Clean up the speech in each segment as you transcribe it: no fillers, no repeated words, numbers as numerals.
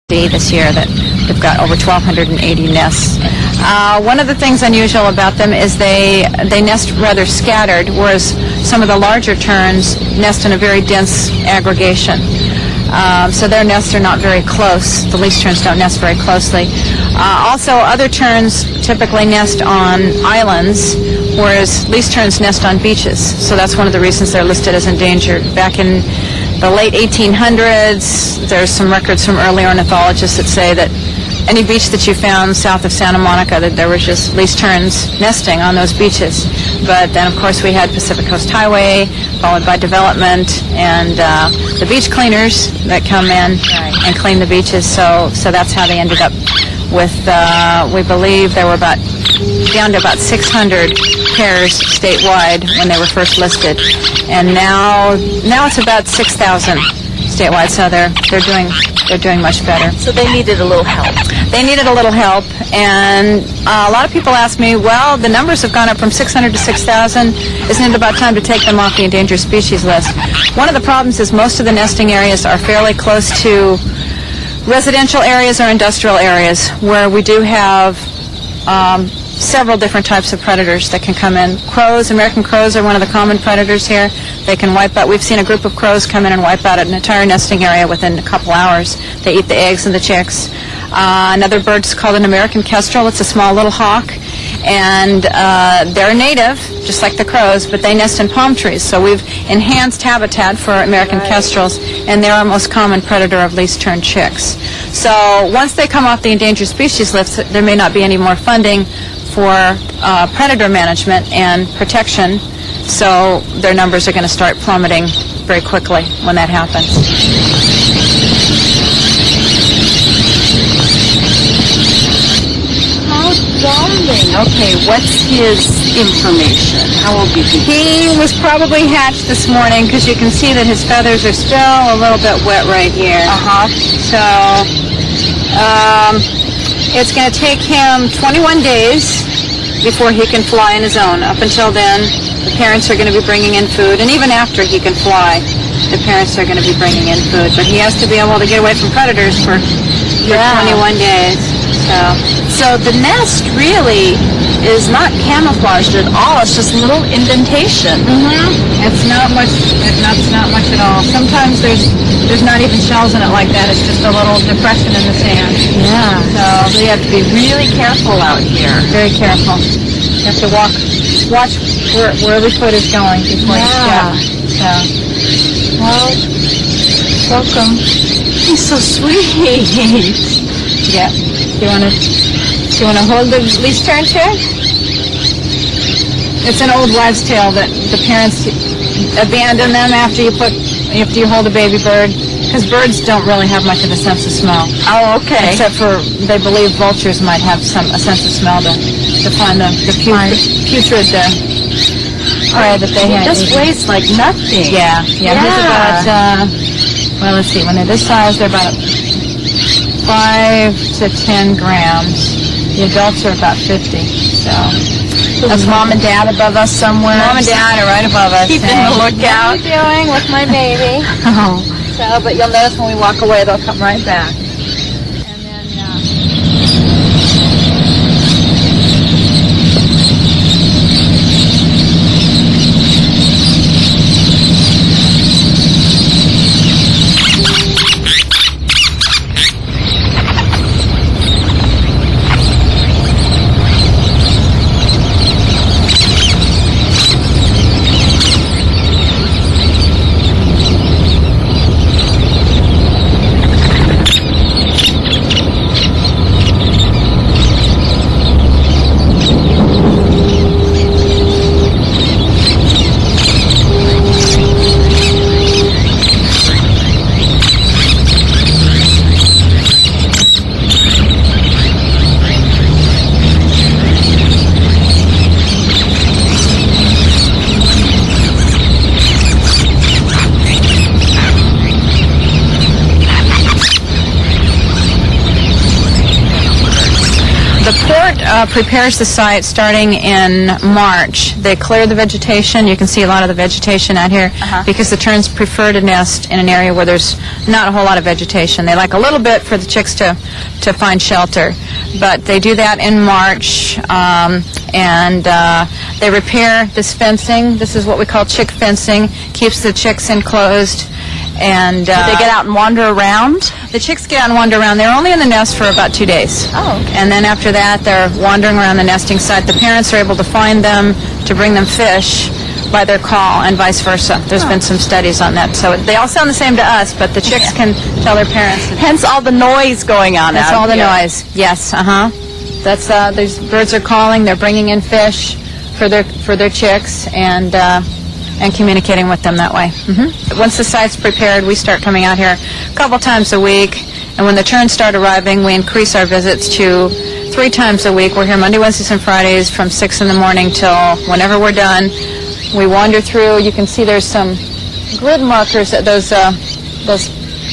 this year that they've got over 1,280 nests. One of the things unusual about them is they nest rather scattered, whereas some of the larger terns nest in a very dense aggregation. So their nests are not very close. The least terns don't nest very closely. Also, other terns typically nest on islands, whereas least terns nest on beaches. So that's one of the reasons they're listed as endangered. Back in the late 1800s, there's some records from early ornithologists that say that any beach that you found south of Santa Monica, that there were just least terns nesting on those beaches. But then, of course, we had Pacific Coast Highway, followed by development, and the beach cleaners that come in and clean the beaches. So that's how they ended up with, we believe there were down to about 600 pairs statewide when they were first listed. And now it's about 6,000 statewide, so they're doing much better. So they needed a little help. They needed a little help, and a lot of people ask me, well, the numbers have gone up from 600 to 6,000. Isn't it about time to take them off the endangered species list? One of the problems is most of the nesting areas are fairly close to residential areas or industrial areas where we do have several different types of predators that can come in. Crows, American crows are one of the common predators here. They can wipe out, we've seen a group of crows come in and wipe out an entire nesting area within a couple hours. They eat the eggs and the chicks. Another bird's called an American kestrel. It's a small little hawk, and they're native, just like the crows, but they nest in palm trees. So we've enhanced habitat for American kestrels, and they're our most common predator of least tern chicks. So once they come off the endangered species list, there may not be any more funding for predator management and protection, so their numbers are going to start plummeting very quickly when that happens. How darling. Okay, what's his information? How old do you think? He was probably hatched this morning because you can see that his feathers are still a little bit wet right here. So it's going to take him 21 days before he can fly on his own. Up until then, the parents are going to be bringing in food, and even after he can fly, the parents are going to be bringing in food. But he has to be able to get away from predators for 21 days. So the nest really is not camouflaged at all. It's just a little indentation. It's not much. It's not much at all. Sometimes there's not even shells in it like that. It's just a little depression in the sand. Yeah. So you have to be really careful out here. Very careful. You have to watch where every foot is going before you step. So, well, welcome. He's so sweet. Yeah. Do you want to hold the least tern chick? It's an old wives' tale that the parents abandon them after you hold a baby bird, because birds don't really have much of a sense of smell. Oh, okay. Except for they believe vultures might have a sense of smell to find the putrid prey that they have. It just weighs like nothing. Yeah. He's about well, let's see. When they're this size, they're about 5 to 10 grams. The adults are about 50. So is Mom and Dad above us somewhere? Mom and Dad are right above us. Keeping a lookout. What are you doing with my baby? So, but you'll notice when we walk away, they'll come right back. And then, The port prepares the site starting in March. They clear the vegetation. You can see a lot of the vegetation out here because the terns prefer to nest in an area where there's not a whole lot of vegetation. They like a little bit for the chicks to find shelter. But they do that in March, and they repair this fencing. This is what we call chick fencing. Keeps the chicks enclosed. And Do they get out and wander around? the chicks get out and wander around. They're only in the nest for about 2 days. Oh, okay. And then after that, they're wandering around the nesting site. The parents are able to find them to bring them fish by their call, and vice versa. There's been some studies on that. So they all sound the same to us, but the chicks can tell their parents. Hence all the noise going on That's out all the here. noise. Yes, That's these birds are calling. They're bringing in fish for their chicks and communicating with them that way. Once the site's prepared, we start coming out here a couple times a week. And when the terns start arriving, we increase our visits to 3 times a week. We're here Monday, Wednesdays, and Fridays from 6 in the morning till whenever we're done. We wander through. You can see there's some grid markers, those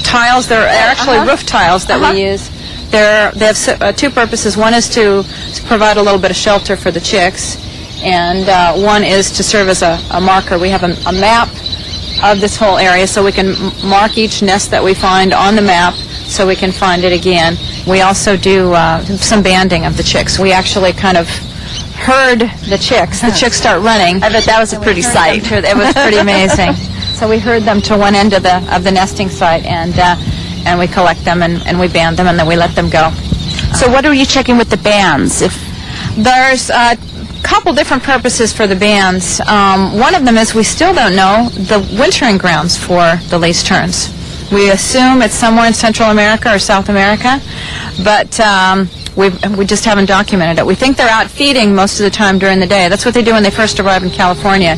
tiles. They're actually roof tiles that we use. They have 2 purposes. One is to provide a little bit of shelter for the chicks, and one is to serve as a marker. We have a map of this whole area, so we can mark each nest that we find on the map so we can find it again. We also do some banding of the chicks. We actually kind of herd the chicks. The chicks start running. I bet that was a pretty sight. It was pretty amazing. So we herd them to one end of the nesting site, and we collect them and we band them, and then we let them go. So what are you checking with the bands? There's a couple different purposes for the bands. One of them is we still don't know the wintering grounds for the least terns. We assume it's somewhere in Central America or South America, but we just haven't documented it. We think they're out feeding most of the time during the day. That's what they do when they first arrive in California.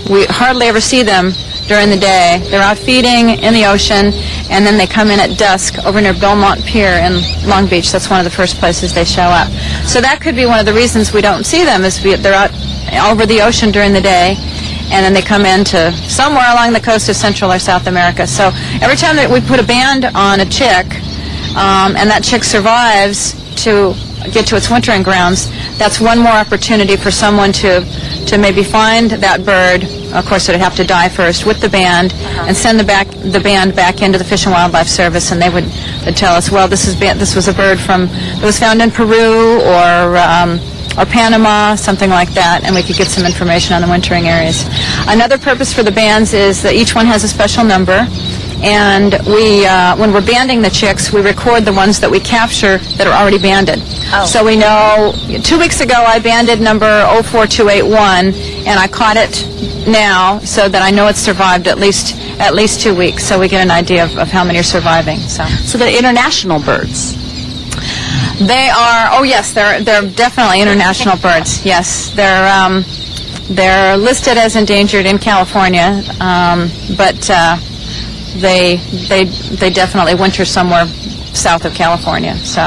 We hardly ever see them during the day. They're out feeding in the ocean, and then they come in at dusk over near Belmont Pier in Long Beach. That's one of the first places they show up. So that could be one of the reasons we don't see them, is they're out over the ocean during the day, and then they come into somewhere along the coast of Central or South America. So every time that we put a band on a chick, and that chick survives to get to its wintering grounds, that's one more opportunity for someone to maybe find that bird. Of course, it would have to die first with the band, and send the band back into the Fish and Wildlife Service, and they'd tell us, well, this was a bird that was found in Peru or Panama, something like that, and we could get some information on the wintering areas. Another purpose for the bands is that each one has a special number. And when we're banding the chicks, we record the ones that we capture that are already banded. Oh. So we know 2 weeks ago I banded number 04281, and I caught it now, so that I know it's survived at least 2 weeks. So we get an idea of how many are surviving. So they're international birds. They are. Oh yes, they're definitely international birds. Yes, they're listed as endangered in California, but. They definitely winter somewhere south of California. So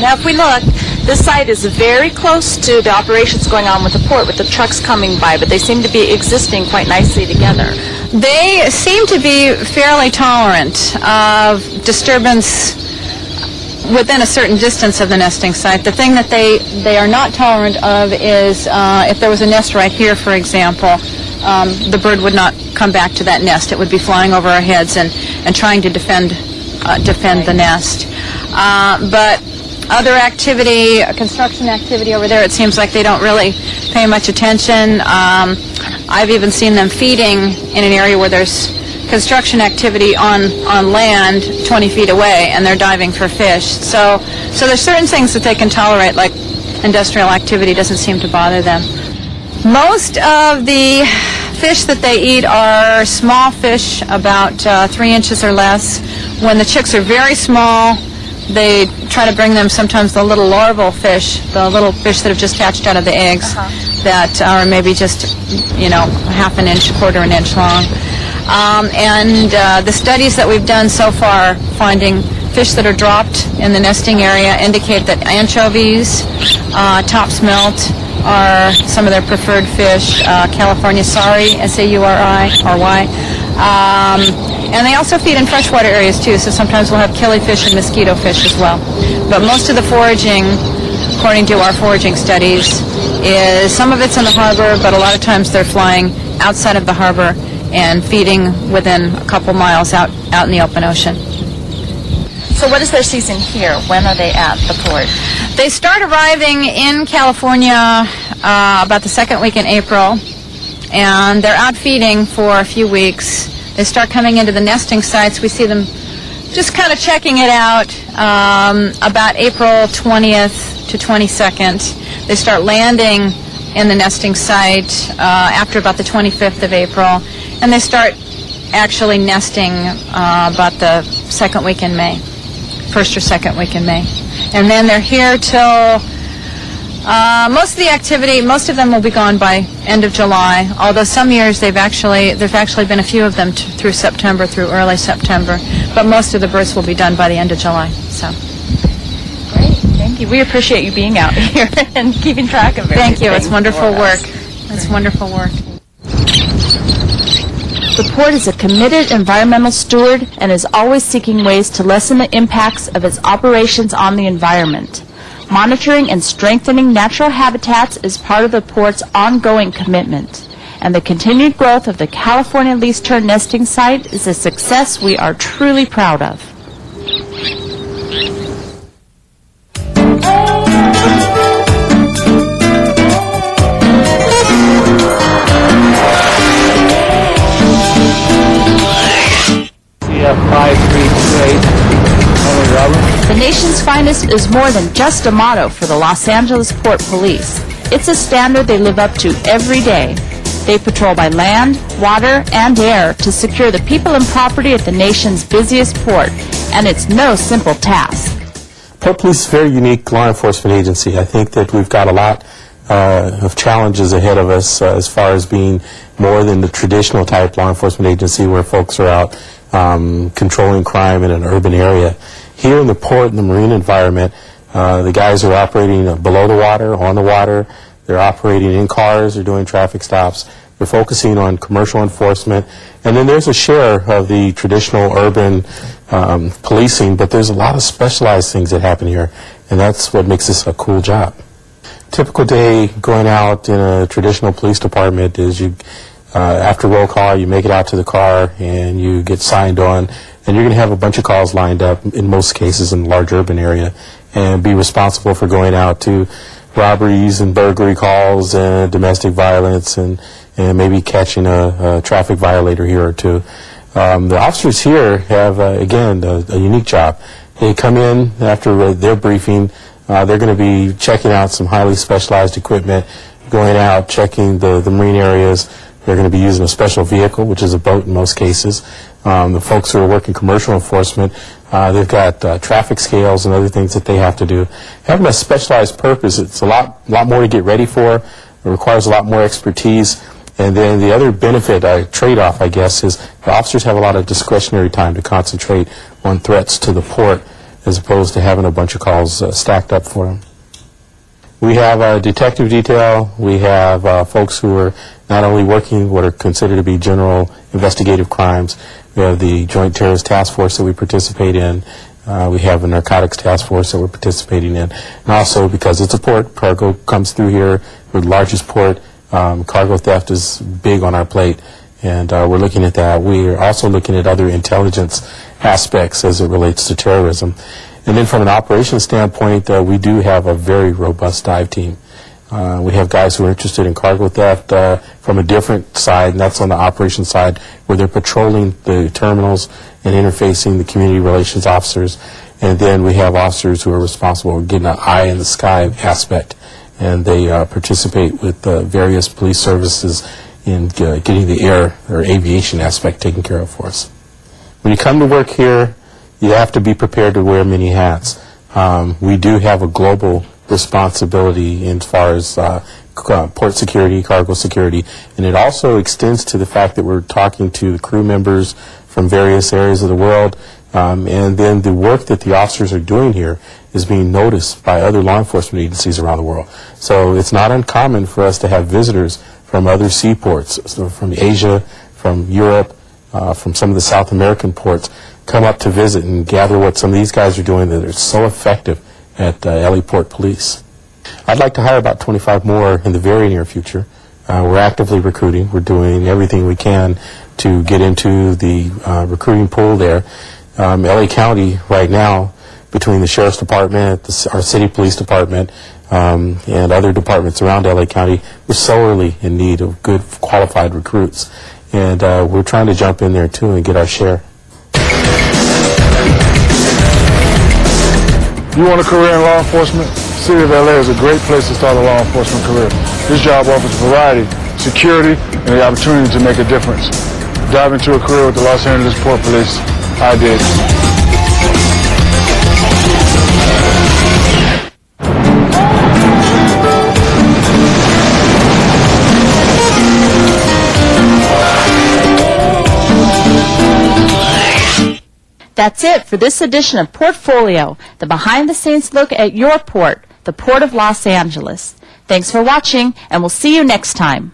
Now, if we look, this site is very close to the operations going on with the port, with the trucks coming by, but they seem to be existing quite nicely together. they seem to be fairly tolerant of disturbance within a certain distance of the nesting site. The thing that they are not tolerant of is if there was a nest right here, for example, the bird would not come back to that nest. It would be flying over our heads and trying to defend the nest. But other activity, construction activity over there, it seems like they don't really pay much attention. I've even seen them feeding in an area where there's construction activity on land 20 feet away, and they're diving for fish. So there's certain things that they can tolerate, like industrial activity doesn't seem to bother them. Most of the fish that they eat are small fish, about 3 inches or less. When the chicks are very small, they try to bring them sometimes the little larval fish, the little fish that have just hatched out of the eggs, that are maybe just, half an inch, quarter an inch long. And the studies that we've done so far finding fish that are dropped in the nesting area indicate that anchovies, top smelt, are some of their preferred fish. California Sari, S-A-U-R-I, or Y. And they also feed in freshwater areas too, so sometimes we'll have killifish and mosquito fish as well. But most of the foraging according to our foraging studies, is some of it's in the harbor, but a lot of times they're flying outside of the harbor and feeding within a couple miles out in the open ocean. So what is their season here? When are they at the port? They start arriving in California about the second week in April, and they're out feeding for a few weeks. They start coming into the nesting sites. We see them just kind of checking it out about April 20th to 22nd. They start landing in the nesting site after about the 25th of April, and they start actually nesting about the second week in May, first or second week in May. And then they're here till most of the activity, most of them will be gone by end of July, although some years there've actually been a few of them through September, through early September, but most of the births will be done by the end of July. So. Great, thank you. We appreciate you being out here and keeping track of everything. Thank you. It's wonderful work. It's wonderful work. The port is a committed environmental steward and is always seeking ways to lessen the impacts of its operations on the environment. Monitoring and strengthening natural habitats is part of the port's ongoing commitment, and the continued growth of the California least tern nesting site is a success we are truly proud of. The nation's finest is more than just a motto for the Los Angeles Port Police. It's a standard they live up to every day. They patrol by land, water, and air to secure the people and property at the nation's busiest port, and it's no simple task. Port Police is a very unique law enforcement agency. I think that we've got a lot of challenges ahead of us as far as being more than the traditional type law enforcement agency where folks are out controlling crime in an urban area. Here in the port, in the marine environment, the guys are operating below the water, on the water. They're operating in cars. They're doing traffic stops. They're focusing on commercial enforcement. And then there's a share of the traditional urban policing, but there's a lot of specialized things that happen here, and that's what makes this a cool job. Typical day going out in a traditional police department is you, after roll call, you make it out to the car and you get signed on, and you're going to have a bunch of calls lined up, in most cases in a large urban area, and be responsible for going out to robberies and burglary calls and domestic violence and maybe catching a traffic violator here or two. The officers here have, again, a unique job. They come in after their briefing. They're going to be checking out some highly specialized equipment, going out, checking the marine areas. They're going to be using a special vehicle, which is a boat in most cases. The folks who are working commercial enforcement, they've got traffic scales and other things that they have to do. Having a specialized purpose, it's a lot more to get ready for. It requires a lot more expertise. And then the other benefit, trade-off, I guess, is the officers have a lot of discretionary time to concentrate on threats to the port as opposed to having a bunch of calls stacked up for them. We have a detective detail. We have folks who are not only working what are considered to be general investigative crimes. We have the Joint Terrorist Task Force that we participate in. We have a narcotics task force that we're participating in. And also, because it's a port, cargo comes through here. We're the largest port. Cargo theft is big on our plate, and we're looking at that. We are also looking at other intelligence aspects as it relates to terrorism. And then from an operations standpoint, we do have a very robust dive team. We have guys who are interested in cargo theft from a different side, and that's on the operations side, where they're patrolling the terminals and interfacing the community relations officers. And then we have officers who are responsible for getting an eye in the sky aspect, and they participate with various police services in getting the air or aviation aspect taken care of for us. When you come to work here, you have to be prepared to wear many hats. We do have a global responsibility as far as port security, cargo security, and it also extends to the fact that we're talking to the crew members from various areas of the world, and then the work that the officers are doing here is being noticed by other law enforcement agencies around the world. So it's not uncommon for us to have visitors from other seaports, so from Asia, from Europe, from some of the South American ports, come up to visit and gather what some of these guys are doing that are so effective at LA Port Police. I'd like to hire about 25 more in the very near future. We're actively recruiting. We're doing everything we can to get into the recruiting pool there. LA County right now, between the Sheriff's Department, our City Police Department, and other departments around LA County, we're sorely in need of good, qualified recruits. And we're trying to jump in there, too, and get our share. You want a career in law enforcement? The City of LA is a great place to start a law enforcement career. This job offers variety, security, and the opportunity to make a difference. Dive into a career with the Los Angeles Port Police. I did. That's it for this edition of Portfolio, the behind-the-scenes look at your port, the Port of Los Angeles. Thanks for watching, and we'll see you next time.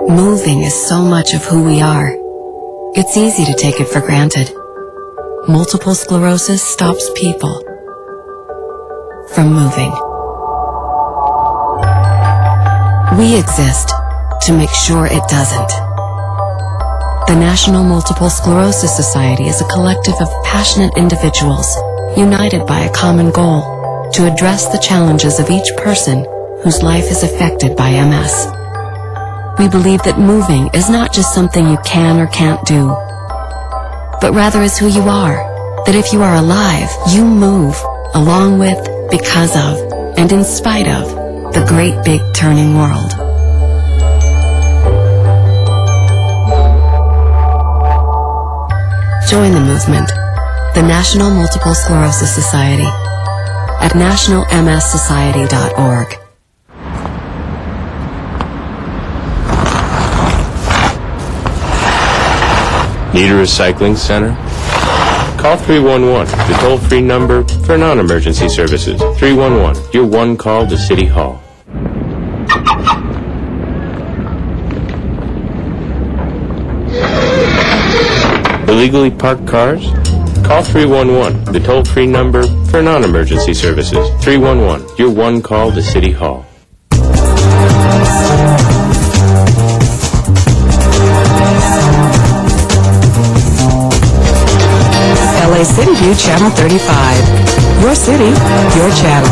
Moving is so much of who we are. It's easy to take it for granted. Multiple sclerosis stops people from moving. We exist to make sure it doesn't. The National Multiple Sclerosis Society is a collective of passionate individuals united by a common goal to address the challenges of each person whose life is affected by MS. We believe that moving is not just something you can or can't do, but rather is who you are. That if you are alive, you move along with, because of, and in spite of the great big turning world. Join the movement, the National Multiple Sclerosis Society, at nationalmssociety.org. Need a recycling center? Call 311, the toll-free number for non-emergency services. 311, your one call to City Hall. Illegally parked cars? Call 311, the toll-free number for non-emergency services. 311, your one call to City Hall. LA City View Channel 35. Your city, your channel.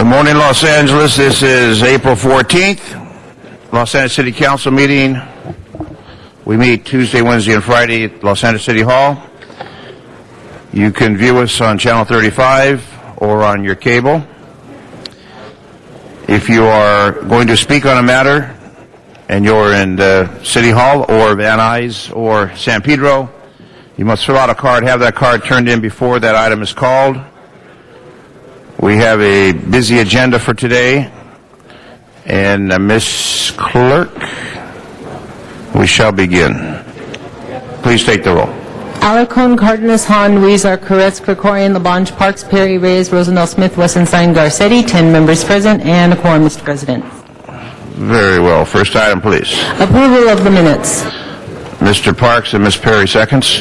Good morning, Los Angeles. This is April 14th, Los Angeles City Council meeting. We meet Tuesday, Wednesday, and Friday at Los Angeles City Hall. You can view us on Channel 35 or on your cable. If you are going to speak on a matter and you're in the City Hall or Van Nuys or San Pedro, you must fill out a card, have that card turned in before that item is called. We have a busy agenda for today, and Ms. Clerk, we shall begin. Please take the roll. Alarcon, Cardenas, Hahn, Weezer, Koretz, Krikorian, Labange, Parks, Perry, Reyes, Rosendahl, Smith, Westenstein, Garcetti, 10 members present, and a quorum, Mr. President. Very well. First item, please. Approval of the minutes. Mr. Parks and Ms. Perry, seconds.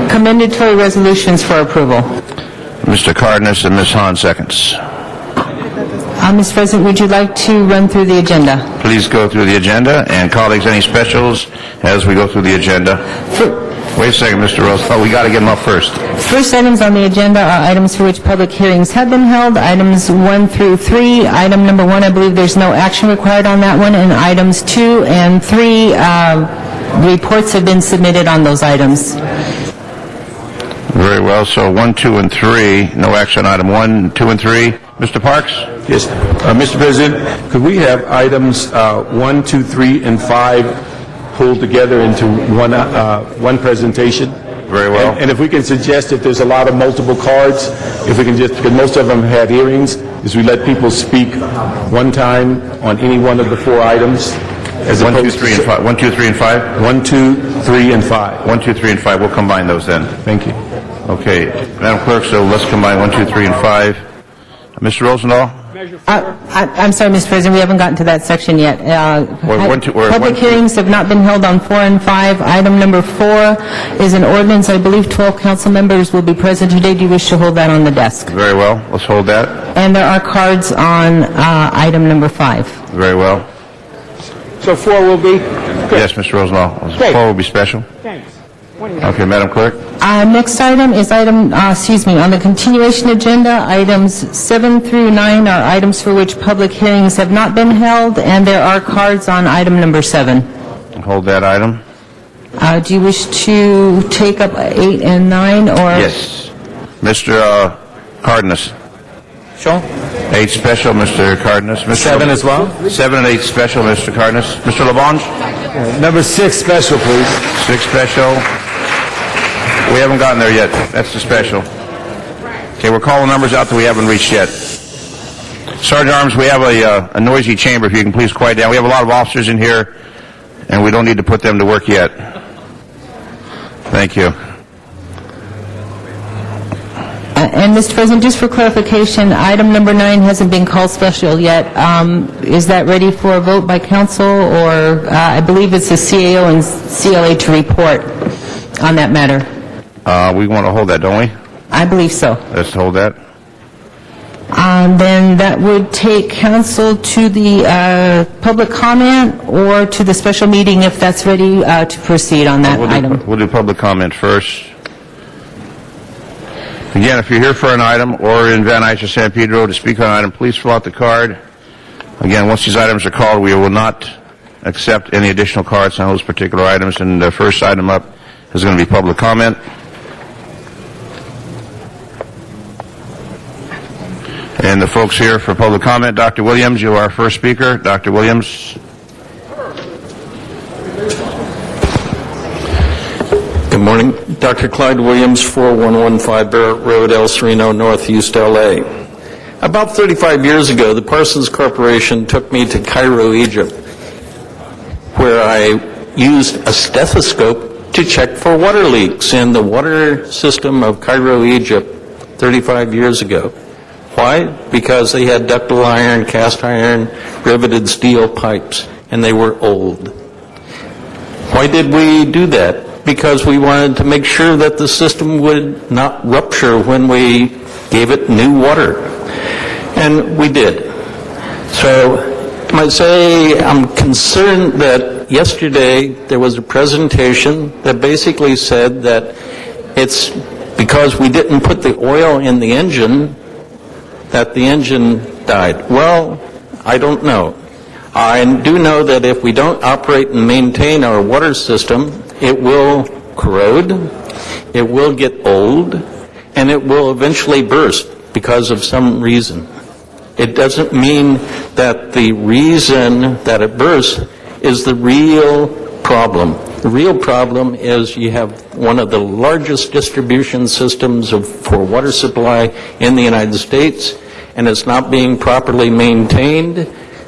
Commendatory resolutions for approval. Mr. Cardenas and Ms. Hahn, seconds. Mr. President, would you like to run through the agenda? Please go through the agenda, and colleagues, any specials as we go through the agenda? Wait a second, Mr. Rose. Oh, we got to get them up first. First items on the agenda are items for which public hearings have been held, items 1 through 3. Item number 1, I believe there's no action required on that one, and items 2 and 3, reports have been submitted on those items. Very well. So 1, 2, and 3, no action on item 1, 2, and 3. Mr. Parks? Yes. Mr. President, could we have items 1, 2, 3, and 5 pulled together into one presentation? Very well. And if we can suggest if there's a lot of multiple cards, if we can just, because most of them had hearings, is we let people speak one time on any one of the 4 items. As 1, 2, 3, and 5. 1, 2, 3, and 5? 1, 2, 3, and 5. 1, 2, 3, and 5. We'll combine those then. Thank you. Okay. Madam Clerk, so let's combine 1, 2, 3, and 5. Mr. Rosendahl? I'm sorry, Mr. President, we haven't gotten to that section yet. Public hearings have not been held on 4 and 5. Item number 4 is an ordinance. I believe 12 council members will be present today. Do you wish to hold that on the desk? Very well. Let's hold that. And there are cards on item number 5. Very well. So 4 will be? Yes, Mr. Rosendahl. 4 will be special. Thanks. Okay, Madam Clerk. Next item is on the continuation agenda, items 7 through 9 are items for which public hearings have not been held, and there are cards on item number 7. Hold that item. Do you wish to take up 8 and 9, or? Yes. Mr. Cardenas. Sure. 8 special, Mr. Cardenas. Mr. 7 as well? 7 and 8 special, Mr. Cardenas. Mr. Labange? Number 6 special, please. 6 special. We haven't gotten there yet. That's the special. Okay, we're calling numbers out that we haven't reached yet. Sergeant Arms, we have a noisy chamber. If you can please quiet down. We have a lot of officers in here, and we don't need to put them to work yet. Thank you. And, Mr. President, just for clarification, item number 9 hasn't been called special yet. Is that ready for a vote by council, or I believe it's the CAO and CLA to report on that matter? We want to hold that, don't we? I believe so. Let's hold that. Then that would take council to the public comment or to the special meeting if that's ready to proceed on that item. We'll do public comment first. Again, if you're here for an item or in Van Nuys or San Pedro to speak on an item, please fill out the card. Again, once these items are called, we will not accept any additional cards on those particular items. And the first item up is going to be public comment. And the folks here for public comment, Dr. Williams, you are our first speaker. Dr. Williams. Good morning. Dr. Clyde Williams, 4115 Barrett Road, El Sereno, Northeast LA. About 35 years ago, the Parsons Corporation took me to Cairo, Egypt, where I used a stethoscope to check for water leaks in the water system of Cairo, Egypt 35 years ago. Why? Because they had ductile iron, cast iron, riveted steel pipes, and they were old. Why did we do that? Because we wanted to make sure that the system would not rupture when we gave it new water. And we did. So I might say I'm concerned that yesterday there was a presentation that basically said that it's because we didn't put the oil in the engine that the engine died. Well, I don't know. I do know that if we don't operate and maintain our water system, it will corrode, it will get old, and it will eventually burst because of some reason. It doesn't mean that the reason that it bursts is the real problem. The real problem is you have one of the largest distribution systems for water supply in the United States, and it's not being properly maintained,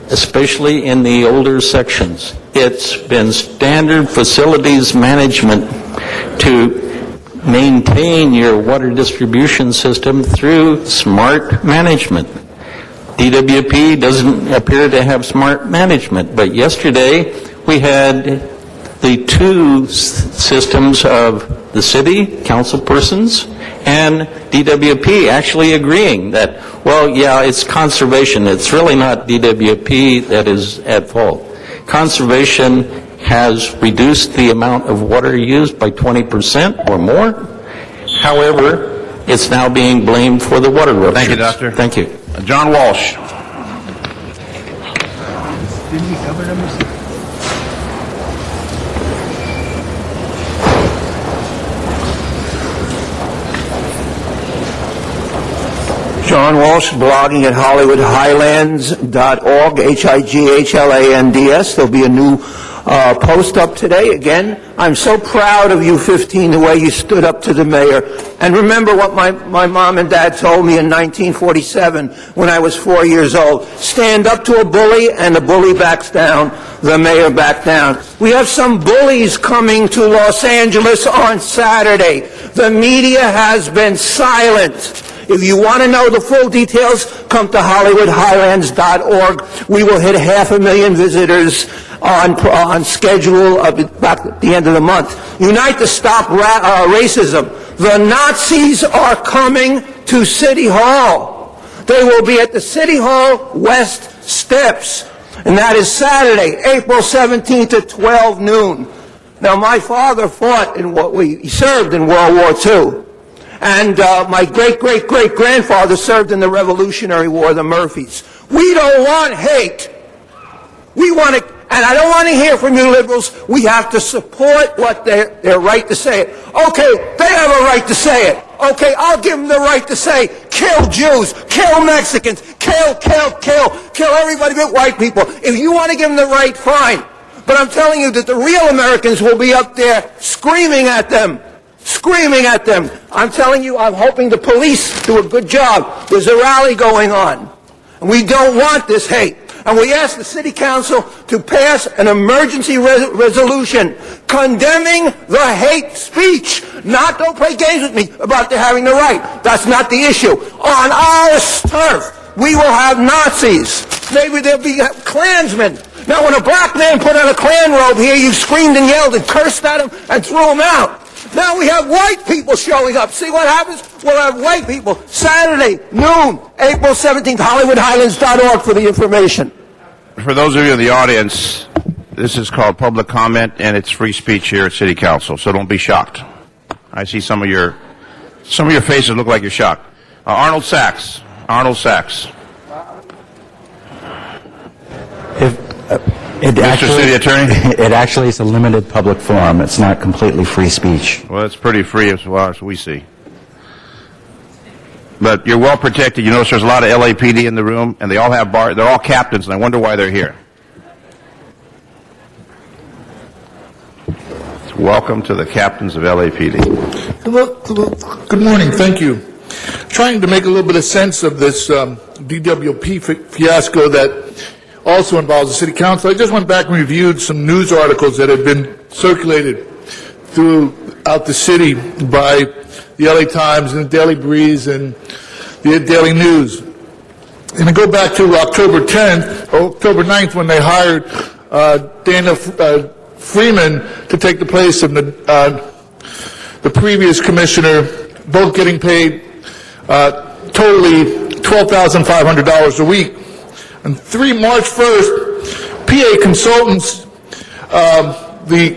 especially in the older sections. It's been standard facilities management to maintain your water distribution system through smart management. DWP doesn't appear to have smart management, but yesterday we had the two systems of the city, council persons, and DWP actually agreeing that, well, yeah, it's conservation. It's really not DWP that is at fault. Conservation has reduced the amount of water used by 20% or more. However, it's now being blamed for the water ruptures. Thank you, Doctor. Thank you. John Walsh. Didn't we cover number 6? John Walsh, blogging at HollywoodHighlands.org, HIGHLANDS. There'll be a new post up today. Again, I'm so proud of you 15, the way you stood up to the mayor. And remember what my mom and dad told me in 1947 when I was 4 years old. Stand up to a bully and the bully backs down, the mayor backed down. We have some bullies coming to Los Angeles on Saturday. The media has been silent. If you want to know the full details, come to HollywoodHighlands.org. We will hit 500,000 visitors on schedule back at the end of the month. Unite to stop racism. The Nazis are coming to City Hall. They will be at the City Hall West Steps, and that is Saturday, April 17th at 12 noon. Now, my father fought he served in World War II. And my great-great-great-grandfather served in the Revolutionary War, the Murphys. We don't want hate. We want to, and I don't want to hear from you liberals, we have to support what their right to say it. Okay, they have a right to say it. Okay, I'll give them the right to say, kill Jews, kill Mexicans, kill everybody but white people. If you want to give them the right, fine. But I'm telling you that the real Americans will be up there screaming at them. Screaming at them. I'm telling you, I'm hoping the police do a good job. There's a rally going on. And we don't want this hate. And we ask the City Council to pass an emergency resolution condemning the hate speech. Don't play games with me about their having the right. That's not the issue. On our turf, we will have Nazis. Maybe there'll be Klansmen. Now, when a black man put on a Klan robe here, you screamed and yelled and cursed at him and threw him out. Now we have white people showing up. See what happens? We'll have white people. Saturday, noon, April 17th, HollywoodHighlands.org for the information. For those of you in the audience, this is called public comment, and it's free speech here at City Council, so don't be shocked. I see some of your faces look like you're shocked. Arnold Sachs. Arnold Sachs. Mr. City Attorney? It actually is a limited public forum. It's not completely free speech. Well, it's pretty free as far as we see. But you're well protected. You notice there's a lot of LAPD in the room, and they all have they're all captains, and I wonder why they're here. Welcome to the captains of LAPD. Good morning. Thank you. Trying to make a little bit of sense of this DWP fiasco that also involves the City Council. I just went back and reviewed some news articles that had been circulated throughout the city by the LA Times and the Daily Breeze and the Daily News. And I go back to October 9th when they hired Dana Freeman to take the place of the previous commissioner, both getting paid totally $12,500 a week. And March 1st, PA Consultants, the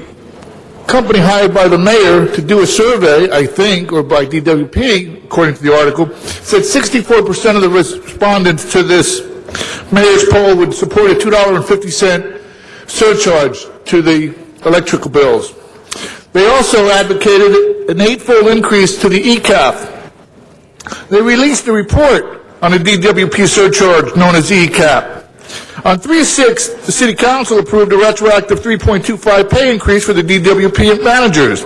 company hired by the mayor to do a survey, I think, or by DWP, according to the article, said 64% of the respondents to this mayor's poll would support a $2.50 surcharge to the electrical bills. They also advocated an eightfold increase to the ECAF. They released a report on the DWP surcharge known as ECAP. On 3/6, the City Council approved a retroactive 3.25 pay increase for the DWP managers.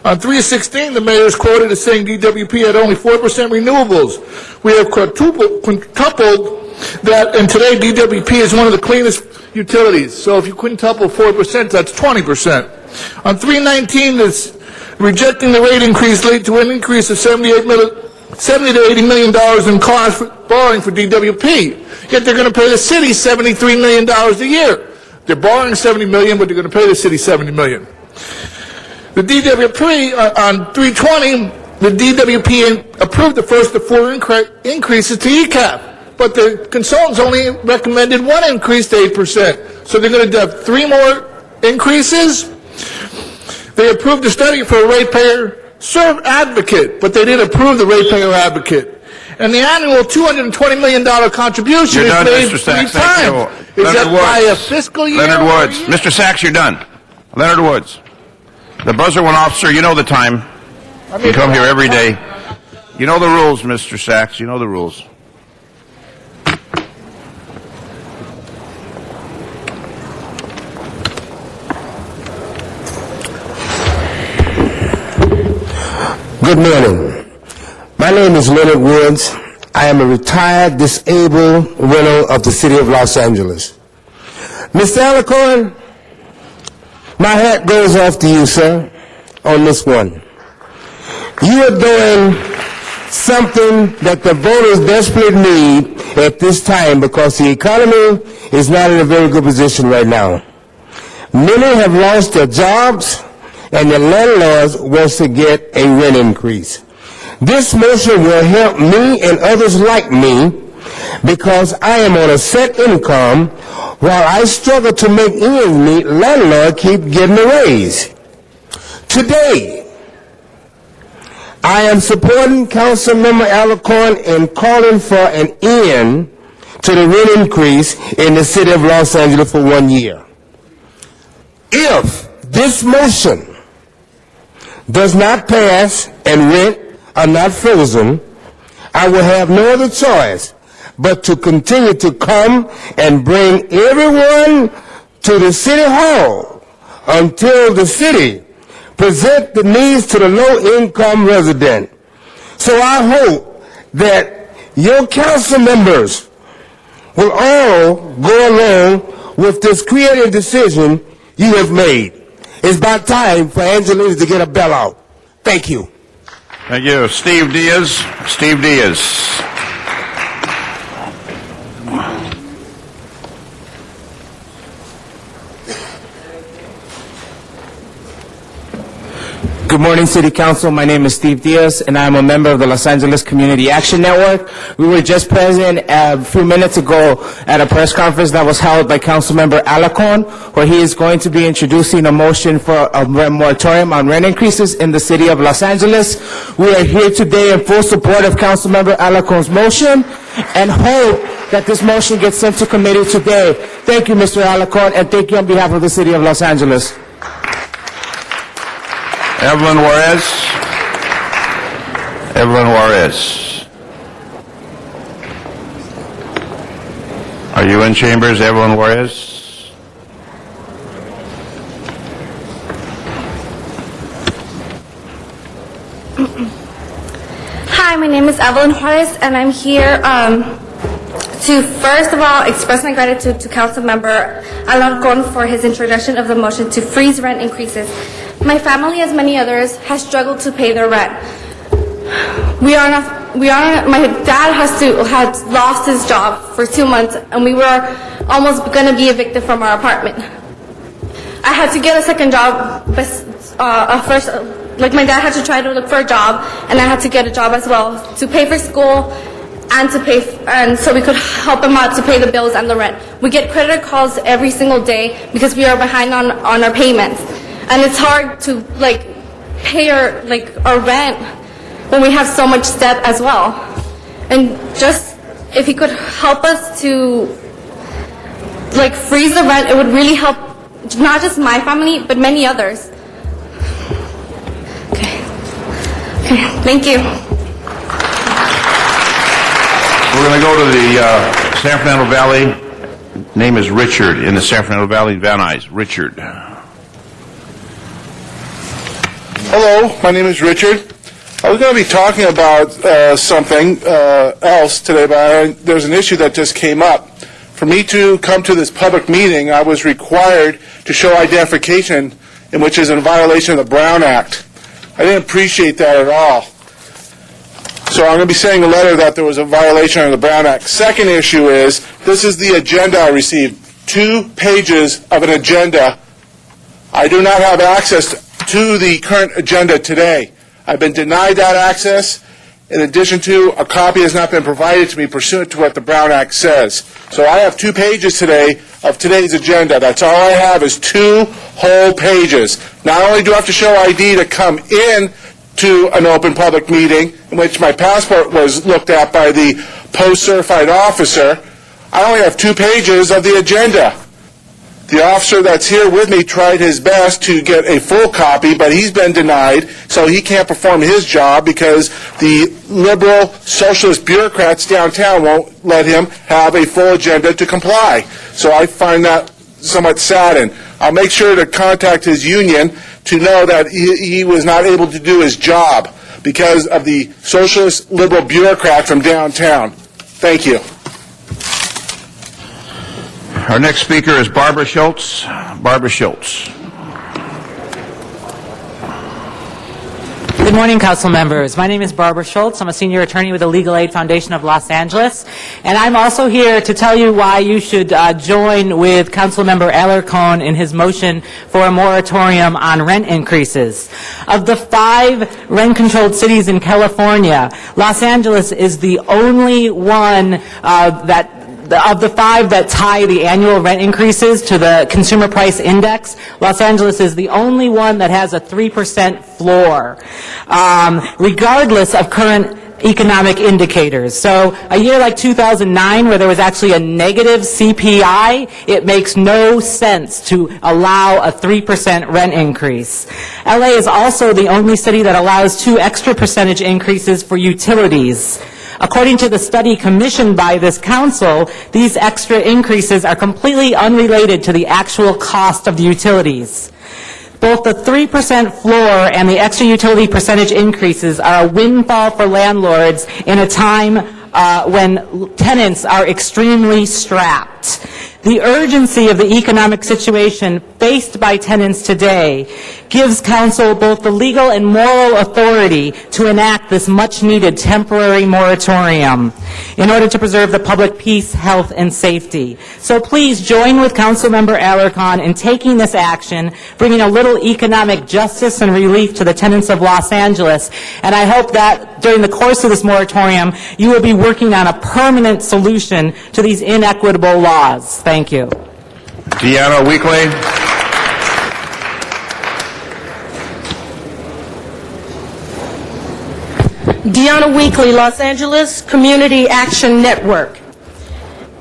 On 3/16, the mayor is quoted as saying DWP had only 4% renewables. We have quintupled that, and today DWP is one of the cleanest utilities. So if you quintuple 4%, that's 20%. On 3/19, this rejecting the rate increase led to an increase of $70 to $80 million in cost for borrowing for DWP. Yet they're going to pay the city $73 million a year. They're borrowing $70 million, but they're going to pay the city $70 million. The DWP, on 3/20, the DWP approved the first of 4 increases to ECAP, but the consultants only recommended 1 increase to 8%. So they're going to have 3 more increases. They approved a study for a ratepayer advocate, but they didn't approve the ratepayer advocate. And the annual $220 million contribution is made 3 times. Is that by a fiscal year? Leonard Woods. Mr. Sachs, you're done. Leonard Woods. The buzzer went off, sir. You know the time. You come here every day. You know the rules, Mr. Sachs. You know the rules. Good morning. My name is Leonard Woods. I am a retired disabled widow of the city of Los Angeles. Mr. Alicorn, my hat goes off to you, sir, on this one. You are doing something that the voters desperately need at this time because the economy is not in a very good position right now. Many have lost their jobs, and the landlords want to get a rent increase. This motion will help me and others like me because I am on a set income while I struggle to make ends meet. Landlord keep getting a raise. Today, I am supporting Councilmember Alicorn in calling for an end to the rent increase in the city of Los Angeles for 1 year. If this motion does not pass and rent are not frozen, I will have no other choice but to continue to come and bring everyone to the city hall until the city present the needs to the low-income resident. So I hope that your council members will all go along with this creative decision you have made. It's about time for Angelina to get a bailout. Thank you. Thank you. Steve Diaz. Steve Diaz. Good morning, City Council. My name is Steve Diaz, and I'm a member of the Los Angeles Community Action Network. We were just present a few minutes ago at a press conference that was held by Councilmember Alicorn, where he is going to be introducing a motion for a moratorium on rent increases in the city of Los Angeles. We are here today in full support of Councilmember Alicorn's motion and hope that this motion gets sent to committee today. Thank you, Mr. Alicorn, and thank you on behalf of the city of Los Angeles. Evelyn Juarez. Evelyn Juarez. Are you in chambers, Evelyn Juarez? Hi, my name is Evelyn Juarez, and I'm here to first of all express my gratitude to Councilmember Alicorn for his introduction of the motion to freeze rent increases. My family, as many others, has struggled to pay their rent. My dad had lost his job for 2 months, and we were almost going to be evicted from our apartment. I had to get a second job, my dad had to try to look for a job, and I had to get a job as well to pay for school and so we could help him out to pay the bills and the rent. We get credit calls every single day because we are behind on our payments. And it's hard to pay our rent when we have so much debt as well. And just if he could help us to like freeze the rent, it would really help not just my family, but many others. Okay, thank you. We're going to go to the San Fernando Valley. Name is Richard in the San Fernando Valley, Van Nuys. Richard. Hello, my name is Richard. I was going to be talking about something else today, but there's an issue that just came up. For me to come to this public meeting, I was required to show identification, in which is in violation of the Brown Act. I didn't appreciate that at all. So I'm going to be sending a letter that there was a violation of the Brown Act. Second issue is, this is the agenda I received. 2 pages of an agenda. I do not have access to the current agenda today. I've been denied that access. In addition to, a copy has not been provided to me pursuant to what the Brown Act says. So I have 2 pages today of today's agenda. That's all I have is 2 whole pages. Not only do I have to show ID to come in to an open public meeting in which my passport was looked at by the post-certified officer, I only have 2 pages of the agenda. The officer that's here with me tried his best to get a full copy, but he's been denied, so he can't perform his job because the liberal socialist bureaucrats downtown won't let him have a full agenda to comply. So I find that somewhat saddened. I'll make sure to contact his union to know that he was not able to do his job because of the socialist liberal bureaucrat from downtown. Thank you. Our next speaker is Barbara Schultz. Barbara Schultz. Good morning, council members. My name is Barbara Schultz. I'm a senior attorney with the Legal Aid Foundation of Los Angeles, and I'm also here to tell you why you should join with Councilmember Alarcon in his motion for a moratorium on rent increases. Of the 5 rent-controlled cities in California, Los Angeles is the only one of the 5 that tie the annual rent increases to the consumer price index. Los Angeles is the only one that has a 3% floor, regardless of current economic indicators. So a year like 2009, where there was actually a negative CPI, it makes no sense to allow a 3% rent increase. LA is also the only city that allows 2 extra percentage increases for utilities. According to the study commissioned by this council, these extra increases are completely unrelated to the actual cost of the utilities. Both the 3% floor and the extra utility percentage increases are a windfall for landlords in a time when tenants are extremely strapped. The urgency of the economic situation faced by tenants today gives council both the legal and moral authority to enact this much-needed temporary moratorium in order to preserve the public peace, health, and safety. So please join with Councilmember Alarcon in taking this action, bringing a little economic justice and relief to the tenants of Los Angeles. And I hope that during the course of this moratorium, you will be working on a permanent solution to these inequitable laws. Thank you. Deanna Weekly. Deanna Weekly, Los Angeles Community Action Network.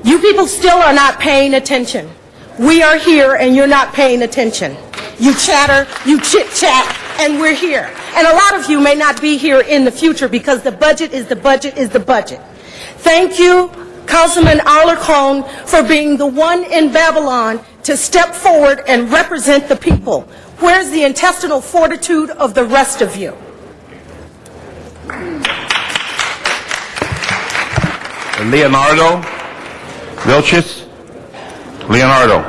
You people still are not paying attention. We are here and you're not paying attention. You chatter, you chit-chat, and we're here. And a lot of you may not be here in the future because the budget is the budget is the budget. Thank you, Councilman Alarcon, for being the one in Babylon to step forward and represent the people. Where's the intestinal fortitude of the rest of you? Leonardo Vilches. Leonardo.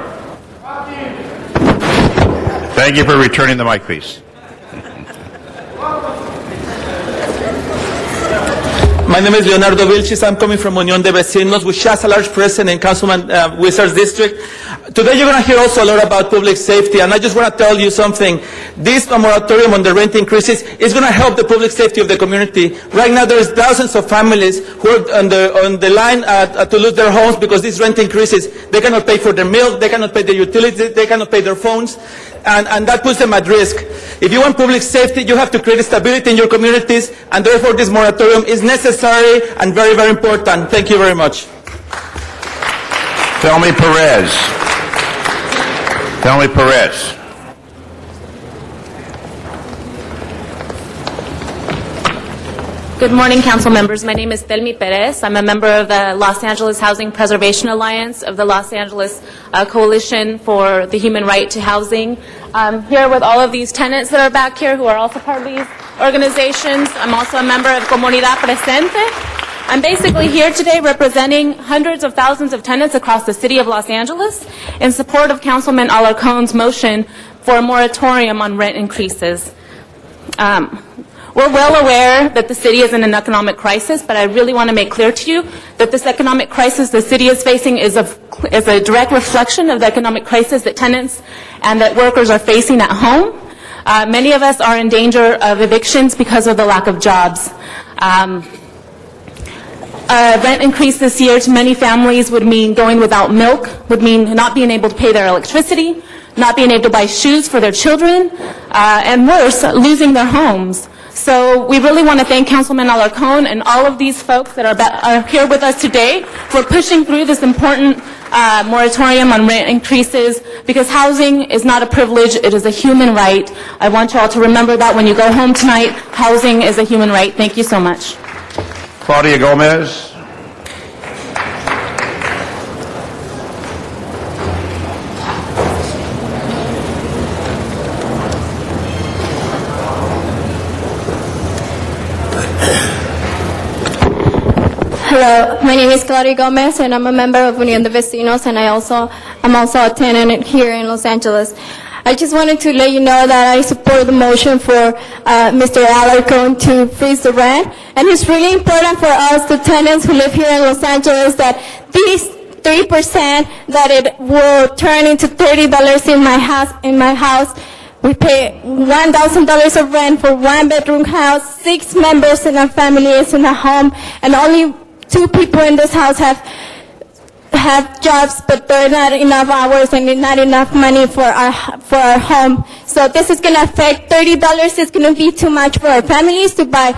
Thank you for returning the mic, please. My name is Leonardo Vilchis. I'm coming from Unión de Vecinos, which has a large presence in Councilman Wizard's district. Today you're going to hear also a lot about public safety, and I just want to tell you something. This moratorium on the rent increases is going to help the public safety of the community. Right now there's thousands of families who are on the line to lose their homes because these rent increases. They cannot pay for their milk, they cannot pay their utilities, they cannot pay their phones. And that puts them at risk. If you want public safety, you have to create stability in your communities, and therefore this moratorium is necessary and very, very important. Thank you very much. Thelmy Perez. Thelmy Perez. Good morning, council members. My name is Thelmy Perez. I'm a member of the Los Angeles Housing Preservation Alliance of the Los Angeles Coalition for the Human Right to Housing. I'm here with all of these tenants that are back here who are also part of these organizations. I'm also a member of Comunidad Presente. I'm basically here today representing hundreds of thousands of tenants across the city of Los Angeles in support of Councilman Alarcon's motion for a moratorium on rent increases. We're well aware that the city is in an economic crisis, but I really want to make clear to you that this economic crisis the city is facing is a direct reflection of the economic crisis that tenants and that workers are facing at home. Many of us are in danger of evictions because of the lack of jobs. Rent increase this year to many families would mean going without milk, would mean not being able to pay their electricity, not being able to buy shoes for their children, and worse, losing their homes. So we really want to thank Councilman Alarcon and all of these folks that are here with us today for pushing through this important moratorium on rent increases, because housing is not a privilege, it is a human right. I want you all to remember that when you go home tonight. Housing is a human right. Thank you so much. Claudia Gomez. Hello, my name is Claudia Gomez, and I'm a member of Unión de Vecinos, and I'm also a tenant here in Los Angeles. I just wanted to let you know that I support the motion for Mr. Alarcon to freeze the rent, and it's really important for us, the tenants who live here in Los Angeles, that these 3% that it will turn into $30 in my house. We pay $1,000 of rent for one-bedroom house. 6 members in our family is in a home, and only 2 people in this house have jobs, but they're not enough hours and not enough money for our home. So this is going to affect $30. It's going to be too much for our families to buy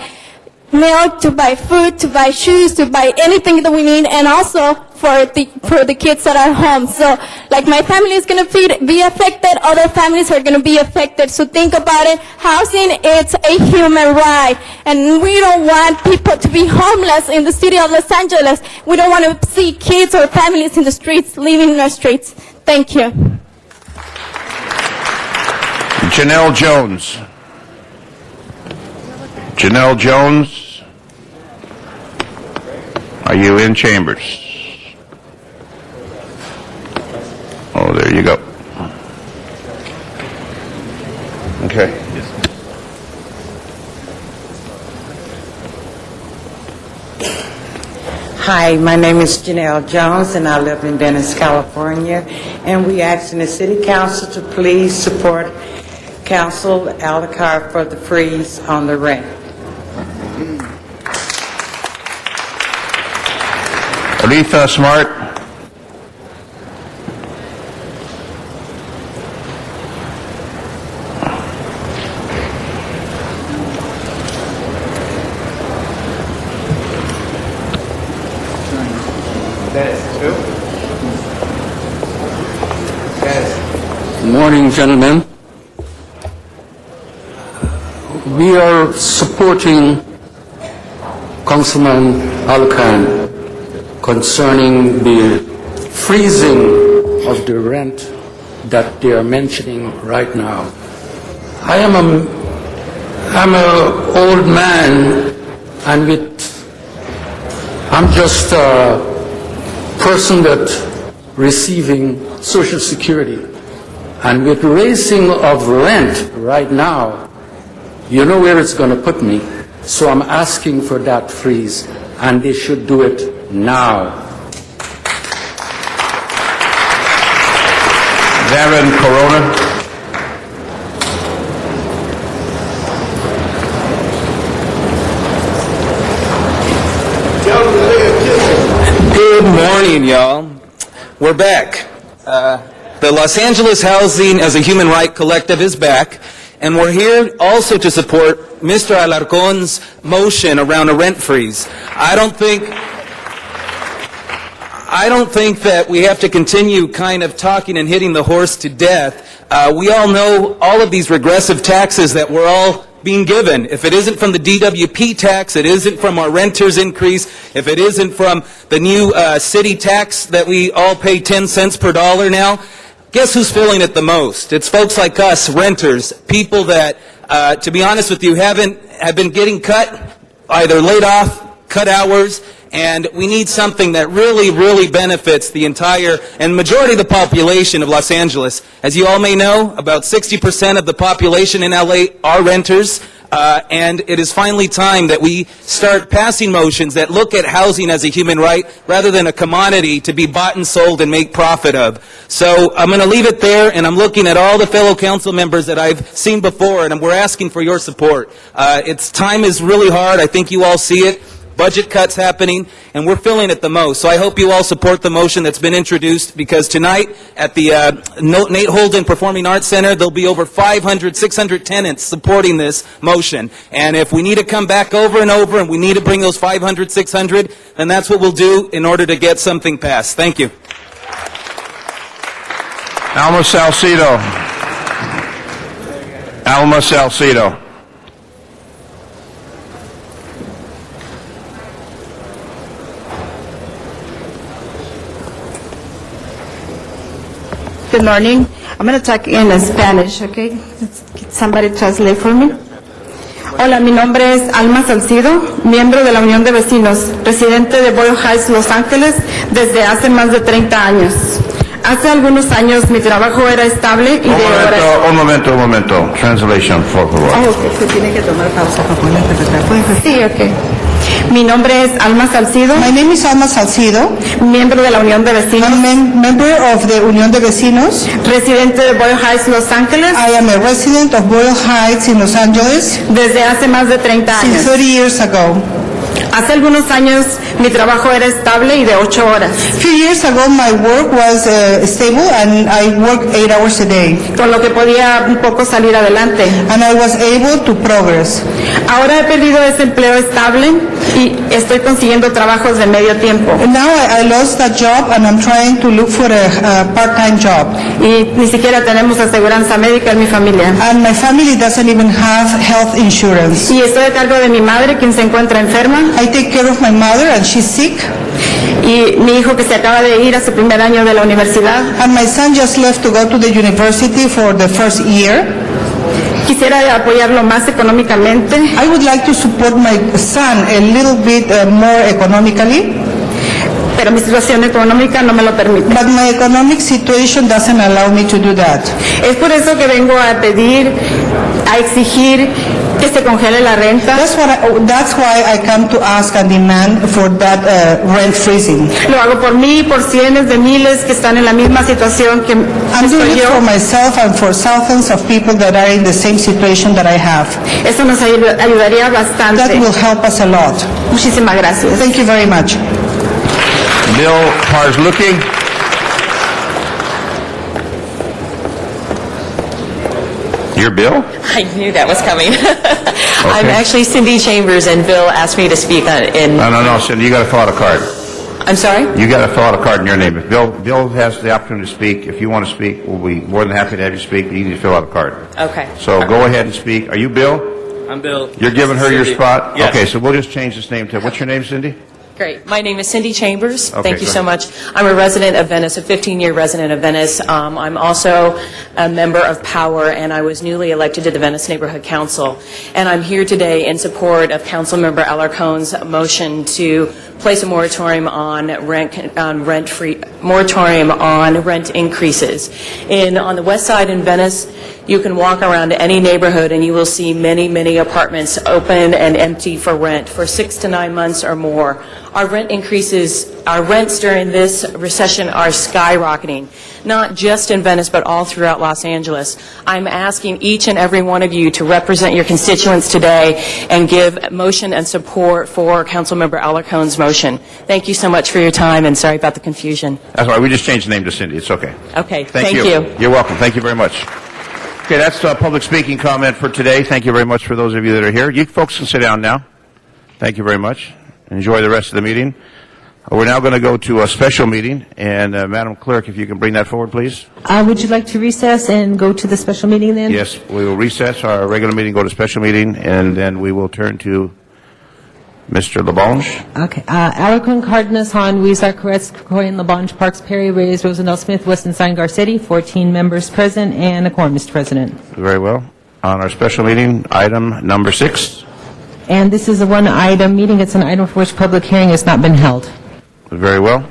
milk, to buy food, to buy shoes, to buy anything that we need, and also for the kids that are home. So, like, my family is going to be affected, other families are going to be affected. So think about it. Housing is a human right, and we don't want people to be homeless in the city of Los Angeles. We don't want to see kids or families in the streets, living in our streets. Thank you. Janelle Jones. Janelle Jones, are you in chambers? Oh, there you go. Okay. Hi, my name is Janelle Jones, and I live in Venice, California, and we ask the City Council to please support Council Alarcon for the freeze on the rent. Aretha Smart. Good morning, gentlemen. We are supporting Councilman Alarcon concerning the freezing of the rent that they are mentioning right now. I'm an old man, and I'm just a person that receiving Social Security, and with raising of rent right now, you know where it's going to put me. So I'm asking for that freeze. and they should do it now. Darren Corona. Good morning, y'all. We're back. The Los Angeles Housing as a Human Right Collective is back, and we're here also to support Mr. Alarcon's motion around a rent freeze. I don't think that we have to continue kind of talking and hitting the horse to death. We all know all of these regressive taxes that we're all being given. If it isn't from the DWP tax, it isn't from our renters increase, if it isn't from the new city tax that we all pay 10 cents per dollar now, guess who's feeling it the most? It's folks like us, renters, people that, to be honest with you, have been getting cut, either laid off, cut hours, and we need something that really, really benefits the entire and majority of the population of Los Angeles. As you all may know, about 60% of the population in LA are renters, and it is finally time that we start passing motions that look at housing as a human right rather than a commodity to be bought and sold and make profit of. So I'm going to leave it there, and I'm looking at all the fellow council members that I've seen before, and we're asking for your support. Time is really hard. I think you all see it. Budget cuts happening, and we're feeling it the most. So I hope you all support the motion that's been introduced, because tonight at the Nate Holden Performing Arts Center, there'll be over 500, 600 tenants supporting this motion. And if we need to come back over and over and we need to bring those 500, 600, then that's what we'll do in order to get something passed. Thank you. Alma Salcido. Alma Salcido. Good morning. I'm going to talk in Spanish, okay? Can somebody translate for me? Hola, mi nombre es Alma Salcido, miembro de la Unión de Vecinos, residente de Boyle Heights, Los Ángeles, desde hace más de 30 años. Hace algunos años mi trabajo era estable y de horas... Un momento. Translation, por favor. Se tiene que tomar pausa para poder interpretar. Sí, ok. Mi nombre es Alma Salcido. My name is Alma Salcido. Miembro de la Unión de Vecinos. I'm a member of the Unión de Vecinos. Residente de Boyle Heights, Los Ángeles. I am a resident of Boyle Heights in Los Angeles. Desde hace más de 30 años. Since 30 years ago. Hace algunos años mi trabajo era estable y de 8 horas. A few years ago my work was stable and I worked 8 hours a day. Con lo que podía un poco salir adelante. And I was able to progress. Ahora he perdido ese empleo estable y estoy consiguiendo trabajos de medio tiempo. And now I lost that job and I'm trying to look for a part-time job. Y ni siquiera tenemos aseguranza médica en mi familia. And my family doesn't even have health insurance. Y estoy a cargo de mi madre, quien se encuentra enferma. I take care of my mother and she's sick. Y mi hijo que se acaba de ir a su primer año de la universidad. And my son just left to go to the university for the first year. Quisiera apoyarlo más económicamente. I would like to support my son a little bit more economically. Pero mi situación económica no me lo permite. But my economic situation doesn't allow me to do that. Es por eso que vengo a pedir, a exigir que se congele la renta. That's why I come to ask and demand for that rent freezing. Lo hago por mí y por cientos de miles que están en la misma situación que I'm doing it for myself and for thousands of people that are in the same situation that I have. Eso nos ayudaría bastante. That will help us a lot. Muchísimas gracias. Thank you very much. Bill Parsluki. Your Bill? I knew that was coming. I'm actually Cindy Chambers, and Bill asked me to speak on in... No, Cindy, you got to fill out a card. I'm sorry? You got to fill out a card in your name. If Bill has the opportunity to speak. If you want to speak, we'll be more than happy to have you speak, but you need to fill out a card. Okay. So go ahead and speak. Are you Bill? I'm Bill. You're giving her your spot? Yes. Okay, so we'll just change this name to, what's your name, Cindy? Great. My name is Cindy Chambers. Okay, Thank you go so ahead. much. I'm a resident of Venice, a 15-year resident of Venice. I'm also a member of Power, and I was newly elected to the Venice Neighborhood Council. And I'm here today in support of Councilmember Alarcon's motion to place a moratorium on rent increases. On the west side in Venice, you can walk around any neighborhood and you will see many, many apartments open and empty for rent for 6 to 9 months or more. Our rents during this recession are skyrocketing, not just in Venice, but all throughout Los Angeles. I'm asking each and every one of you to represent your constituents today and give motion and support for Councilmember Alarcon's motion. Thank you so much for your time, and sorry about the confusion. That's all right. We just changed the name to Cindy. It's okay. Okay, Thank you. You're welcome. Thank you very much. Okay, that's the public speaking comment for today. Thank you very much for those of you that are here. You folks can sit down now. Thank you very much. Enjoy the rest of the meeting. We're now going to go to a special meeting, and Madam Clerk, if you can bring that forward, please. Would you like to recess and go to the special meeting then? Yes, we will recess our regular meeting, go to special meeting, and then we will turn to Mr. LaBonge. Okay. Alarcon, Cardenas, Han, Weezer, Koretz, Cohen, LaBonge, Parks, Perry, Reyes, Rosendale, Smith, Weston, Stein, Garcetti, 14 members present, and a quorum, Mr. President. Very well. On our special meeting, item number 6. And this is a one-item meeting. It's an item for which public hearing has not been held. Very well.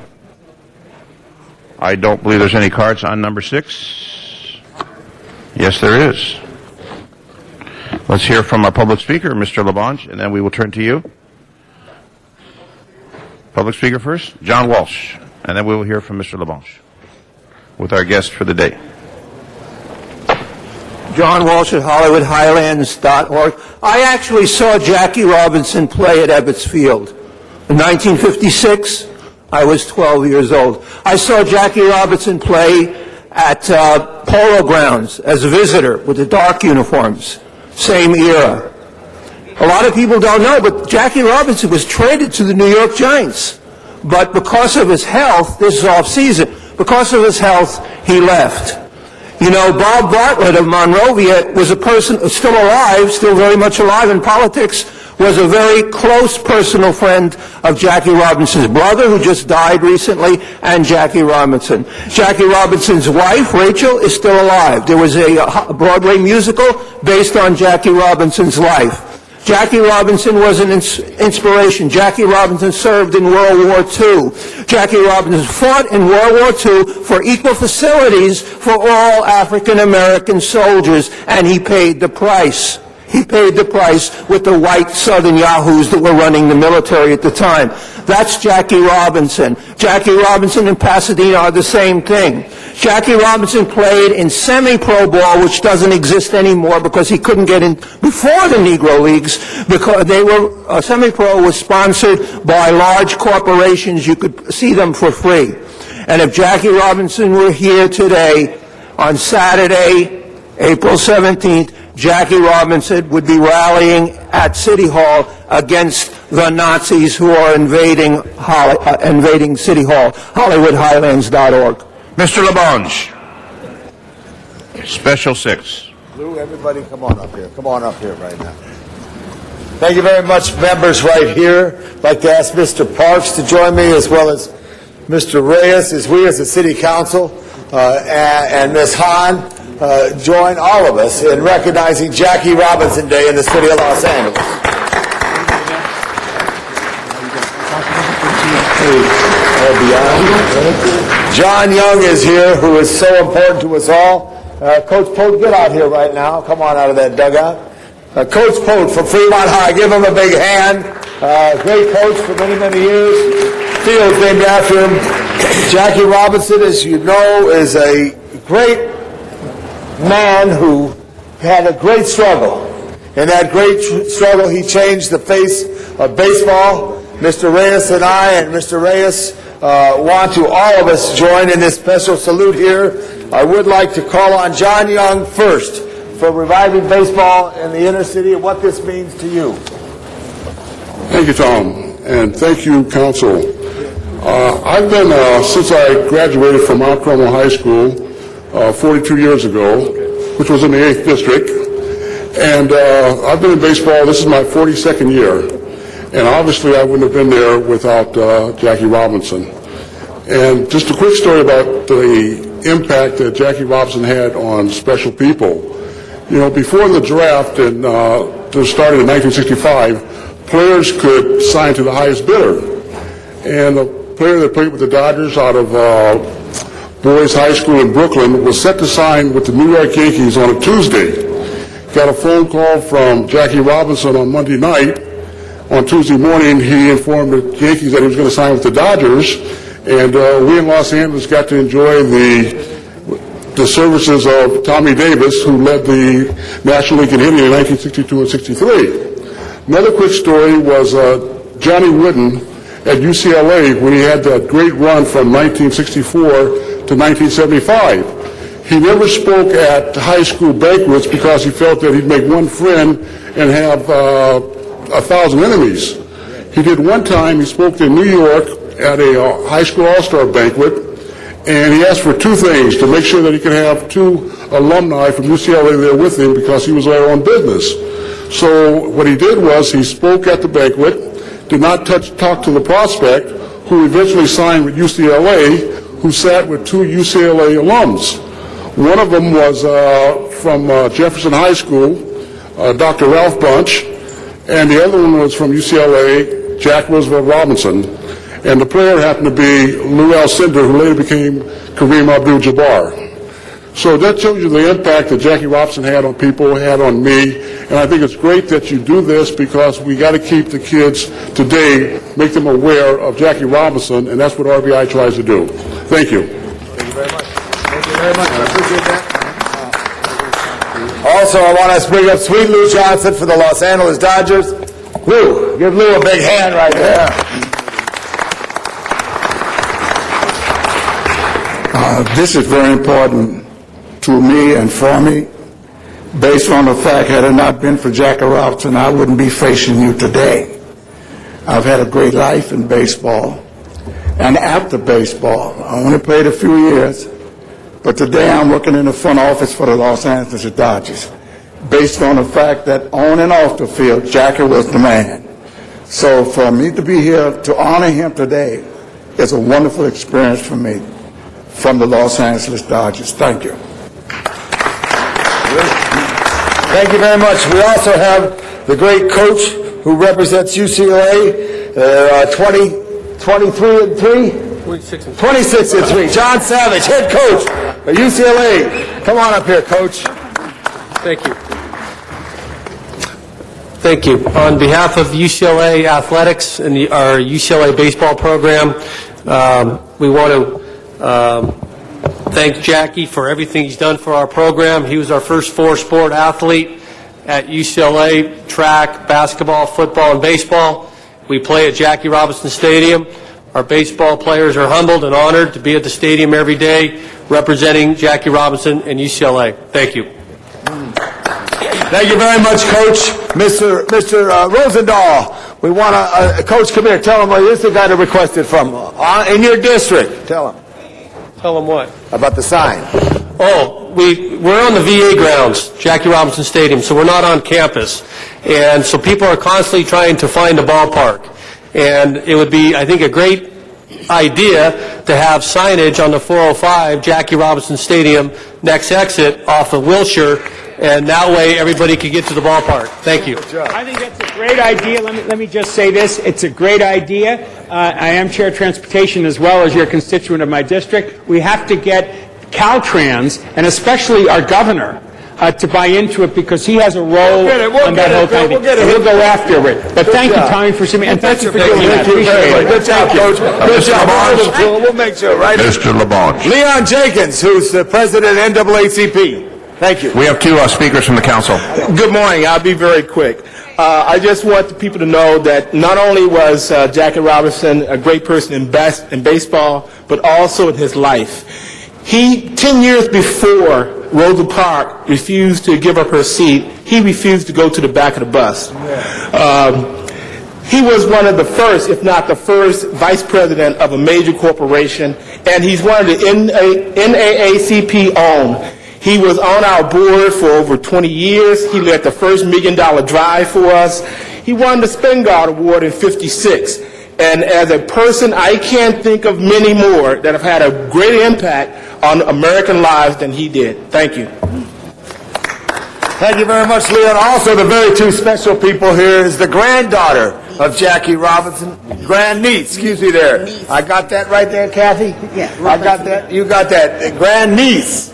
I don't believe there's any cards on number 6. Yes, there is. Let's hear from our public speaker, Mr. LaBonge, and then we will turn to you. Public speaker first, John Walsh, and then we will hear from Mr. LaBonge with our guest for the day. John Walsh at HollywoodHighlands.org. I actually saw Jackie Robinson play at Ebbets Field. In 1956, I was 12 years old. I saw Jackie Robinson play at Polo Grounds as a visitor with the dark uniforms. Same era. A lot of people don't know, but Jackie Robinson was traded to the New York Giants. But because of his health, this is off-season, because of his health, he left. You know, Bob Bartlett of Monrovia was a person still alive, still very much alive in politics, was a very close personal friend of Jackie Robinson's brother, who just died recently, and Jackie Robinson. Jackie Robinson's wife, Rachel, is still alive. There was a Broadway musical based on Jackie Robinson's life. Jackie Robinson was an inspiration. Jackie Robinson served in World War II. Jackie Robinson fought in World War II for equal facilities for all African American soldiers, and he paid the price. He paid the price with the white Southern yahoos that were running the military at the time. That's Jackie Robinson. Jackie Robinson and Pasadena are the same thing. Jackie Robinson played in semi-pro ball, which doesn't exist anymore because he couldn't get in before the Negro Leagues, because they were, semi-pro was sponsored by large corporations. You could see them for free. And if Jackie Robinson were here today, on Saturday, April 17th, Jackie Robinson would be rallying at City Hall against the Nazis who are invading City Hall. HollywoodHighlands.org. Mr. LaBonge, Special 6. Lou, everybody come on up here. Come on up here right now. Thank you very much, members right here. I'd like to ask Mr. Parks to join me, as well as Mr. Reyes, as we as the City Council and Ms. Hahn join all of us in recognizing Jackie Robinson Day in the city of Los Angeles. John Young is here, who is so important to us all. Coach Pote, get out here right now. Come on out of that dugout. Coach Pote from Fremont High, give him a big hand. Great coach for many, many years. Field's named after him. Jackie Robinson, as you know, is a great man who had a great struggle. In that great struggle, he changed the face of baseball. Mr. Reyes and I and Mr. Reyes want to all of us join in this special salute here. I would like to call on John Young first for reviving baseball in the inner city and what this means to you. Thank you, Tom, and thank you, Council. I've been, since I graduated from Mount Carmel High School 42 years ago, which was in the 8th District, and I've been in baseball. This is my 42nd year. And obviously, I wouldn't have been there without Jackie Robinson. And just a quick story about the impact that Jackie Robinson had on special people. You know, before the draft and started in 1965, players could sign to the highest bidder. And the player that played with the Dodgers out of Boys High School in Brooklyn was set to sign with the New York Yankees on a Tuesday. Got a phone call from Jackie Robinson on Monday night. On Tuesday morning, he informed the Yankees that he was going to sign with the Dodgers, and we in Los Angeles got to enjoy the services of Tommy Davis, who led the National League in hitting in 1962 and 63. Another quick story was Johnny Wooden at UCLA when he had that great run from 1964 to 1975. He never spoke at high school banquets because he felt that he'd make one friend and have 1,000 enemies. He did one time, he spoke in New York at a high school all-star banquet, and he asked for two things, to make sure that he could have two alumni from UCLA there with him because he was there on business. So what he did was he spoke at the banquet, did not talk to the prospect, who eventually signed with UCLA, who sat with two UCLA alums. One of them was from Jefferson High School, Dr. Ralph Bunch, and the other one was from UCLA, Jack Roosevelt Robinson. And the player happened to be Lou Alcindor, who later became Kareem Abdul-Jabbar. So that shows you the impact that Jackie Robinson had on people, had on me, and I think it's great that you do this because we got to keep the kids today, make them aware of Jackie Robinson, and that's what RBI tries to do. Thank you. Thank you very much. Thank you very much. I appreciate that. Also, I want to bring up Sweet Lou Johnson for the Los Angeles Dodgers. Lou, give Lou a big hand right there. This is very important to me and for me, based on the fact had it not been for Jackie Robinson, I wouldn't be facing you today. I've had a great life in baseball and after baseball. I only played a few years, but today I'm working in the front office for the Los Angeles Dodgers, based on the fact that on and off the field, Jackie was the man. So for me to be here to honor him today is a wonderful experience for me from the Los Angeles Dodgers. Thank you. Thank you very much. We also have the great coach who represents UCLA, 23 and 3? 26 and 3. John Savage, head coach of UCLA. Come on up here, Coach. Thank you. Thank you. On behalf of UCLA Athletics and our UCLA baseball program, we want to thank Jackie for everything he's done for our program. He was our first four-sport athlete at UCLA: track, basketball, football, and baseball. We play at Jackie Robinson Stadium. Our baseball players are humbled and honored to be at the stadium every day representing Jackie Robinson and UCLA. Thank you. Thank you very much, Coach. Mr. Rosendahl, we want to, Coach, come here. Tell him, this is the guy that requested from in your district. Tell him. Tell him what? About the sign. Oh, we're on the VA grounds, Jackie Robinson Stadium, so we're not on campus. And so people are constantly trying to find a ballpark. And it would be, I think, a great idea to have signage on the 405, Jackie Robinson Stadium, next exit off of Wilshire, and that way everybody could get to the ballpark. Thank you. I think that's a great idea. Let me just say this. It's a great idea. I am Chair of Transportation as well as your constituent of my district. We have to get Caltrans, and especially our governor, to buy into it because he has a role on that whole thing. He'll go after it. But thank you, Tommy, for seeing me. And thank you for doing that. Appreciate it. Good job, Coach. Good job. We'll make sure, right? Mr. LaBonge. Leon Jenkins, who's the president of NAACP. Thank you. We have two speakers from the council. Good morning. I'll be very quick. I just want the people to know that not only was Jackie Robinson a great person in baseball, but also in his life. 10 years before Rosa Parks refused to give up her seat, he refused to go to the back of the bus. He was one of the first, if not the first, vice president of a major corporation, and he's one of the NAACP owned. He was on our board for over 20 years. He led the first $1 Million Drive for us. He won the Spengard Award in '56. And as a person, I can't think of many more that have had a great impact on American lives than he did. Thank you. Thank you very much, Leon. Also, the very two special people here is the granddaughter of Jackie Robinson, grandniece, excuse me there. I got that right there, Kathy? Yeah. I got that? You got that. Grandniece.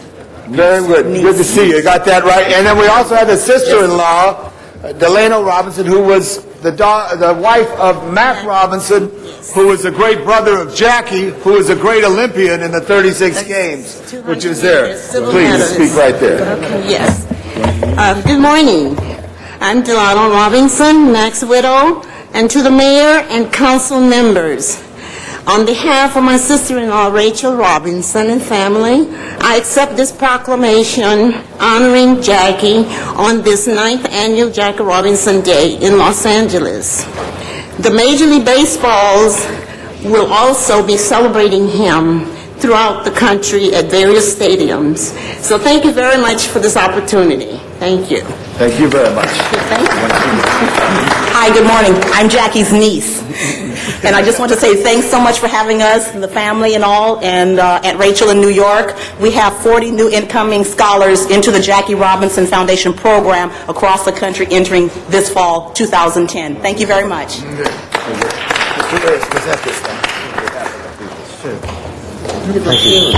Very good. Good to see you. You got that right. And then we also had the sister-in-law, Delano Robinson, who was the wife of Mac Robinson, who was the great brother of Jackie, who was a great Olympian in the 36 games, which is there. Please, speak right there. Okay, yes. Good morning. I'm Delano Robinson, Mac's widow, and to the mayor and council members. On behalf of my sister-in-law, Rachel Robinson, and family, I accept this proclamation honoring Jackie on this 9th annual Jackie Robinson Day in Los Angeles. The Major League Baseballs will also be celebrating him throughout the country at various stadiums. So thank you very much for this opportunity. Thank you. Thank you very much. Hi, good morning. I'm Jackie's niece. And I just want to say thanks so much for having us, and the family and all, and Aunt Rachel in New York. We have 40 new incoming scholars into the Jackie Robinson Foundation program across the country entering this fall, 2010. Thank you very much. Thank you.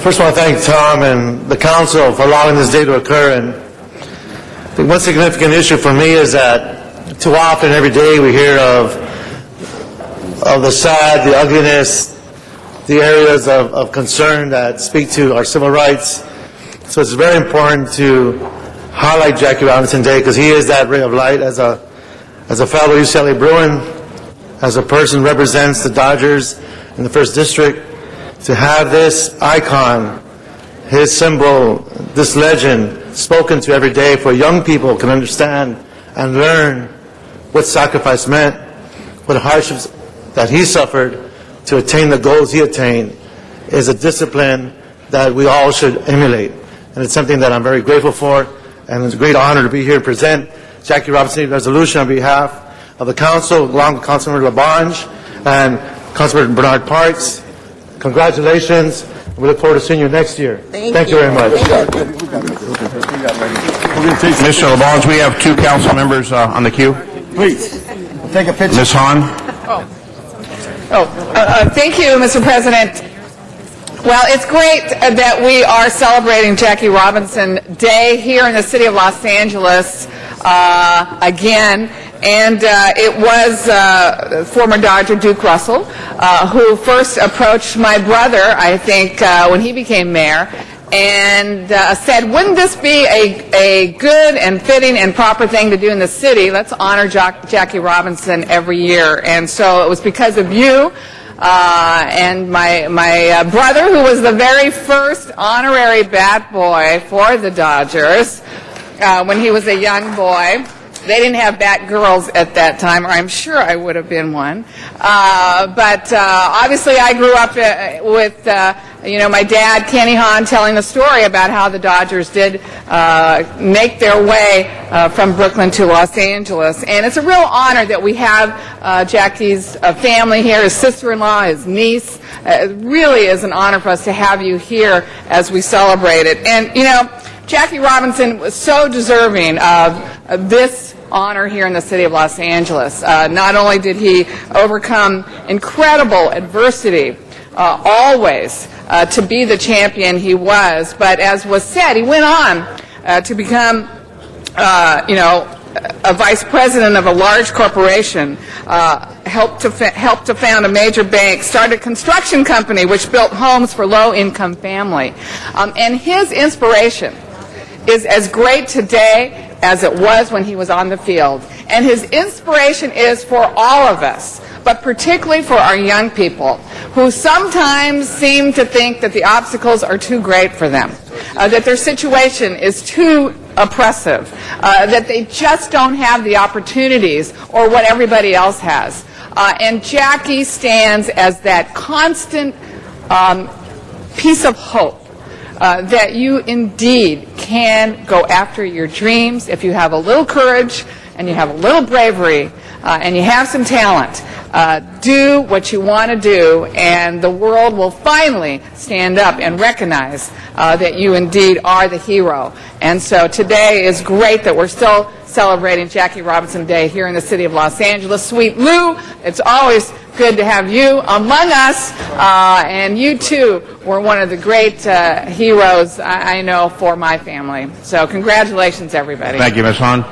First, I want to thank Tom and the council for allowing this day to occur. And I think one significant issue for me is that too often, every day, we hear of the sad, the ugliness, the areas of concern that speak to our civil rights. So it's very important to highlight Jackie Robinson Day because he is that ray of light as a fellow UCLA Bruin, as a person who represents the Dodgers in the 1st District. To have this icon, his symbol, this legend spoken to every day for young people can understand and learn what sacrifice meant, what hardships that he suffered to attain the goals he attained, is a discipline that we all should emulate. And it's something that I'm very grateful for, and it's a great honor to be here to present Jackie Robinson resolution on behalf of the council, along with Councilmember LaBonge and Councilmember Bernard Parks. Congratulations. We look forward to seeing you next year. Thank you very much. Mr. LaBonge, we have 2 council members on the queue. Please, take a picture. Ms. Hahn. Thank you, Mr. President. Well, it's great that we are celebrating Jackie Robinson Day here in the city of Los Angeles again. And it was former Dodger Duke Russell who first approached my brother, I think, when he became mayor, and said, wouldn't this be a good and fitting and proper thing to do in the city? Let's honor Jackie Robinson every year. And so it was because of you and my brother, who was the very first honorary bat boy for the Dodgers when he was a young boy. They didn't have bat girls at that time, or I'm sure I would have been one. But obviously I grew up with, my dad, Kenny Hahn, telling the story about how the Dodgers did make their way from Brooklyn to Los Angeles. And it's a real honor that we have Jackie's family here, his sister-in-law, his niece. It really is an honor for us to have you here as we celebrate it. And, Jackie Robinson was so deserving of this honor here in the city of Los Angeles. Not only did he overcome incredible adversity, always, to be the champion he was, but as was said, he went on to become, a vice president of a large corporation, helped to found a major bank, started a construction company which built homes for low-income family. And his inspiration is as great today as it was when he was on the field. And his inspiration is for all of us, but particularly for our young people, who sometimes seem to think that the obstacles are too great for them, that their situation is too oppressive, that they just don't have the opportunities or what everybody else has. And Jackie stands as that constant piece of hope that you indeed can go after your dreams if you have a little courage and you have a little bravery, and you have some talent, do what you want to do, and the world will finally stand up and recognize that you indeed are the hero. And so today is great that we're still celebrating Jackie Robinson Day here in the city of Los Angeles. Sweet Lou, it's always good to have you among us, and you too were one of the great heroes I know for my family. So congratulations, everybody. Thank you, Ms. Hahn.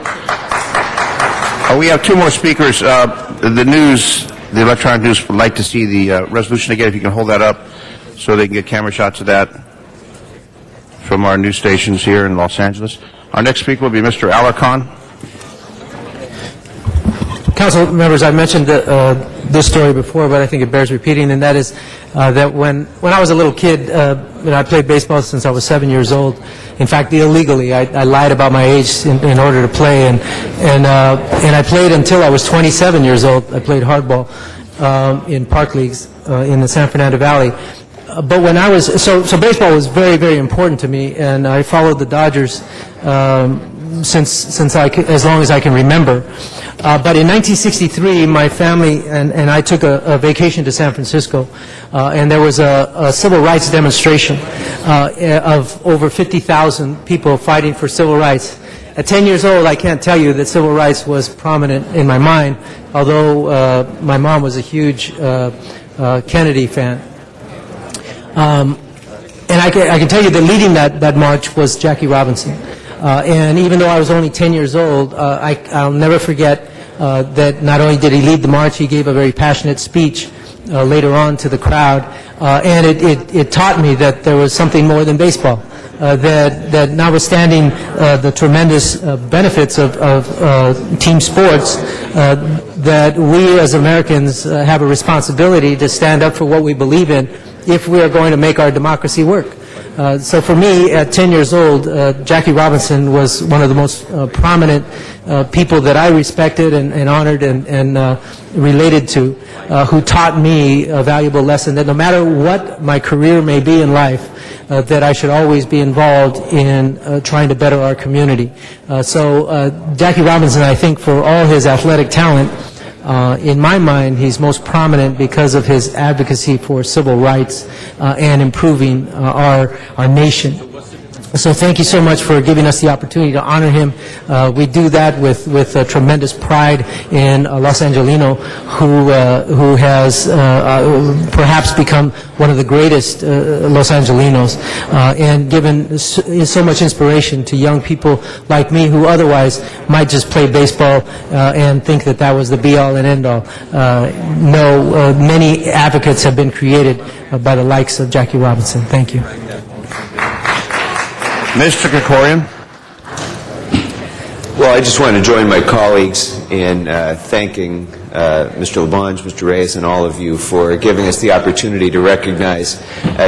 We have two more speakers. The news, the electronic news, would like to see the resolution again. If you can hold that up so they can get camera shots of that from our news stations here in Los Angeles. Our next speaker will be Mr. Alarcon. Council members, I mentioned this story before, but I think it bears repeating, and that is that when I was a little kid, I played baseball since I was 7 years old. In fact, illegally, I lied about my age in order to play, and I played until I was 27 years old. I played hardball in park leagues in the San Fernando Valley. But when I was so baseball was very, very important to me, and I followed the Dodgers as long as I can remember. But in 1963, my family and I took a vacation to San Francisco, and there was a civil rights demonstration of over 50,000 people fighting for civil rights. At 10 years old, I can't tell you that civil rights was prominent in my mind, although my mom was a huge Kennedy fan. And I can tell you that leading that march was Jackie Robinson. And even though I was only 10 years old, I'll never forget that not only did he lead the march, he gave a very passionate speech later on to the crowd. And it taught me that there was something more than baseball. That notwithstanding the tremendous benefits of team sports, that we as Americans have a responsibility to stand up for what we believe in if we are going to make our democracy work. So for me, at 10 years old, Jackie Robinson was one of the most prominent people that I respected and honored and related to, who taught me a valuable lesson that no matter what my career may be in life, that I should always be involved in trying to better our community. So Jackie Robinson, I think, for all his athletic talent, in my mind, he's most prominent because of his advocacy for civil rights and improving our nation. So thank you so much for giving us the opportunity to honor him. We do that with tremendous pride in Los Angelino, who has perhaps become one of the greatest Los Angelinos, and given so much inspiration to young people like me who otherwise might just play baseball and think that was the be-all and end-all. No, many advocates have been created by the likes of Jackie Robinson. Thank you. Mr. Krikorian. Well, I just want to join my colleagues in thanking Mr. Labange, Mr. Reyes, and all of you for giving us the opportunity to recognize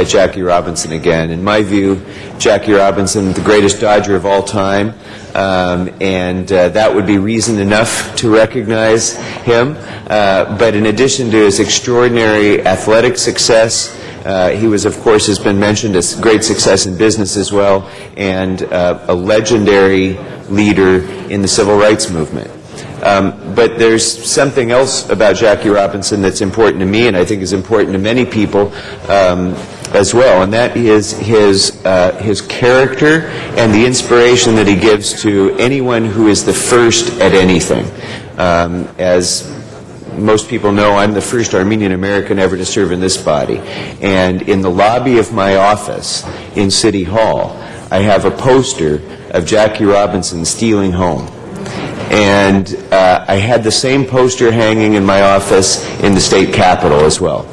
Jackie Robinson again. In my view, Jackie Robinson, the greatest Dodger of all time, and that would be reason enough to recognize him. But in addition to his extraordinary athletic success, he was, of course, has been mentioned as great success in business as well, and a legendary leader in the civil rights movement. But there's something else about Jackie Robinson that's important to me, and I think is important to many people as well, and that is his character and the inspiration that he gives to anyone who is the first at anything. As most people know, I'm the first Armenian American ever to serve in this body. And in the lobby of my office in City Hall, I have a poster of Jackie Robinson stealing home. And I had the same poster hanging in my office in the state capitol as well.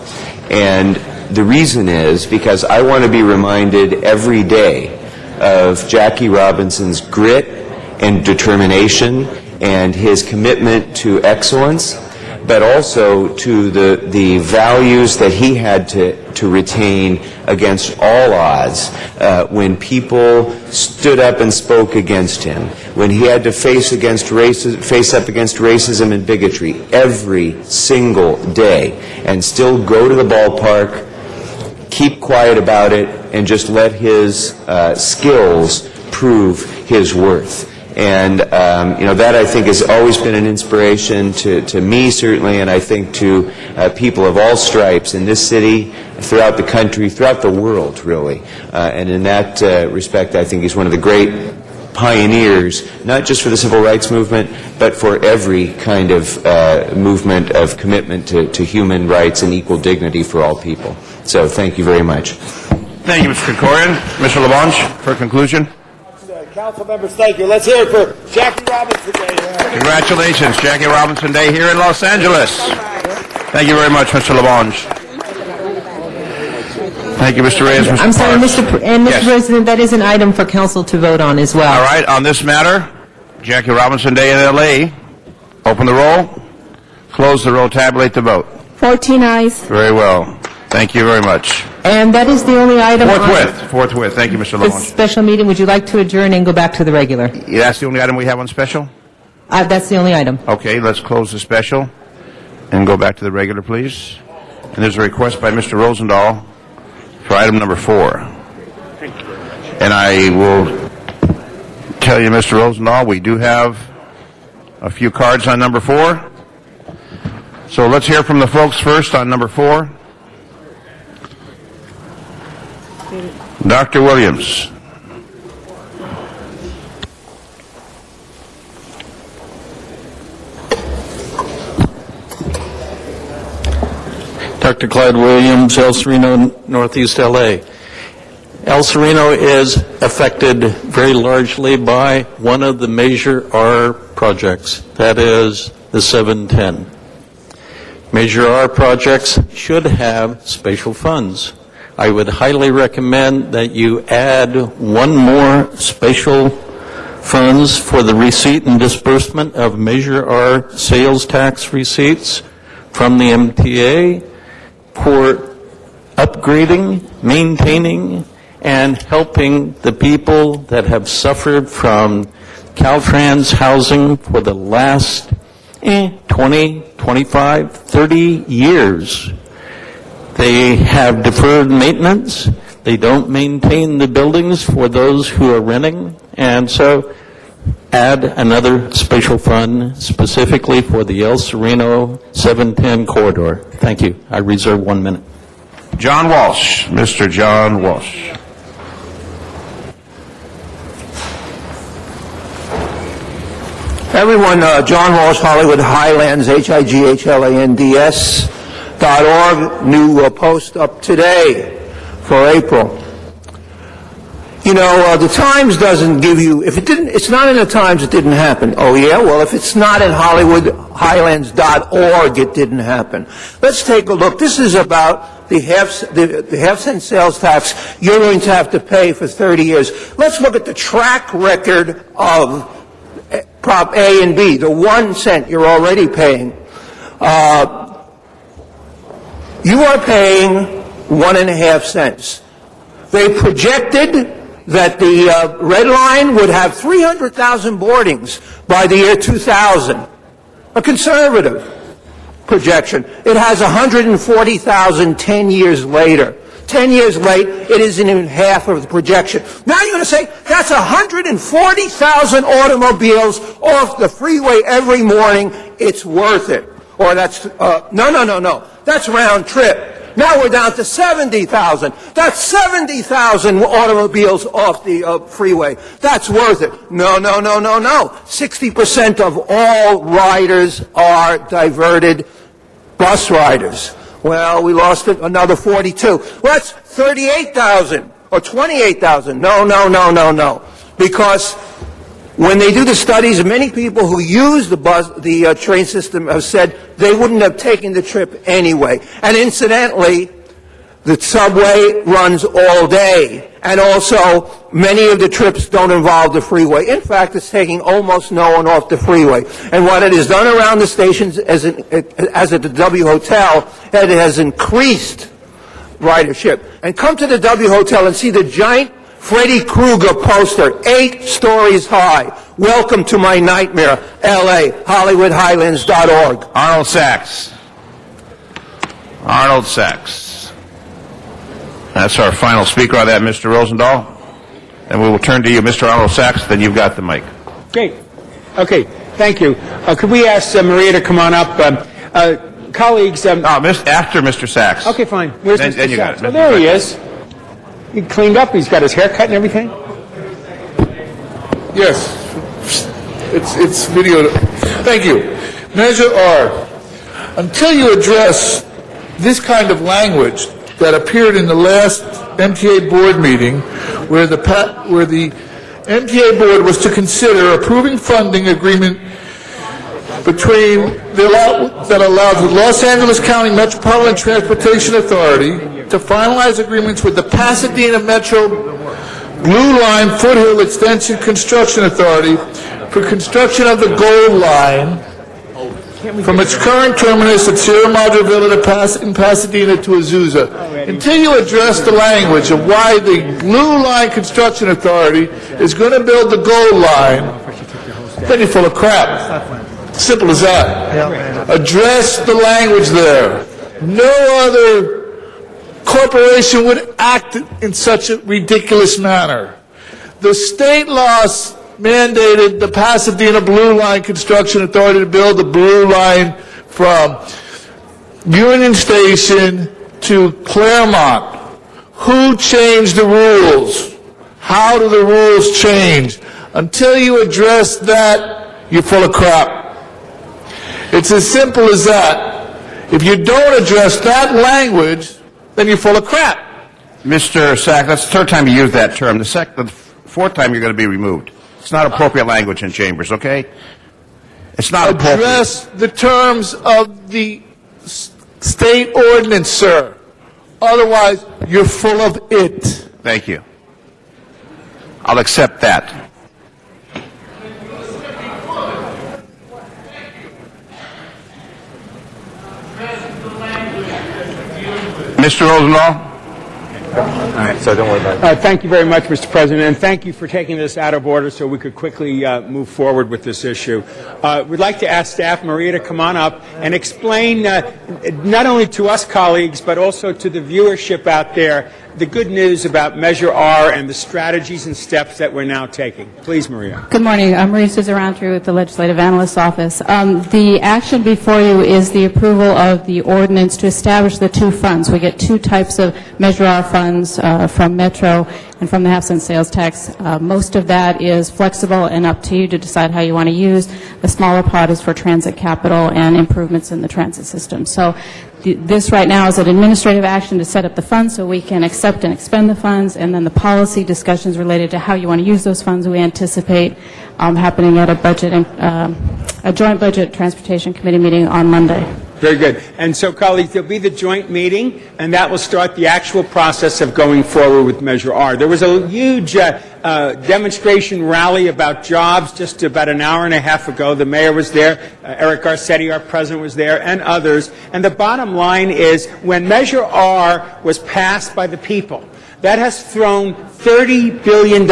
And the reason is because I want to be reminded every day of Jackie Robinson's grit and determination and his commitment to excellence, but also to the values that he had to retain against all odds when people stood up and spoke against him, when he had to face up against racism and bigotry every single day, and still go to the ballpark, keep quiet about it, and just let his skills prove his worth. And, that I think has always been an inspiration to me, certainly, and I think to people of all stripes in this city, throughout the country, throughout the world, really. And in that respect, I think he's one of the great pioneers, not just for the civil rights movement, but for every kind of movement of commitment to human rights and equal dignity for all people. So thank you very much. Thank you, Mr. Krikorian. Mr. Labange, for conclusion. Council members, thank you. Let's hear it for Jackie Robinson Day. Congratulations, Jackie Robinson Day here in Los Angeles. Thank you very much, Mr. Labange. Thank you, Mr. Reyes. I'm sorry, Parks. Mr. Yes. President, that is an item for council to vote on as well. All right, on this matter, Jackie Robinson Day in L.A. Open the roll, close the roll, tabulate the vote. 14 ayes. Very well. Thank you very much. And that is the only item on Forthwith. Thank you, Mr. this Labange. special meeting. Would you like to adjourn and go back to the regular? Yeah, that's the only item we have on special? That's the only item. Okay, let's close the special and go back to the regular, please. And there's a request by Mr. Rosendahl for item number 4. And I will tell you, Mr. Rosendahl, we do have a few cards on number 4. So let's hear from the folks first on number 4. Dr. Williams. Dr. Clyde Williams, El Sereno, Northeast LA. El Sereno is affected very largely by one of the Measure R projects, that is the 710. Measure R projects should have spatial funds. I would highly recommend that you add one more spatial funds for the receipt and disbursement of Measure R sales tax receipts from the MTA for upgrading, maintaining, and helping the people that have suffered from Caltrans housing for the last 20, 25, 30 years. They have deferred maintenance. They don't maintain the buildings for those who are renting. And so add another spatial fund specifically for the El Sereno 710 corridor. Thank you. I reserve 1 minute. John Walsh. Mr. John Walsh. Everyone, John Walsh, Hollywood Highlands, HIGHLANDS.org, new post up today for April. You know, the Times doesn't give you, if it didn't, it's not in the Times, it didn't happen. Oh yeah? Well, if it's not in HollywoodHighlands.org, it didn't happen. Let's take a look. This is about the half-cent sales tax you're going to have to pay for 30 years. Let's look at the track record of Prop A and B, the 1 cent you're already paying. You are paying 1.5 cents. They projected that the Red Line would have 300,000 boardings by the year 2000. A conservative projection. It has 140,000 10 years later. 10 years late, it isn't even half of the projection. Now you're going to say, that's 140,000 automobiles off the freeway every morning. It's worth it. Or that's, no. That's round trip. Now we're down to 70,000. That's 70,000 automobiles off the freeway. That's worth it. No. 60% of all riders are diverted bus riders. Well, we lost another 42. Well, that's 38,000 or 28,000. No. Because when they do the studies, many people who use the train system have said they wouldn't have taken the trip anyway. And incidentally, the subway runs all day. And also, many of the trips don't involve the freeway. In fact, it's taking almost no one off the freeway. And what it has done around the stations, as at the W Hotel, it has increased ridership. And come to the W Hotel and see the giant Freddy Krueger poster, 8 stories high. Welcome to my nightmare, LA, HollywoodHighlands.org. Arnold Sachs. Arnold Sachs. That's our final speaker on that, Mr. Rosendahl. And we will turn to you, Mr. Arnold Sachs, then you've got the mic. Great. Okay, thank you. Could we ask Maria to come on up? Colleagues... after Mr. Sachs. Okay, fine. Where's Then- Mr. then you got Sachs? it. Oh, there he is. He cleaned up. He's got his hair cut and everything. Yes, it's video. Thank you. Measure R. Until you address this kind of language that appeared in the last MTA board meeting, where the MTA board was to consider approving funding agreement that allows the Los Angeles County Metropolitan Transportation Authority to finalize agreements with the Pasadena Metro Blue Line Foothill Extension Construction Authority for construction of the Gold Line from its current terminus at Sierra Madre Villa in Pasadena to Azusa. Until you address the language of why the Blue Line Construction Authority is going to build the Gold Line, then you're full of crap. Simple as that. Address the language there. No other corporation would act in such a ridiculous manner. The state laws mandated the Pasadena Blue Line Construction Authority to build the Blue Line from Union Station to Claremont. Who changed the rules? How do the rules change? Until you address that, you're full of crap. It's as simple as that. If you don't address that language, then you're full of crap. Mr. Sachs, that's the third time you used that term. The fourth time you're going to be removed. It's not appropriate language in chambers, okay? It's not appropriate. Address the terms of the state ordinance, sir. Otherwise, you're full of it. Thank you. I'll accept that. Mr. Rosendahl? All right, so don't worry about it. Thank you very much, Mr. President, and thank you for taking this out of order so we could quickly move forward with this issue. We'd like to ask staff, Maria, to come on up and explain not only to us colleagues, but also to the viewership out there, the good news about Measure R and the strategies and steps that we're now taking. Please, Maria. Good morning. I'm Maria Suzarantru with the Legislative Analyst's Office. The action before you is the approval of the ordinance to establish the two funds. We get two types of Measure R funds from Metro and from the half-cent sales tax. Most of that is flexible and up to you to decide how you want to use. The smaller part is for transit capital and improvements in the transit system. So this right now is an administrative action to set up the funds so we can accept and expend the funds, and then the policy discussions related to how you want to use those funds we anticipate happening at a joint budget transportation committee meeting on Monday. Very good. And so, colleagues, there'll be the joint meeting, and that will start the actual process of going forward with Measure R. There was a huge demonstration rally about jobs just about an hour and a half ago. The mayor was there, Eric Garcetti, our president, was there, and others. And the bottom line is, when Measure R was passed by the people, that has thrown $30 billion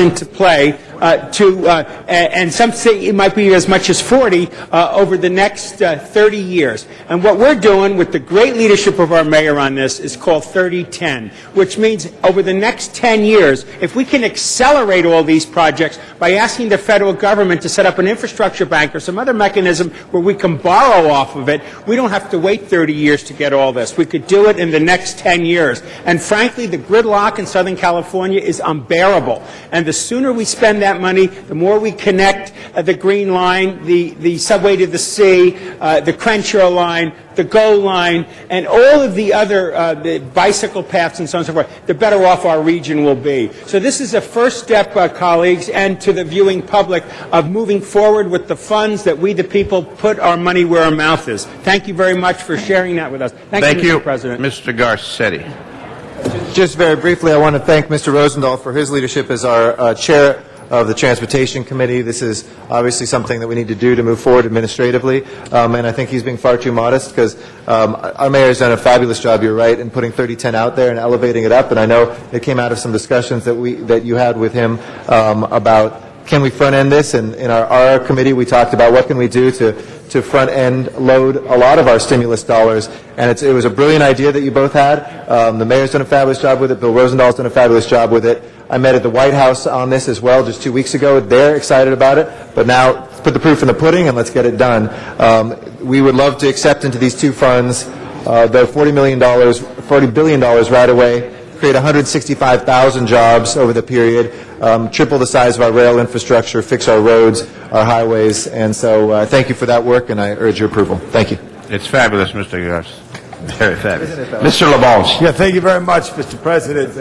into play and some say it might be as much as 40 over the next 30 years. And what we're doing with the great leadership of our mayor on this is called 30-10, which means over the next 10 years, if we can accelerate all these projects by asking the federal government to set up an infrastructure bank or some other mechanism where we can borrow off of it, we don't have to wait 30 years to get all this. We could do it in the next 10 years. And frankly, the gridlock in Southern California is unbearable. And the sooner we spend that money, the more we connect the Green Line, the subway to the sea, the Crenshaw Line, the GO Line, and all of the other the bicycle paths and so on and so forth, the better off our region will be. So this is a first step, colleagues, and to the viewing public, of moving forward with the funds that we, the people, put our money where our mouth is. Thank you very much for sharing that with us. Thank you, Mr. President. Mr. Garcetti. Just very briefly, I want to thank Mr. Rosendahl for his leadership as our chair of the Transportation Committee. This is obviously something that we need to do to move forward administratively, and I think he's being far too modest because our mayor has done a fabulous job, you're right, in putting 30-10 out there and elevating it up, and I know it came out of some discussions that you had with him about can we front-end this? And in our committee, we talked about what can we do to front-end load a lot of our stimulus dollars. And it was a brilliant idea that you both had. The mayor's done a fabulous job with it. Bill Rosenthal's done a fabulous job with it. I met at the White House on this as well just 2 weeks ago. They're excited about it. But now, put the proof in the pudding and let's get it done. We would love to accept into these two funds the $40 billion right away, create 165,000 jobs over the period, triple the size of our rail infrastructure, fix our roads, our highways. And so thank you for that work, and I urge your approval. Thank you. It's fabulous, Mr. Garce. Very fabulous. Mr. LaBonge. Yeah, thank you very much, Mr. President.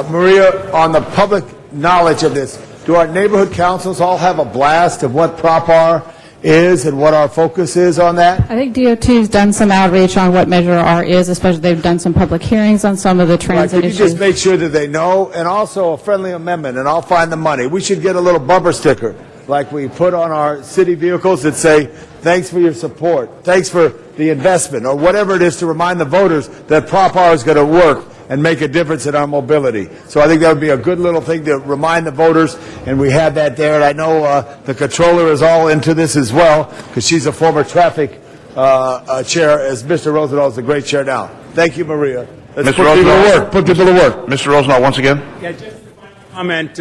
Maria, on the public knowledge of this, do our neighborhood councils all have a blast of what Prop R is and what our focus is on that? I think DOT's done some outreach on what Measure R is, especially they've done some public hearings on some of the transit Could you issues. just make sure that they know, and also a friendly amendment, and I'll find the money. We should get a little bumper sticker like we put on our city vehicles that say, thanks for your support, thanks for the investment, or whatever it is to remind the voters that Prop R is going to work and make a difference in our mobility. So I think that would be a good little thing to remind the voters, and we have that there. And I know the controller is all into this as well, because she's a former traffic chair, as Mr. Rosenthal is a great chair now. Thank you, Maria. Let's put people to work. Put people to work. Mr. Rosenthal, once again. Yeah, just a final comment.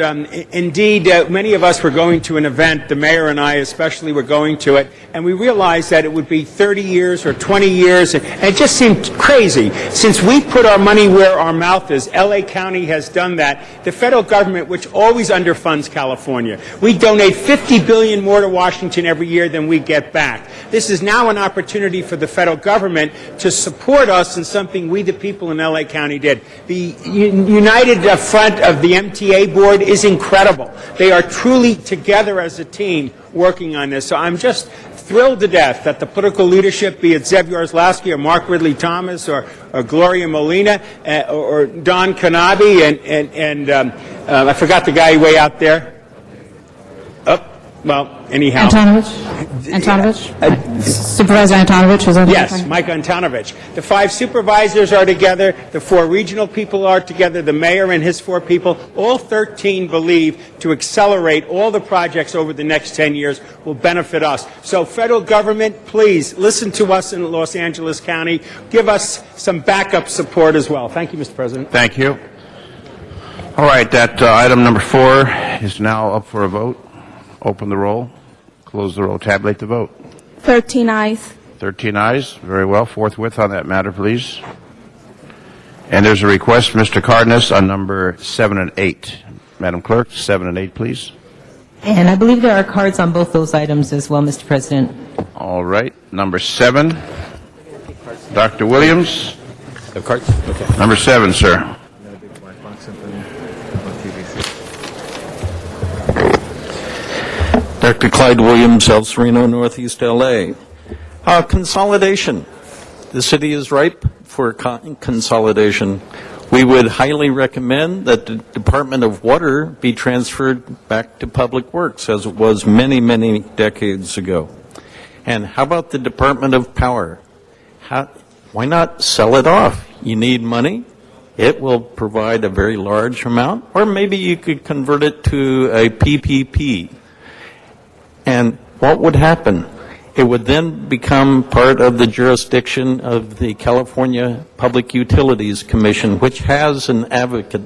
Indeed, many of us were going to an event, the mayor and I especially were going to it, and we realized that it would be 30 years or 20 years, and it just seemed crazy. Since we put our money where our mouth is, L.A. County has done that. The federal government, which always underfunds California, we donate $50 billion more to Washington every year than we get back. This is now an opportunity for the federal government to support us in something we, the people in L.A. County, did. The united front of the MTA board is incredible. They are truly together as a team working on this. So I'm just thrilled to death that the political leadership, be it Zeb Yaroslavsky or Mark Ridley Thomas or Gloria Molina or Don Kanabi and I forgot the guy way out there. Well, anyhow. Antonovich? Supervisor Antonovich is on Yes, Mike Antonovich. The 5 supervisors are together. The 4 regional people are together. The mayor and his 4 people. All 13 believe to accelerate all the projects over the next 10 years will benefit us. So federal government, please listen to us in Los Angeles County. Give us some backup support as well. Thank you, Mr. President. Thank you. All right, that item number 4 is now up for a vote. Open the roll, close the roll, tabulate the vote. 13 ayes. 13 ayes. Very well. Forthwith on that matter, please. And there's a request, Mr. Cardenas, on number 7 and 8. Madam Clerk, 7 and 8, please. And I believe there are cards on both those items as well, Mr. President. All right. Number 7, Dr. Williams. The cards? Okay. Number 7, sir. Dr. Clyde Williams, El Sereno, Northeast LA. Consolidation. The city is ripe for consolidation. We would highly recommend that the Department of Water be transferred back to Public Works, as it was many, many decades ago. And how about the Department of Power? Why not sell it off? You need money. It will provide a very large amount, or maybe you could convert it to a PPP. And what would happen? It would then become part of the jurisdiction of the California Public Utilities Commission, which has an advocate,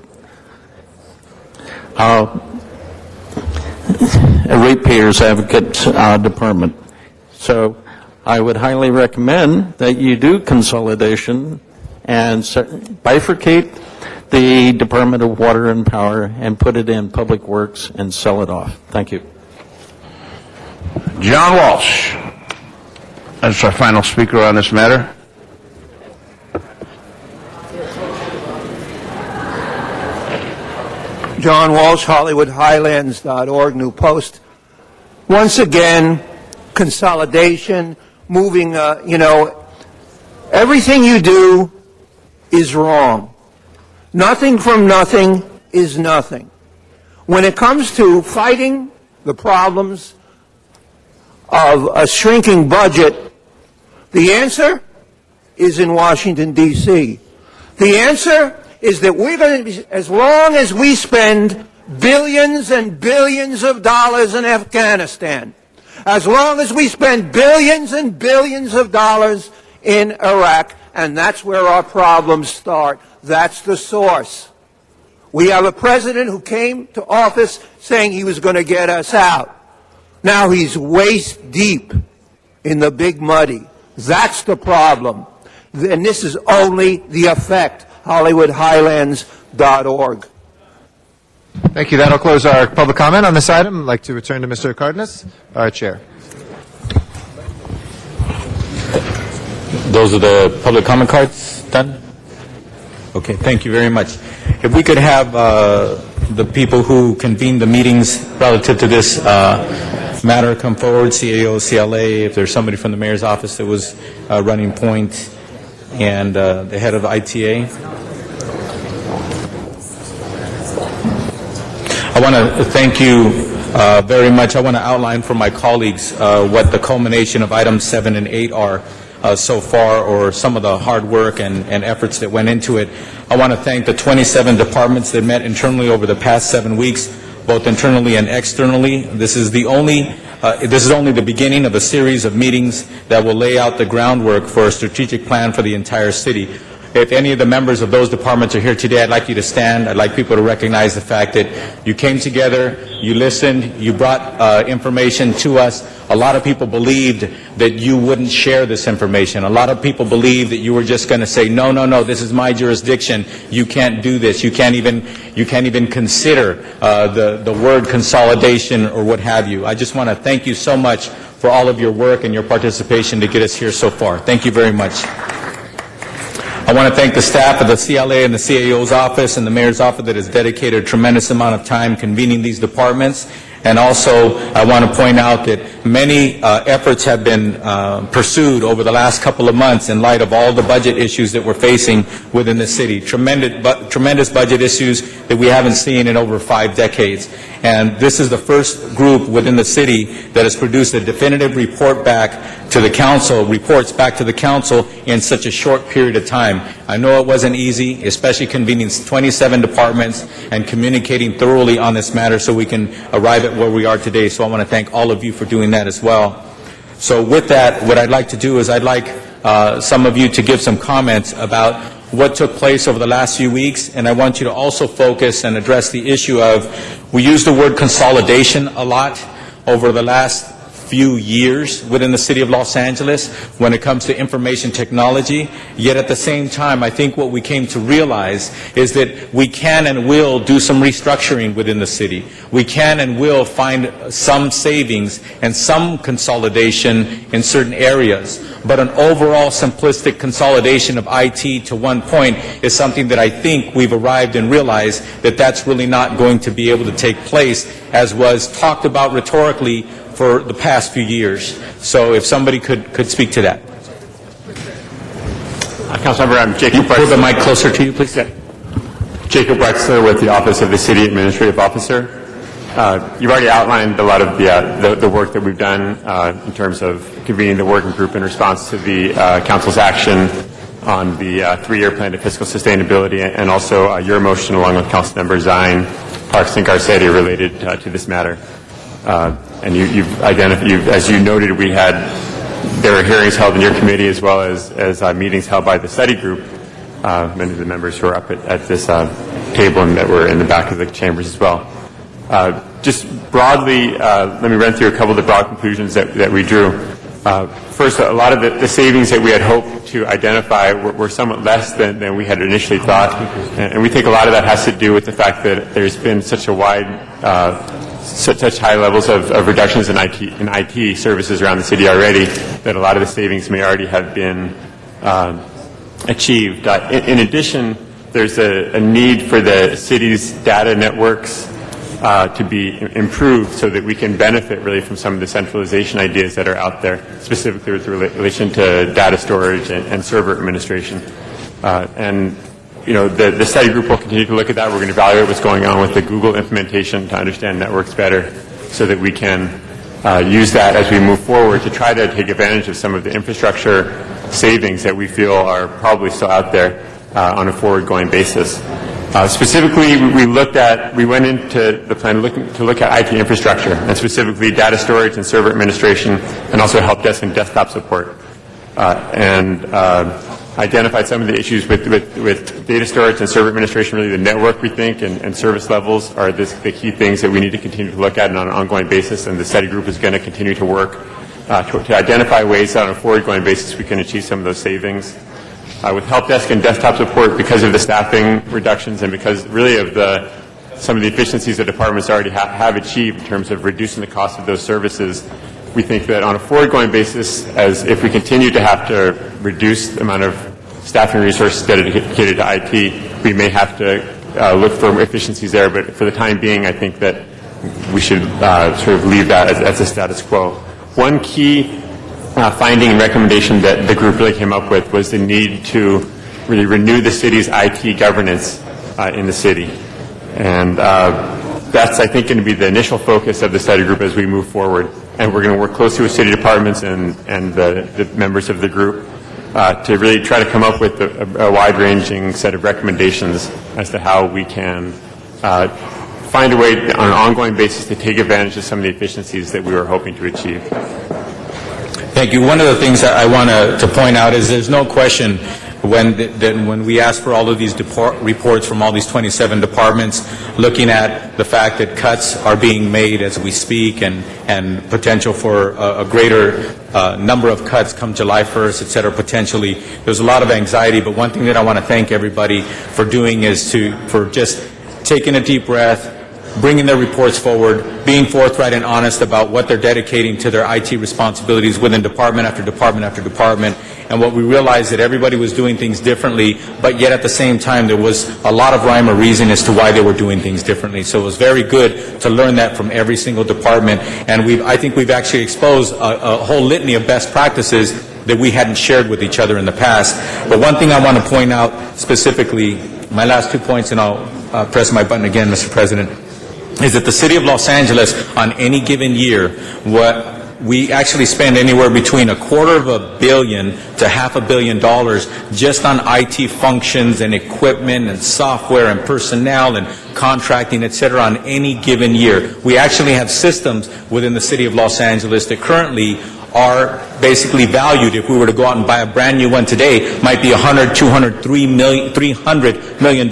a ratepayers advocate department. So I would highly recommend that you do consolidation and bifurcate the Department of Water and Power and put it in Public Works and sell it off. Thank you. John Walsh. That's our final speaker on this matter. John Walsh, HollywoodHighlands.org, New Post. Once again, consolidation, moving, everything you do is wrong. Nothing from nothing is nothing. When it comes to fighting the problems of a shrinking budget, the answer is in Washington, D.C. The answer is that we're going to be, as long as we spend billions and billions of dollars in Afghanistan. As long as we spend billions and billions of dollars in Iraq, and that's where our problems start. That's the source. We have a president who came to office saying he was going to get us out. Now he's waist deep in the big muddy. That's the problem. And this is only the effect. HollywoodHighlands.org. Thank you. That'll close our public comment on this item. I'd like to return to Mr. Cardenas, our chair. Those are the public comment cards done? Okay, thank you very much. If we could have the people who convened the meetings relative to this matter come forward, CAO, CLA, if there's somebody from the mayor's office that was running point, and the head of ITA. I want to thank you very much. I want to outline for my colleagues what the culmination of items 7 and 8 are so far, or some of the hard work and efforts that went into it. I want to thank the 27 departments that met internally over the past 7 weeks, both internally and externally. This is only the beginning of a series of meetings that will lay out the groundwork for a strategic plan for the entire city. If any of the members of those departments are here today, I'd like you to stand. I'd like people to recognize the fact that you came together, you listened, you brought information to us. A lot of people believed that you wouldn't share this information. A lot of people believed that you were just going to say, no, no, no, this is my jurisdiction. You can't do this. You can't even consider the word consolidation or what have you. I just want to thank you so much for all of your work and your participation to get us here so far. Thank you very much. I want to thank the staff of the CLA and the CAO's office and the mayor's office that has dedicated a tremendous amount of time convening these departments. And also, I want to point out that many efforts have been pursued over the last couple of months in light of all the budget issues that we're facing within the city. Tremendous budget issues that we haven't seen in over 5 decades. And this is the first group within the city that has produced a definitive report back to the council, reports back to the council in such a short period of time. I know it wasn't easy, especially convening 27 departments and communicating thoroughly on this matter so we can arrive at where we are today. So I want to thank all of you for doing that as well. So with that, what I'd like to do is I'd like some of you to give some comments about what took place over the last few weeks, and I want you to also focus and address the issue of, we use the word consolidation a lot over the last few years within the city of Los Angeles when it comes to information technology. Yet at the same time, I think what we came to realize is that we can and will do some restructuring within the city. We can and will find some savings and some consolidation in certain areas. But an overall simplistic consolidation of IT to one point is something that I think we've arrived and realized that that's really not going to be able to take place, as was talked about rhetorically for the past few years. So if somebody could speak to that. Councilmember, I'm Jacob Wexler. Pull the mic closer to you, please. Jacob Wexler with the Office of the City Administrative Officer. You've already outlined a lot of the work that we've done in terms of convening the working group in response to the Council's action on the 3-year plan to fiscal sustainability, and also your motion along with Councilmember Zine, Parks, and Garcetti related to this matter. And you've identified, as you noted, there were hearings held in your committee as well as meetings held by the study group. Many of the members who are up at this table and that were in the back of the chambers as well. Just broadly, let me run through a couple of the broad conclusions that we drew. First, a lot of the savings that we had hoped to identify were somewhat less than we had initially thought. And we think a lot of that has to do with the fact that there's been such a wide such high levels of reductions in IT services around the city already that a lot of the savings may already have been achieved. In addition, there's a need for the city's data networks to be improved so that we can benefit really from some of the centralization ideas that are out there, specifically with relation to data storage and server administration. And you know, the study group will continue to look at that. We're going to evaluate what's going on with the Google implementation to understand networks better so that we can use that as we move forward to try to take advantage of some of the infrastructure savings that we feel are probably still out there on a forward-going basis. Specifically, we went into the plan to look at IT infrastructure, and specifically data storage and server administration, and also help desk and desktop support, and identified some of the issues with data storage and server administration. Really, the network, we think, and service levels are the key things that we need to continue to look at on an ongoing basis, and the study group is going to continue to work to identify ways that on a forward-going basis we can achieve some of those savings. With help desk and desktop support, because of the staffing reductions and because really of some of the efficiencies that departments already have achieved in terms of reducing the cost of those services, we think that on a forward-going basis, as if we continue to have to reduce the amount of staffing resources dedicated to IT, we may have to look for efficiencies there. But for the time being, I think that we should sort of leave that as a status quo. One key finding and recommendation that the group really came up with was the need to really renew the city's IT governance in the city. And that's, I think, going to be the initial focus of the study group as we move forward. And we're going to work closely with city departments and the members of the group to really try to come up with a wide-ranging set of recommendations as to how we can find a way on an ongoing basis to take advantage of some of the efficiencies that we were hoping to achieve. Thank you. One of the things that I want to point out is there's no question when we ask for all of these reports from all these 27 departments, looking at the fact that cuts are being made as we speak and potential for a greater number of cuts come July 1st, et cetera, potentially, there's a lot of anxiety. But one thing that I want to thank everybody for doing is for just taking a deep breath, bringing their reports forward, being forthright and honest about what they're dedicating to their IT responsibilities within department after department after department. And what we realized that everybody was doing things differently, but yet at the same time there was a lot of rhyme or reason as to why they were doing things differently. So it was very good to learn that from every single department. And I think we've actually exposed a whole litany of best practices that we hadn't shared with each other in the past. But one thing I want to point out specifically, my last 2 points, and I'll press my button again, Mr. President, is that the City of Los Angeles, on any given year, we actually spend anywhere between $250 million to $500 million just on IT functions and equipment and software and personnel and contracting, et cetera, on any given year. We actually have systems within the City of Los Angeles that currently are basically valued, if we were to go out and buy a brand new one today, might be $100, $200, $300 million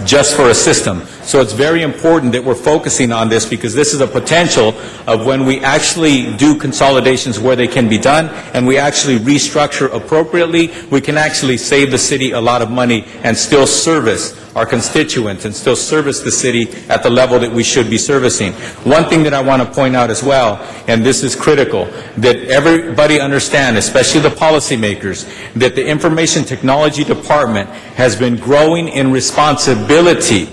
just for a system. So it's very important that we're focusing on this, because this is a potential of when we actually do consolidations where they can be done and we actually restructure appropriately, we can actually save the city a lot of money and still service our constituents and still service the city at the level that we should be servicing. One thing that I want to point out as well, and this is critical, that everybody understand, especially the policymakers, that the Information Technology Department has been growing in responsibility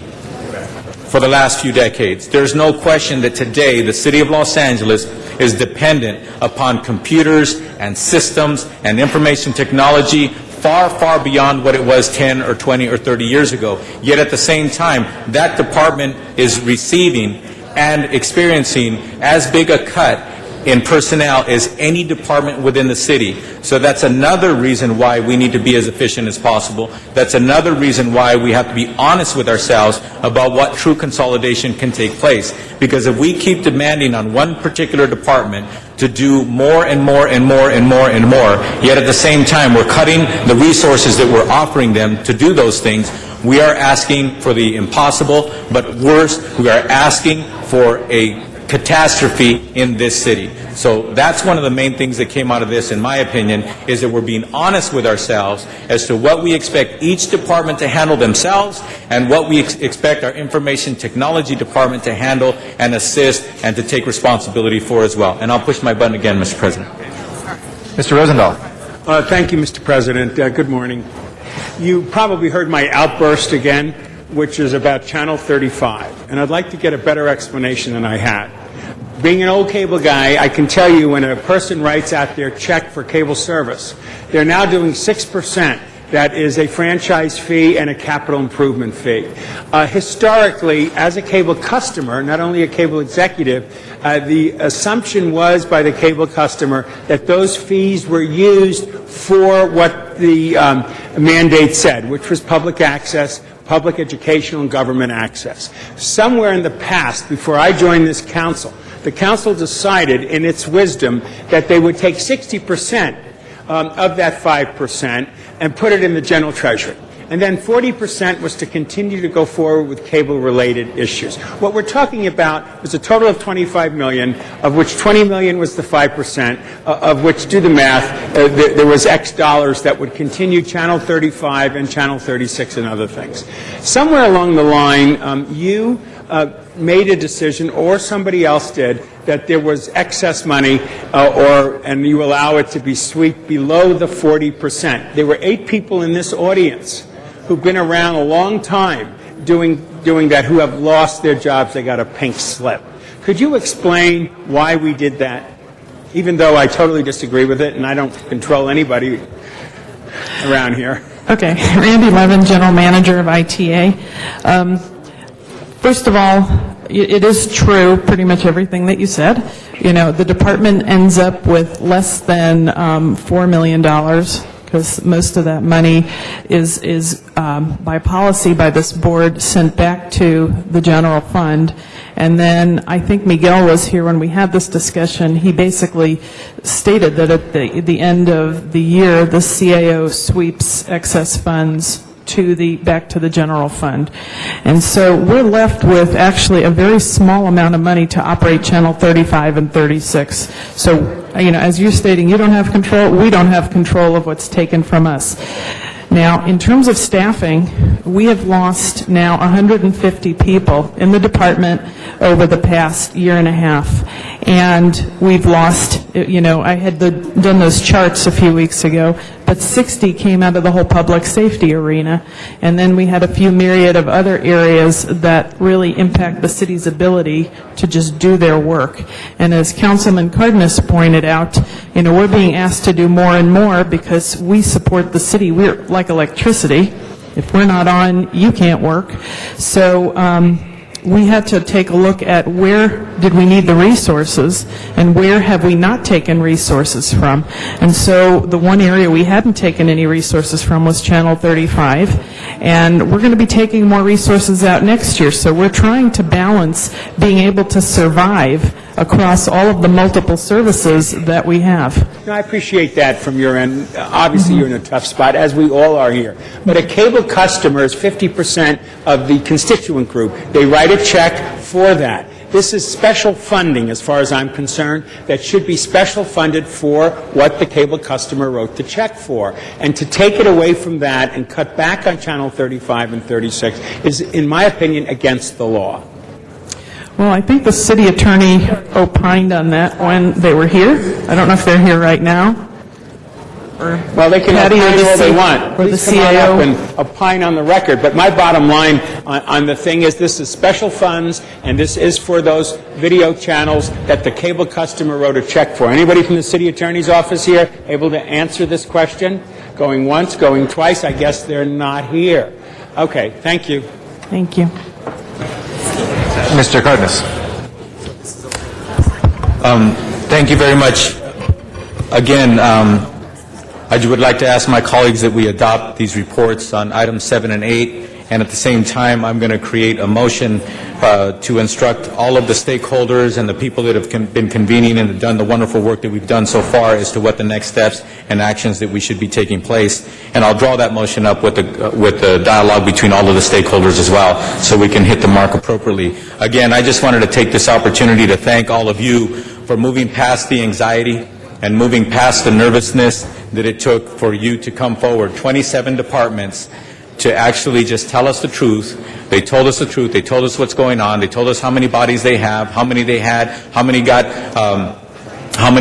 for the last few decades. There's no question that today the City of Los Angeles is dependent upon computers and systems and information technology far, far beyond what it was 10 or 20 or 30 years ago. Yet at the same time, that department is receiving and experiencing as big a cut in personnel as any department within the city. So that's another reason why we need to be as efficient as possible. That's another reason why we have to be honest with ourselves about what true consolidation can take place. Because if we keep demanding on one particular department to do more and more and more and more and more, yet at the same time we're cutting the resources that we're offering them to do those things, we are asking for the impossible, but worse, we are asking for a catastrophe in this city. So that's one of the main things that came out of this, in my opinion, is that we're being honest with ourselves as to what we expect each department to handle themselves and what we expect our Information Technology Department to handle and assist and to take responsibility for as well. And I'll push my button again, Mr. President. Mr. Rosendahl. Thank you, Mr. President. Good morning. You probably heard my outburst again, which is about Channel 35. And I'd like to get a better explanation than I had. Being an old cable guy, I can tell you when a person writes out their check for cable service, they're now doing 6%. That is a franchise fee and a capital improvement fee. Historically, as a cable customer, not only a cable executive, the assumption was by the cable customer that those fees were used for what the mandate said, which was public access, public educational and government access. Somewhere in the past, before I joined this council, the council decided in its wisdom that they would take 60% of that 5% and put it in the general treasury. And then 40% was to continue to go forward with cable-related issues. What we're talking about was a total of $25 million, of which $20 million was the 5%, of which, do the math, there was X dollars that would continue Channel 35 and Channel 36 and other things. Somewhere along the line, you made a decision, or somebody else did, that there was excess money, and you allow it to be swept below the 40%. There were 8 people in this audience who've been around a long time doing that, who have lost their jobs. They got a pink slip. Could you explain why we did that? Even though I totally disagree with it, and I don't control anybody around here. Okay. Randy Levin, General Manager of ITA. First of all, it is true, pretty much everything that you said. You know, the department ends up with less than $4 million, because most of that money is by policy by this board sent back to the general fund. And then I think Miguel was here when we had this discussion. He basically stated that at the end of the year, the CAO sweeps excess funds back to the general fund. And so we're left with actually a very small amount of money to operate Channel 35 and 36. So, you know, as you're stating, you don't have control, we don't have control of what's taken from us. Now, in terms of staffing, we have lost now 150 people in the department over the past year and a half. And we've lost, you know, I had done those charts a few weeks ago, but 60 came out of the whole public safety arena. And then we had a few myriad of other areas that really impact the city's ability to just do their work. And as Councilman Cardenas pointed out, you know, we're being asked to do more and more because we support the city. We're like electricity. If we're not on, you can't work. So we had to take a look at where did we need the resources and where have we not taken resources from. And so the one area we hadn't taken any resources from was Channel 35. And we're going to be taking more resources out next year. So we're trying to balance being able to survive across all of the multiple services that we have. No, I appreciate that from your end. Obviously, you're in a tough spot, as we all are here. But a cable customer is 50% of the constituent group. They write a check for that. This is special funding, as far as I'm concerned, that should be special funded for what the cable customer wrote the check for. And to take it away from that and cut back on Channel 35 and 36 is, in my opinion, against the law. Well, I think the city attorney opined on that when they were here. I don't know if they're here right now. Well, they can opine all they want. Or the Please come on CAO. up and opine on the record. But my bottom line on the thing is this is special funds, and this is for those video channels that the cable customer wrote a check for. Anybody from the city attorney's office here able to answer this question? Going once, going twice? I guess they're not here. Okay, thank you. Thank you. Mr. Cardenas. Thank you very much. Again, I would like to ask my colleagues that we adopt these reports on items 7 and 8, and at the same time, I'm going to create a motion to instruct all of the stakeholders and the people that have been convening and have done the wonderful work that we've done so far as to what the next steps and actions that we should be taking place. And I'll draw that motion up with the dialogue between all of the stakeholders as well, so we can hit the mark appropriately. Again, I just wanted to take this opportunity to thank all of you for moving past the anxiety and moving past the nervousness that it took for you to come forward. 27 departments to actually just tell us the truth. They told us the truth. They told us what's going on. They told us how many bodies they have, how many they had, how many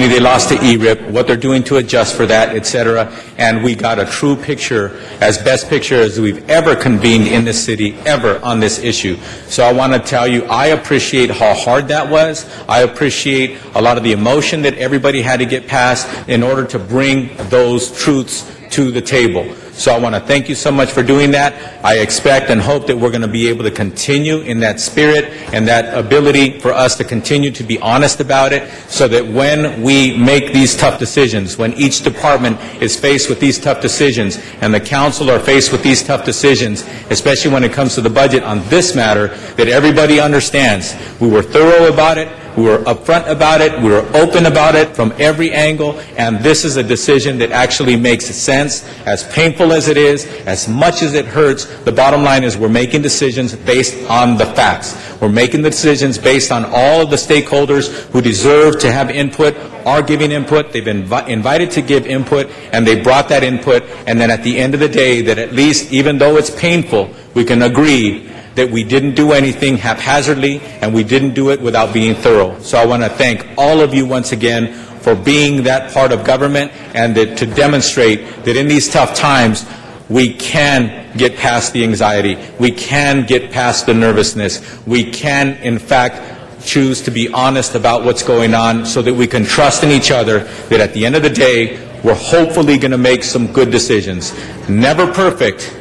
they lost to ERIP, what they're doing to adjust for that, etc. And we got a true picture, as best picture as we've ever convened in this city, ever on this issue. So I want to tell you, I appreciate how hard that was. I appreciate a lot of the emotion that everybody had to get past in order to bring those truths to the table. So I want to thank you so much for doing that. I expect and hope that we're going to be able to continue in that spirit and that ability for us to continue to be honest about it, so that when we make these tough decisions, when each department is faced with these tough decisions and the council are faced with these tough decisions, especially when it comes to the budget on this matter, that everybody understands we were thorough about it, we were upfront about it, we were open about it from every angle, and this is a decision that actually makes sense. As painful as it is, as much as it hurts, the bottom line is we're making decisions based on the facts. We're making the decisions based on all of the stakeholders who deserve to have input, are giving input. They've been invited to give input, and they brought that input, and then at the end of the day, that at least, even though it's painful, we can agree that we didn't do anything haphazardly and we didn't do it without being thorough. So I want to thank all of you once again for being that part of government, and to demonstrate that in these tough times we can get past the anxiety, we can get past the nervousness, we can in fact choose to be honest about what's going on, so that we can trust in each other that at the end of the day we're hopefully going to make some good decisions. Never perfect,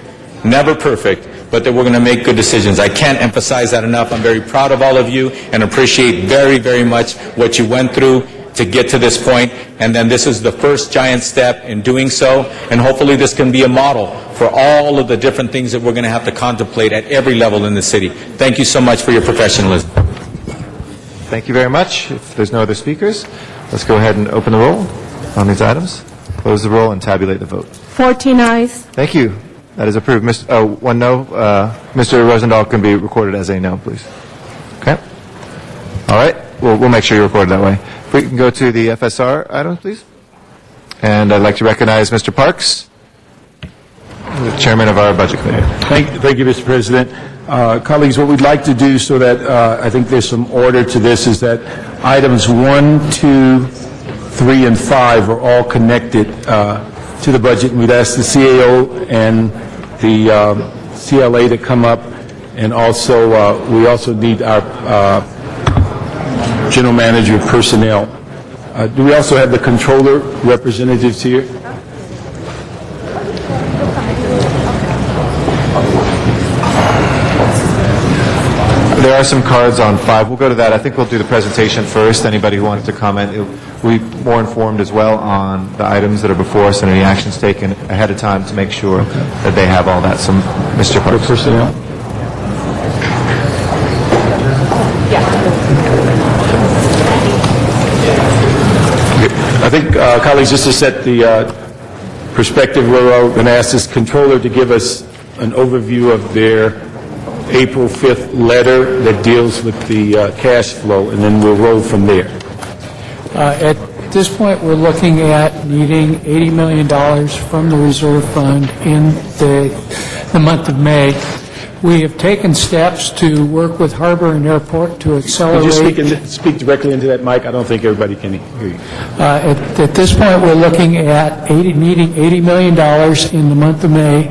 but that we're going to make good decisions. I can't emphasize that enough. I'm very proud of all of you and appreciate very, very much what you went through to get to this point. And then this is the first giant step in doing so. And hopefully this can be a model for all of the different things that we're going to have to contemplate at every level in the city. Thank you so much for your professionalism. Thank you very much. If there's no other speakers, let's go ahead and open the roll on these items, close the roll, and tabulate the vote. 14 ayes. Thank you. That is approved. One no. Mr. Rosendahl can be recorded as a no, please. Okay. All right. We'll make sure you're recorded that way. If we can go to the FSR items, please. And I'd like to recognize Mr. Parks, the chairman of our budget committee. Thank you, Mr. President. Colleagues, what we'd like to do, so that I think there's some order to this, is that items 1, 2, 3, and 5 are all connected to the budget. And we'd ask the CAO and the CLA to come up, and also we also need our general manager of personnel. Do we also have the controller representatives here? There are some cards on 5. We'll go to that. I think we'll do the presentation first. Anybody who wants to comment, we'll be more informed as well on the items that are before us and any actions taken ahead of time to make sure that they have all that. So, Mr. Parks. Personnel. I think, colleagues, just to set the perspective, we're going to ask this controller to give us an overview of their April 5th letter that deals with the cash flow, and then we'll roll from there. At this point, we're looking at needing $80 million from the reserve fund in the month of May. We have taken steps to work with Harbor and Airport to accelerate... Could you speak directly into that mic? I don't think everybody can hear you. At this point, we're looking at needing $80 million in the month of May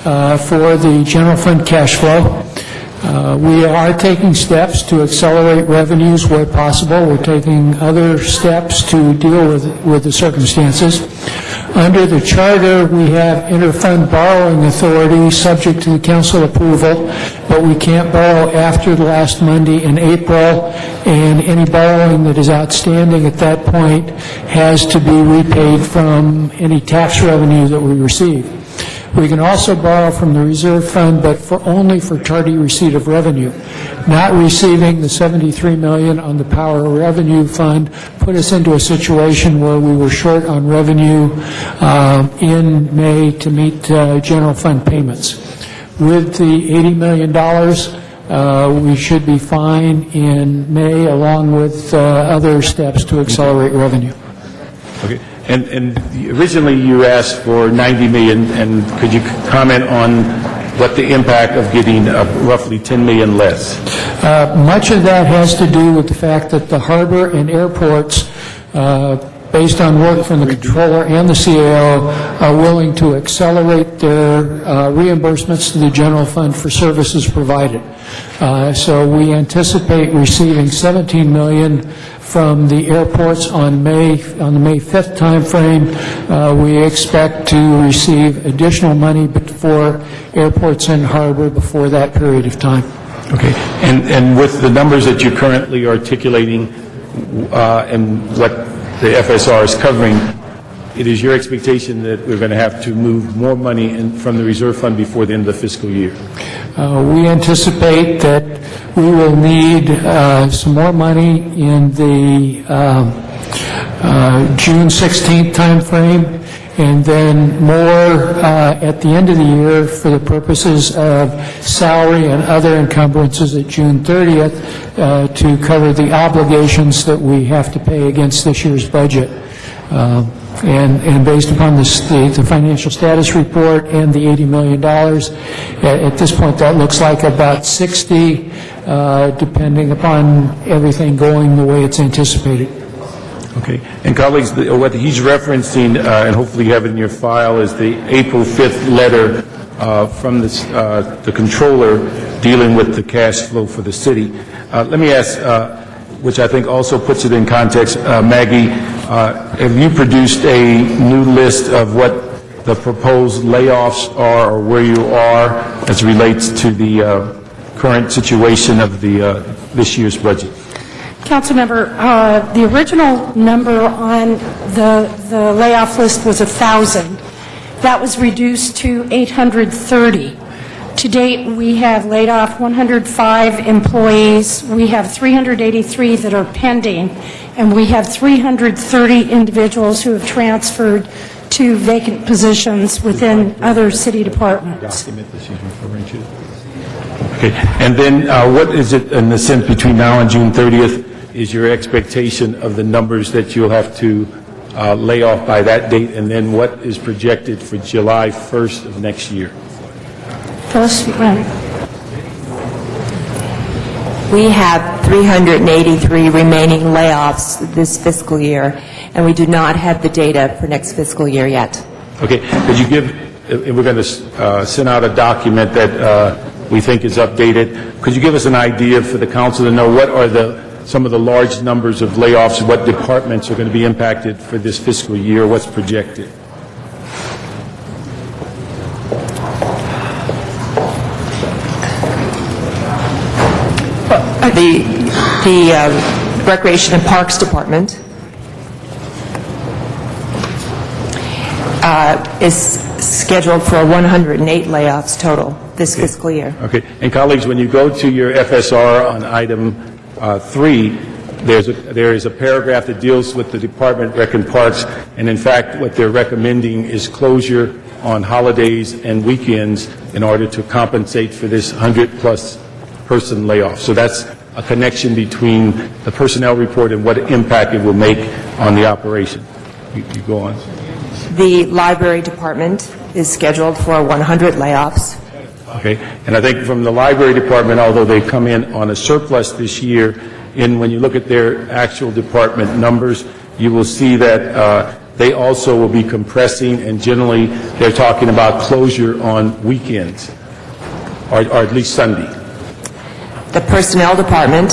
for the general fund cash flow. We are taking steps to accelerate revenues where possible. We're taking other steps to deal with the circumstances. Under the charter, we have interfund borrowing authority subject to the council approval, but we can't borrow after the last Monday in April, and any borrowing that is outstanding at that point has to be repaid from any tax revenue that we receive. We can also borrow from the reserve fund, but only for tardy receipt of revenue. Not receiving the $73 million on the power revenue fund put us into a situation where we were short on revenue in May to meet general fund payments. With the $80 million, we should be fine in May, along with other steps to accelerate revenue. Okay. And originally you asked for $90 million, and could you comment on what the impact of getting roughly $10 million less? Much of that has to do with the fact that the Harbor and airports, based on work from the controller and the CAO, are willing to accelerate their reimbursements to the general fund for services provided. So we anticipate receiving $17 million from the airports on the May 5th timeframe. We expect to receive additional money for airports and harbor before that period of time. Okay. And with the numbers that you're currently articulating and what the FSR is covering, it is your expectation that we're going to have to move more money from the reserve fund before the end of the fiscal year? We anticipate that we will need some more money in the June 16th timeframe, and then more at the end of the year for the purposes of salary and other encumbrances at June 30th to cover the obligations that we have to pay against this year's budget. And based upon the financial status report and the $80 million, at this point that looks like about 60, depending upon everything going the way it's anticipated. Okay. And colleagues, what he's referencing, and hopefully you have it in your file, is the April 5th letter from the controller dealing with the cash flow for the city. Let me ask, which I think also puts it in context, Maggie, have you produced a new list of what the proposed layoffs are or where you are as it relates to the current situation of this year's budget? Councilmember, the original number on the layoff list was 1,000. That was reduced to 830. To date, we have laid off 105 employees. We have 383 that are pending, and we have 330 individuals who have transferred to vacant positions within other city departments. Document that she's referring to. Okay. And then what is it, in the sense between now and June 30th, is your expectation of the numbers that you'll have to lay off by that date, and then what is projected for July 1st of next year? We have 383 remaining layoffs this fiscal year, and we do not have the data for next fiscal year yet. Okay. Could you give, and we're going to send out a document that we think is updated. Could you give us an idea for the council to know what are some of the large numbers of layoffs, what departments are going to be impacted for this fiscal year, what's projected? The Recreation and Parks Department is scheduled for 108 layoffs total this fiscal year. Okay. And colleagues, when you go to your FSR on item 3, there is a paragraph that deals with the Department of Rec and Parks, and in fact what they're recommending is closure on holidays and weekends in order to compensate for this 100-plus person layoff. So that's a connection between the personnel report and what impact it will make on the operation. You go on. The Library Department is scheduled for 100 layoffs. Okay. And I think from the Library Department, although they come in on a surplus this year, and when you look at their actual department numbers, you will see that they also will be compressing, and generally they're talking about closure on weekends, or at least Sunday. The Personnel Department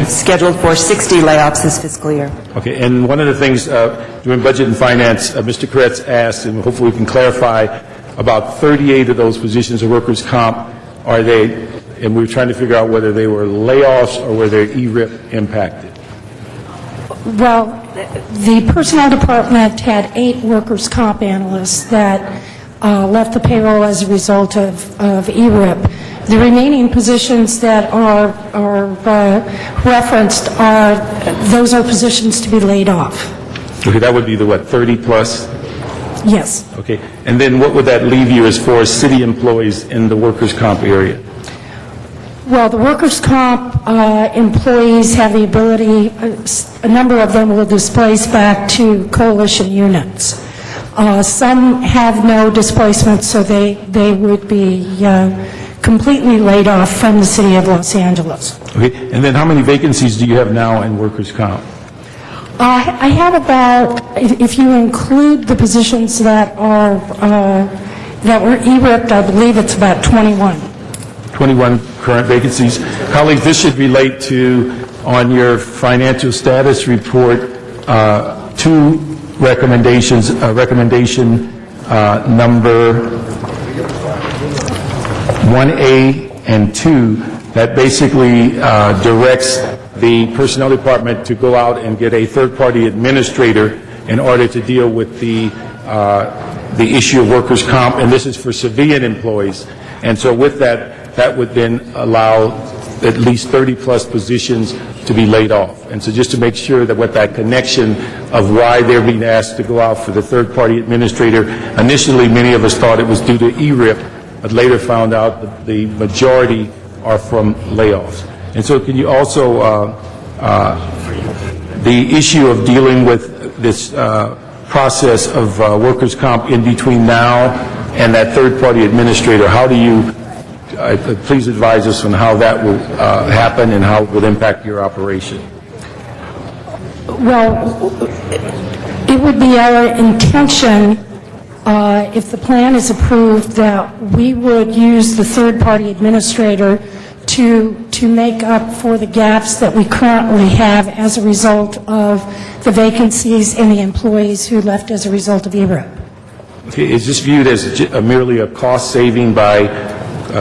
scheduled for 60 layoffs this fiscal year. Okay, and one of the things during Budget and Finance, Mr. Koretz asked, and hopefully we can clarify, about 38 of those positions of workers' comp, are they, and we were trying to figure out whether they were layoffs or whether ERIP impacted. Well, the Personnel Department had 8 workers' comp analysts that left the payroll as a result of ERIP. The remaining positions that are referenced those are positions to be laid off. Okay, that would be the what, 30 plus? Yes. Okay, and then what would that leave you as far as city employees in the workers' comp area? Well, the workers' comp employees have the ability, a number of them will displace back to coalition units. Some have no displacement, so they would be completely laid off from the city of Los Angeles. Okay, and then how many vacancies do you have now in workers' comp? I have about, if you include the positions that are that were ERIP'd, I believe it's about 21. 21 current vacancies. Colleagues, this should relate to on your financial status report, two recommendations, recommendation number 1A and 2, that basically directs the Personnel Department to go out and get a third-party administrator in order to deal with the issue of workers' comp, and this is for civilian employees. And so with that, that would then allow at least 30-plus positions to be laid off. And so just to make sure that with that connection of why they're being asked to go out for the third-party administrator, initially many of us thought it was due to ERIP, but later found out that the majority are from layoffs. And so can you also, the issue of dealing with this process of workers' comp in between now and that third-party administrator, how do you, please advise us on how that will happen and how it will impact your operation? Well, it would be our intention, if the plan is approved, that we would use the third-party administrator to make up for the gaps that we currently have as a result of the vacancies and the employees who left as a result of ERIP. Okay, is this viewed as merely a cost saving by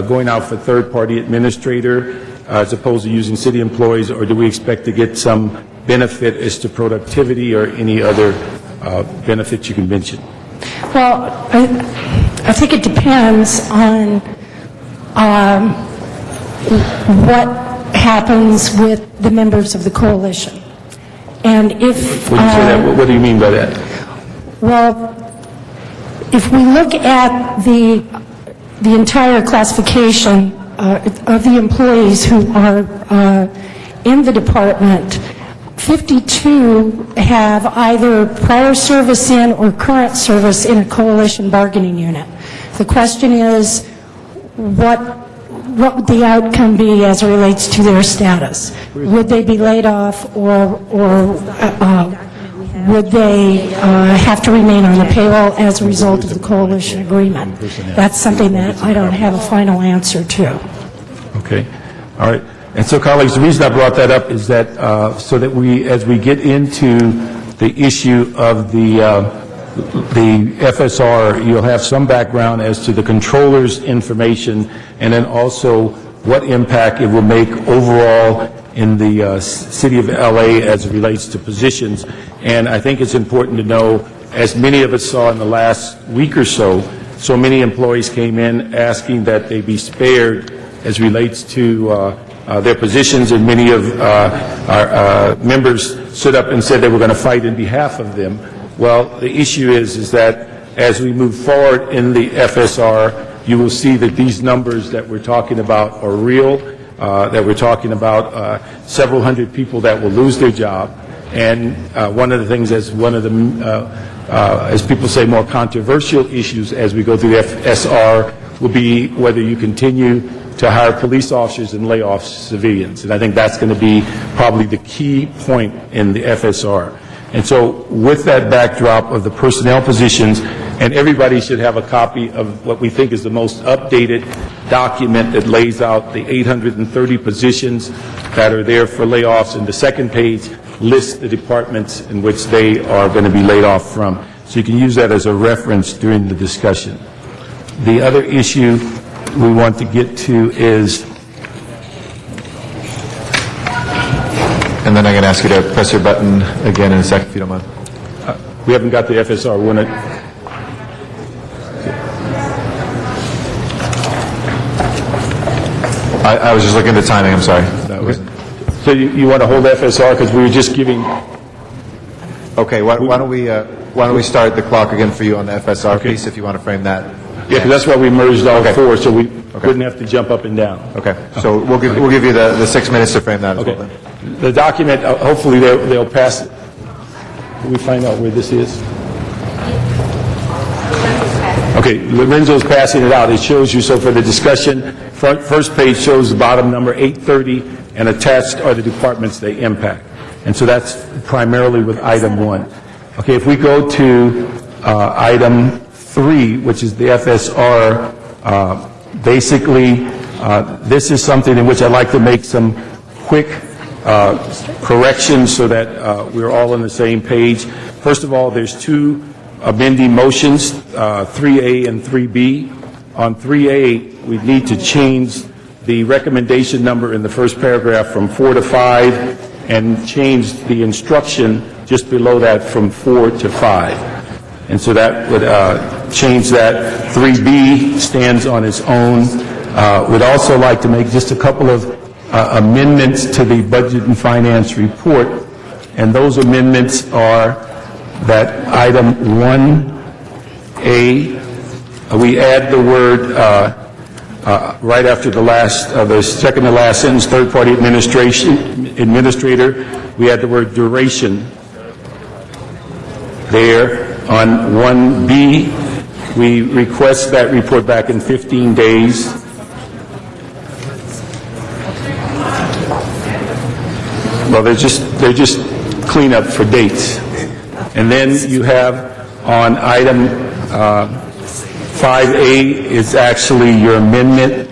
going out for third-party administrator as opposed to using city employees, or do we expect to get some benefit as to productivity or any other benefits you can mention? Well, I think it depends on what happens with the members of the coalition. And if... When you say that, what do you mean by that? Well, if we look at the entire classification of the employees who are in the department, 52 have either prior service in or current service in a coalition bargaining unit. The question is, what would the outcome be as it relates to their status? Would they be laid off, or would they have to remain on the payroll as a result of the coalition agreement? That's something that I don't have a final answer to. Okay. All right. And so, colleagues, the reason I brought that up is that so that we, as we get into the issue of the FSR, you'll have some background as to the controller's information, and then also what impact it will make overall in the city of LA as it relates to positions. And I think it's important to know, as many of us saw in the last week or so, so many employees came in asking that they be spared as relates to their positions, and many of our members stood up and said they were going to fight in behalf of them. Well, the issue is that as we move forward in the FSR, you will see that these numbers that we're talking about are real, that we're talking about several hundred people that will lose their job. And one of the things that's one of the, as people say, more controversial issues as we go through the FSR will be whether you continue to hire police officers and lay off civilians. And I think that's going to be probably the key point in the FSR. And so with that backdrop of the personnel positions, and everybody should have a copy of what we think is the most updated document that lays out the 830 positions that are there for layoffs, and the second page lists the departments in which they are going to be laid off from. So you can use that as a reference during the discussion. The other issue we want to get to is... And then I'm going to ask you to press your button again in a second, if you don't mind. We haven't got the FSR. We're not... I was just looking at the timing, I'm sorry. So you want to hold FSR because we were just giving... Okay, why don't we start the clock again for you on the FSR piece, if you want to frame that. Yeah, because that's why we merged all four, so we wouldn't have to jump up and down. Okay, so we'll give you the 6 minutes to frame that as well then. The document, hopefully they'll pass it. Can we find out where this is? Okay, Lorenzo's passing it out. It shows you, so for the discussion, first page shows the bottom number, 830, and attached are the departments they impact. And so that's primarily with item 1. Okay, if we go to item 3, which is the FSR, basically this is something in which I'd like to make some quick corrections so that we're all on the same page. First of all, there's two amending motions, 3A and 3B. On 3A, we need to change the recommendation number in the first paragraph from 4 to 5 and change the instruction just below that from 4 to 5. And so that would change that. 3B stands on its own. Would also like to make just a couple of amendments to the Budget and Finance report, and those amendments are that item 1A, we add the word right after the second to last sentence, third-party administrator, we add the word duration there. On 1B, we request that report back in 15 days. Well, they're just cleanup for dates. And then you have on item 5A is actually your amendment.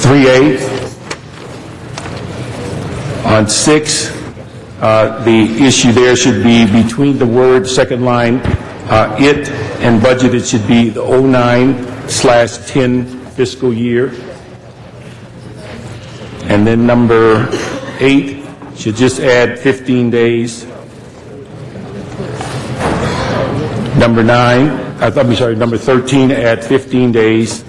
3A. On 6, the issue there should be between the word second line, it and budgeted should be the 09/10 fiscal year. And then number 8 should just add 15 days. Number 13 add 15 days.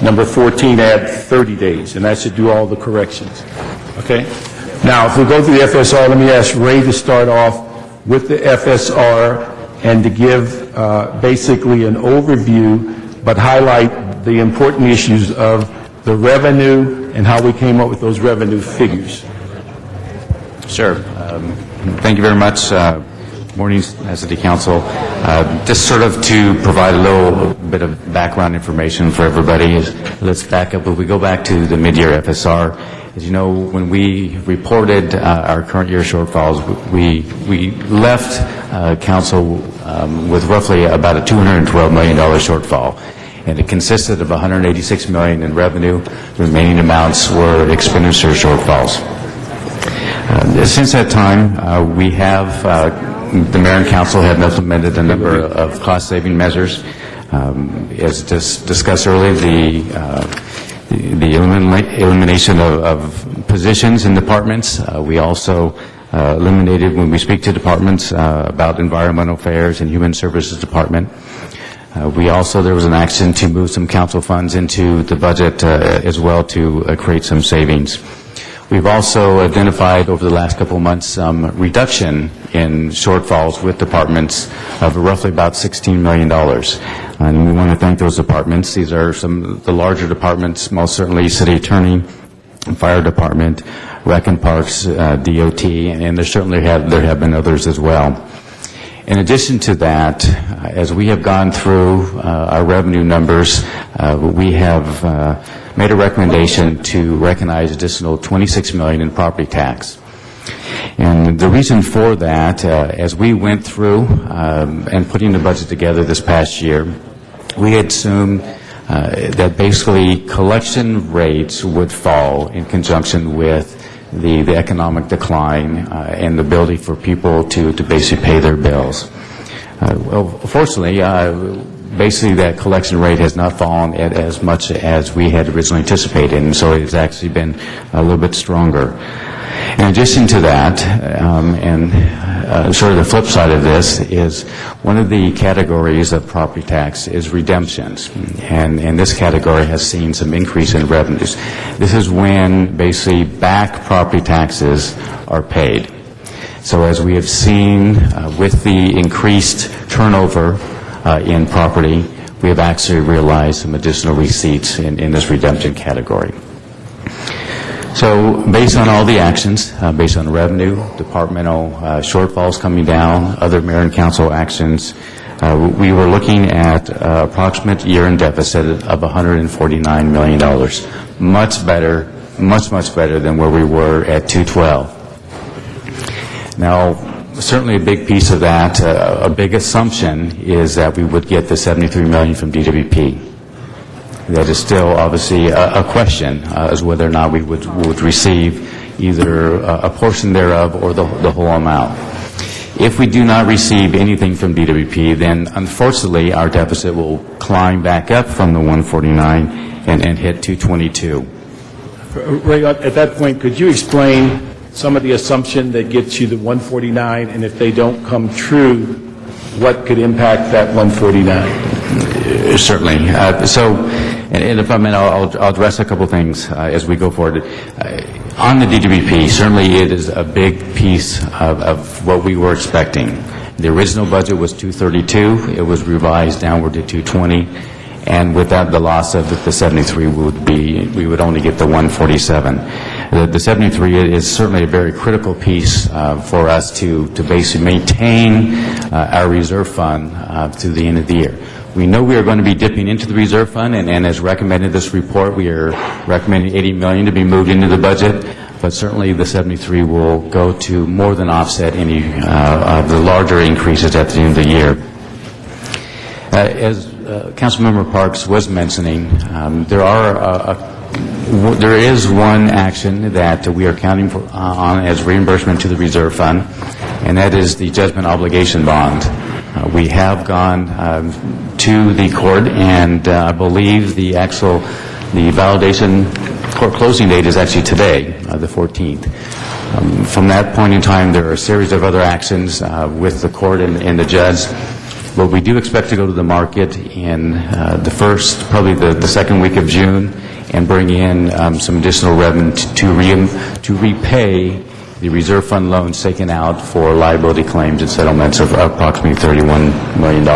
Number 14 add 30 days, and that should do all the corrections. Okay? Now, if we go to the FSR, let me ask Ray to start off with the FSR and to give basically an overview, but highlight the important issues of the revenue and how we came up with those revenue figures. Sure. Thank you very much. Morning, City Council. Just sort of to provide a little bit of background information for everybody, let's back up. If we go back to the mid-year FSR, as you know, when we reported our current year shortfalls, we left Council with roughly about a $212 million shortfall. And it consisted of $186 million in revenue. The remaining amounts were expenditure shortfalls. Since that time, we have, the Mayor and Council have implemented a number of cost-saving measures. As discussed earlier, the elimination of positions in departments. We also eliminated, when we speak to departments, about Environmental Affairs and Human Services Department. There was an action to move some council funds into the budget as well to create some savings. We've also identified over the last couple of months some reduction in shortfalls with departments of roughly about $16 million. And we want to thank those departments. These are some of the larger departments, most certainly City Attorney, Fire Department, Rec and Parks, DOT, and there have been others as well. In addition to that, as we have gone through our revenue numbers, we have made a recommendation to recognize additional $26 million in property tax. And the reason for that, as we went through and putting the budget together this past year, we had assumed that basically collection rates would fall in conjunction with the economic decline and the ability for people to basically pay their bills. Fortunately, basically that collection rate has not fallen at as much as we had originally anticipated, and so it has actually been a little bit stronger. In addition to that, sort of the flip side of this is one of the categories of property tax is redemptions, and this category has seen some increase in revenues. This is when basically back property taxes are paid. So as we have seen with the increased turnover in property, we have actually realized some additional receipts in this redemption category. So based on all the actions, based on revenue, departmental shortfalls coming down, other mayor and council actions, we were looking at approximate year-end deficit of $149 million. Much better than where we were at 2012. Now, certainly a big piece of that, a big assumption is that we would get the $73 million from DWP. that is still obviously a question as whether or not we would receive either a portion thereof or the whole amount. If we do not receive anything from DWP, then unfortunately our deficit will climb back up from the 149 and hit 222. Ray, at that point, could you explain some of the assumption that gets you the 149, and if they don't come true, what could impact that 149? Certainly. And if I may, I'll address a couple things as we go forward. On the DWP, certainly it is a big piece of what we were expecting. The original budget was 232. It was revised downward to 220. And without the loss of the 73, we would only get the 147. The 73 is certainly a very critical piece for us to basically maintain our reserve fund through the end of the year. We know we are going to be dipping into the reserve fund, and as recommended in this report, we are recommending $80 million to be moved into the budget, but certainly the 73 will go to more than offset any of the larger increases at the end of the year. As Councilmember Parks was mentioning, there is one action that we are counting on as reimbursement to the reserve fund, and that is the judgment obligation bond. We have gone to the court, and I believe the validation court closing date is actually today, the 14th. From that point in time, there are a series of other actions with the court and the judge. But we do expect to go to the market in probably the second week of June, and bring in some additional revenue to repay the reserve fund loans taken out for liability claims and settlements of approximately $31 million.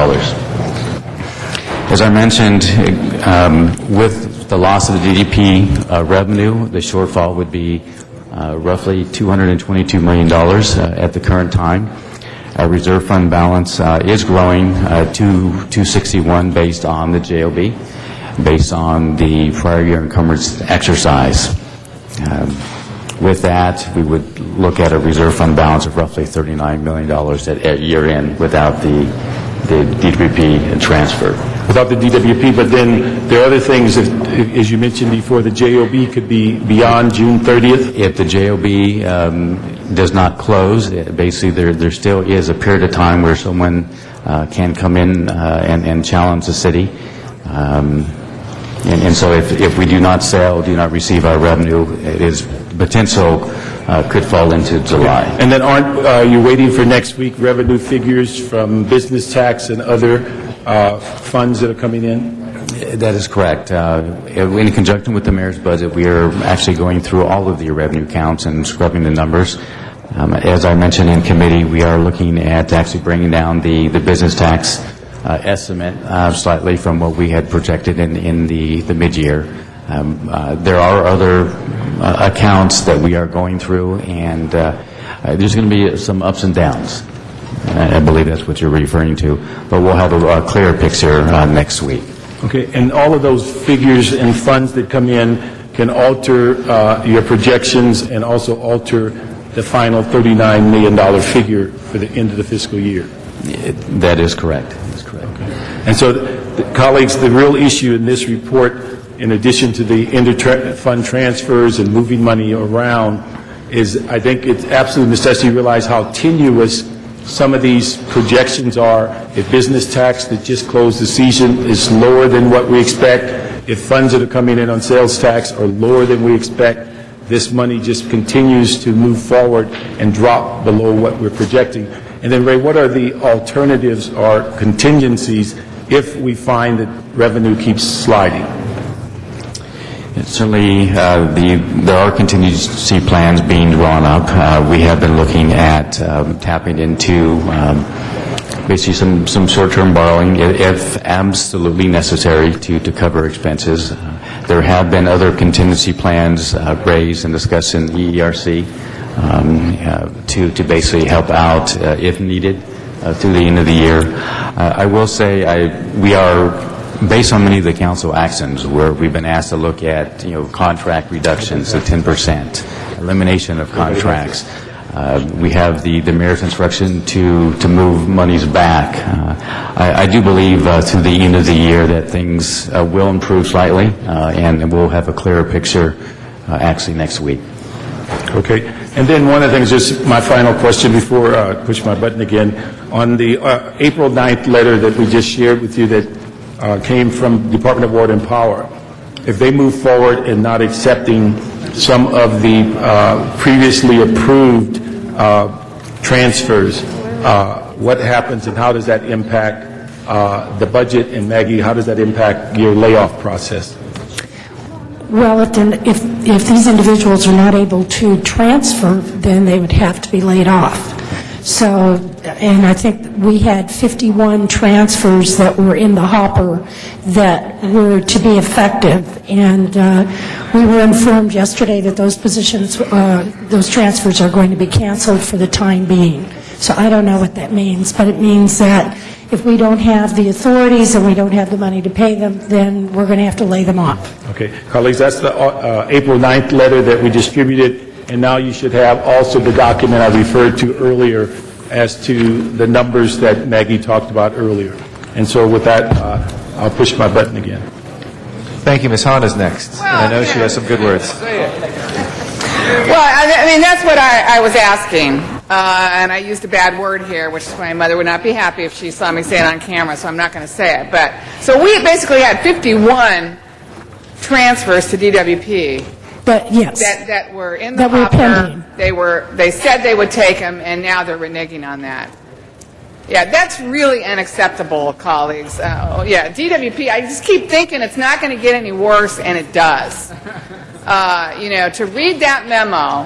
As I mentioned, with the loss of the DDP revenue, the shortfall would be roughly $222 million at the current time. Our reserve fund balance is growing to 261 based on the JOB, based on the prior year encumbrance exercise. With that, we would look at a reserve fund balance of roughly $39 million at year end without the DWP transfer. Without the DWP, but then there are other things, as you mentioned before, the JOB could be beyond June 30th? If the JOB does not close, basically there still is a period of time where someone can come in and challenge the city. And so if we do not sell, do not receive our revenue, it is potential could fall into July. And then aren't you waiting for next week revenue figures from business tax and other funds that are coming in? That is correct. In conjunction with the mayor's budget, we are actually going through all of the revenue counts and scrubbing the numbers. As I mentioned in committee, we are looking at actually bringing down the business tax estimate slightly from what we had projected in the mid-year. There are other accounts that we are going through, and there's going to be some ups and downs. I believe that's what you're referring to, but we'll have a clearer picture next week. Okay, and all of those figures and funds that come in can alter your projections and also alter the final $39 million figure for the end of the fiscal year. That is correct. That's correct. Okay. And so, colleagues, the real issue in this report, in addition to the inter-fund transfers and moving money around, is I think it's absolute necessity to realize how tenuous some of these projections are. If business tax that just closed the season is lower than what we expect, if funds that are coming in on sales tax are lower than we expect, this money just continues to move forward and drop below what we're projecting. And then, Ray, what are the alternatives or contingencies if we find that revenue keeps sliding? Certainly, there are contingency plans being drawn up. We have been looking at tapping into basically some short-term borrowing if absolutely necessary to cover expenses. There have been other contingency plans raised and discussed in the EERC to basically help out if needed through the end of the year. I will say we are, based on many of the council actions where we've been asked to look at contract reductions of 10%, elimination of contracts, We have the mayor's instruction to move monies back. I do believe to the end of the year that things will improve slightly, and we'll have a clearer picture actually next week. Okay. And then one of the things, just my final question before I push my button again, on the April 9th letter that we just shared with you that came from Department of Water and Power, if they move forward in not accepting some of the previously approved transfers, what happens and how does that impact the budget? And Maggie, how does that impact your layoff process? Well, if these individuals are not able to transfer, then they would have to be laid off. So, and I think we had 51 transfers that were in the hopper that were to be effective, and we were informed yesterday that those positions, those transfers are going to be canceled for the time being. So I don't know what that means, but it means that if we don't have the authorities and we don't have the money to pay them, then we're going to have to lay them off. Okay. Colleagues, that's the April 9th letter that we distributed, and now you should have also the document I referred to earlier as to the numbers that Maggie talked about earlier. And so with that, I'll push my button again. Thank you. Ms. Hahn is next. And I know she has some good words. Well, I mean, that's what I was asking. And I used a bad word here, which my mother would not be happy if she saw me say it on camera, so I'm not going to say it. But so we basically had 51 transfers to DWP. But yes, that were in the hopper. Pending. They said they would take them, and now they're reneging on that. Yeah, that's really unacceptable, colleagues. Yeah, DWP, I just keep thinking it's not going to get any worse, and it does. You know, to read that memo,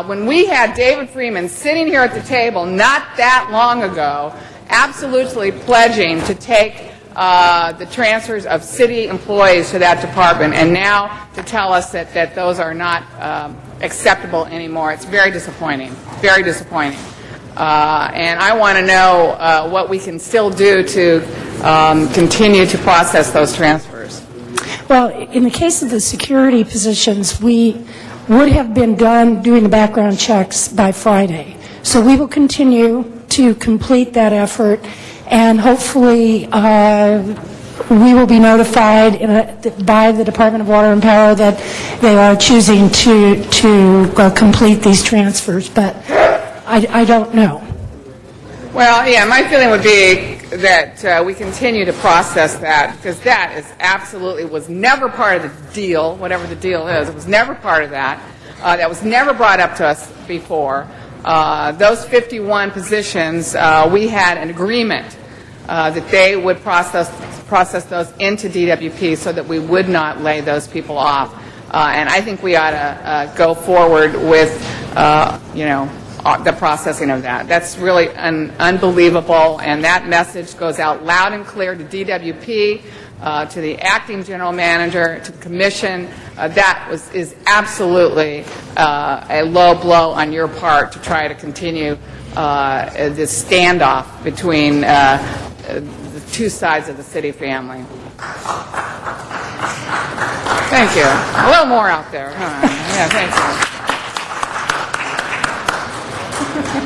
when we had David Freeman sitting here at the table not that long ago, absolutely pledging to take the transfers of city employees to that department, and now to tell us that those are not acceptable anymore. It's very disappointing, very disappointing. And I want to know what we can still do to continue to process those transfers. Well, in the case of the security positions, we would have been done doing the background checks by Friday. So we will continue to complete that effort, and hopefully we will be notified by the Department of Water and Power that they are choosing to complete these transfers, but I don't know. Well, yeah, my feeling would be that we continue to process that, because that is absolutely was never part of the deal, whatever the deal is. It was never part of that. That was never brought up to us before. Those 51 positions, we had an agreement that they would process those into DWP so that we would not lay those people off. And I think we ought to go forward with, the processing of that. That's really unbelievable, and that message goes out loud and clear to DWP, to the acting general manager, to the commission. That is absolutely a low blow on your part to try to continue this standoff between the two sides of the city family. Thank you. A little more out there. Yeah, thank you.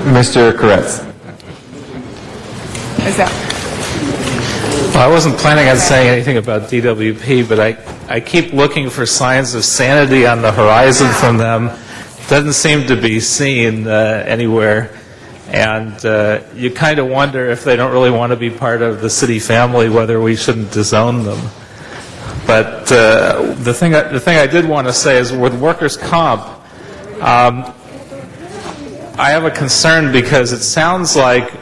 Mr. Koretz. Is that? Well, I wasn't planning on saying anything about DWP, but I keep looking for signs of sanity on the horizon from them. Doesn't seem to be seen anywhere. And you kind of wonder if they don't really want to be part of the city family, whether we shouldn't disown them. But the thing I did want to say is with workers' comp, I have a concern because it sounds like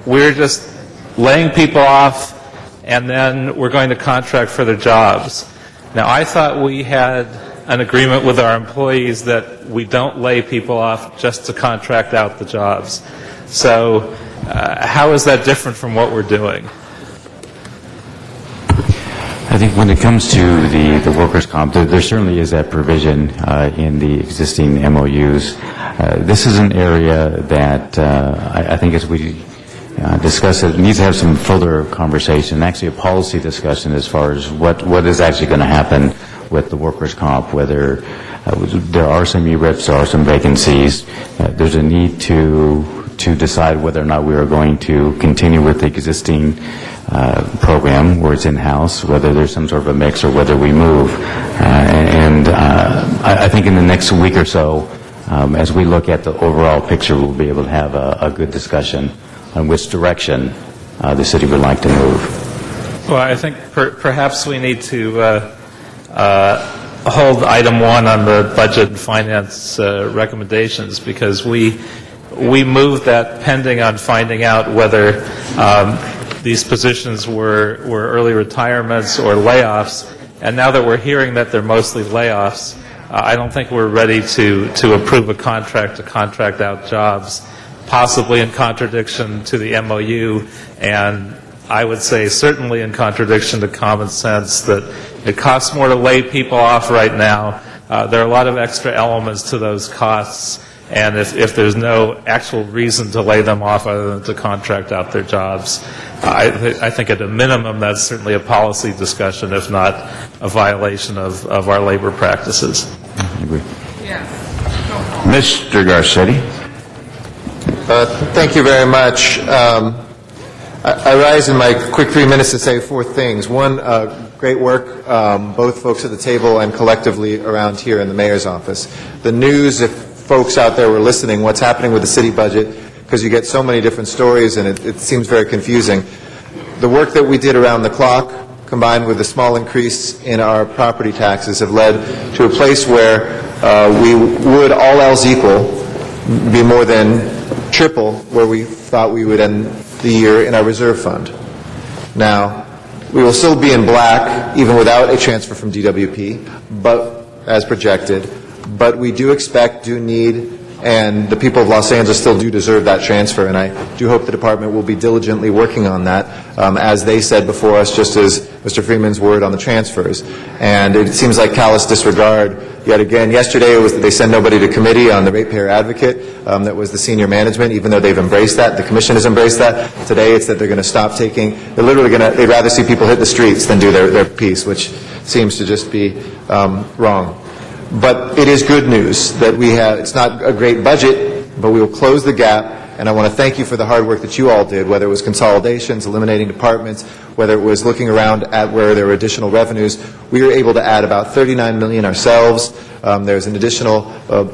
we're just laying people off and then we're going to contract for their jobs. Now, I thought we had an agreement with our employees that we don't lay people off just to contract out the jobs. So how is that different from what we're doing? I think when it comes to the workers' comp, there certainly is that provision in the existing MOUs. This is an area that I think as we discuss it needs to have some further conversation, actually a policy discussion as far as what is actually going to happen with the workers' comp, whether there are some ERIFs, there are some vacancies. There's a need to decide whether or not we are going to continue with the existing program where it's in-house, whether there's some sort of a mix or whether we move. I think in the next week or so, as we look at the overall picture, we'll be able to have a good discussion on which direction the city would like to move. Well, I think perhaps we need to hold item 1 on the budget and finance recommendations, because we moved that pending on finding out whether these positions were early retirements or layoffs. And now that we're hearing that they're mostly layoffs, I don't think we're ready to approve a contract to contract out jobs, possibly in contradiction to the MOU, and I would say certainly in contradiction to common sense that it costs more to lay people off right now. There are a lot of extra elements to those costs, and if there's no actual reason to lay them off other than to contract out their jobs, I think at a minimum that's certainly a policy discussion, if not a violation of our labor practices. I agree. Mr. Garcetti. Thank you very much. I rise in my quick 3 minutes to say 4 things. One, great work, both folks at the table and collectively around here in the mayor's office. The news, if folks out there were listening, what's happening with the city budget, because you get so many different stories and it seems very confusing. The work that we did around the clock, combined with a small increase in our property taxes, have led to a place where we would, all else equal, be more than triple where we thought we would end the year in our reserve fund. Now, we will still be in black even without a transfer from DWP, but as projected. But we do expect, do need, and the people of Los Angeles still do deserve that transfer, and I do hope the department will be diligently working on that, as they said before us, just as Mr. Freeman's word on the transfers. And it seems like callous disregard yet again. Yesterday it was that they send nobody to committee on the ratepayer advocate. That was the senior management, even though they've embraced that. The commission has embraced that. Today it's that they're going to stop taking, they'd rather see people hit the streets than do their piece, which seems to just be wrong. But it is good news that we have, it's not a great budget, but we will close the gap, and I want to thank you for the hard work that you all did, whether it was consolidations, eliminating departments, whether it was looking around at where there were additional revenues. We were able to add about $39 million ourselves. There's an additional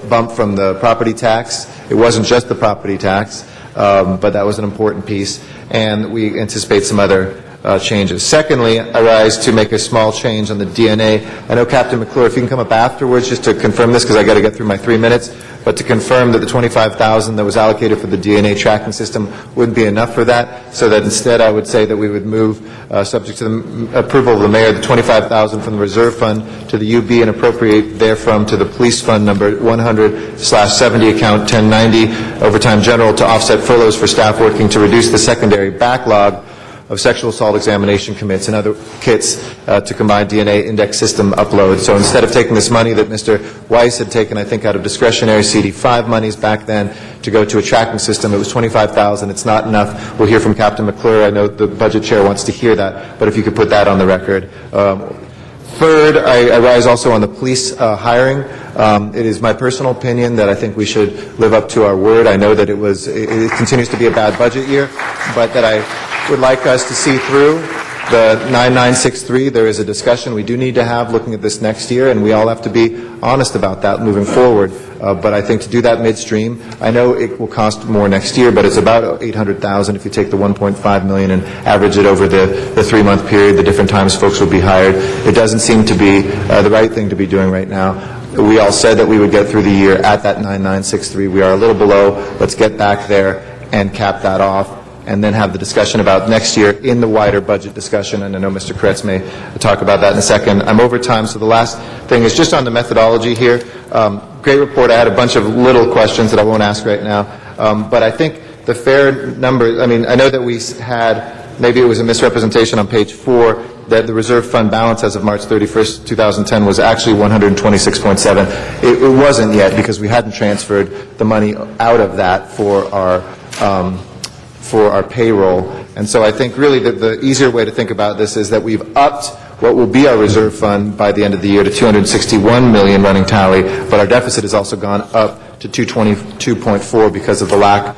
bump from the property tax. It wasn't just the property tax, but that was an important piece, and we anticipate some other changes. Secondly, I rise to make a small change on the DNA. I know Captain McClure, if you can come up afterwards just to confirm this, because I got to get through my 3 minutes, but to confirm that the $25,000 that was allocated for the DNA tracking system wouldn't be enough for that, so that instead I would say that we would move, subject to the approval of the mayor, the $25,000 from the reserve fund to the UB and appropriate therefrom to the police fund number 100/70 account 1090 overtime general to offset furloughs for staff working to reduce the secondary backlog of sexual assault examination kits and other kits to combine DNA index system upload. So instead of taking this money that Mr. Weiss had taken, I think, out of discretionary CD5 monies back then to go to a tracking system, it was $25,000. It's not enough. We'll hear from Captain McClure. I know the budget chair wants to hear that, but if you could put that on the record. Third, I rise also on the police hiring. It is my personal opinion that I think we should live up to our word. I know that it continues to be a bad budget year, but that I would like us to see through the 9963. There is a discussion we do need to have looking at this next year, and we all have to be honest about that moving forward. But I think to do that midstream, I know it will cost more next year, but it's about $800,000 if you take the $1.5 million and average it over the 3-month period, the different times folks will be hired. It doesn't seem to be the right thing to be doing right now. We all said that we would get through the year at that 9963. We are a little below. Let's get back there and cap that off, and then have the discussion about next year in the wider budget discussion, and I know Mr. Kretz may talk about that in a second. I'm over time, so the last thing is just on the methodology here. Great report. I had a bunch of little questions that I won't ask right now, but I think the fair number, I mean, I know that we had, maybe it was a misrepresentation on page 4, that the reserve fund balance as of March 31st, 2010 was actually 126.7. It wasn't yet because we hadn't transferred the money out of that for our payroll. And so I think really that the easier way to think about this is that we've upped what will be our reserve fund by the end of the year to 261 million running tally, but our deficit has also gone up to 222.4 because of the lack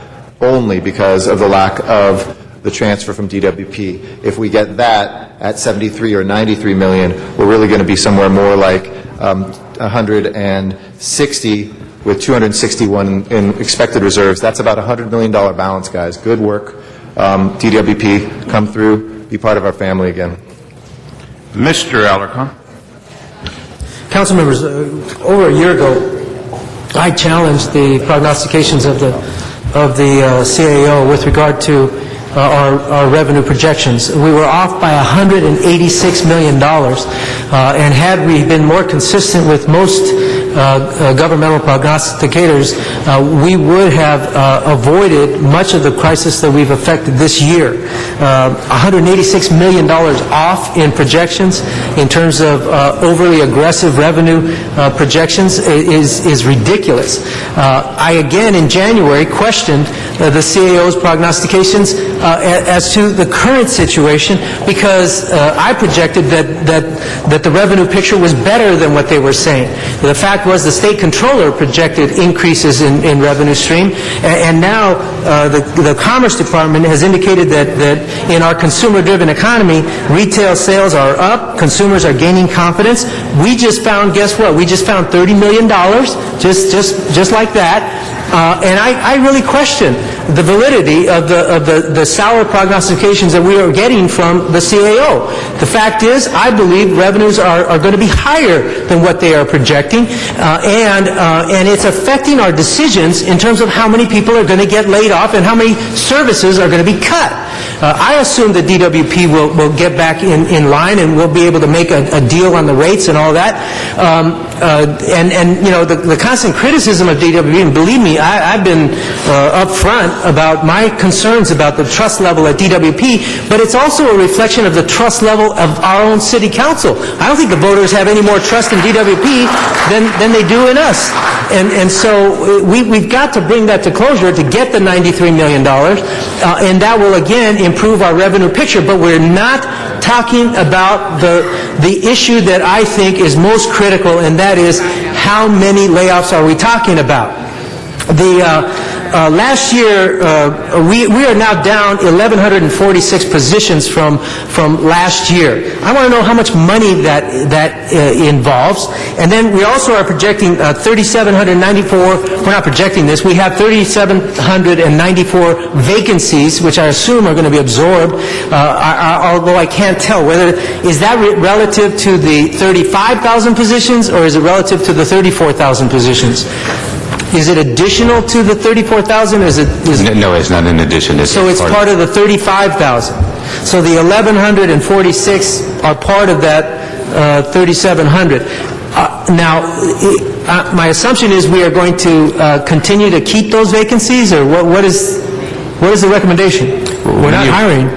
of the transfer from DWP. If we get that at 73 or 93 million, we're really going to be somewhere more like 160 with 261 in expected reserves. That's about a $100 million balance, guys. Good work. DWP, come through, be part of our family again. Mr. Alarcon. Council members, over a year ago, I challenged the prognostications of the CAO with regard to our revenue projections. We were off by $186 million, and had we been more consistent with most governmental prognosticators, we would have avoided much of the crisis that we've affected this year. $186 million off in projections in terms of overly aggressive revenue projections is ridiculous. I again in January questioned the CAO's prognostications as to the current situation because I projected that the revenue picture was better than what they were saying. The fact was the state controller projected increases in revenue stream, and now the Commerce Department has indicated that in our consumer-driven economy, retail sales are up, consumers are gaining confidence. We just found, guess what? We just found $30 million, just like that. And I really question the validity of the sour prognostications that we are getting from the CAO. The fact is, I believe revenues are going to be higher than what they are projecting, and it's affecting our decisions in terms of how many people are going to get laid off and how many services are going to be cut. I assume that DWP will get back in line and we'll be able to make a deal on the rates and all that. And you know, the constant criticism of DWP, and believe me, I've been upfront about my concerns about the trust level at DWP, but it's also a reflection of the trust level of our own city council. I don't think the voters have any more trust in DWP than they do in us. And so we've got to bring that to closure to get the $93 million, and that will again improve our revenue picture, but we're not talking about the issue that I think is most critical, and that is how many layoffs are we talking about? Last year, we are now down 1,146 positions from last year. I want to know how much money that involves. And then we also are projecting 3,794, we're not projecting this, we have 3,794 vacancies, which I assume are going to be absorbed, although I can't tell whether, is that relative to the 35,000 positions or is it relative to the 34,000 positions? Is it additional to the 34,000? No, it's not in addition. So it's part of the 35,000. So the 1,146 are part of that 3,700. Now, my assumption is we are going to continue to keep those vacancies, or what is the recommendation? We're not hiring.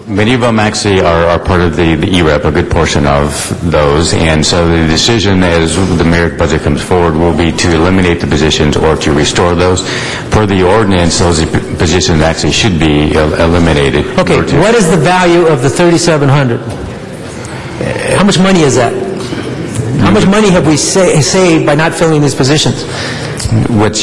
Many of them actually are part of the EREP, a good portion of those, and so the decision as the merit budget comes forward will be to eliminate the positions or to restore those. Per the ordinance, those positions actually should be eliminated. Okay, what is the value of the 3,700? How much money is that? How much money have we saved by not filling these positions? What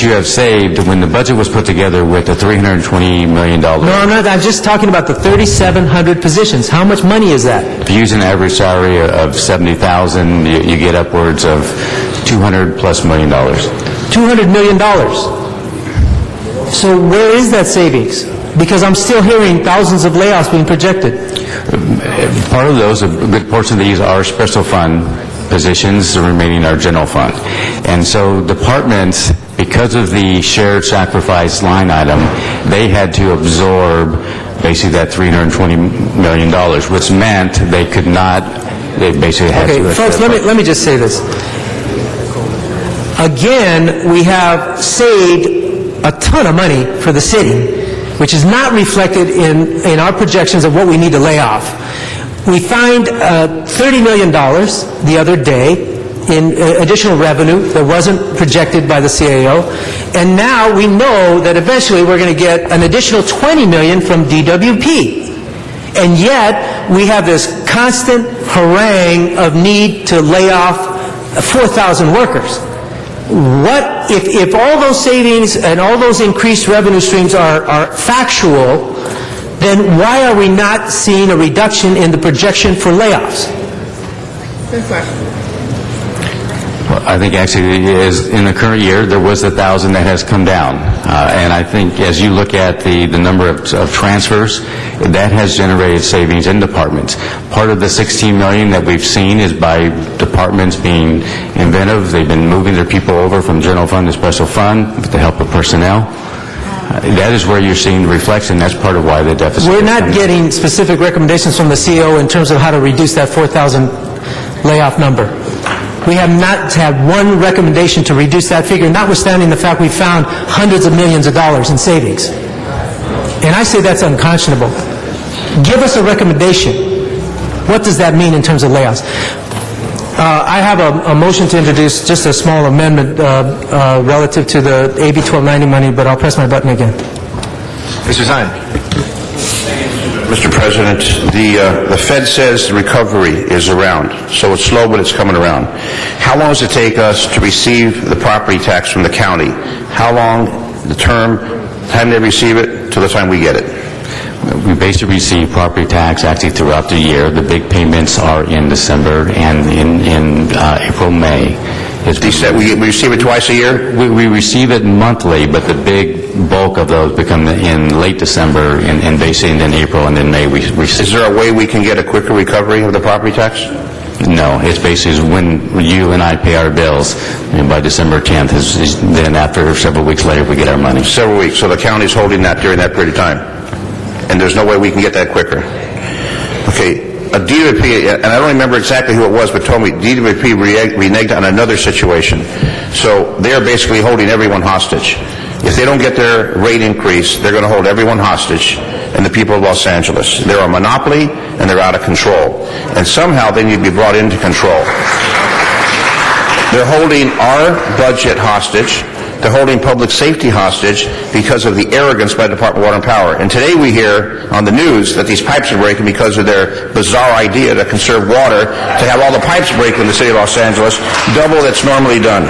you have saved when the budget was put together with the $320 million. No, I'm not. I'm just talking about the 3,700 positions. How much money is that? If you use an average salary of $70,000, you get upwards of $200+ million. $200 million. So where is that savings? Because I'm still hearing thousands of layoffs being projected. Part of those, a good portion of these are special fund positions, the remaining are general fund. And so departments, because of the shared sacrifice line item, they had to absorb basically that $320 million, which meant they could not, they basically had to... Okay, folks, let me just say this. Again, we have saved a ton of money for the city, which is not reflected in our projections of what we need to lay off. We find $30 million the other day in additional revenue that wasn't projected by the CAO, and now we know that eventually we're going to get an additional $20 million from DWP. And yet, we have this constant harangue of need to lay off 4,000 workers. What, if all those savings and all those increased revenue streams are factual, then why are we not seeing a reduction in the projection for layoffs? Good question. Well, I think actually in the current year, there was 1,000 that has come down. And I think as you look at the number of transfers, that has generated savings in departments. Part of the $16 million that we've seen is by departments being inventive. They've been moving their people over from general fund to special fund with the help of personnel. That is where you're seeing the reflection. That's part of why the deficit. We're not getting specific recommendations from the CEO in terms of how to reduce that 4,000 layoff number. We have not had one recommendation to reduce that figure, notwithstanding the fact we found hundreds of millions of dollars in savings. And I say that's unconscionable. Give us a recommendation. What does that mean in terms of layoffs? I have a motion to introduce just a small amendment relative to the AB 1290 money, but I'll press my button again. Mr. Zine. Mr. President, the Fed says the recovery is around, so it's slow, but it's coming around. How long does it take us to receive the property tax from the county? How long, the time they receive it, till the time we get it? We basically receive property tax actually throughout the year. The big payments are in December and in April, May. We receive it twice a year? We receive it monthly, but the big bulk of those become in late December and basically in April, and then May we receive. Is there a way we can get a quicker recovery of the property tax? No, it's basically when you and I pay our bills, and by December 10th, then after several weeks later we get our money. Several weeks, so the county's holding that during that period of time? And there's no way we can get that quicker? Okay. A DWP, and I don't remember exactly who it was, but told me DWP reneged on another situation. So they're basically holding everyone hostage. If they don't get their rate increase, they're going to hold everyone hostage, and the people of Los Angeles. They're a monopoly, and they're out of control. And somehow they need to be brought into control. They're holding our budget hostage. They're holding public safety hostage because of the arrogance by the Department of Water and Power. And today we hear on the news that these pipes are breaking because of their bizarre idea to conserve water, to have all the pipes break in the city of Los Angeles, double that's normally done.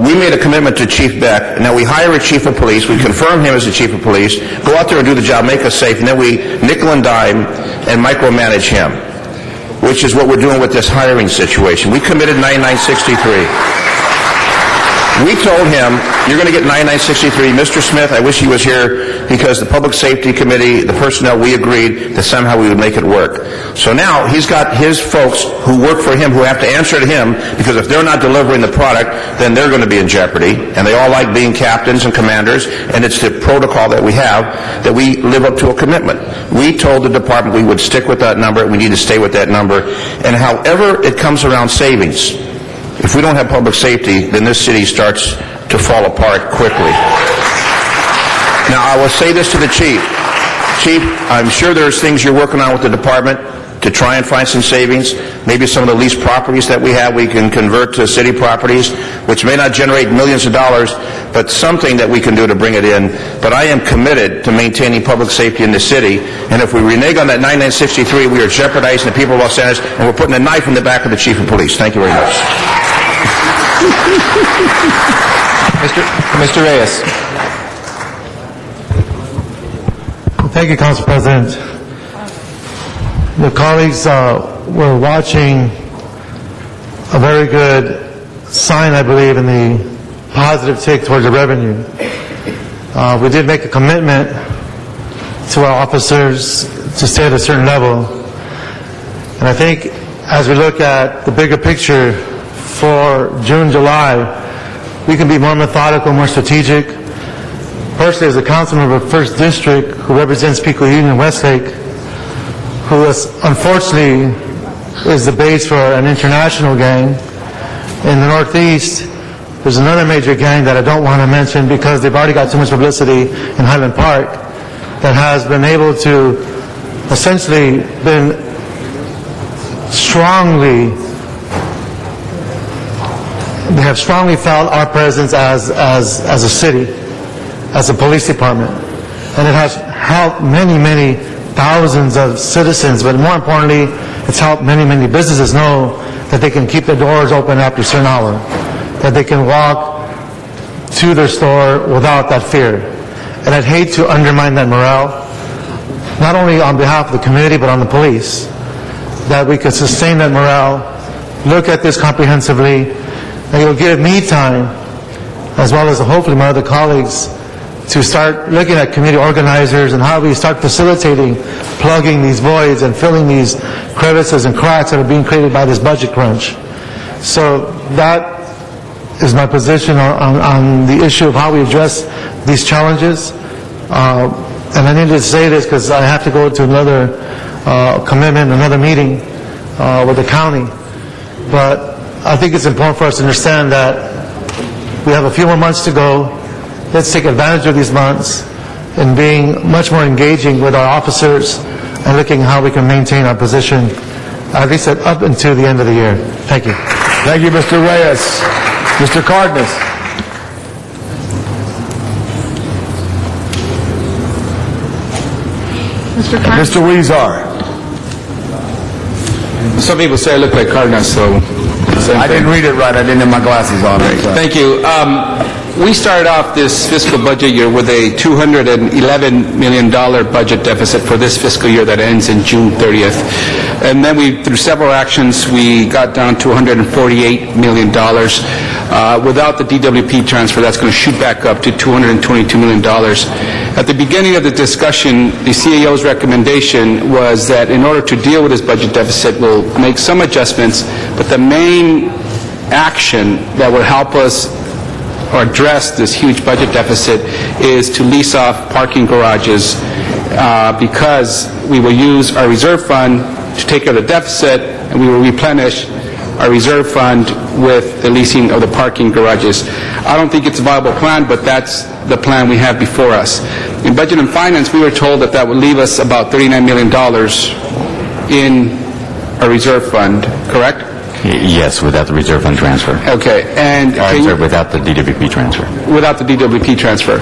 We made a commitment to Chief Beck. Now we hire a chief of police, we confirm him as the chief of police, go out there and do the job, make us safe, and then we nickel and dime and micromanage him, which is what we're doing with this hiring situation. We committed 9963. We told him, you're going to get 9963. Mr. Smith, I wish he was here, because the Public Safety Committee, the personnel, we agreed that somehow we would make it work. So now he's got his folks who work for him who have to answer to him, because if they're not delivering the product, then they're going to be in jeopardy. And they all like being captains and commanders, and it's the protocol that we have that we live up to a commitment. We told the department we would stick with that number, we need to stay with that number, and however it comes around savings, if we don't have public safety, then this city starts to fall apart quickly. Now, I will say this to the chief. Chief, I'm sure there's things you're working on with the department to try and find some savings. Maybe some of the leased properties that we have we can convert to city properties, which may not generate millions of dollars, but something that we can do to bring it in. But I am committed to maintaining public safety in the city, and if we renege on that 9963, we are jeopardizing the people of Los Angeles, and we're putting a knife in the back of the chief of police. Thank you very much. Mr. Reyes. Thank you, Council President. The colleagues were watching a very good sign, I believe, in the positive tick towards the revenue. We did make a commitment to our officers to stay at a certain level. And I think as we look at the bigger picture for June, July, we can be more methodical, more strategic. Personally, as a council member of 1st District who represents Pico Union, Westlake, who is, unfortunately is the base for an international gang. In the Northeast, there's another major gang that I don't want to mention because they've already got too much publicity in Highland Park that has been able to essentially been they have strongly felt our presence as a city, as a police department. And it has helped many thousands of citizens, but more importantly, it's helped many, many businesses know that they can keep their doors open after a certain hour, that they can walk to their store without that fear. And I'd hate to undermine that morale, not only on behalf of the community, but on the police, that we could sustain that morale, look at this comprehensively, and it'll give me time, as well as hopefully my other colleagues, to start looking at community organizers and how we start facilitating plugging these voids and filling these crevices and cracks that are being created by this budget crunch. So that is my position on the issue of how we address these challenges. And I need to say this because I have to go to another commitment, another meeting with the county. But I think it's important for us to understand that we have a few more months to go. Let's take advantage of these months in being much more engaging with our officers and looking how we can maintain our position, at least up until the end of the year. Thank you. Thank you, Mr. Reyes. Mr. Cardenas. Mr. Weezar. Some people say I look like Cardenas, so... I didn't read it right. I didn't have my glasses on. Thank you. We started off this fiscal budget year with a $211 million budget deficit for this fiscal year that ends in June 30th. And then through several actions, we got down to $148 million. Without the DWP transfer, that's going to shoot back up to $222 million. At the beginning of the discussion, the CAO's recommendation was that in order to deal with this budget deficit, we'll make some adjustments, but the main action that will help us or address this huge budget deficit is to lease off parking garages because we will use our reserve fund to take care of the deficit, and we will replenish our reserve fund with the leasing of the parking garages. I don't think it's a viable plan, but that's the plan we have before us. In Budget and Finance, we were told that that would leave us about $39 million in a reserve fund, correct? Yes, without the reserve fund transfer. Okay, and without the DWP transfer. Without the DWP transfer,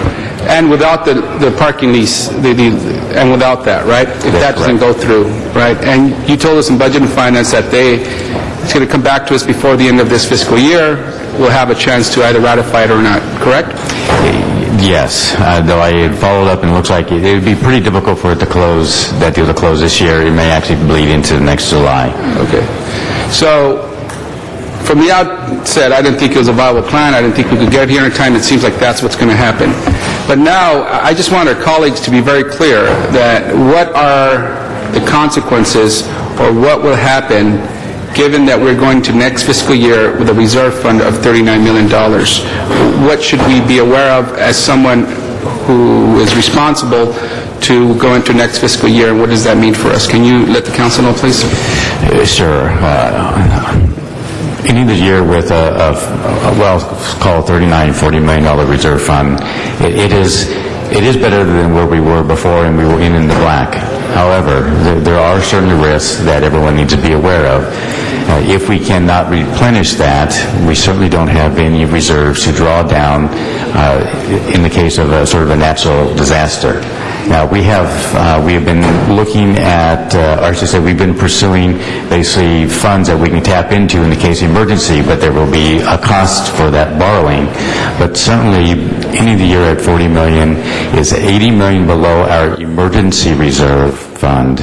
and without the parking lease, and without that, right? If that doesn't go through, right? And you told us in Budget and Finance that it's going to come back to us before the end of this fiscal year. We'll have a chance to either ratify it or not, correct? Yes, though I had followed up and it looks like it would be pretty difficult for it to close, that deal to close this year. It may actually bleed into next July. Okay. So, from the outset, I didn't think it was a viable plan. I didn't think we could get here in time. It seems like that's what's going to happen. But now, I just want our colleagues to be very clear that what are the consequences or what will happen given that we're going to next fiscal year with a reserve fund of $39 million. What should we be aware of as someone who is responsible to go into next fiscal year, and what does that mean for us? Can you let the council know, please? Sure. Ending the year with call it $39-40 million reserve fund, it is better than where we were before, and we will end in the black. However, there are certain risks that everyone needs to be aware of. If we cannot replenish that, we certainly don't have any reserves to draw down in the case of a sort of a natural disaster. Now, we have been looking at, or I should say, we've been pursuing basically funds that we can tap into in the case of emergency, but there will be a cost for that borrowing. But certainly, ending the year at $40 million is $80 million below our emergency reserve fund.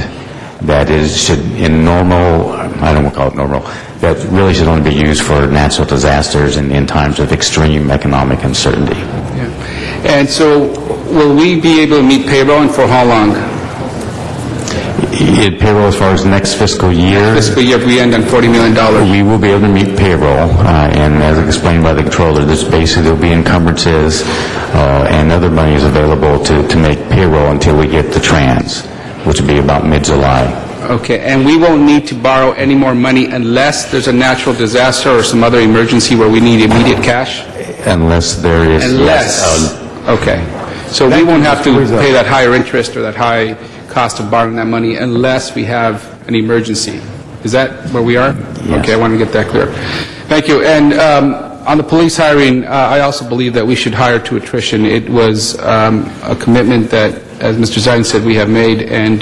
That should, in normal, I don't want to call it normal, that really should only be used for natural disasters and in times of extreme economic uncertainty. Yeah. And so, will we be able to meet payroll, and for how long? Payroll as far as next fiscal year? Next fiscal year, if we end on $40 million. We will be able to meet payroll, and as explained by the controller, there will be encumbrances and other monies available to make payroll until we get the trans, which will be about mid-July. Okay, and we won't need to borrow any more money unless there's a natural disaster or some other emergency where we need immediate cash? Unless there is... Unless. Okay. So we won't have to pay that higher interest or that high cost of borrowing that money unless we have an emergency. Is that where we are? Yes. Okay, I want to get that clear. Thank you. And on the police hiring, I also believe that we should hire to attrition. It was a commitment that as Mr. Zine said, we have made, and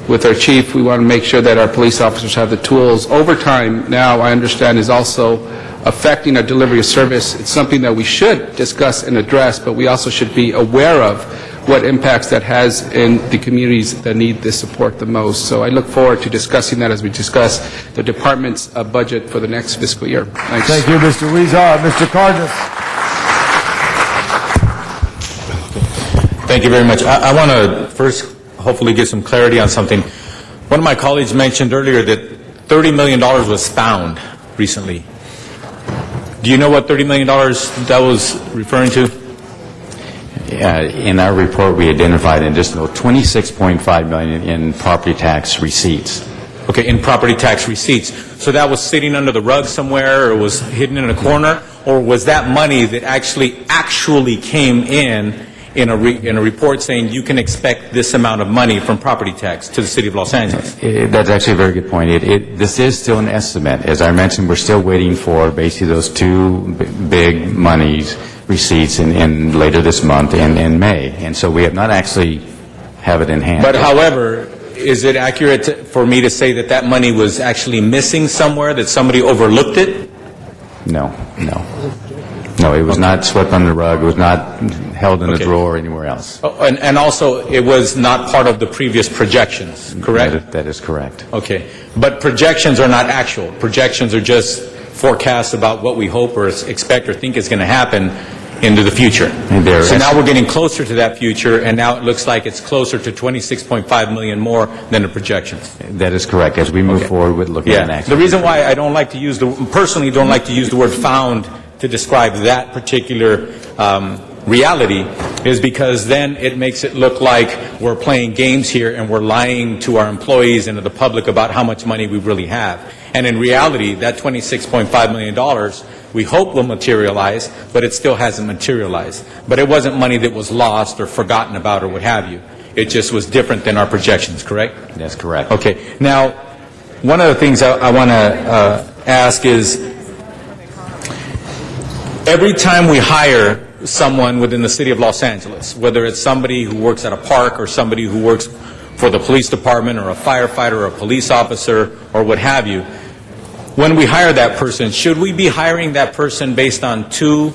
with our chief, we want to make sure that our police officers have the tools. Overtime now, I understand, is also affecting our delivery of service. It's something that we should discuss and address, but we also should be aware of what impacts that has in the communities that need this support the most. So I look forward to discussing that as we discuss the department's budget for the next fiscal year. Thanks. Thank you, Mr. Weezer. Mr. Cardenas. Thank you very much. I want to first hopefully get some clarity on something. One of my colleagues mentioned earlier that $30 million was found recently. Do you know what $30 million that was referring to? In our report, we identified an additional $26.5 million in property tax receipts. Okay, in property tax receipts. So that was sitting under the rug somewhere, or was hidden in a corner, or was that money that actually came in a report saying you can expect this amount of money from property tax to the city of Los Angeles? That's actually a very good point. This is still an estimate. As I mentioned, we're still waiting for basically those two big monies receipts in later this month in May, and so we have not actually have it in hand. But however, is it accurate for me to say that that money was actually missing somewhere, that somebody overlooked it? No, it was not swept under the rug. It was not held in a drawer or anywhere else. Oh, and also, it was not part of the previous projections, correct? That is correct. Okay, but projections are not actual. Projections are just forecasts about what we hope or expect or think is going to happen into the future. So now we're getting closer to that future, and now it looks like it's closer to $26.5 million more than the projections. That is correct. As we move forward with looking at next. The reason why I don't like to use personally don't like to use the word found to describe that particular reality is because then it makes it look like we're playing games here and we're lying to our employees and to the public about how much money we really have. And in reality, that $26.5 million we hope will materialize, but it still hasn't materialized. But it wasn't money that was lost or forgotten about or what have you. It just was different than our projections, correct? That's correct. Okay. Now, one of the things I want to ask is, every time we hire someone within the city of Los Angeles, whether it's somebody who works at a park or somebody who works for the police department or a firefighter or a police officer or what have you, when we hire that person, should we be hiring that person based on two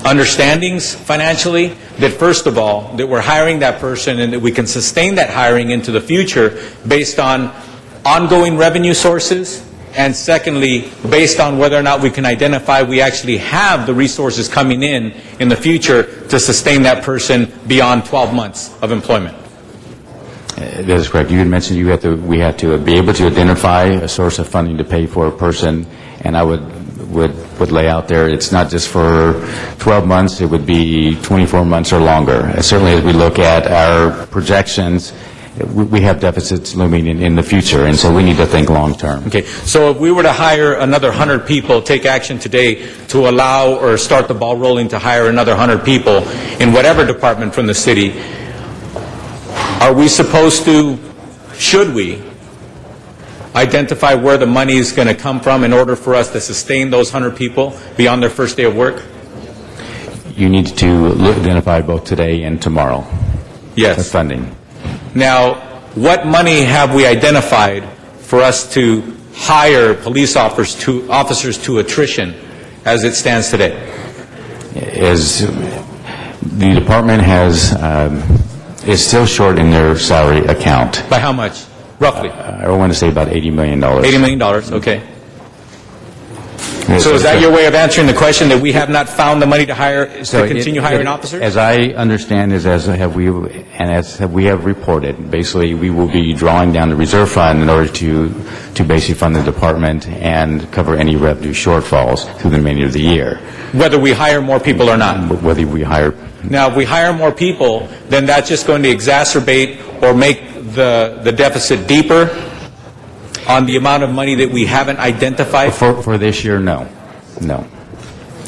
understandings financially? That first of all, that we're hiring that person and that we can sustain that hiring into the future based on ongoing revenue sources, and secondly, based on whether or not we can identify we actually have the resources coming in the future to sustain that person beyond 12 months of employment. That is correct. You had mentioned we have to be able to identify a source of funding to pay for a person, and I would lay out there it's not just for 12 months, it would be 24 months or longer. And certainly as we look at our projections, we have deficits looming in the future, and so we need to think long term. Okay, so if we were to hire another 100 people, take action today to allow or start the ball rolling to hire another 100 people in whatever department from the city, are we supposed to, should we, identify where the money is going to come from in order for us to sustain those 100 people beyond their first day of work? You need to identify both today and tomorrow. Yes. The funding. Now, what money have we identified for us to hire police officers to attrition as it stands today? As the department is still short in their salary account. By how much, roughly? I want to say about $80 million. $80 million, okay. So is that your way of answering the question, that we have not found the money to hire, to continue hiring officers? As I understand is, as we have reported, basically we will be drawing down the reserve fund in order to basically fund the department and cover any revenue shortfalls through the remainder of the year. Whether we hire more people or not? Whether we hire. Now, if we hire more people, then that's just going to exacerbate or make the deficit deeper on the amount of money that we haven't identified? For this year, no. No.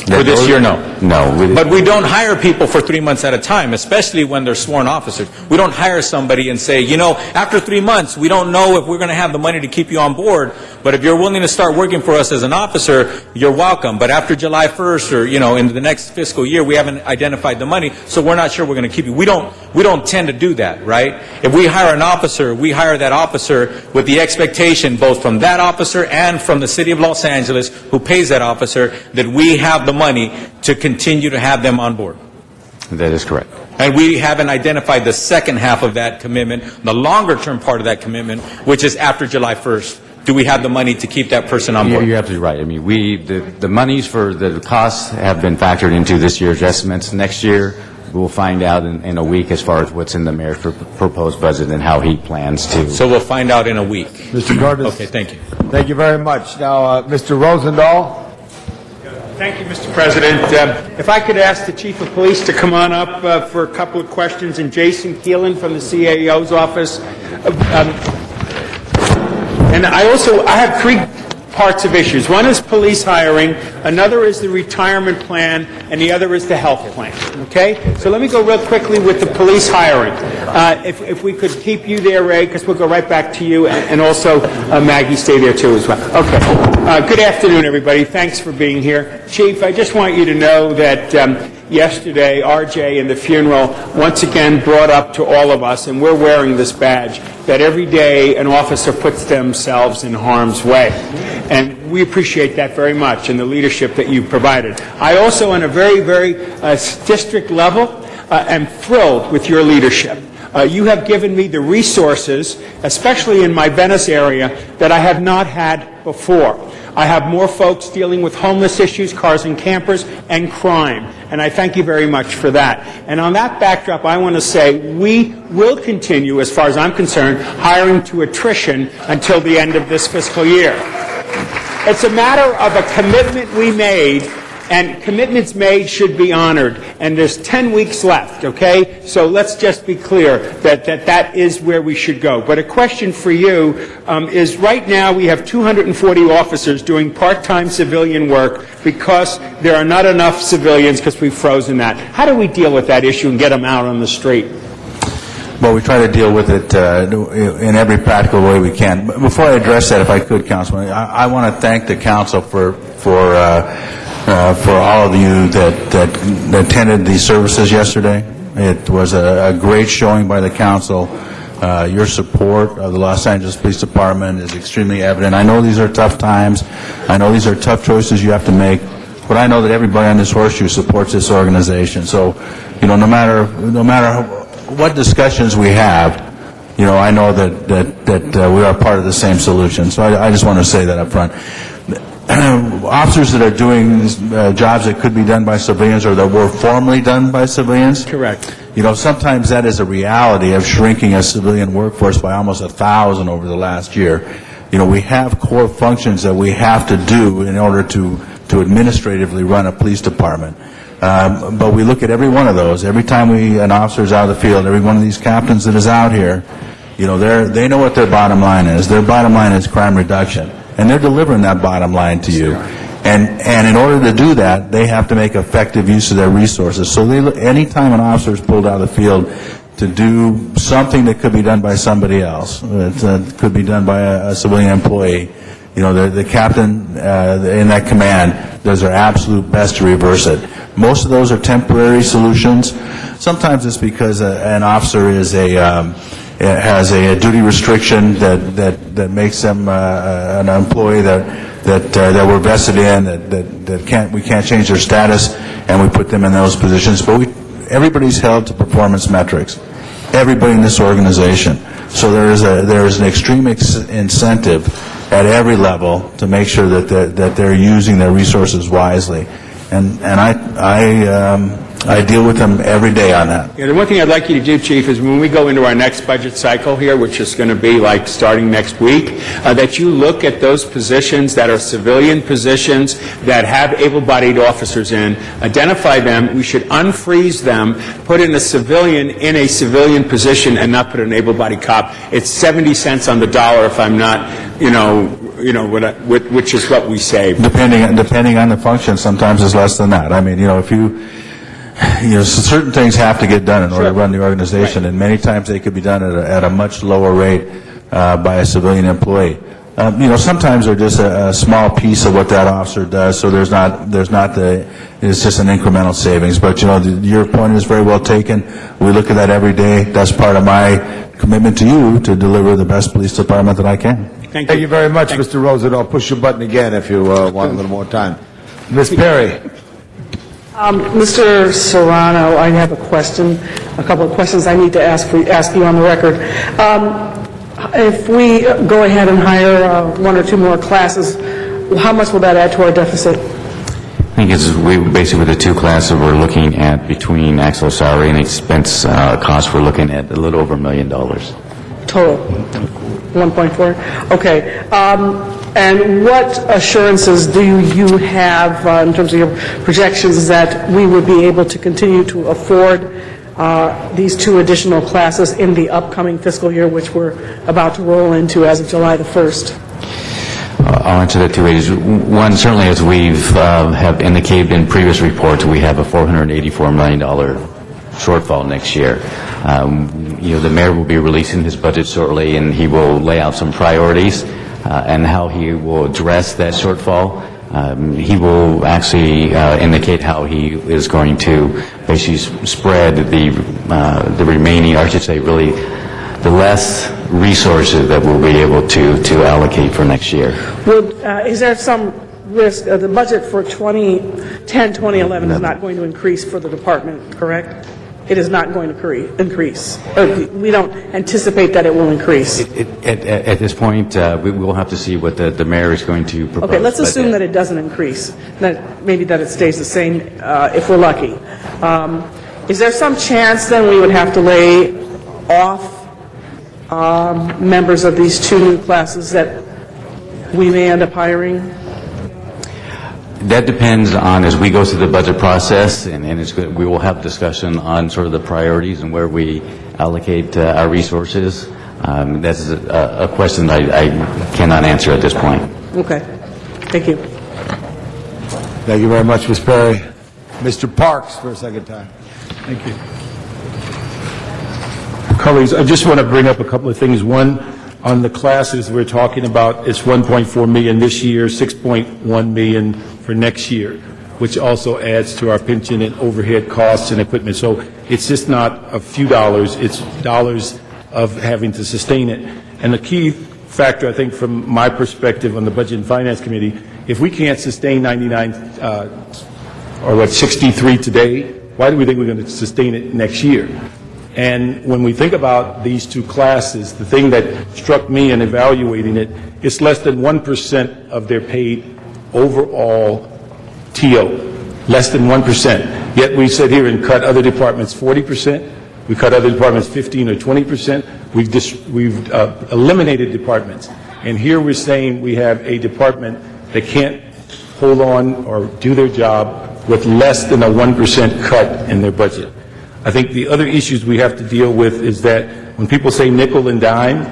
For this year, no. No. But we don't hire people for 3 months at a time, especially when they're sworn officers. We don't hire somebody and say, you know, after 3 months, we don't know if we're going to have the money to keep you on board, But if you're willing to start working for us as an officer, you're welcome. But after July 1st or, in the next fiscal year, we haven't identified the money, so we're not sure we're going to keep you. We don't tend to do that, right? If we hire an officer, we hire that officer with the expectation, both from that officer and from the City of Los Angeles, who pays that officer, that we have the money to continue to have them on board. That is correct. And we haven't identified the second half of that commitment, the longer-term part of that commitment, which is after July 1st. Do we have the money to keep that person on board? You're absolutely right. I mean, the monies for the costs have been factored into this year's estimates. Next year, we'll find out in a week as far as what's in the mayor's proposed budget and how he plans to. So we'll find out in a week. Mr. Gordis. Okay, thank you. Thank you very much. Now, Mr. Rosendahl. Thank you, Mr. President. If I could ask the Chief of Police to come on up for a couple of questions, and Jason Keelan from the CAO's office. And I have three parts of issues. One is police hiring, another is the retirement plan, and the other is the health plan. Okay? So let me go real quickly with the police hiring. If we could keep you there, Ray, because we'll go right back to you, and also Maggie, stay there too as well. Okay. Good afternoon, everybody. Thanks for being here. Chief, I just want you to know that yesterday, RJ in the funeral once again brought up to all of us, and we're wearing this badge, that every day an officer puts themselves in harm's way. And we appreciate that very much and the leadership that you've provided. I also, on a very, very district level, am thrilled with your leadership. You have given me the resources, especially in my Venice area, that I have not had before. I have more folks dealing with homeless issues, cars and campers, and crime. And I thank you very much for that. And on that backdrop, I want to say we will continue, as far as I'm concerned, hiring to attrition until the end of this fiscal year. It's a matter of a commitment we made, and commitments made should be honored. And there's 10 weeks left, okay? So let's just be clear that is where we should go. But a question for you is, right now we have 240 officers doing part-time civilian work because there are not enough civilians because we've frozen that. How do we deal with that issue and get them out on the street? Well, we try to deal with it in every practical way we can. But before I address that, if I could, Councilman, I want to thank the council for all of you that attended the services yesterday. It was a great showing by the council. Your support of the Los Angeles Police Department is extremely evident. I know these are tough times. I know these are tough choices you have to make. But I know that everybody on this horseshoe supports this organization. So, no matter what discussions we have, I know that we are part of the same solution. So I just want to say that up front. Officers that are doing jobs that could be done by civilians or that were formerly done by civilians. Correct. Sometimes that is a reality of shrinking a civilian workforce by almost 1,000 over the last year. We have core functions that we have to do in order to administratively run a police department. But we look at every one of those. Every time an officer is out of the field, every one of these captains that is out here, they know what their bottom line is. Their bottom line is crime reduction. And they're delivering that bottom line to you. And in order to do that, they have to make effective use of their resources. So anytime an officer is pulled out of the field to do something that could be done by somebody else, that could be done by a civilian employee, the captain in that command does their absolute best to reverse it. Most of those are temporary solutions. Sometimes it's because an officer has a duty restriction that makes them an employee that we're vested in, that we can't change their status, and we put them in those positions. But everybody's held to performance metrics. Everybody in this organization. So there is an extreme incentive at every level to make sure that they're using their resources wisely. And I deal with them every day on that. Yeah, the one thing I'd like you to do, Chief, is when we go into our next budget cycle here, which is going to be like starting next week, that you look at those positions that are civilian positions that have able-bodied officers in, identify them, we should unfreeze them, put in a civilian position and not put an able-bodied cop. It's 70 cents on the dollar if I'm not, which is what we save. Depending on the function, sometimes it's less than that. I mean, certain things have to get done in order to run the organization, and many times they could be done at a much lower rate by a civilian employee. sometimes they're just a small piece of what that officer does, so it's just an incremental savings. But, your point is very well taken. We look at that every day. That's part of my commitment to you to deliver the best police department that I can. Thank you very much, Mr. Rosendahl. Push your button again if you want a little more time. Ms. Perry. Mr. Serrano, I have a couple of questions I need to ask you on the record. If we go ahead and hire one or two more classes, how much will that add to our deficit? I think basically with the two classes, we're looking at between actual salary and expense costs, we're looking at a little over $1 million. Total? 1.4? Okay. And what assurances do you have in terms of your projections that we would be able to continue to afford these two additional classes in the upcoming fiscal year, which we're about to roll into as of July the 1st? I'll answer that two ways. One, certainly as have indicated in previous reports, we have a $484 million shortfall next year. The mayor will be releasing his budget shortly, and he will lay out some priorities and how he will address that shortfall. He will actually indicate how he is going to basically spread the remaining, or I should say really the less resources that we'll be able to allocate for next year. Is there some risk, the budget for 2010-2011 is not going to increase for the department, correct? It is not going to increase. We don't anticipate that it will increase. At this point, we will have to see what the mayor is going to propose. Okay, let's assume that it doesn't increase, that maybe that it stays the same if we're lucky. Is there some chance then we would have to lay off members of these two new classes that we may end up hiring? That depends on, as we go through the budget process, and we will have discussion on sort of the priorities and where we allocate our resources. That's a question I cannot answer at this point. Okay. Thank you. Thank you very much, Ms. Perry. Mr. Parks for a second time. Thank you. Colleagues, I just want to bring up a couple of things. One, on the classes we're talking about, it's $1.4 million this year, $6.1 million for next year, which also adds to our pension and overhead costs and equipment. So it's just not a few dollars, it's dollars of having to sustain it. And the key factor, I think, from my perspective on the Budget and Finance Committee, if we can't sustain 63 today, why do we think we're going to sustain it next year? And when we think about these two classes, the thing that struck me in evaluating it, it's less than 1% of their paid overall TO, less than 1%. Yet we sit here and cut other departments 40%, we cut other departments 15 or 20%, we've eliminated departments. And here we're saying we have a department that can't hold on or do their job with less than a 1% cut in their budget. I think the other issues we have to deal with is that when people say nickel and dime,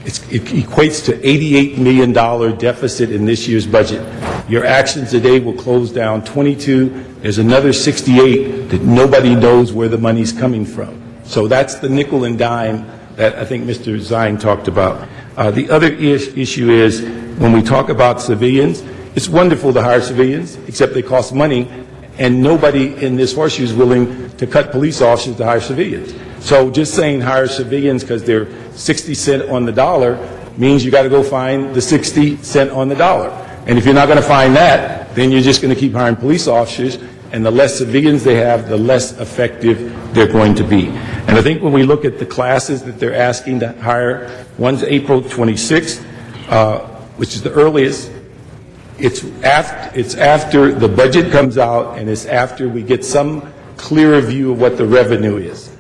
it equates to $88 million deficit in this year's budget. Your actions today will close down 22. There's another 68 that nobody knows where the money's coming from. So that's the nickel and dime that I think Mr. Zine talked about. The other issue is when we talk about civilians, it's wonderful to hire civilians, except they cost money, and nobody in this horseshoe is willing to cut police officers to hire civilians. So just saying hire civilians because they're 60 cents on the dollar means you got to go find the 60 cents on the dollar. And if you're not going to find that, then you're just going to keep hiring police officers, and the less civilians they have, the less effective they're going to be. And I think when we look at the classes that they're asking to hire, one's April 26th, which is the earliest. It's after the budget comes out, and it's after we get some clearer view of what the revenue is.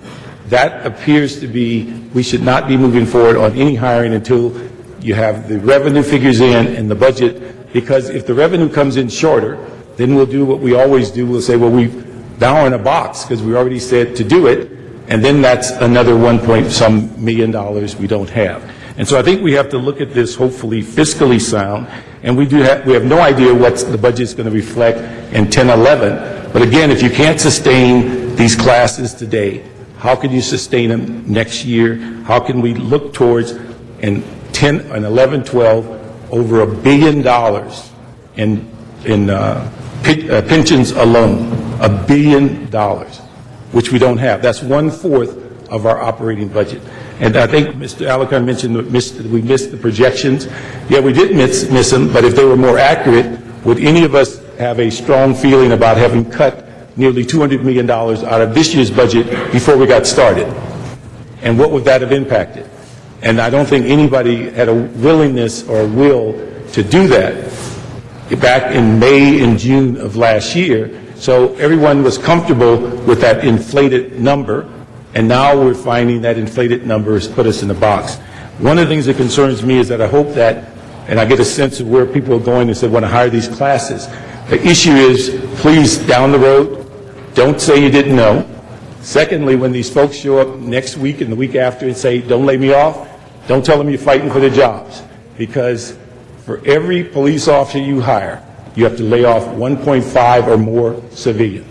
That appears to be, we should not be moving forward on any hiring until you have the revenue figures in and the budget, because if the revenue comes in shorter, then we'll do what we always do. We'll say, well, we've now in a box because we already said to do it, and then that's another $1 million we don't have. And so I think we have to look at this hopefully fiscally sound, and we have no idea what the budget is going to reflect in 10-11. But again, if you can't sustain these classes today, how can you sustain them next year? How can we look towards in 10 and 11-12 over $1 billion in pensions alone. $1 billion, which we don't have. That's 1/4 of our operating budget. And I think Mr. Alarcon mentioned that we missed the projections. Yeah, we did miss them, but if they were more accurate, would any of us have a strong feeling about having cut nearly $200 million out of this year's budget before we got started? And what would that have impacted? And I don't think anybody had a willingness or a will to do that back in May and June of last year. So everyone was comfortable with that inflated number, and now we're finding that inflated number has put us in the box. One of the things that concerns me is that I hope that, and I get a sense of where people are going and say want to hire these classes. The issue is, please, down the road, don't say you didn't know. Secondly, when these folks show up next week and the week after and say, don't lay me off, don't tell them you're fighting for their jobs. Because for every police officer you hire, you have to lay off 1.5 or more civilian.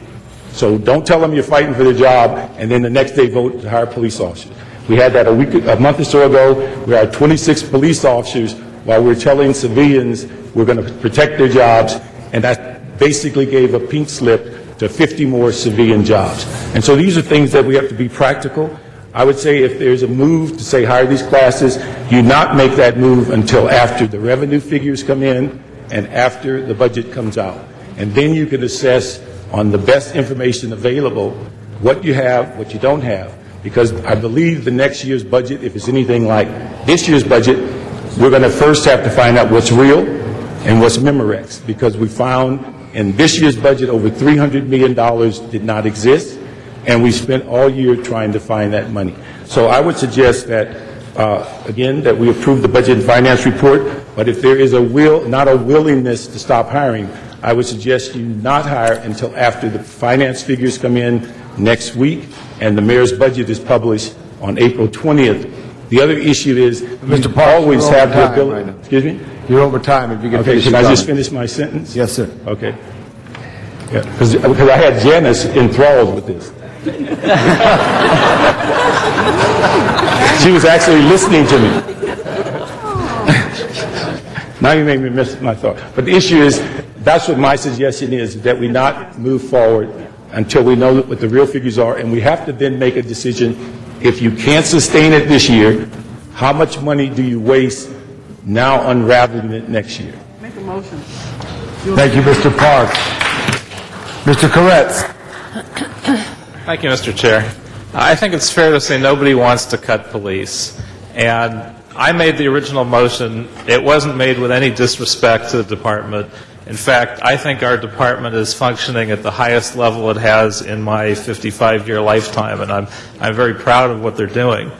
So don't tell them you're fighting for their job and then the next day vote to hire police officers. We had that a month or so ago. We had 26 police officers while we're telling civilians we're going to protect their jobs, and that basically gave a pink slip to 50 more civilian jobs. And so these are things that we have to be practical. I would say if there's a move to say hire these classes, you not make that move until after the revenue figures come in and after the budget comes out. And then you can assess on the best information available what you have, what you don't have. Because I believe the next year's budget, if it's anything like this year's budget, we're going to first have to find out what's real and what's Memorex. Because we found in this year's budget over $300 million did not exist, and we spent all year trying to find that money. So I would suggest that, again, that we approve the budget and finance report, but if there is a will, not a willingness to stop hiring, I would suggest you not hire until after the finance figures come in next week and the mayor's budget is published on April 20th. The other issue is, Mr. you Parks, always you're have over the time ability. right now. Excuse me? You're over time. If you can Okay, finish can your I just comment. finish my sentence? Yes, sir. Okay. Yeah, because I had Janice enthralled with this. She was actually listening to me. Now you made me miss my thought. But the issue is, that's what my suggestion is, that we not move forward until we know what the real figures are, and we have to then make a decision. If you can't sustain it this year, how much money do you waste now unraveling it next year? Make a motion. Thank you, Mr. Parks. Mr. Koretz. Thank you, Mr. Chair. I think it's fair to say nobody wants to cut police. And I made the original motion. It wasn't made with any disrespect to the department. In fact, I think our department is functioning at the highest level it has in my 55-year lifetime, and I'm very proud of what they're doing.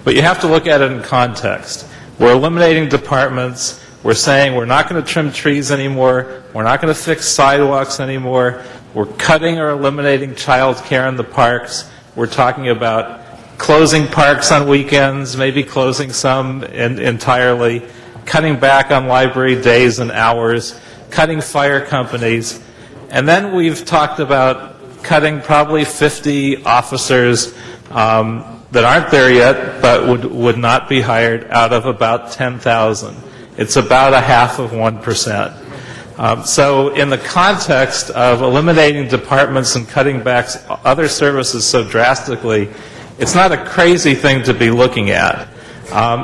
But you have to look at it in context. We're eliminating departments. We're saying we're not going to trim trees anymore. We're not going to fix sidewalks anymore. We're cutting or eliminating child care in the parks. We're talking about closing parks on weekends, maybe closing some entirely, cutting back on library days and hours, cutting fire companies. And then we've talked about cutting probably 50 officers that aren't there yet, but would not be hired out of about 10,000. It's about 0.5%. So in the context of eliminating departments and cutting back other services so drastically, it's not a crazy thing to be looking at.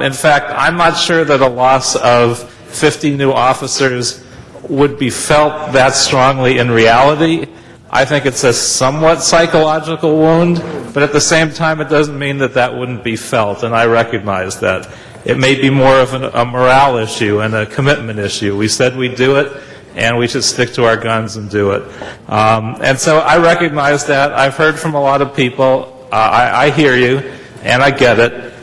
In fact, I'm not sure that a loss of 50 new officers would be felt that strongly in reality. I think it's a somewhat psychological wound, but at the same time, it doesn't mean that that wouldn't be felt, and I recognize that. It may be more of a morale issue and a commitment issue. We said we'd do it, and we should stick to our guns and do it. And so I recognize that. I've heard from a lot of people. I hear you, and I get it.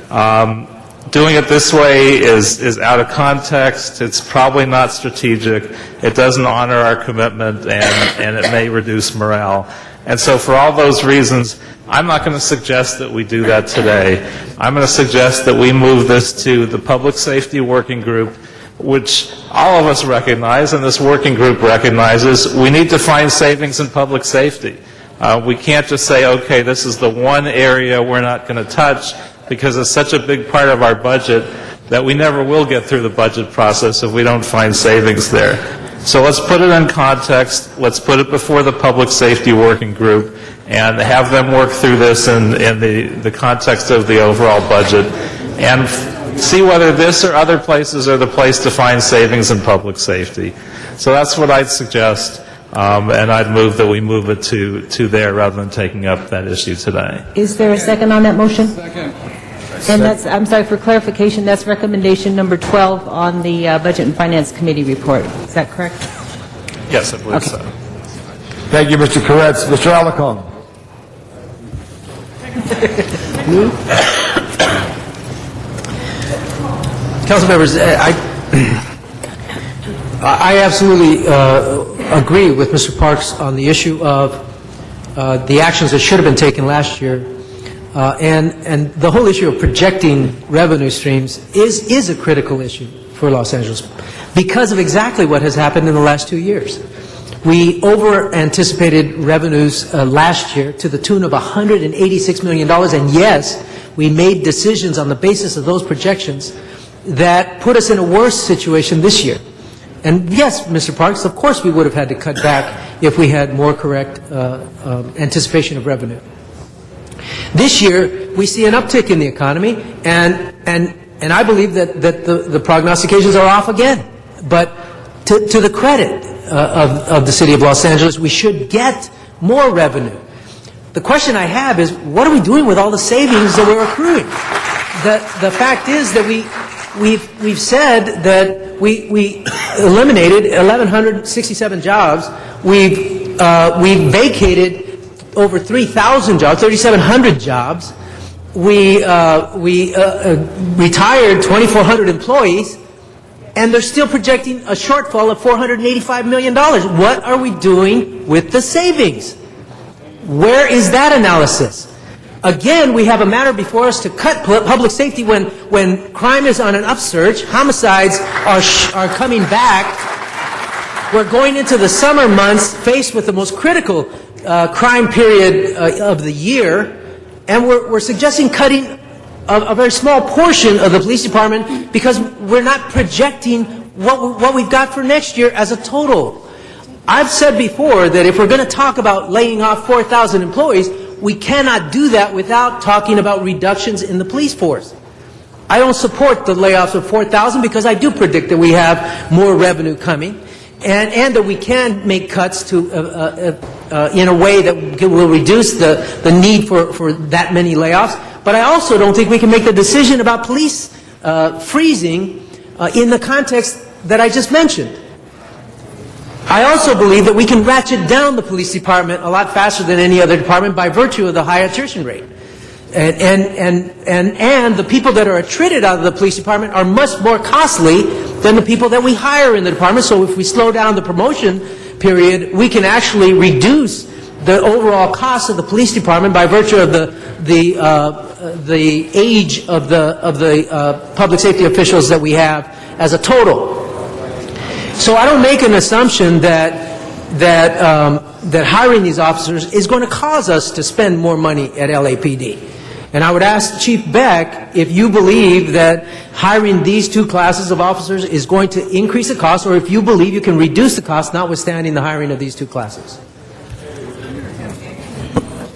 Doing it this way is out of context. It's probably not strategic. It doesn't honor our commitment, and it may reduce morale. And so for all those reasons, I'm not going to suggest that we do that today. I'm going to suggest that we move this to the Public Safety Working Group, which all of us recognize, and this working group recognizes, we need to find savings in public safety. We can't just say, okay, this is the one area we're not going to touch, because it's such a big part of our budget that we never will get through the budget process if we don't find savings there. So let's put it in context, let's put it before the Public Safety Working Group, and have them work through this in the context of the overall budget, and see whether this or other places are the place to find savings in public safety. So that's what I'd suggest, and I'd move that we move it to there rather than taking up that issue today. Is there a second on that motion? Second. And that's, I'm sorry, for clarification, that's recommendation number 12 on the Budget and Finance Committee report. Is that correct? Yes, I believe so. Thank you, Mr. Koretz. Mr. Alarcon. Council members, I absolutely agree with Mr. Parks on the issue of the actions that should have been taken last year. And the whole issue of projecting revenue streams is a critical issue for Los Angeles because of exactly what has happened in the last 2 years. We over-anticipated revenues last year to the tune of $186 million, and yes, we made decisions on the basis of those projections that put us in a worse situation this year. And yes, Mr. Parks, of course we would have had to cut back if we had more correct anticipation of revenue. This year, we see an uptick in the economy, and I believe that the prognostications are off again. But to the credit of the City of Los Angeles, we should get more revenue. The question I have is, what are we doing with all the savings that we're accruing? The fact is that we've said that we eliminated 1,167 jobs. We've vacated over 3,000 jobs, 3,700 jobs. We retired 2,400 employees, and they're still projecting a shortfall of $485 million. What are we doing with the savings? Where is that analysis? Again, we have a matter before us to cut public safety when crime is on an upsurge, homicides are coming back. We're going into the summer months faced with the most critical crime period of the year, and we're suggesting cutting a very small portion of the police department because we're not projecting what we've got for next year as a total. I've said before that if we're going to talk about laying off 4,000 employees, we cannot do that without talking about reductions in the police force. I don't support the layoffs of 4,000 because I do predict that we have more revenue coming, and that we can make cuts to in a way that will reduce the need for that many layoffs. But I also don't think we can make the decision about police freezing in the context that I just mentioned. I also believe that we can ratchet down the police department a lot faster than any other department by virtue of the high attrition rate. And the people that are attrited out of the police department are much more costly than the people that we hire in the department. So if we slow down the promotion period, we can actually reduce the overall cost of the police department by virtue of the age of the public safety officials that we have as a total. So I don't make an assumption that hiring these officers is going to cause us to spend more money at LAPD. And I would ask Chief Beck if you believe that hiring these two classes of officers is going to increase the cost, or if you believe you can reduce the cost notwithstanding the hiring of these two classes.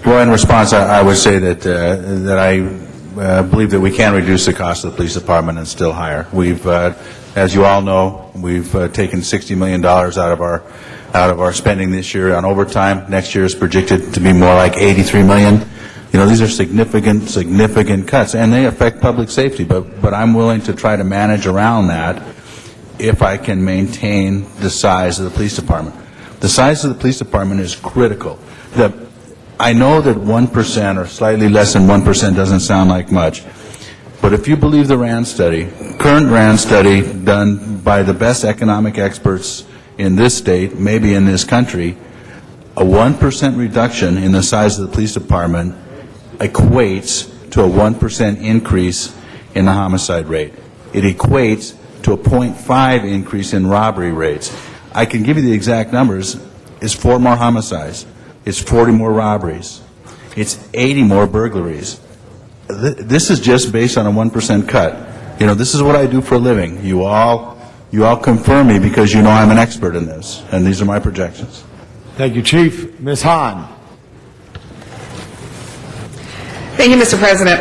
Well, in response, I would say that I believe that we can reduce the cost of the police department and still hire. We've, as you all know, we've taken $60 million out of our spending this year on overtime. Next year is projected to be more like $83 million. You know, these are significant cuts, and they affect public safety. But I'm willing to try to manage around that if I can maintain the size of the police department. The size of the police department is critical. I know that 1% or slightly less than 1% doesn't sound like much, but if you believe the RAND study, current RAND study done by the best economic experts in this state, maybe in this country, a 1% reduction in the size of the police department equates to a 1% increase in the homicide rate. It equates to a 0.5 increase in robbery rates. I can give you the exact numbers. It's 4 more homicides. It's 40 more robberies. It's 80 more burglaries. This is just based on a 1% cut. You know, this is what I do for a living. You all confirm me because you know I'm an expert in this, and these are my projections. Thank you, Chief. Ms. Hahn. Thank you, Mr. President.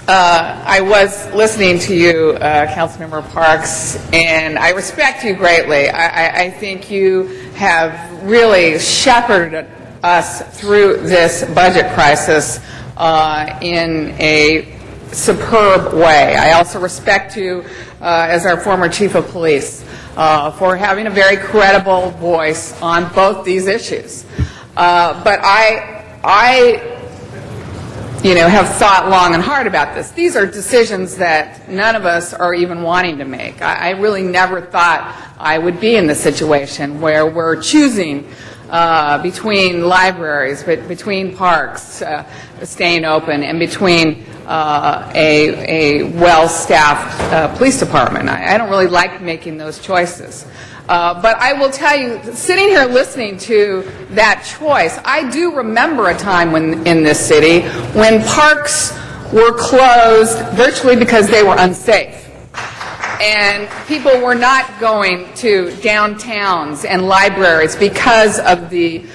I was listening to you, Councilmember Parks, and I respect you greatly. I think you have really shepherded us through this budget crisis in a superb way. I also respect you as our former chief of police for having a very credible voice on both these issues. But I have thought long and hard about this. These are decisions that none of us are even wanting to make. I really never thought I would be in this situation where we're choosing between libraries, between parks staying open, and between a well-staffed police department. I don't really like making those choices. But I will tell you, sitting here listening to that choice, I do remember a time in this city when parks were closed virtually because they were unsafe. And people were not going to downtowns and libraries because of the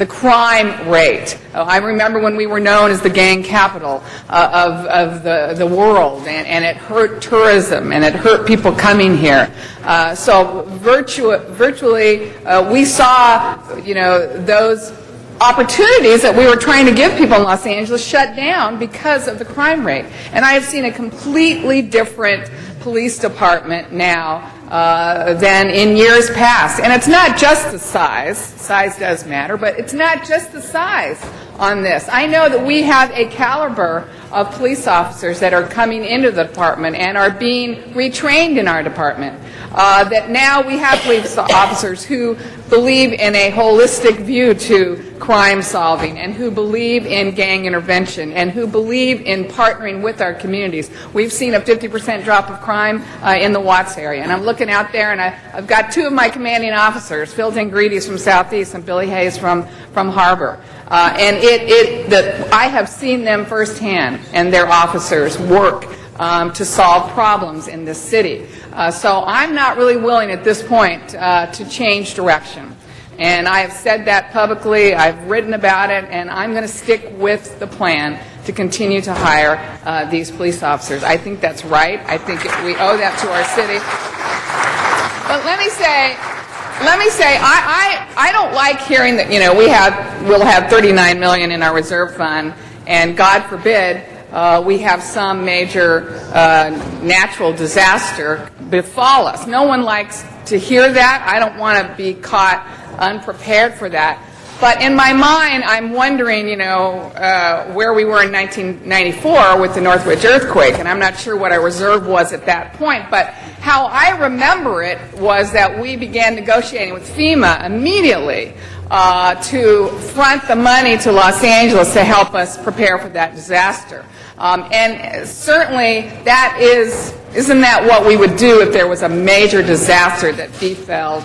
crime rate. I remember when we were known as the gang capital of the world, and it hurt tourism, and it hurt people coming here. So virtually, we saw, those opportunities that we were trying to give people in Los Angeles shut down because of the crime rate. And I have seen a completely different police department now than in years past. And it's not just the size. Size does matter, but it's not just the size on this. I know that we have a caliber of police officers that are coming into the department and are being retrained in our department. That now we have police officers who believe in a holistic view to crime solving, and who believe in gang intervention, and who believe in partnering with our communities. We've seen a 50% drop of crime in the Watts area, and I'm looking out there, and I've got two of my commanding officers, Phil Dengrides from Southeast and Billy Hayes from Harbor. And I have seen them firsthand, and their officers work to solve problems in this city. So I'm not really willing at this point to change direction. And I have said that publicly, I've written about it, and I'm going to stick with the plan to continue to hire these police officers. I think that's right. I think we owe that to our city. But let me say, I don't like hearing that, we'll have $39 million in our reserve fund, and God forbid, we have some major natural disaster befall us. No one likes to hear that. I don't want to be caught unprepared for that. But in my mind, I'm wondering, where we were in 1994 with the Northridge earthquake, and I'm not sure what our reserve was at that point, but how I remember it was that we began negotiating with FEMA immediately to front the money to Los Angeles to help us prepare for that disaster. And certainly isn't that what we would do if there was a major disaster that befell?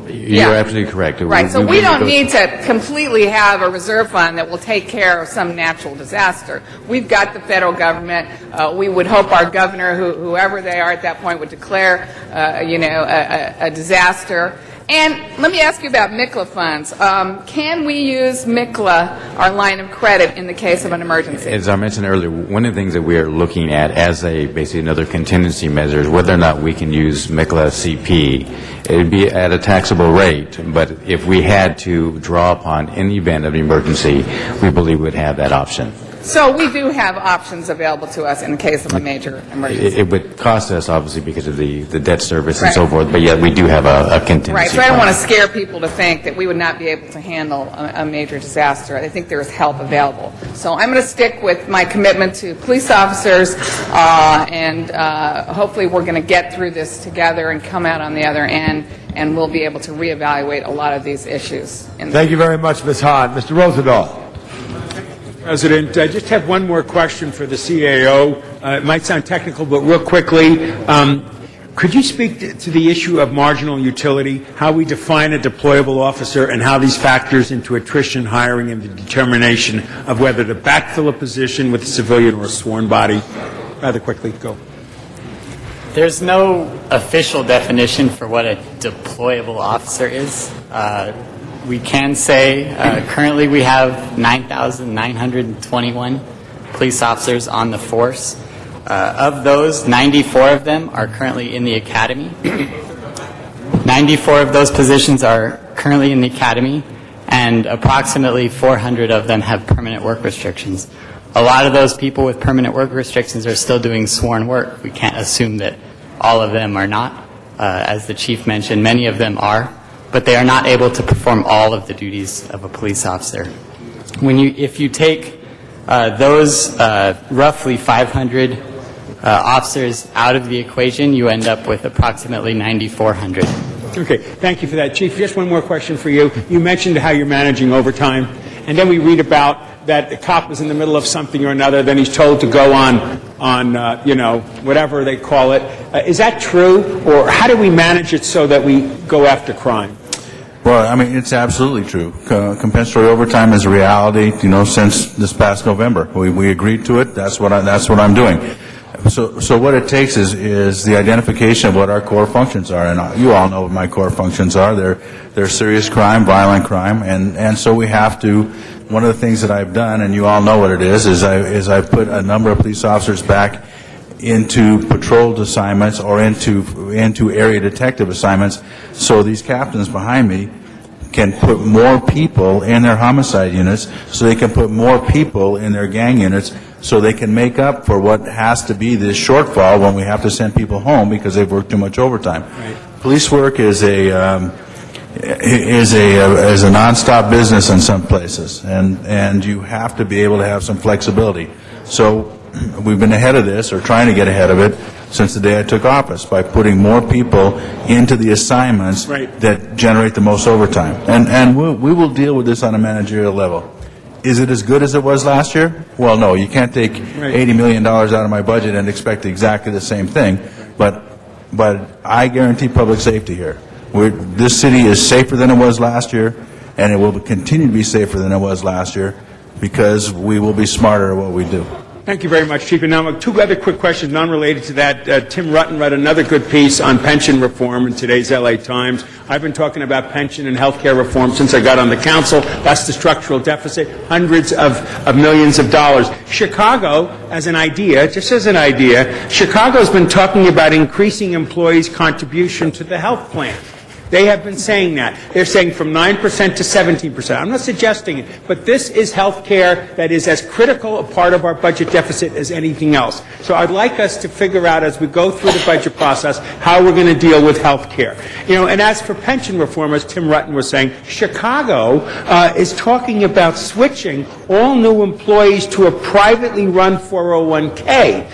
You're absolutely correct. Right, so we don't need to completely have a reserve fund that will take care of some natural disaster. We've got the federal government. We would hope our governor, whoever they are at that point, would declare, a disaster. And let me ask you about MICLA funds. Can we use MICLA, our line of credit, in the case of an emergency? As I mentioned earlier, one of the things that we are looking at as basically another contingency measure is whether or not we can use MICLA CP. It would be at a taxable rate, but if we had to draw upon in the event of an emergency, we believe we would have that option. So we do have options available to us in the case of a major emergency. It would cost us, obviously, because of the debt service and so forth, but yet we do have a contingency. Right, so I don't want to scare people to think that we would not be able to handle a major disaster. I think there is help available. So I'm going to stick with my commitment to police officers, and hopefully we're going to get through this together and come out on the other end, and we'll be able to reevaluate a lot of these issues. Thank you very much, Ms. Hahn. Mr. Rosendahl. President, I just have one more question for the CAO. It might sound technical, but real quickly, Could you speak to the issue of marginal utility, how we define a deployable officer, and how these factors into attrition, hiring, and the determination of whether to backfill a position with a civilian or a sworn body? Rather quickly, go. There's no official definition for what a deployable officer is. We can say currently we have 9,921 police officers on the force. Of those, 94 of them are currently in the academy. 94 of those positions are currently in the academy, and approximately 400 of them have permanent work restrictions. A lot of those people with permanent work restrictions are still doing sworn work. We can't assume that all of them are not. As the chief mentioned, many of them are, but they are not able to perform all of the duties of a police officer. If you take those roughly 500 officers out of the equation, you end up with approximately 9,400. Okay, thank you for that. Chief, just one more question for you. You mentioned how you're managing overtime, and then we read about that the cop is in the middle of something or another, then he's told to go on whatever they call it. Is that true, or how do we manage it so that we go after crime? Well, I mean, it's absolutely true. Compensatory overtime is a reality, since this past November. We agreed to it. That's what I'm doing. So what it takes is the identification of what our core functions are, and you all know what my core functions are. They're serious crime, violent crime, and so we have to. One of the things that I've done, and you all know what it is I've put a number of police officers back into patrol assignments or into area detective assignments, so these captains behind me can put more people in their homicide units, so they can put more people in their gang units, so they can make up for what has to be this shortfall when we have to send people home because they've worked too much overtime. Right. Police work is a nonstop business in some places, and you have to be able to have some flexibility. So we've been ahead of this, or trying to get ahead of it, since the day I took office, by putting more people into the assignments that generate the most overtime. And we will deal with this on a managerial level. Is it as good as it was last year? Well, no. You can't take $80 million out of my budget and expect exactly the same thing. But I guarantee public safety here. This city is safer than it was last year, and it will continue to be safer than it was last year because we will be smarter at what we do. Thank you very much, Chief. And now two other quick questions, non-related to that. Tim Rutten read another good piece on pension reform in today's LA Times. I've been talking about pension and health care reform since I got on the council. That's the structural deficit, hundreds of millions of dollars. Chicago, as an idea, just as an idea, Chicago's been talking about increasing employees' contribution to the health plan. They have been saying that. They're saying from 9% to 17%. I'm not suggesting it, but this is health care that is as critical a part of our budget deficit as anything else. So I'd like us to figure out, as we go through the budget process, how we're going to deal with health care. And as for pension reform, as Tim Rutten was saying, Chicago is talking about switching all new employees to a privately run 401k,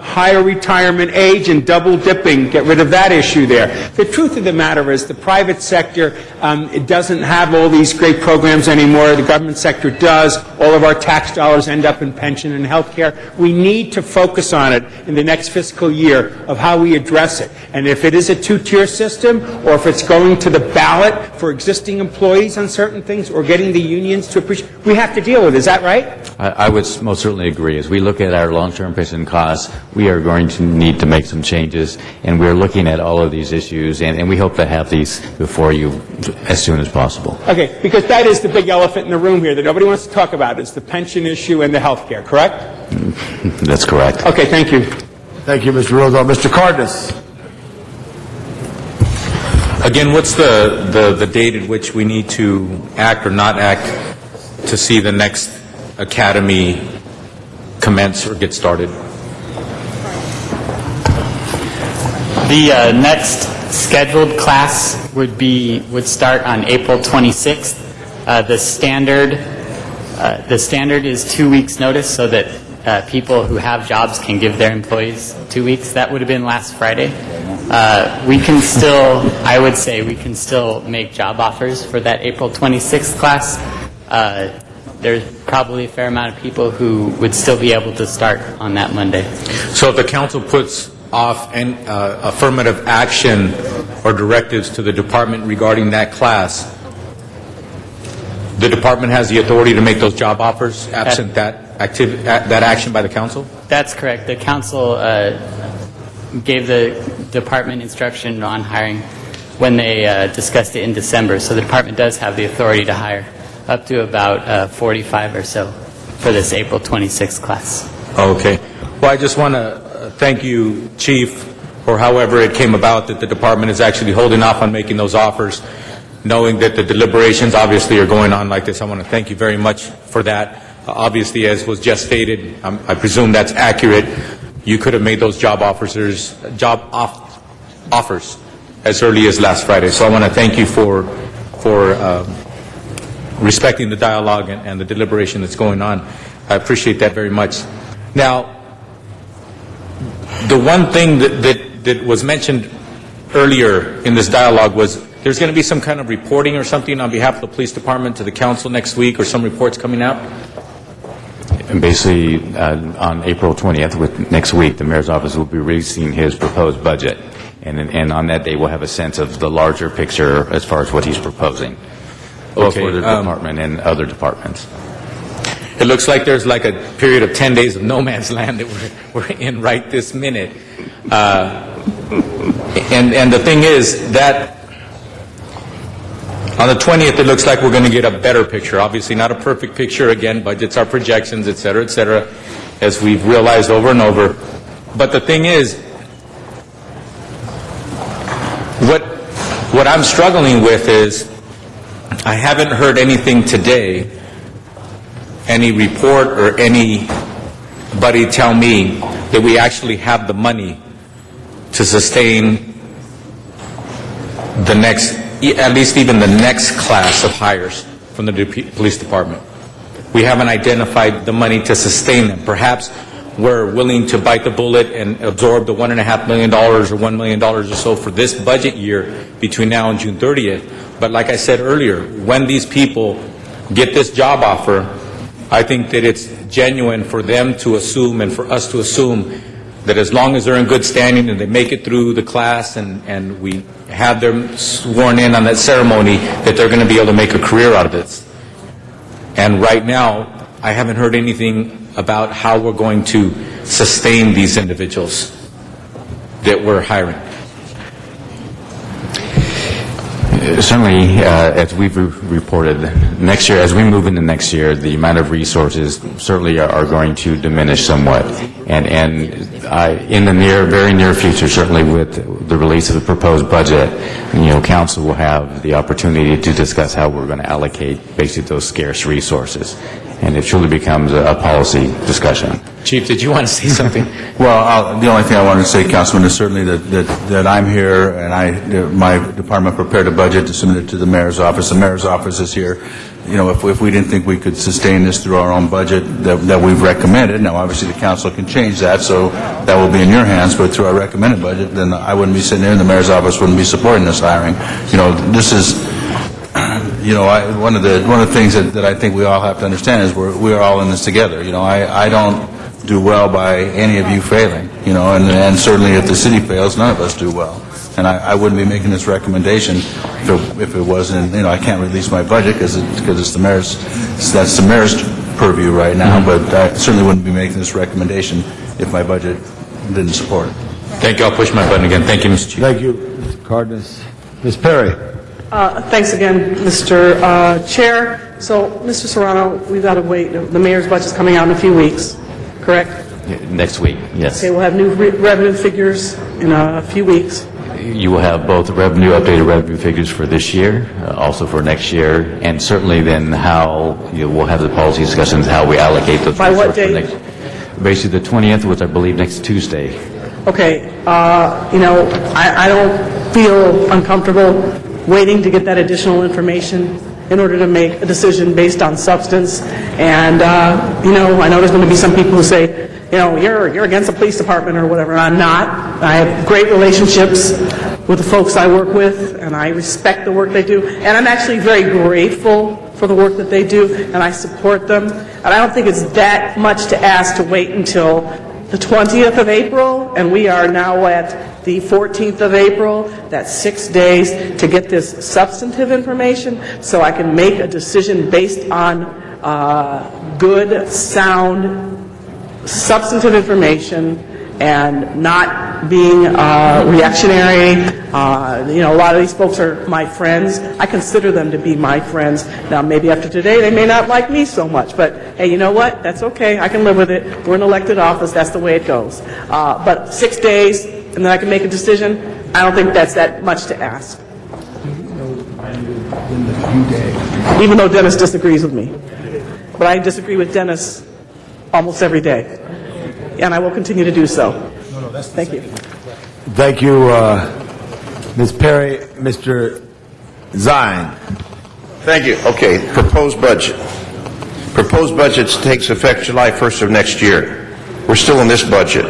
higher retirement age and double dipping, get rid of that issue there. The truth of the matter is the private sector it doesn't have all these great programs anymore. The government sector does. All of our tax dollars end up in pension and health care. We need to focus on it in the next fiscal year of how we address it. And if it is a two-tier system, or if it's going to the ballot for existing employees on certain things, or getting the unions to appreciate, we have to deal with it. Is that right? I would most certainly agree. As we look at our long-term pension costs, we are going to need to make some changes, and we're looking at all of these issues, and we hope to have these before you as soon as possible. Okay, because that is the big elephant in the room here that nobody wants to talk about. It's the pension issue and the health care, correct? That's correct. Okay, thank you. Thank you, Mr. Roosevelt. Mr. Cardenas. Again, what's the date at which we need to act or not act to see the next academy commence or get started? The next scheduled class would start on April 26th. The standard is 2 weeks notice, so that people who have jobs can give their employees 2 weeks. That would have been last Friday. We can still, I would say, we can still make job offers for that April 26th class. There's probably a fair amount of people who would still be able to start on that Monday. So if the council puts off and affirmative action or directives to the department regarding that class, the department has the authority to make those job offers absent that action by the council? That's correct. The council gave the department instruction on hiring when they discussed it in December. So the department does have the authority to hire up to about 45 or so for this April 26th class. Okay. Well, I just want to thank you, Chief, for however it came about that the department is actually holding off on making those offers, knowing that the deliberations obviously are going on like this. I want to thank you very much for that. Obviously, as was just stated, I presume that's accurate. You could have made those job offers as early as last Friday. So I want to thank you for respecting the dialogue and the deliberation that's going on. I appreciate that very much. Now, the one thing that was mentioned earlier in this dialogue was there's going to be some kind of reporting or something on behalf of the police department to the council next week, or some reports coming out? And basically, on April 20th, next week, the mayor's office will be releasing his proposed budget. And on that day, we'll have a sense of the larger picture as far as what he's proposing, both for the department and other departments. It looks like there's like a period of 10 days of no man's land that we're in right this minute. And the thing is that on the 20th, it looks like we're going to get a better picture. Obviously, not a perfect picture. Again, budgets are projections, et cetera, as we've realized over and over. But the thing is, what I'm struggling with is I haven't heard anything today, any report or anybody tell me that we actually have the money to sustain the next, at least even the next class of hires from the police department. We haven't identified the money to sustain them. Perhaps we're willing to bite the bullet and absorb the $1.5 million or $1 million or so for this budget year between now and June 30th. But like I said earlier, when these people get this job offer, I think that it's genuine for them to assume and for us to assume that as long as they're in good standing and they make it through the class and we have them sworn in on that ceremony, that they're going to be able to make a career out of this. And right now, I haven't heard anything about how we're going to sustain these individuals that we're hiring. Certainly, as we've reported, next year, as we move into next year, the amount of resources certainly are going to diminish somewhat. And in the very near future, certainly with the release of the proposed budget, council will have the opportunity to discuss how we're going to allocate basically those scarce resources. And it truly becomes a policy discussion. Chief, did you want to say something? Well, the only thing I wanted to say, Councilman, is certainly that I'm here and my department prepared a budget to submit it to the mayor's office. The mayor's office is here. If we didn't think we could sustain this through our own budget that we've recommended, now obviously the council can change that, so that will be in your hands, but through our recommended budget, then I wouldn't be sitting there and the mayor's office wouldn't be supporting this hiring. This is... one of the things that I think we all have to understand is we are all in this together. I don't do well by any of you failing. And certainly if the city fails, none of us do well. And I wouldn't be making this recommendation if it wasn't. I can't release my budget because it's the mayor's. That's the mayor's purview right now. But I certainly wouldn't be making this recommendation if my budget didn't support it. Thank you. I'll push my button again. Thank you, Mr. Chief. Thank you, Mr. Cardenas. Ms. Perry. Thanks again, Mr. Chair. So, Mr. Serrano, we've got to wait. The mayor's budget's coming out in a few weeks, correct? Next week, yes. Okay, we'll have new revenue figures in a few weeks. You will have both updated revenue figures for this year, also for next year, and certainly then how we'll have the policy discussions, how we allocate those By what resources date? for next. Basically, the 20th, which I believe next Tuesday. Okay, I don't feel uncomfortable waiting to get that additional information in order to make a decision based on substance. And, I know there's going to be some people who say, you're against the police department or whatever. And I'm not. I have great relationships with the folks I work with, and I respect the work they do. And I'm actually very grateful for the work that they do, and I support them. And I don't think it's that much to ask to wait until the 20th of April, and we are now at the 14th of April. That's 6 days to get this substantive information so I can make a decision based on good, sound, substantive information and not being reactionary. A lot of these folks are my friends. I consider them to be my friends. Now, maybe after today, they may not like me so much, but hey, you know what? That's okay. I can live with it. We're in elected office. That's the way it goes. But 6 days, and then I can make a decision. I don't think that's that much to ask. Even though Dennis disagrees with me. But I disagree with Dennis almost every day. And I will continue to do so. Thank you. Thank you, Ms. Perry. Mr. Zine. Thank you. Okay, proposed budget. Proposed budget takes effect July 1st of next year. We're still in this budget.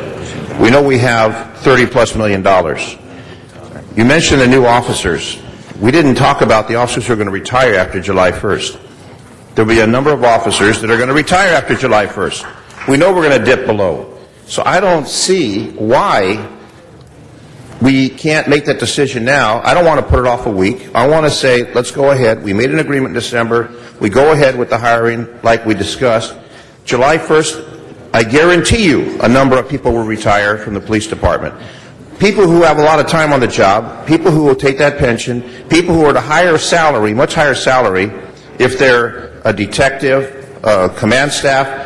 We know we have $30+ million. You mentioned the new officers. We didn't talk about the officers who are going to retire after July 1st. There'll be a number of officers that are going to retire after July 1st. We know we're going to dip below. So I don't see why we can't make that decision now. I don't want to put it off a week. I want to say, let's go ahead. We made an agreement in December. We go ahead with the hiring like we discussed. July 1st, I guarantee you a number of people will retire from the police department. People who have a lot of time on the job, people who will take that pension, people who are at a higher salary, much higher salary, if they're a detective, command staff,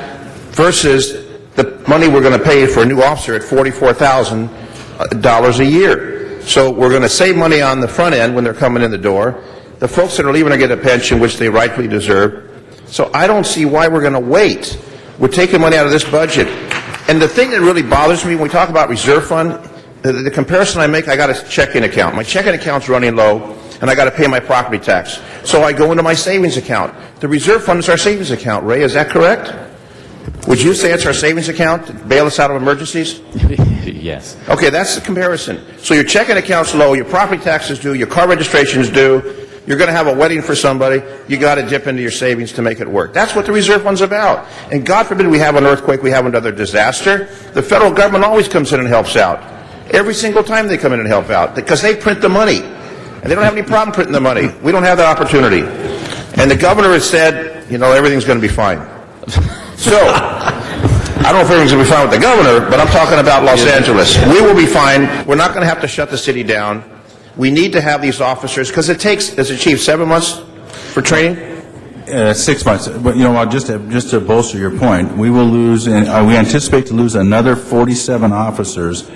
versus the money we're going to pay for a new officer at $44,000 a year. So we're going to save money on the front end when they're coming in the door. The folks that are leaving are going to get a pension, which they rightfully deserve. So I don't see why we're going to wait. We're taking money out of this budget. And the thing that really bothers me when we talk about reserve fund, the comparison I make, I got a checking account. My checking account's running low, and I got to pay my property tax. So I go into my savings account. The reserve fund is our savings account, Ray. Is that correct? Would you say it's our savings account to bail us out of emergencies? Yes. Okay, that's the comparison. So your checking account's low, your property tax is due, your car registration is due, you're going to have a wedding for somebody, you got to dip into your savings to make it work. That's what the reserve fund's about. And God forbid we have an earthquake, we have another disaster. The federal government always comes in and helps out. Every single time they come in and help out, because they print the money. And they don't have any problem printing the money. We don't have that opportunity. And the governor has said, everything's going to be fine. So, I don't know if everything's going to be fine with the governor, but I'm talking about Los Angeles. We will be fine. We're not going to have to shut the city down. We need to have these officers, because it takes, as a chief, 7 months for training? 6 months. But, just to bolster your point, we will lose, and we anticipate to lose another 47 officers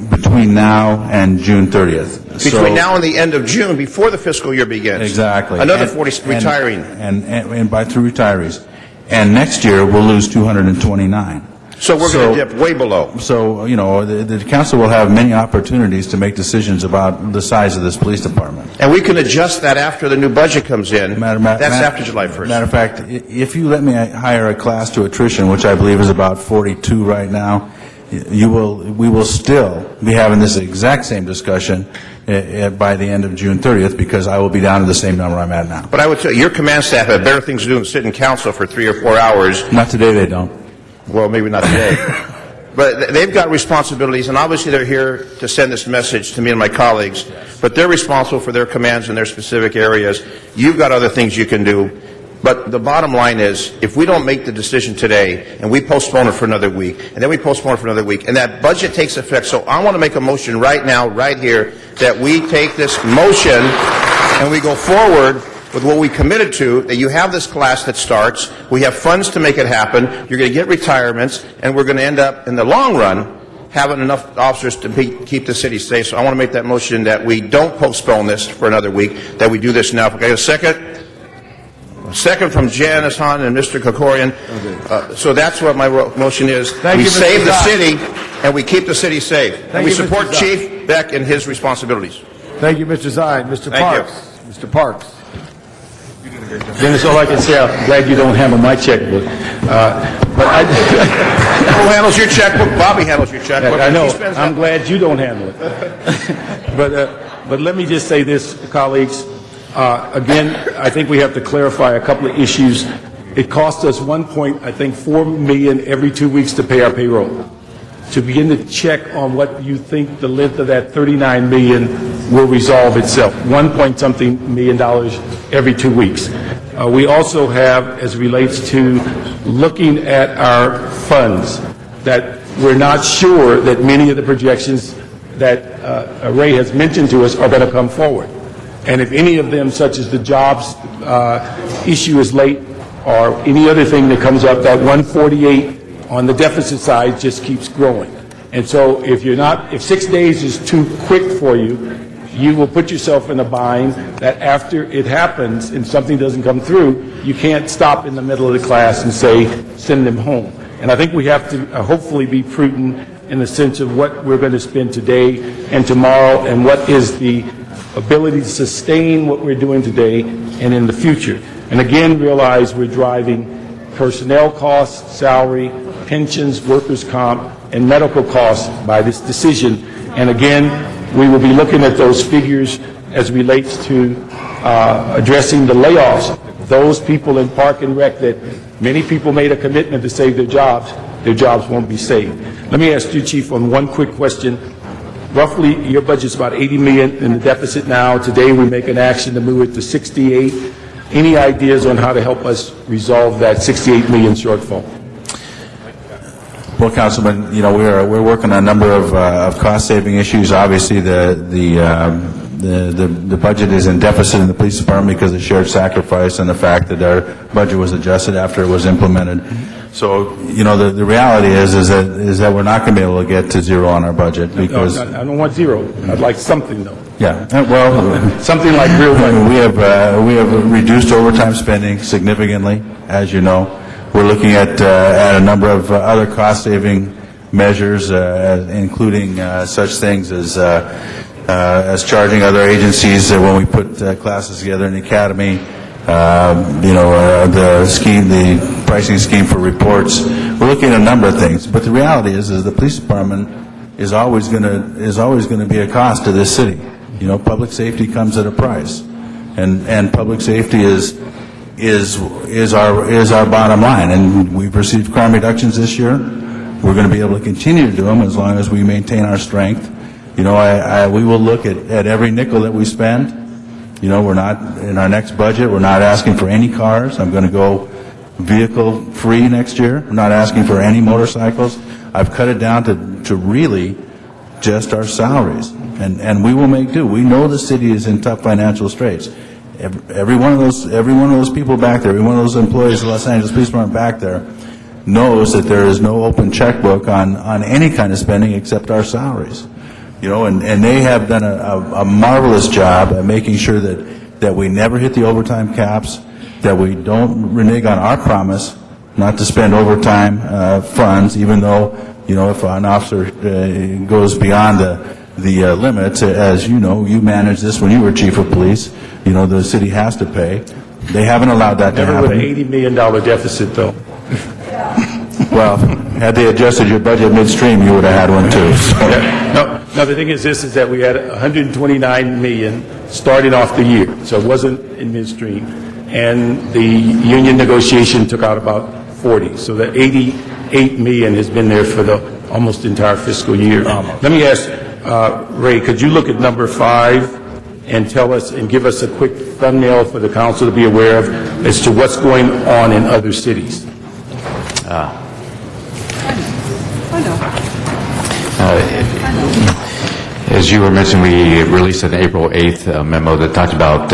between now and June 30th. Between now and the end of June, before the fiscal year begins. Exactly. Another 40 retiring. And by through retirees. And next year, we'll lose 229. So we're going to dip way below. So, the council will have many opportunities to make decisions about the size of this police department. And we can adjust that after the new budget comes in. That's after July 1st. Matter of fact, if you let me hire a class to attrition, which I believe is about 42 right now, we will still be having this exact same discussion by the end of June 30th, because I will be down to the same number I'm at now. But I would tell you, your command staff have better things to do than sit in council for 3 or 4 hours. Not today, they don't. Well, maybe not today. But they've got responsibilities, and obviously they're here to send this message to me and my colleagues, but they're responsible for their commands in their specific areas. You've got other things you can do. But the bottom line is, if we don't make the decision today, and we postpone it for another week, and then we postpone it for another week, and that budget takes effect, so I want to make a motion right now, right here, that we take this motion and we go forward with what we committed to, that you have this class that starts, we have funds to make it happen, you're going to get retirements, and we're going to end up, in the long run, having enough officers to keep the city safe. So I want to make that motion that we don't postpone this for another week, that we do this now. Okay, a second? Second from Janice Hahn and Mr. Kokorian. So that's what my motion is. We save the city, and we keep the city safe. And we support Chief Beck and his responsibilities. Thank you, Mr. Zine. Mr. Parks. Mr. Parks. Dennis, all I can say, I'm glad you don't handle my checkbook. But Who handles your checkbook? Bobby handles your checkbook. I know. I'm glad you don't handle it. But let me just say this, colleagues. Again, I think we have to clarify a couple of issues. It costs us $4 million every 2 weeks to pay our payroll. to begin to check on what you think the length of that $39 million will resolve itself. $1-point-something million every 2 weeks. We also have, as relates to looking at our funds, that we're not sure that many of the projections that Ray has mentioned to us are going to come forward. And if any of them, such as the jobs issue is late, or any other thing that comes up, that 148 on the deficit side just keeps growing. And so if 6 days is too quick for you, you will put yourself in a bind that after it happens and something doesn't come through, you can't stop in the middle of the class and say, send them home. And I think we have to hopefully be prudent in the sense of what we're going to spend today and tomorrow, and what is the ability to sustain what we're doing today and in the future. And again, realize we're driving personnel costs, salary, pensions, workers' comp, and medical costs by this decision. And again, we will be looking at those figures as relates to addressing the layoffs. Those people in Park and Rec that many people made a commitment to save their jobs won't be saved. Let me ask you, Chief, on one quick question. Roughly, your budget's about $80 million in the deficit now. Today, we make an action to move it to 68. Any ideas on how to help us resolve that $68 million shortfall? Well, Councilman, we're working on a number of cost-saving issues. Obviously, the budget is in deficit in the police department because of shared sacrifice and the fact that our budget was adjusted after it was implemented. So, the reality is that we're not going to be able to get to zero on our budget because No, I don't want zero. I'd like something, though. Yeah, well, something like real money. We have reduced overtime spending significantly, as you know. We're looking at a number of other cost-saving measures, including such things as charging other agencies when we put classes together in the academy. The pricing scheme for reports. We're looking at a number of things, but the reality is the police department is always going to be a cost to this city. Public safety comes at a price, and public safety is our bottom line. And we've received crime reductions this year. We're going to be able to continue to do them as long as we maintain our strength. We will look at every nickel that we spend. We're not, in our next budget, we're not asking for any cars. I'm going to go vehicle-free next year. I'm not asking for any motorcycles. I've cut it down to really just our salaries. And we will make do. We know the city is in tough financial straits. Every one of those people back there, every one of those employees of the Los Angeles Police Department back there knows that there is no open checkbook on any kind of spending except our salaries. And they have done a marvelous job at making sure that we never hit the overtime caps, that we don't renege on our promise not to spend overtime funds, even though, if an officer goes beyond the limits, as you know, you managed this when you were chief of police, the city has to pay. They haven't allowed that to happen. Never with an $80 million deficit, though. Well, had they adjusted your budget midstream, you would have had one too. So. No, the thing is that we had $129 million starting off the year, so it wasn't in midstream, and the union negotiation took out about 40, so the $88 million has been there for the almost entire fiscal year. Let me ask, Ray, could you look at number 5 and tell us and give us a quick thumbnail for the council to be aware of as to what's going on in other cities? As you were mentioning, we released an April 8th memo that talked about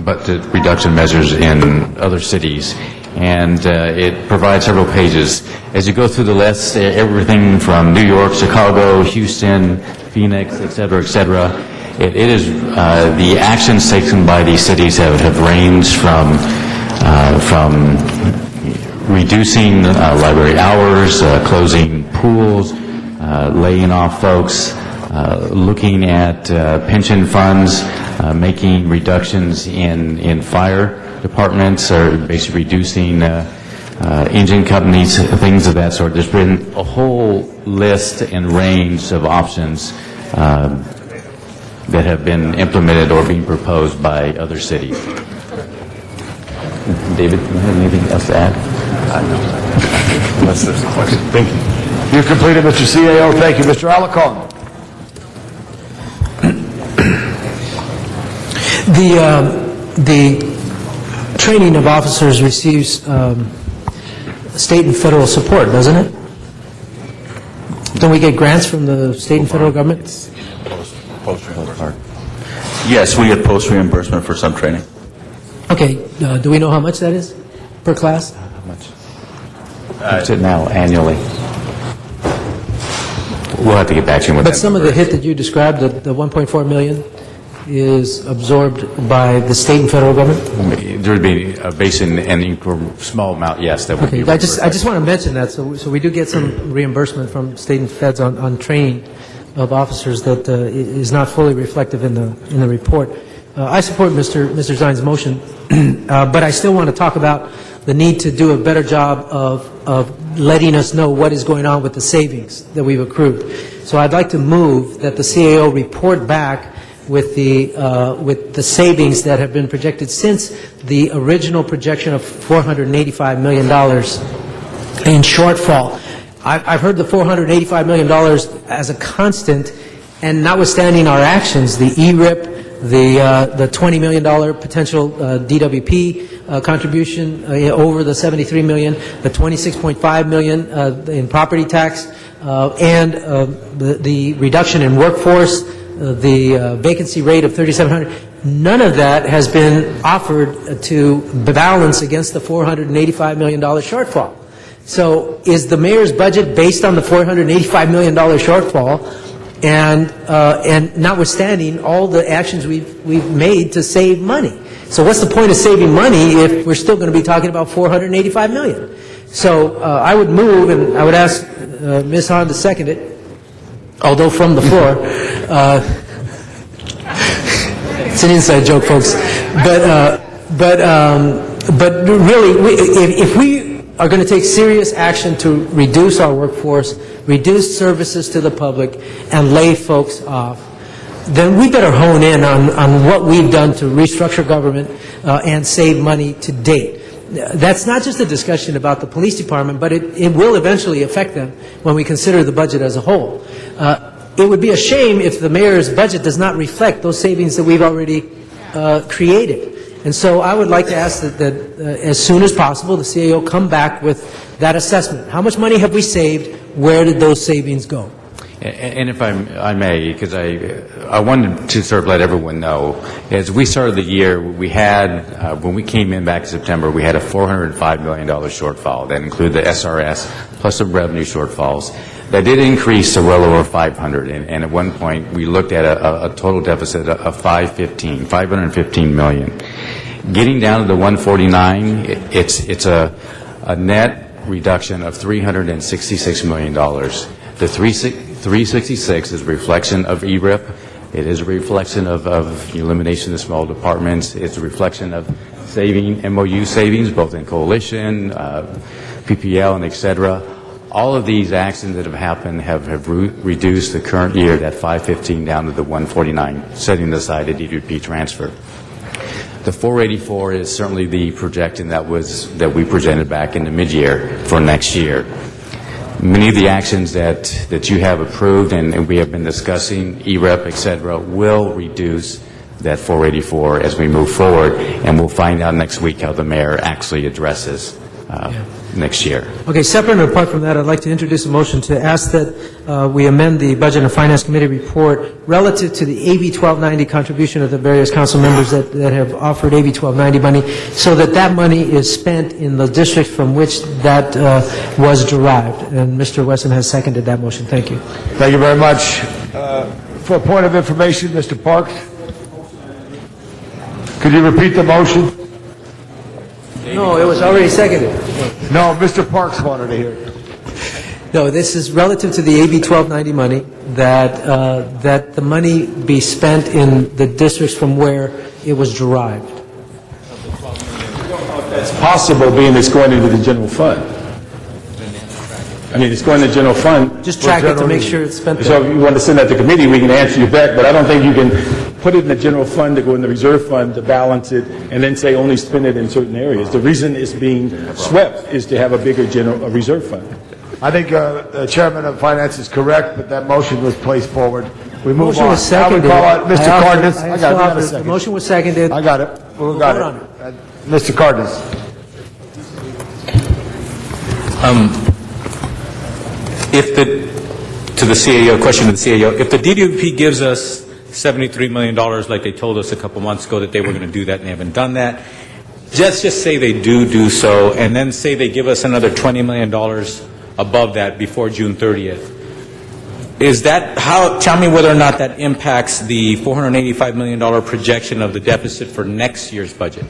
budget reduction measures in other cities, and it provides several pages. As you go through the list, everything from New York, Chicago, Houston, Phoenix, et cetera, it is the actions taken by these cities have ranged from reducing library hours, closing pools, laying off folks, looking at pension funds, making reductions in fire departments, or basically reducing engine companies, things of that sort. There's been a whole list and range of options that have been implemented or being proposed by other cities. David, do you have anything else to add? Unless there's a question. Thank you. You completed, Mr. CAO. Thank you. Mr. Alacon. The training of officers receives state and federal support, doesn't it? Don't we get grants from the state and federal government? Yes, we get post reimbursement for some training. Okay, do we know how much that is per class? How much? What's it now, annually? We'll have to get back to you with that. But some of the hit that you described, the 1.4 million, is absorbed by the state and federal government? There would be a basin and small amount, yes, that would be. I just want to mention that, so we do get some reimbursement from state and feds on training of officers that is not fully reflective in the report. I support Mr. Zine's motion, but I still want to talk about the need to do a better job of letting us know what is going on with the savings that we've accrued. So I'd like to move that the CAO report back with the savings that have been projected since the original projection of $485 million in shortfall. I've heard the $485 million as a constant, and notwithstanding our actions, the ERIP, the $20 million potential DWP contribution over the $73 million, the $26.5 million in property tax, and the reduction in workforce, the vacancy rate of 3,700, none of that has been offered to balance against the $485 million shortfall. So is the mayor's budget based on the $485 million shortfall, and notwithstanding all the actions we've made to save money? So what's the point of saving money if we're still going to be talking about $485 million? So I would move, and I would ask Ms. Hahn to second it, although from the floor. It's an inside joke, folks. But really, if we are going to take serious action to reduce our workforce, reduce services to the public, and lay folks off, then we better hone in on what we've done to restructure government and save money to date. That's not just a discussion about the police department, but it will eventually affect them when we consider the budget as a whole. It would be a shame if the mayor's budget does not reflect those savings that we've already created. And so I would like to ask that as soon as possible, the CAO come back with that assessment. How much money have we saved? Where did those savings go? And if I may, because I wanted to sort of let everyone know, as we started the year, we had, when we came in back in September, we had a $405 million shortfall. That included the SRS plus some revenue shortfalls. That did increase to well over 500, and at one point we looked at a total deficit of 515 million. Getting down to the 149, it's a net reduction of $366 million. The 366 is a reflection of ERIP. It is a reflection of elimination of small departments. It's a reflection of saving, MOU savings, both in coalition, PPL, and et cetera. All of these actions that have happened have reduced the current year, that 515 down to the 149, setting aside a DWP transfer. The 484 is certainly the projection that we presented back in the mid-year for next year. Many of the actions that you have approved and we have been discussing, EREP, et cetera, will reduce that 484 as we move forward, and we'll find out next week how the mayor actually addresses next year. Okay, separate and apart from that, I'd like to introduce a motion to ask that we amend the Budget and Finance Committee report relative to the AB 1290 contribution of the various council members that have offered AB 1290 money, so that money is spent in the districts from which that was derived. And Mr. Wesson has seconded that motion. Thank you. Thank you very much. For a point of information, Mr. Parks, could you repeat the motion? No, it was already seconded. No, Mr. Parks wanted to hear it. No, this is relative to the AB 1290 money, that the money be spent in the districts from where it was derived. That's possible, being it's going into the general fund. I mean, it's going to the general fund. Just track it to make sure it's spent there. So if you want to send that to committee, we can answer you back, but I don't think you can put it in the general fund to go in the reserve fund to balance it and then say only spend it in certain areas. The reason it's being swept is to have a bigger reserve fund. I think the chairman of finance is correct, but that motion was placed forward. We move Motion on. was seconded. Now we call on Mr. I Cardenas. offered- I I got it. We got a offered- second. The motion was seconded. I got it. We'll got vote it. on Mr. Cardenas. To the CAO, question to the CAO, if the DWP gives us $73 million like they told us a couple months ago that they were going to do that and they haven't done that, just say they do so, and then say they give us another $20 million above that before June 30th. Tell me whether or not that impacts the $485 million projection of the deficit for next year's budget.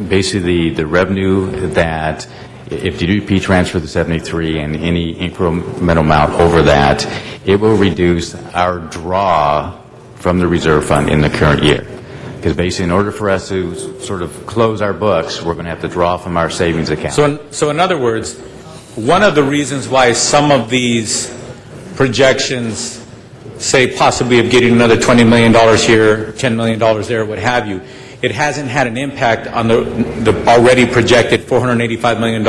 Basically, the revenue that, if DWP transfer the 73 and any incremental amount over that, it will reduce our draw from the reserve fund in the current year. Because basically, in order for us to sort of close our books, we're going to have to draw from our savings account. So in other words, one of the reasons why some of these projections say possibly of getting another $20 million here, $10 million there, what have you, it hasn't had an impact on the already projected $485 million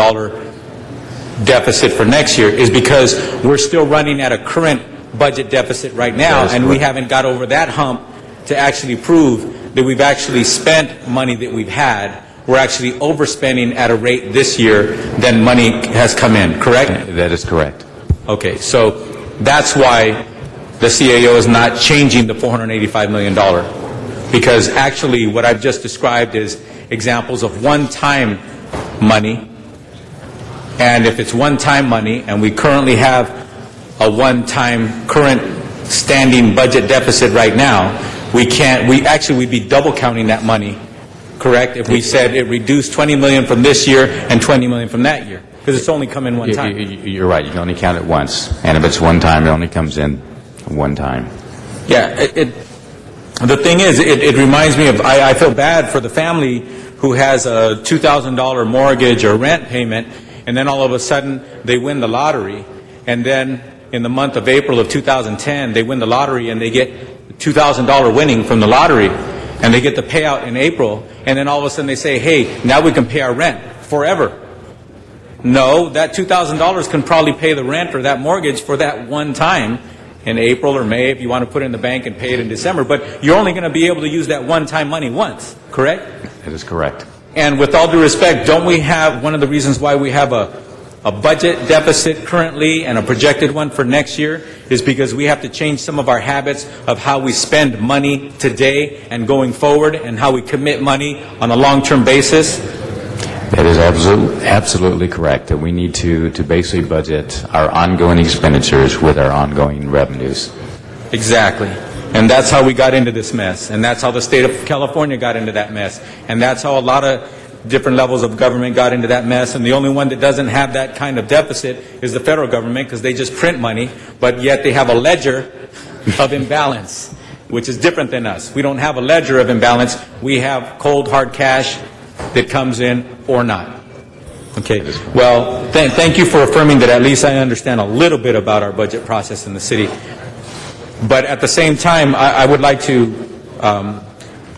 deficit for next year is because we're still running at a current budget deficit right now, and we haven't got over that hump to actually prove that we've actually spent money that we've had. We're actually overspending at a rate this year than money has come in, correct? That is correct. Okay, so that's why the CAO is not changing the $485 million. Because actually what I've just described is examples of one-time money. And if it's one-time money, and we currently have a one-time current standing budget deficit right now, we'd be double counting that money, correct? If we said it reduced $20 million from this year and $20 million from that year, because it's only come in one time. You're right. You can only count it once. And if it's one time, it only comes in one time. Yeah, the thing is, it reminds me of, I feel bad for the family who has a $2,000 mortgage or rent payment, and then all of a sudden they win the lottery, and then in the month of April of 2010, they win the lottery and they get $2,000 winning from the lottery, and they get the payout in April, and then all of a sudden they say, hey, now we can pay our rent forever. No, that $2,000 can probably pay the rent or that mortgage for that one time in April or May if you want to put it in the bank and pay it in December, but you're only going to be able to use that one-time money once, correct? That is correct. And with all due respect, don't we have, one of the reasons why we have a budget deficit currently and a projected one for next year is because we have to change some of our habits of how we spend money today and going forward and how we commit money on a long-term basis. That is absolutely correct. That we need to basically budget our ongoing expenditures with our ongoing revenues. Exactly. And that's how we got into this mess. And that's how the state of California got into that mess. And that's how a lot of different levels of government got into that mess. And the only one that doesn't have that kind of deficit is the federal government, because they just print money, but yet they have a ledger of imbalance, which is different than us. We don't have a ledger of imbalance. We have cold, hard cash that comes in or not. Okay. Well, thank you for affirming that at least I understand a little bit about our budget process in the city. But at the same time, I would like to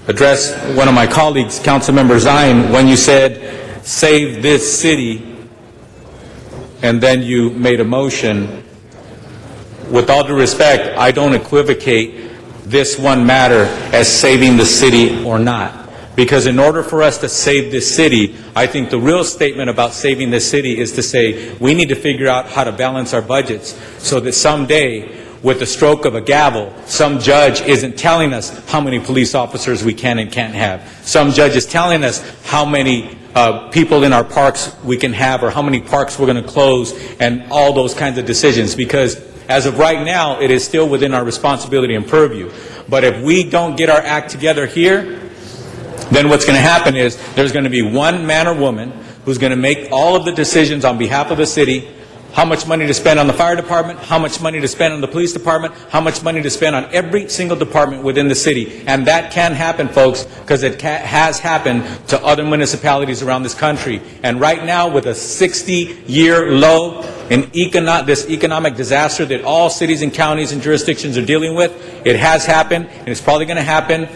address one of my colleagues, Councilmember Zine, when you said, save this city, and then you made a motion. With all due respect, I don't equivocate this one matter as saving the city or not. Because in order for us to save this city, I think the real statement about saving this city is to say we need to figure out how to balance our budgets so that someday, with the stroke of a gavel, some judge isn't telling us how many police officers we can and can't have. Some judge is telling us how many people in our parks we can have or how many parks we're going to close and all those kinds of decisions. Because as of right now, it is still within our responsibility and purview. But if we don't get our act together here, then what's going to happen is there's going to be one man or woman who's going to make all of the decisions on behalf of the city, how much money to spend on the fire department, how much money to spend on the police department, how much money to spend on every single department within the city. And that can happen, folks, because it has happened to other municipalities around this country. And right now, with a 60-year low in this economic disaster that all cities and counties and jurisdictions are dealing with, it has happened, and it's probably going to happen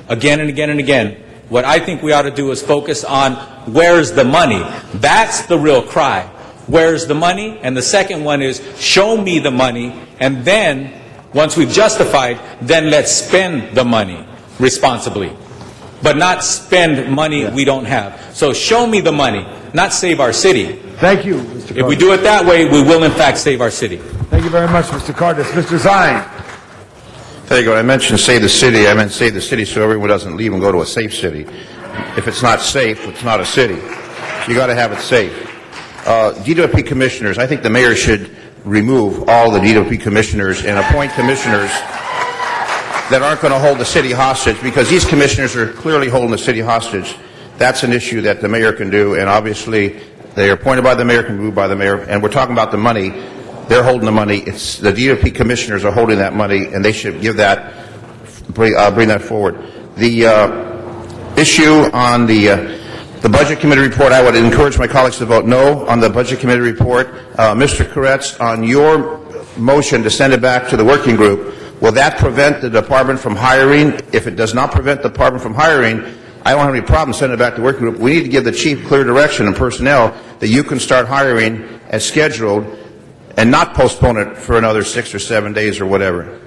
again and again and again. What I think we ought to do is focus on where's the money. That's the real cry. where's the money? And the second one is, show me the money, and then, once we've justified, then let's spend the money responsibly. But not spend money we don't have. So show me the money, not save our city. Thank you, Mr. Carter. If we do it that way, we will in fact save our city. Thank you very much, Mr. Carter. Mr. Zine. Tell you what, I mentioned save the city. I meant save the city so everyone doesn't leave and go to a safe city. If it's not safe, it's not a city. So you got to have it safe. DWP commissioners, I think the mayor should remove all the DWP commissioners and appoint commissioners that aren't going to hold the city hostage, because these commissioners are clearly holding the city hostage. That's an issue that the mayor can do, and obviously they are appointed by the mayor, can be moved by the mayor, and we're talking about the money. They're holding the money. It's the DWP commissioners are holding that money, and they should give that, bring that forward. The issue on the Budget Committee report, I would encourage my colleagues to vote no on the Budget Committee report. Mr. Koretz, on your motion to send it back to the working group, will that prevent the department from hiring? If it does not prevent the department from hiring, I don't have any problem sending it back to the working group. We need to give the chief clear direction and personnel that you can start hiring as scheduled and not postpone it for another 6 or 7 days or whatever.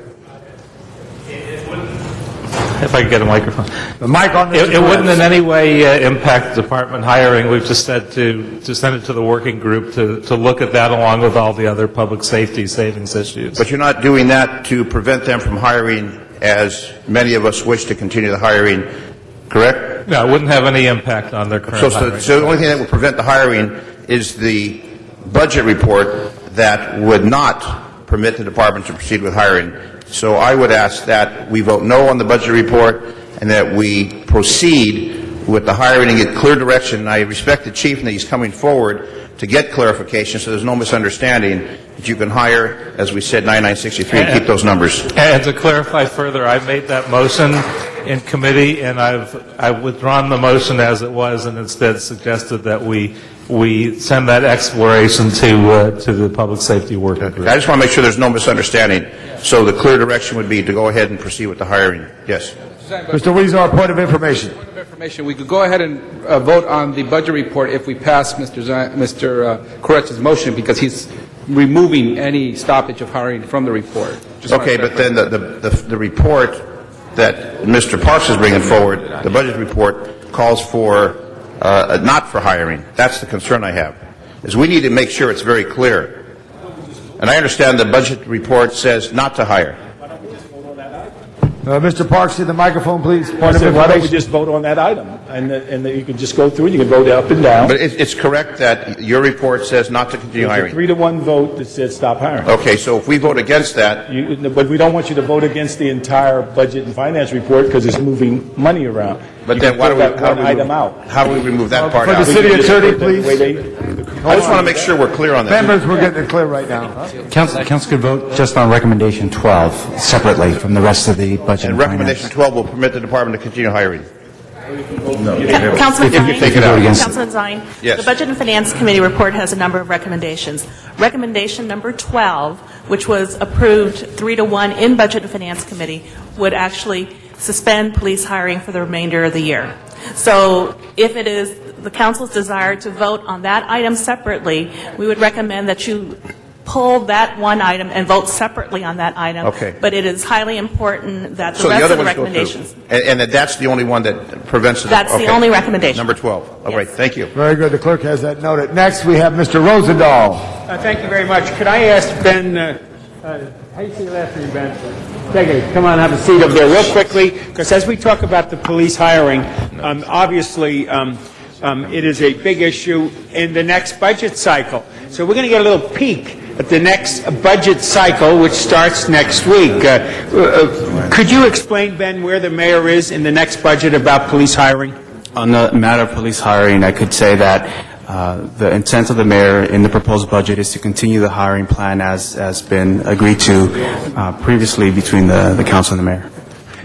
If I could get a microphone. The mic on this. It wouldn't in any way impact department hiring. We've just said to send it to the working group to look at that along with all the other public safety savings issues. But you're not doing that to prevent them from hiring, as many of us wish to continue the hiring, correct? No, it wouldn't have any impact on their current hiring. So the only thing that would prevent the hiring is the budget report that would not permit the department to proceed with hiring. So I would ask that we vote no on the budget report and that we proceed with the hiring and get clear direction. I respect the chief and that he's coming forward to get clarification so there's no misunderstanding that you can hire, as we said, 9963 and keep those numbers. And to clarify further, I made that motion in committee, and I've withdrawn the motion as it was, and instead suggested that we send that exploration to the public safety working group. I just want to make sure there's no misunderstanding. So the clear direction would be to go ahead and proceed with the hiring. Yes. Mr. Weezer, point of information. Point of information. We could go ahead and vote on the budget report if we pass Mr. Koretz's motion, because he's removing any stoppage of hiring from the report. Okay, but then the report that Mr. Parks is bringing forward, the budget report, calls for not for hiring. That's the concern I have, is we need to make sure it's very clear. And I understand the budget report says not to hire. Mr. Parks, to the microphone, please. Why don't we just vote on that item, and then you can just go through, and you can vote up and down. But it's correct that your report says not to continue hiring. It's a 3-to-1 vote that says stop hiring. Okay, so if we vote against that... But we don't want you to vote against the entire budget and finance report because it's moving money around. But then how do we remove that part out? For the city attorney, please. I just want to make sure we're clear on that. Members, we're getting it clear right now. Council could vote just on recommendation 12 separately from the rest of the budget And and recommendation 12 will permit the department to continue hiring. No. Councilman If you take it out. Councilman Zine, Yes. the Budget and Finance Committee report has a number of recommendations. Recommendation number 12, which was approved 3-to-1 in Budget and Finance Committee, would actually suspend police hiring for the remainder of the year. So if it is the council's desire to vote on that item separately, we would recommend that you pull that one item and vote separately on that item. Okay. But it is highly important that the So the rest other of the ones go recommendations. through. And that's the only one that prevents it? That's the Okay. only recommendation. Number 12. All right, thank you. Very good. The clerk has that noted. Next, we have Mr. Rosendahl. Thank you very much. Could I ask Ben, how do you say your last name, Ben? Take it. Come on, have a seat over there real quickly, because as we talk about the police hiring, obviously it is a big issue in the next budget cycle. So we're going to get a little peek at the next budget cycle, which starts next week. Could you explain, Ben, where the mayor is in the next budget about police hiring? On the matter of police hiring, I could say that the intent of the mayor in the proposed budget is to continue the hiring plan as been agreed to previously between the council and the mayor.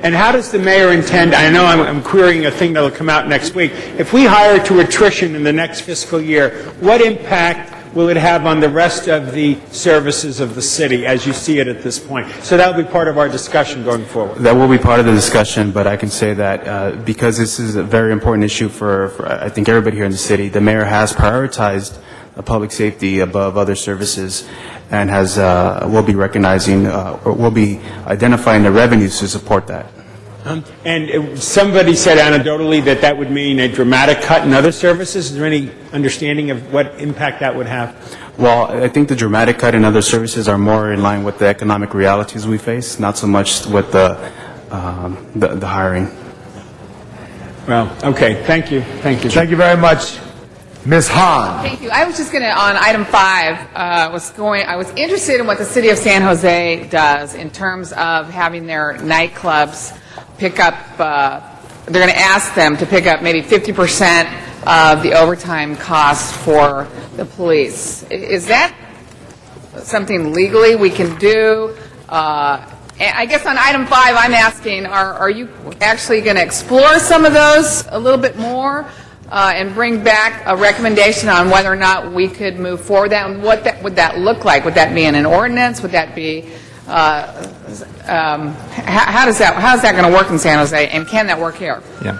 And how does the mayor intend, I know I'm querying a thing that will come out next week, if we hire to attrition in the next fiscal year, what impact will it have on the rest of the services of the city as you see it at this point? So that will be part of our discussion going forward. That will be part of the discussion, but I can say that because this is a very important issue for I think everybody here in the city, the mayor has prioritized public safety above other services, and will be recognizing, or will be identifying the revenues to support that. And somebody said anecdotally that that would mean a dramatic cut in other services. Is there any understanding of what impact that would have? Well, I think the dramatic cut in other services are more in line with the economic realities we face, not so much with the hiring. Well, okay. Thank you. Thank you. Thank you very much. Ms. Hahn. Thank you. I was just going to, on item 5, I was interested in what the city of San Jose does in terms of having their nightclubs pick up, they're going to ask them to pick up maybe 50% of the overtime cost for the police. Is that something legally we can do? And I guess on item 5, I'm asking, are you actually going to explore some of those a little bit more and bring back a recommendation on whether or not we could move forward that? And what would that look like? Would that be in an ordinance? Would that be how's that going to work in San Jose, and can that work here? Yeah.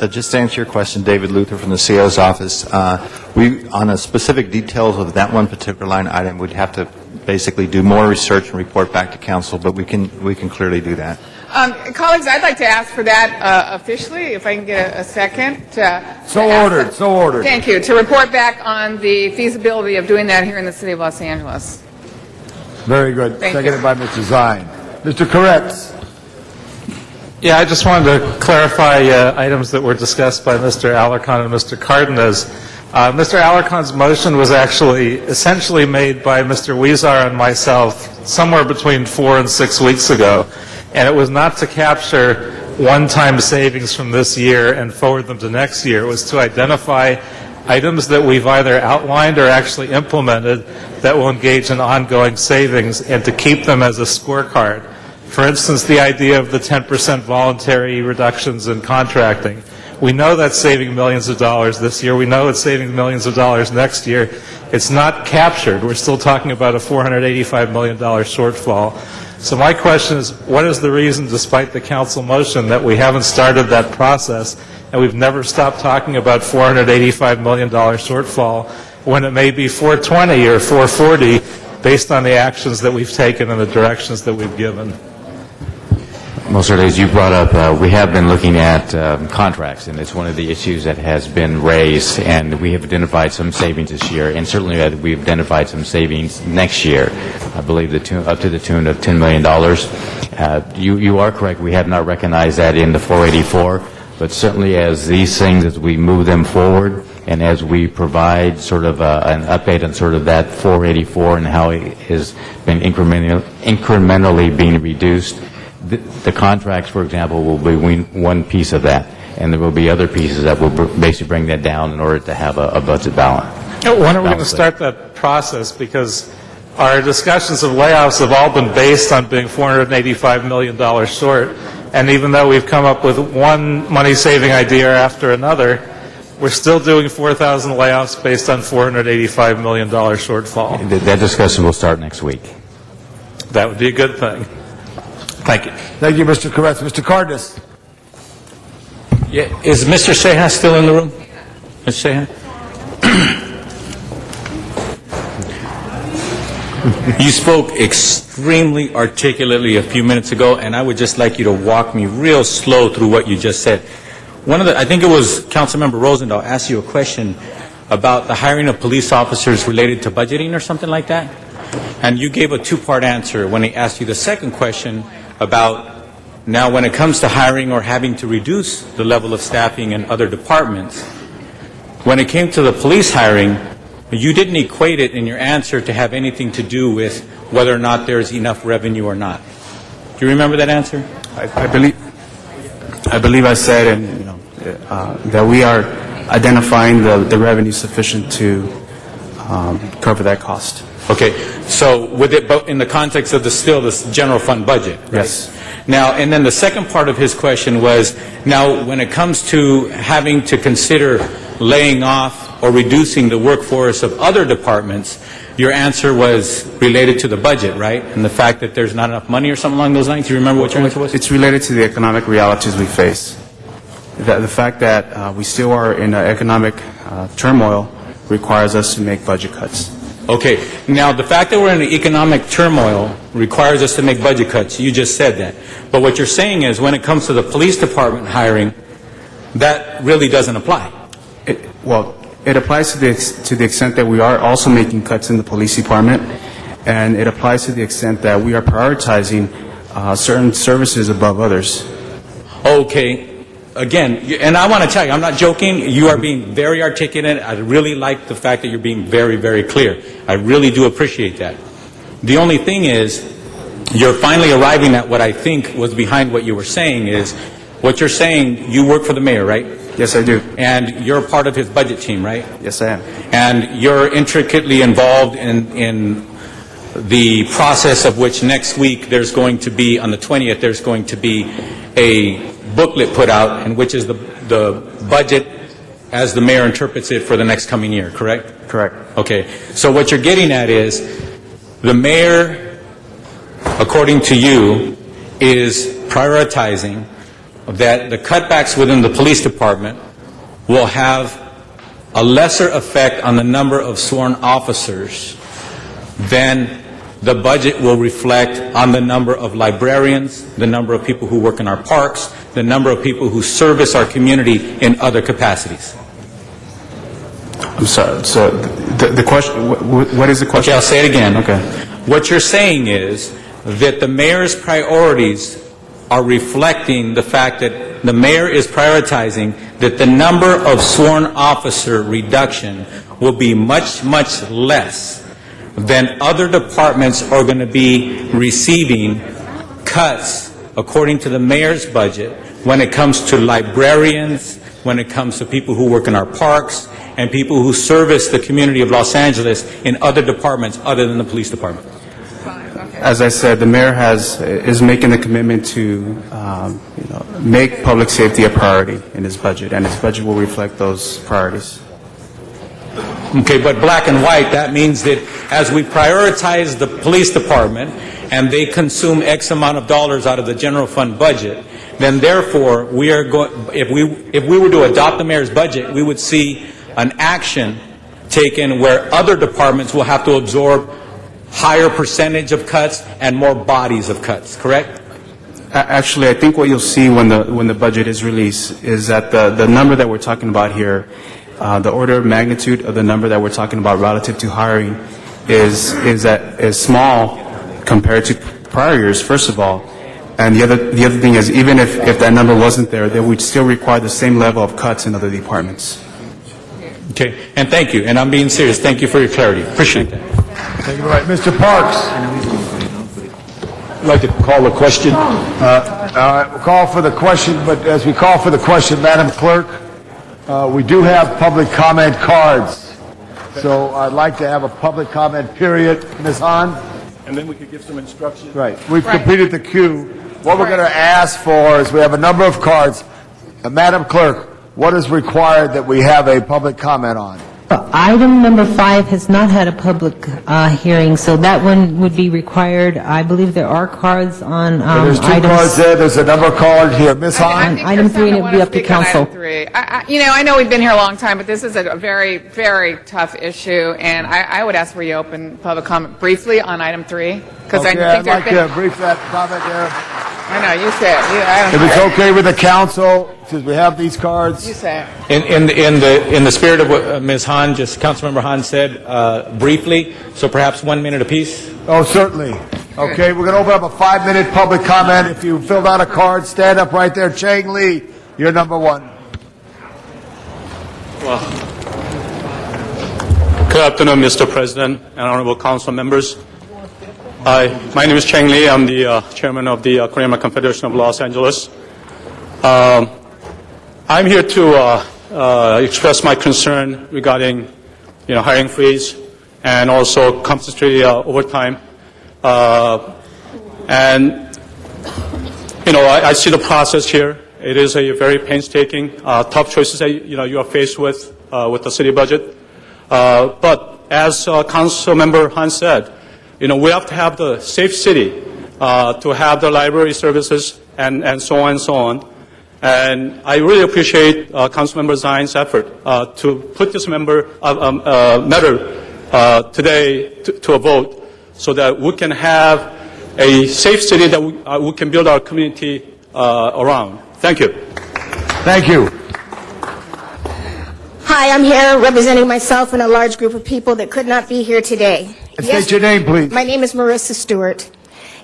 Just to answer your question, David Luther from the CO's office, we, on the specific details of that one particular line item, we'd have to basically do more research and report back to council, but we can clearly do that. Colleagues, I'd like to ask for that officially, if I can get a second. So ordered. Thank you. To report back on the feasibility of doing that here in the city of Los Angeles. Very good. Thank Seconded you. by Mr. Zine. Mr. Koretz. Yeah, I just wanted to clarify items that were discussed by Mr. Alarcon and Mr. Cardenas. Mr. Alarcon's motion was actually essentially made by Mr. Weezar and myself somewhere between 4 and 6 weeks ago, and it was not to capture one-time savings from this year and forward them to next year. It was to identify items that we've either outlined or actually implemented that will engage in ongoing savings and to keep them as a scorecard. For instance, the idea of the 10% voluntary reductions in contracting. We know that's saving millions of dollars this year. We know it's saving millions of dollars next year. It's not captured. We're still talking about a $485 million shortfall. So my question is, what is the reason, despite the council motion, that we haven't started that process and we've never stopped talking about $485 million shortfall when it may be 420 or 440 based on the actions that we've taken and the directions that we've given? Most certainly, as you brought up, we have been looking at contracts, and it's one of the issues that has been raised, and we have identified some savings this year, and certainly we've identified some savings next year, I believe up to the tune of $10 million. You are correct, we have not recognized that in the 484, but certainly as these things, as we move them forward, and as we provide sort of an update on sort of that 484 and how it has been incrementally being reduced, the contracts, for example, will be one piece of that, and there will be other pieces that will basically bring that down in order to have a budget balance. When are we going to start that process? Because our discussions of layoffs have all been based on being $485 million short, and even though we've come up with one money-saving idea after another, we're still doing 4,000 layoffs based on $485 million shortfall. That discussion will start next week. That would be a good thing. Thank you. Thank you, Mr. Koretz. Mr. Cardenas. Yeah, is Mr. Ceja still in the room? Mr. Ceja? You spoke extremely articulately a few minutes ago, and I would just like you to walk me real slow through what you just said. I think it was Councilmember Rosendahl asked you a question about the hiring of police officers related to budgeting or something like that, and you gave a two-part answer when he asked you the second question about now when it comes to hiring or having to reduce the level of staffing in other departments. When it came to the police hiring, you didn't equate it in your answer to have anything to do with whether or not there's enough revenue or not. Do you remember that answer? I believe I said that we are identifying the revenue sufficient to cover that cost. Okay, so but in the context of this general fund budget, right? Yes. Now, and then the second part of his question was, now when it comes to having to consider laying off or reducing the workforce of other departments, your answer was related to the budget, right? And the fact that there's not enough money or something along those lines? Do you remember what your answer was? It's related to the economic realities we face. The fact that we still are in economic turmoil requires us to make budget cuts. Okay. Now, the fact that we're in economic turmoil requires us to make budget cuts. You just said that. But what you're saying is when it comes to the police department hiring, that really doesn't apply. Well, it applies to the extent that we are also making cuts in the police department, and it applies to the extent that we are prioritizing certain services above others. Okay. Again, and I want to tell you, I'm not joking. You are being very articulate. I really like the fact that you're being very, very clear. I really do appreciate that. The only thing is, you're finally arriving at what I think was behind what you were saying is, what you're saying, you work for the mayor, right? Yes, I do. And you're part of his budget team, right? Yes, I am. And you're intricately involved in the process of which next week there's going to be, on the 20th, there's going to be a booklet put out, and which is the budget as the mayor interprets it for the next coming year, correct? Correct. Okay. So what you're getting at is the mayor, according to you, is prioritizing that the cutbacks within the police department will have a lesser effect on the number of sworn officers than the budget will reflect on the number of librarians, the number of people who work in our parks, the number of people who service our community in other capacities. I'm sorry. So the question, what is the question? Okay, I'll say it again. Okay. What you're saying is that the mayor's priorities are reflecting the fact that the mayor is prioritizing that the number of sworn officer reduction will be much, much less than other departments are going to be receiving cuts according to the mayor's budget when it comes to librarians, when it comes to people who work in our parks, and people who service the community of Los Angeles in other departments other than the police department. As I said, the mayor is making the commitment to make public safety a priority in his budget, and his budget will reflect those priorities. Okay, but black and white, that means that as we prioritize the police department and they consume X amount of dollars out of the general fund budget, then therefore we are if we were to adopt the mayor's budget, we would see an action taken where other departments will have to absorb higher percentage of cuts and more bodies of cuts, correct? Actually, I think what you'll see when the budget is released is that the number that we're talking about here, the order of magnitude of the number that we're talking about relative to hiring is small compared to prior years, first of all. And the other thing is, even if that number wasn't there, they would still require the same level of cuts in other departments. Okay, and thank you. And I'm being serious. Thank you for your clarity. Appreciate that. Thank you very much. Mr. Parks. I'd like to call a question. We'll call for the question, but as we call for the question, Madam Clerk, we do have public comment cards. So I'd like to have a public comment period. Ms. Hahn? And then we could give some instructions. Right. We've completed the queue. What we're going to ask for is we have a number of cards. Madam Clerk, what is required that we have a public comment on? Item number 5 has not had a public hearing, so that one would be required. I believe there are cards on There's two items. cards there. There's a number card here. Ms. Hahn? Item 3, and it would be up to council. I know we've been here a long time, but this is a very, very tough issue, and I would ask for you open public comment briefly on item 3, because I think I'd like there's to brief that comment there. I know, you say it. If it's okay with the council, since we have these cards. You say it. In the spirit of what Ms. Hahn, just Councilmember Hahn said, briefly, so perhaps 1 minute apiece? Oh, certainly. Okay, we're going to open up a 5-minute public comment. If you filled out a card, stand up right there. Chang Lee, you're number 1. Well, good afternoon, Mr. President and honorable council members. My name is Chang Lee. I'm the chairman of the Korean American Federation of Los Angeles. I'm here to express my concern regarding, hiring freeze and also compensatory overtime. And I see the process here. It is a very painstaking, tough choices that you are faced with the city budget. But as Council Member Han said, we have to have the safe city to have the library services and so on and so on. And I really appreciate Councilmember Zine's effort to put this matter today to a vote so that we can have a safe city that we can build our community around. Thank you. Thank you. Hi, I'm here representing myself and a large group of people that could not be here today. State your name, please. My name is Marissa Stewart.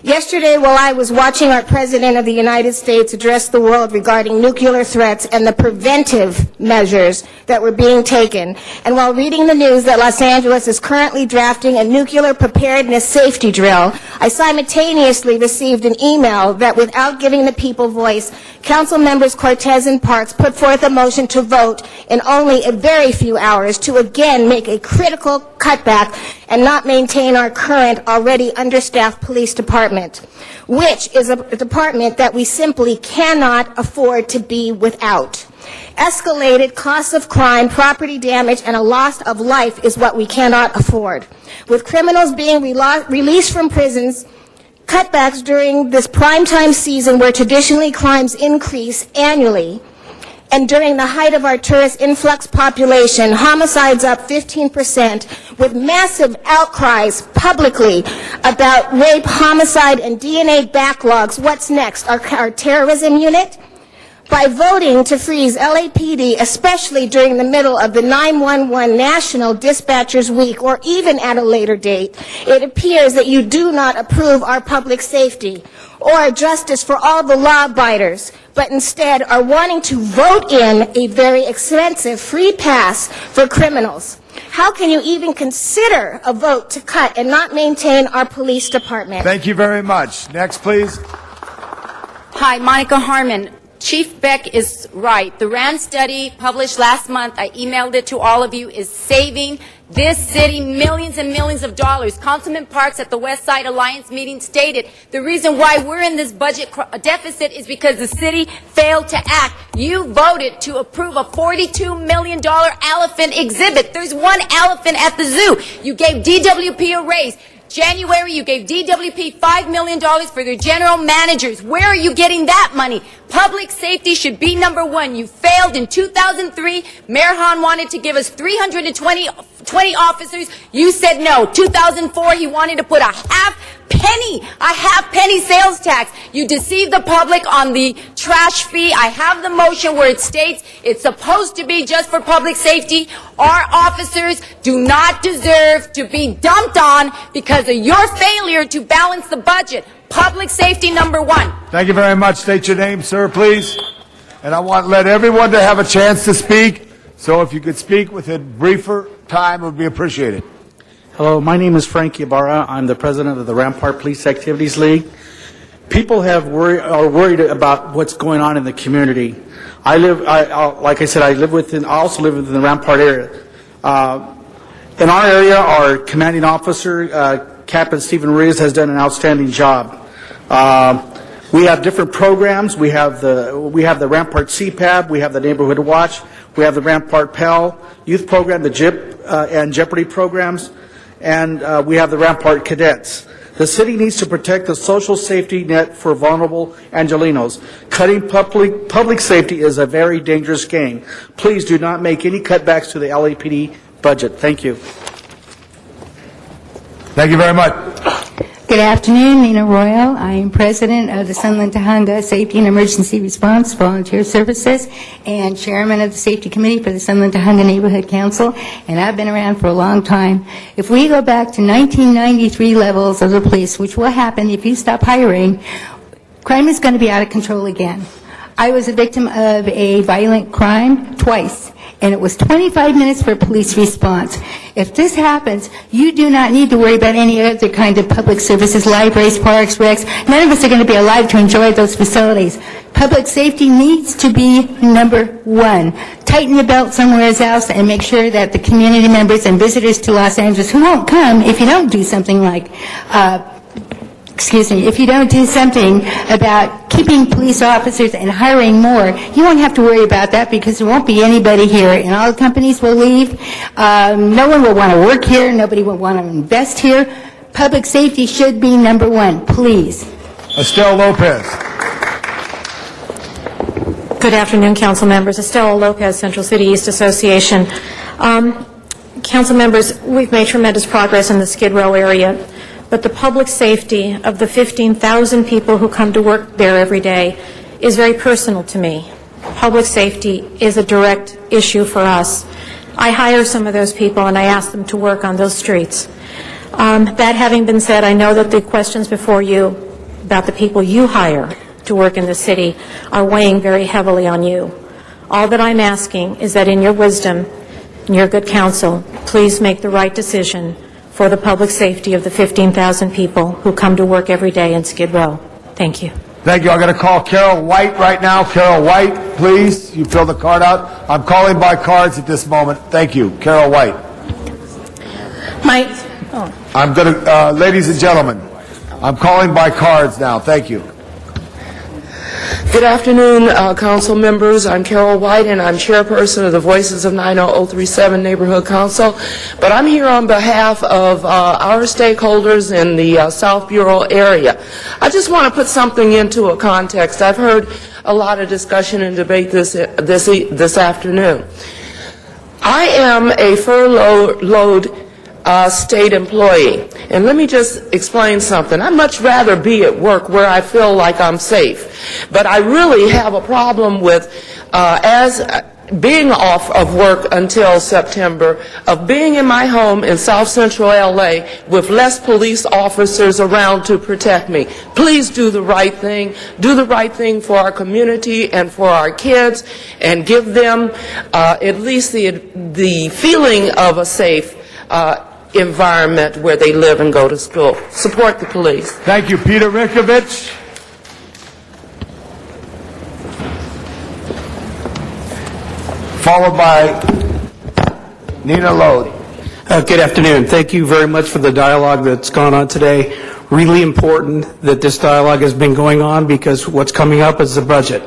Yesterday, while I was watching our President of the United States address the world regarding nuclear threats and the preventive measures that were being taken, and while reading the news that Los Angeles is currently drafting a nuclear preparedness safety drill, I simultaneously received an email that without giving the people voice, Council members Cortez and Parks put forth a motion to vote in only a very few hours to again make a critical cutback and not maintain our current already understaffed police department, which is a department that we simply cannot afford to be without. Escalated costs of crime, property damage, and a loss of life is what we cannot afford. With criminals being released from prisons, cutbacks during this primetime season where traditionally crimes increase annually, and during the height of our tourist influx population, homicides up 15%, with massive outcries publicly about rape, homicide, and DNA backlogs. What's next? Our terrorism unit? By voting to freeze LAPD, especially during the middle of the 911 National Dispatchers Week, or even at a later date, it appears that you do not approve our public safety or justice for all the law-abiders, but instead are wanting to vote in a very expensive free pass for criminals. How can you even consider a vote to cut and not maintain our police department? Thank you very much. Next, please. Hi, Monica Harmon. Chief Beck is right. The RAND study published last month, I emailed it to all of you, is saving this city millions and millions of dollars. Councilman Parks at the West Side Alliance meeting stated the reason why we're in this budget deficit is because the city failed to act. You voted to approve a $42 million elephant exhibit. There's one elephant at the zoo. You gave DWP a raise. January, you gave DWP $5 million for their general managers. Where are you getting that money? Public safety should be number one. You failed in 2003. Mayor Hahn wanted to give us 320 officers. You said no. 2004, he wanted to put a half penny sales tax. You deceived the public on the trash fee. I have the motion where it states it's supposed to be just for public safety. Our officers do not deserve to be dumped on because of your failure to balance the budget. Public safety number one. Thank you very much. State your name, sir, please. And I want to let everyone to have a chance to speak. So if you could speak within briefer time, it would be appreciated. Hello, my name is Frank Ibarra. I'm the president of the Rampart Police Activities League. People are worried about what's going on in the community. Like I said, I also live within the Rampart area. In our area, our commanding officer, Captain Stephen Ruiz, has done an outstanding job. We have different programs. We have the Rampart CPAB. We have the Neighborhood Watch. We have the Rampart Pell Youth Program, the JIP and Jeopardy programs. And we have the Rampart Cadets. The city needs to protect the social safety net for vulnerable Angelenos. Cutting public safety is a very dangerous game. Please do not make any cutbacks to the LAPD budget. Thank you. Thank you very much. Good afternoon, Nina Royal. I am president of the Sunland Tujunga Safety and Emergency Response Volunteer Services and chairman of the Safety Committee for the Sunland Tujunga Neighborhood Council, and I've been around for a long time. If we go back to 1993 levels of the police, which will happen if you stop hiring, crime is going to be out of control again. I was a victim of a violent crime twice, and it was 25 minutes for police response. If this happens, you do not need to worry about any other kind of public services, libraries, parks, recs. None of us are going to be alive to enjoy those facilities. Public safety needs to be number one. Tighten your belt somewhere else and make sure that the community members and visitors to Los Angeles who won't come if you don't do something like if you don't do something about keeping police officers and hiring more, you won't have to worry about that because there won't be anybody here, and all the companies will leave. No one will want to work here. Nobody will want to invest here. Public safety should be number one, please. Estelle Lopez. Good afternoon, council members. Estela Lopez, Central City East Association. Council members, we've made tremendous progress in the Skid Row area, but the public safety of the 15,000 people who come to work there every day is very personal to me. Public safety is a direct issue for us. I hire some of those people and I ask them to work on those streets. That having been said, I know that the questions before you about the people you hire to work in the city are weighing very heavily on you. All that I'm asking is that in your wisdom, in your good counsel, please make the right decision for the public safety of the 15,000 people who come to work every day in Skid Row. Thank you. Thank you. I'm going to call Carol White right now. Carol White, please. You fill the card out. I'm calling by cards at this moment. Thank you. Carol White. I'm going to, ladies and gentlemen, I'm calling by cards now. Thank you. Good afternoon, council members. I'm Carol White, and I'm chairperson of the Voices of 90037 Neighborhood Council. But I'm here on behalf of our stakeholders in the South Bureau area. I just want to put something into a context. I've heard a lot of discussion and debate this afternoon. I am a furloughed state employee. And let me just explain something. I'd much rather be at work where I feel like I'm safe. But I really have a problem with, being off of work until September, of being in my home in South Central LA with less police officers around to protect me. Please do the right thing. Do the right thing for our community and for our kids, and give them at least the feeling of a safe environment where they live and go to school. Support the police. Thank you. Peter Rikovich. Followed by Nina Lode. Good afternoon. Thank you very much for the dialogue that's gone on today. Really important that this dialogue has been going on, because what's coming up is the budget.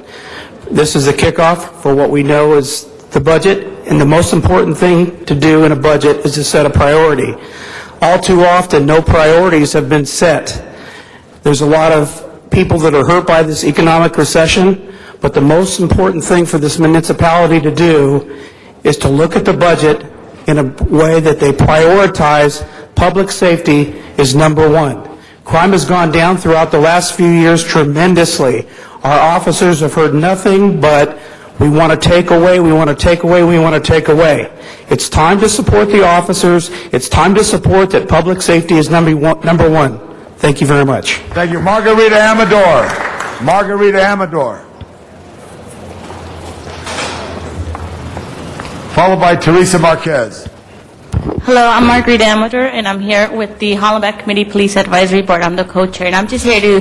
This is a kickoff for what we know is the budget, and the most important thing to do in a budget is to set a priority. All too often, no priorities have been set. There's a lot of people that are hurt by this economic recession, but the most important thing for this municipality to do is to look at the budget in a way that they prioritize public safety is number one. Crime has gone down throughout the last few years tremendously. Our officers have heard nothing but we want to take away, we want to take away, we want to take away. It's time to support the officers. It's time to support that public safety is number one. Thank you very much. Thank you. Margarita Amador. Margarita Amador. Followed by Teresa Marquez. Hello, I'm Marguerite Amador, and I'm here with the Hollenbeck Committee Police Advisory Board. I'm the co-chair, and I'm just here to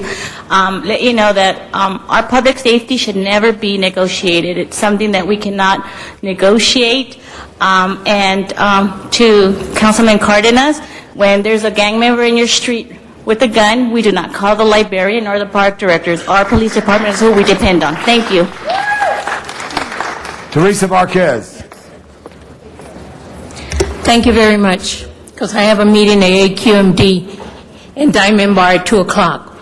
let you know that our public safety should never be negotiated. It's something that we cannot negotiate. To Councilman Cardenas, when there's a gang member in your street with a gun, we do not call the librarian or the park directors. Our police department is who we depend on. Thank you. Teresa Marquez. Thank you very much, because I have a meeting at AQMD in Diamond Bar at 2 o'clock.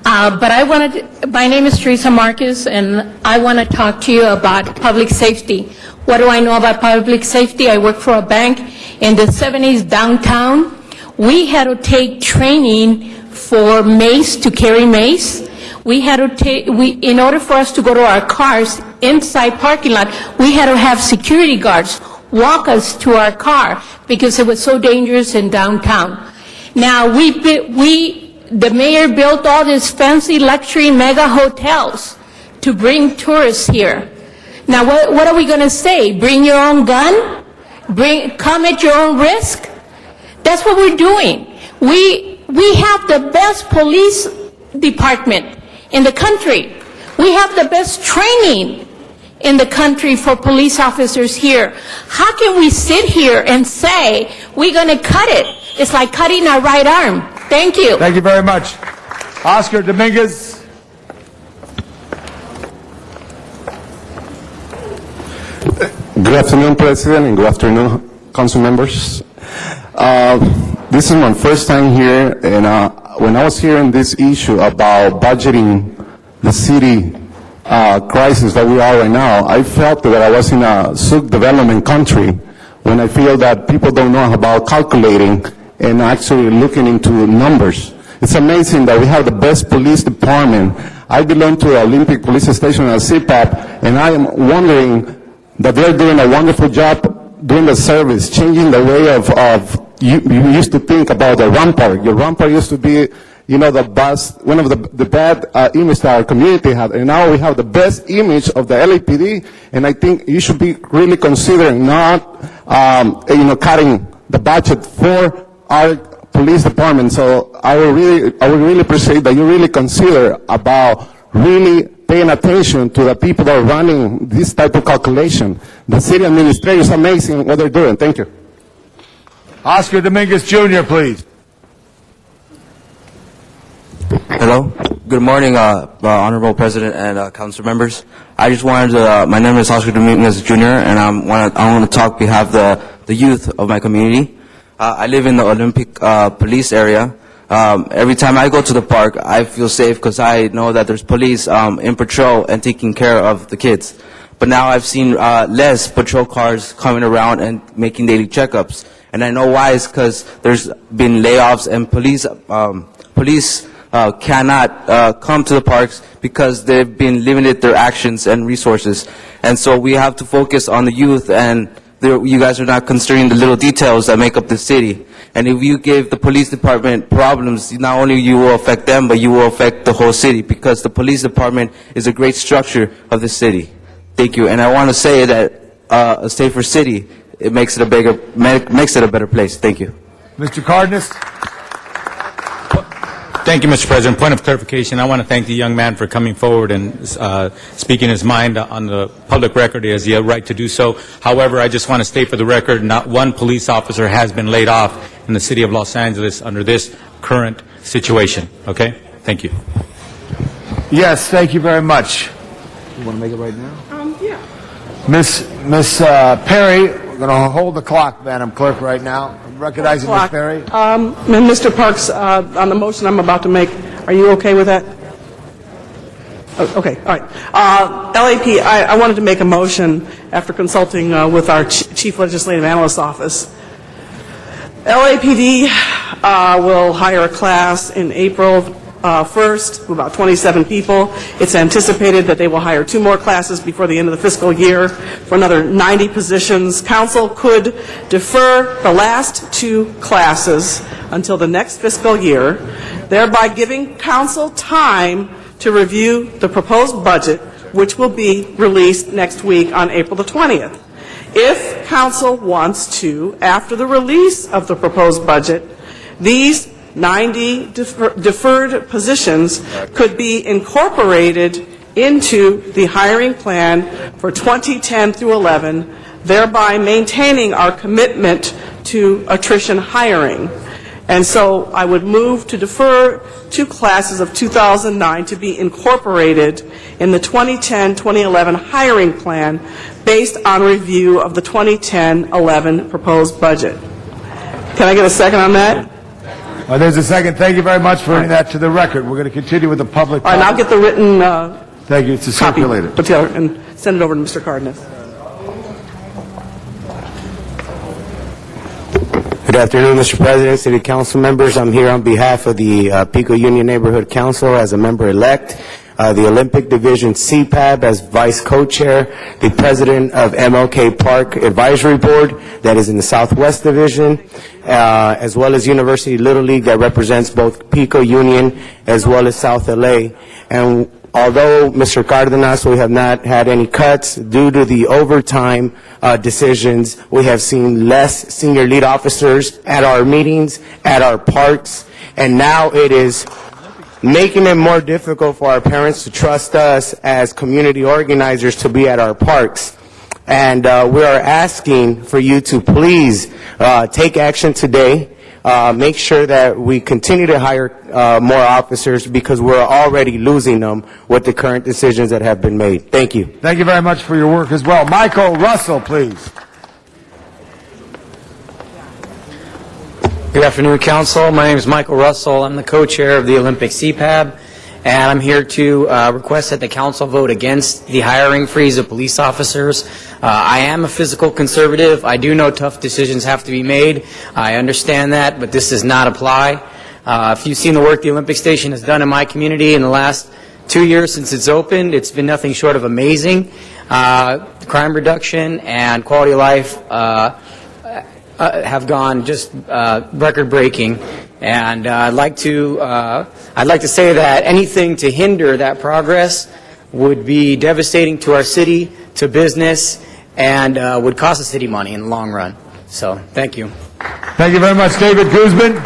My name is Teresa Marquez, and I want to talk to you about public safety. What do I know about public safety? I work for a bank in the 70s downtown. We had to take training for mace, to carry mace. We had to take, in order for us to go to our cars inside parking lot, we had to have security guards walk us to our car because it was so dangerous in downtown. Now, the mayor built all these fancy luxury mega hotels to bring tourists here. Now, what are we going to say? Bring your own gun? Come at your own risk? That's what we're doing. We have the best police department in the country. We have the best training in the country for police officers here. How can we sit here and say we're going to cut it? It's like cutting our right arm. Thank you. Thank you very much. Oscar Dominguez. Good afternoon, President, and good afternoon, council members. This is my first time here, and when I was hearing this issue about budgeting the city crisis that we are right now, I felt that I was in a subdevelopment country when I feel that people don't know about calculating and actually looking into numbers. It's amazing that we have the best police department. I belong to the Olympic Police Station at CPAP, and I am wondering that they're doing a wonderful job doing the service, changing the way of you used to think about the rampart. Your rampart used to be, you know, the best, one of the bad image that our community had, and now we have the best image of the LAPD, and I think you should be really considering not, cutting the budget for our police department. So I would really appreciate that you really consider about really paying attention to the people that are running this type of calculation. The city administrator is amazing what they're doing. Thank you. Oscar Dominguez Jr., please. Hello. Good morning, Honorable President and council members. I just wanted to, my name is Oscar Dominguez Jr., and I want to talk on behalf of the youth of my community. I live in the Olympic police area. Every time I go to the park, I feel safe because I know that there's police in patrol and taking care of the kids. But now I've seen less patrol cars coming around and making daily checkups. And I know why. It's because there's been layoffs and police cannot come to the parks because they've been limited their actions and resources. And so we have to focus on the youth, and you guys are not considering the little details that make up the city. And if you give the police department problems, not only you will affect them, but you will affect the whole city, because the police department is a great structure of the city. Thank you. And I want to say that a safer city, it makes it a better place. Thank you. Mr. Cardenas. Thank you, Mr. President. Point of clarification, I want to thank the young man for coming forward and speaking his mind on the public record. He has the right to do so. However, I just want to state for the record, not one police officer has been laid off in the city of Los Angeles under this current situation. Okay? Thank you. Yes, thank you very much. You want to make it right now? Yeah. Miss Perry, we're going to hold the clock, Madam Clerk, right now. I'm recognizing Miss Perry. Mr. Parks, on the motion I'm about to make, are you okay with that? Oh, okay, all right. LAP, I wanted to make a motion after consulting with our Chief Legislative Analyst's office. LAPD will hire a class in April 1st, about 27 people. It's anticipated that they will hire 2 more classes before the end of the fiscal year for another 90 positions. Council could defer the last 2 classes until the next fiscal year, thereby giving council time to review the proposed budget, which will be released next week on April the 20th. If council wants to, after the release of the proposed budget, these 90 deferred positions could be incorporated into the hiring plan for 2010 through 11, thereby maintaining our commitment to attrition hiring. And so I would move to defer 2 classes of 2009 to be incorporated in the 2010-2011 hiring plan based on review of the 2010-11 proposed budget. Can I get a second on that? There's a second. Thank you very much for bringing that to the record. We're going to continue with the public. All right, and I'll get the written thank you. It's a copy circulated. put together and send it over to Mr. Cardenas. Good afternoon, Mr. President, City Council members. I'm here on behalf of the Pico Union Neighborhood Council as a member-elect, the Olympic Division CPAB as Vice Co-Chair, the President of MLK Park Advisory Board that is in the Southwest Division, as well as University Little League that represents both Pico Union as well as South LA. And although, Mr. Cardenas, we have not had any cuts due to the overtime decisions, we have seen less senior lead officers at our meetings, at our parks, and now it is making it more difficult for our parents to trust us as community organizers to be at our parks. And we are asking for you to please take action today. Make sure that we continue to hire more officers, because we're already losing them with the current decisions that have been made. Thank you. Thank you very much for your work as well. Michael Russell, please. Good afternoon, Council. My name is Michael Russell. I'm the co-chair of the Olympic CPAB, and I'm here to request that the council vote against the hiring freeze of police officers. I am a fiscal conservative. I do know tough decisions have to be made. I understand that, but this does not apply. If you've seen the work the Olympic Station has done in my community in the last 2 years since it's opened, it's been nothing short of amazing. Crime reduction and quality of life have gone just record-breaking, and I'd like to say that anything to hinder that progress would be devastating to our city, to business, and would cost the city money in the long run. So, thank you. Thank you very much, David Guzman.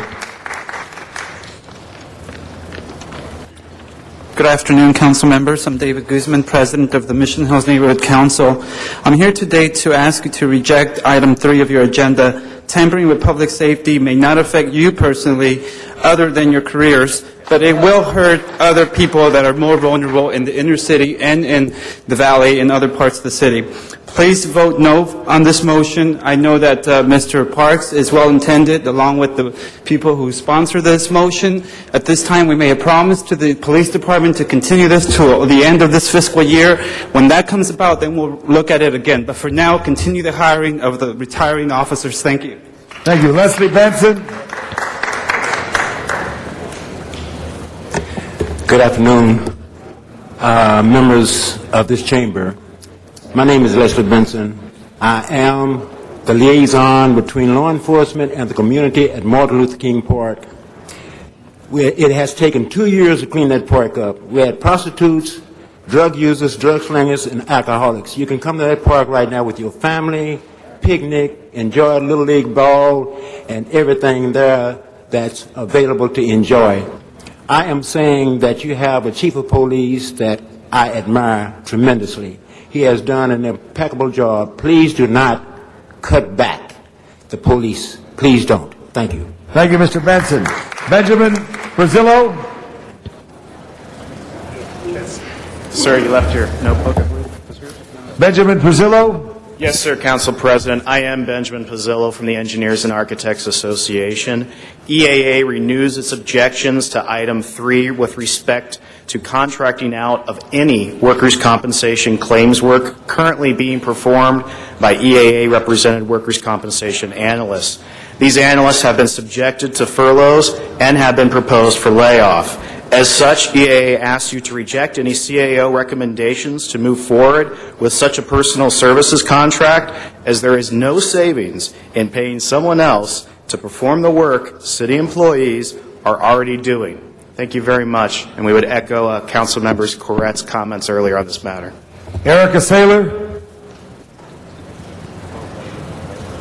Good afternoon, council members. I'm David Guzman, president of the Mission Hills Neighborhood Council. I'm here today to ask you to reject item 3 of your agenda. Tampering with public safety may not affect you personally, other than your careers, but it will hurt other people that are more vulnerable in the inner city and in the valley and other parts of the city. Please vote no on this motion. I know that Mr. Parks is well-intended, along with the people who sponsor this motion. At this time, we made a promise to the police department to continue this to the end of this fiscal year. When that comes about, then we'll look at it again. But for now, continue the hiring of the retiring officers. Thank you. Thank you. Leslie Benson. Good afternoon, members of this chamber. My name is Leslie Benson. I am the liaison between law enforcement and the community at Martin Luther King Park. It has taken 2 years to clean that park up. We had prostitutes, drug users, drug slingers, and alcoholics. You can come to that park right now with your family, picnic, enjoy a Little League ball, and everything there that's available to enjoy. I am saying that you have a chief of police that I admire tremendously. He has done an impeccable job. Please do not cut back the police. Please don't. Thank you. Thank you, Mr. Benson. Benjamin Brazillo. Sir, you left your notebook, I believe. Benjamin Brazillo. Yes, sir, Council President. I am Benjamin Pizzillo from the Engineers and Architects Association. EAA renews its objections to item 3 with respect to contracting out of any workers' compensation claims work currently being performed by EAA-represented workers' compensation analysts. These analysts have been subjected to furloughs and have been proposed for layoff. As such, EAA asks you to reject any CAO recommendations to move forward with such a personal services contract, as there is no savings in paying someone else to perform the work city employees are already doing. Thank you very much, and we would echo Council Member Corrett's comments earlier on this matter. Erica Saylor.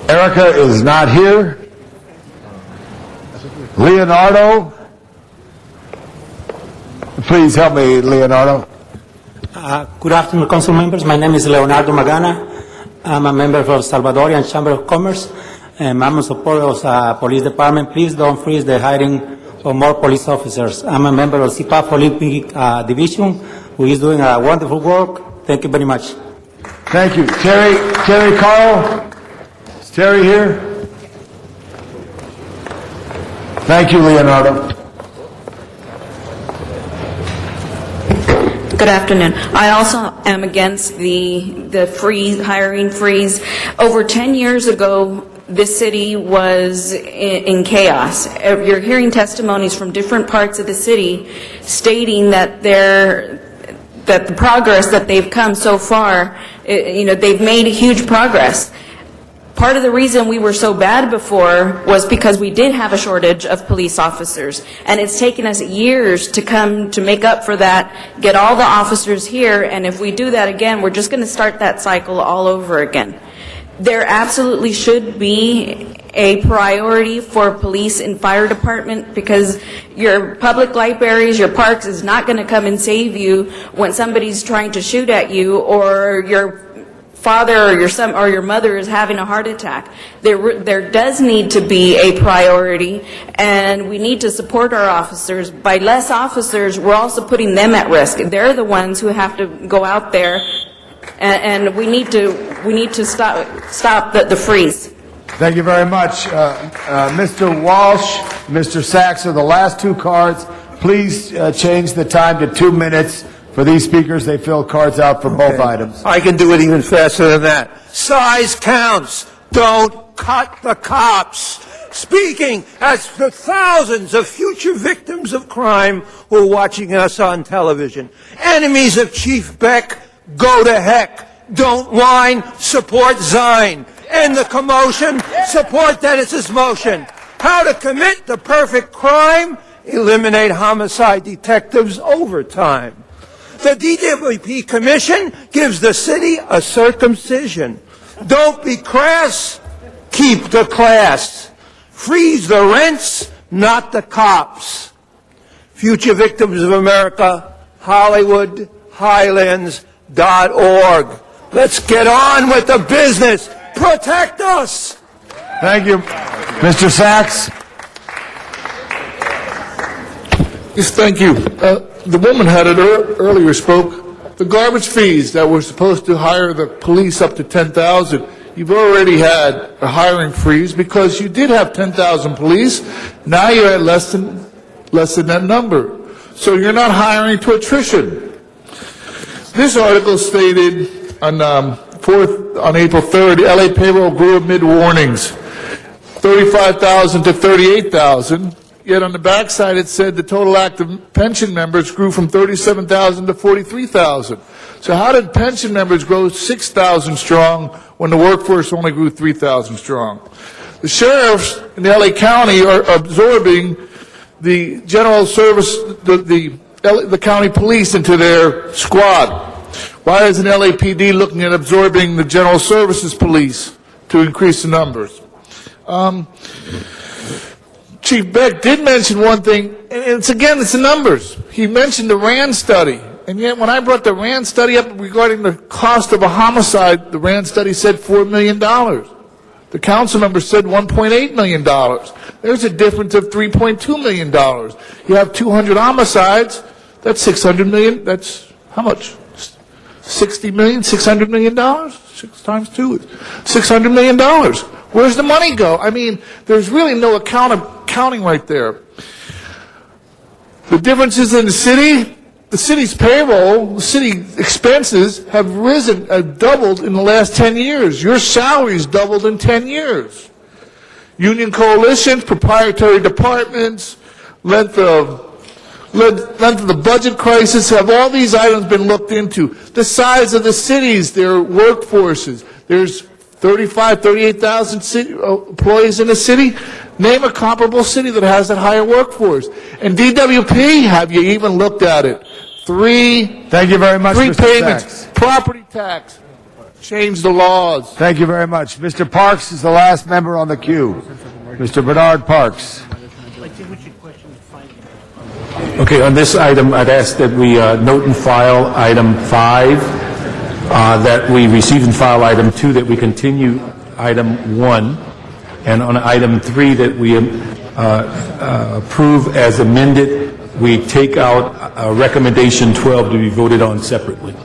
Erica is not here. Leonardo. Please help me, Leonardo. Good afternoon, council members. My name is Leonardo Magana. I'm a member of Salvadorian Chamber of Commerce, and I'm in support of the police department. Please don't freeze the hiring of more police officers. I'm a member of CPAF Olympic Division, who is doing a wonderful work. Thank you very much. Thank you. Terry Carl. Is Terry here? Thank you, Leonardo. Good afternoon. I also am against the hiring freeze. Over 10 years ago, this city was in chaos. You're hearing testimonies from different parts of the city stating that the progress that they've come so far, they've made huge progress. Part of the reason we were so bad before was because we did have a shortage of police officers, and it's taken us years to make up for that, get all the officers here, and if we do that again, we're just going to start that cycle all over again. There absolutely should be a priority for police and fire department, because your public libraries, your parks is not going to come and save you when somebody's trying to shoot at you, or your father or your son or your mother is having a heart attack. There does need to be a priority, and we need to support our officers. By less officers, we're also putting them at risk. They're the ones who have to go out there, and we need to stop the freeze. Thank you very much. Mr. Walsh, Mr. Sachs are the last two cards. please change the time to 2 minutes. For these speakers, they fill cards out for both items. I can do it even faster than that. Size counts. Don't cut the cops. Speaking as the thousands of future victims of crime who are watching us on television. Enemies of Chief Beck, go to heck. Don't whine, support Zine. End the commotion, support Dennis's motion. How to commit the perfect crime? Eliminate homicide detectives overtime. The DWP Commission gives the city a circumcision. Don't be crass, keep the class. Freeze the rents, not the cops. Future Victims of America, Hollywood, Highlands.org. Let's get on with the business. Protect us. Thank you. Mr. Sachs. Yes, thank you. The woman had it earlier spoke. The garbage fees that were supposed to hire the police up to 10,000, you've already had a hiring freeze because you did have 10,000 police. Now you're at less than that number. So you're not hiring to attrition. This article stated on April 3rd, LA payroll grew amid warnings, 35,000 to 38,000. Yet on the backside it said the total active pension members grew from 37,000 to 43,000. So how did pension members grow 6,000 strong when the workforce only grew 3,000 strong? The sheriffs in LA County are absorbing the general service, the county police into their squad. Why isn't LAPD looking at absorbing the general services police to increase the numbers? Chief Beck did mention one thing, and it's the numbers. He mentioned the RAND study, and yet when I brought the RAND study up regarding the cost of a homicide, the RAND study said $4 million. The council member said $1.8 million. There's a difference of $3.2 million. You have 200 homicides, that's 600 million, that's how much? 60 million, $600 million? 6 times 2 is $600 million. Where's the money go? I mean, there's really no accounting right there. The differences in the city's payroll, the city expenses have doubled in the last 10 years. Your salaries doubled in 10 years. Union coalitions, proprietary departments, length of the budget crisis, have all these items been looked into? The size of the cities, their workforces. There's 38,000 employees in a city. Name a comparable city that has that higher workforce. And DWP, have you even looked at it? Thank you very much, Three Mr. payments. Sachs. Property tax. Change the laws. Thank you very much. Mr. Parks is the last member on the queue. Mr. Bernard Parks. Okay, on this item, I'd ask that we note and file item 5, that we receive and file item 2, that we continue item 1, and on item 3, that we approve as amended, we take out recommendation 12 to be voted on separately.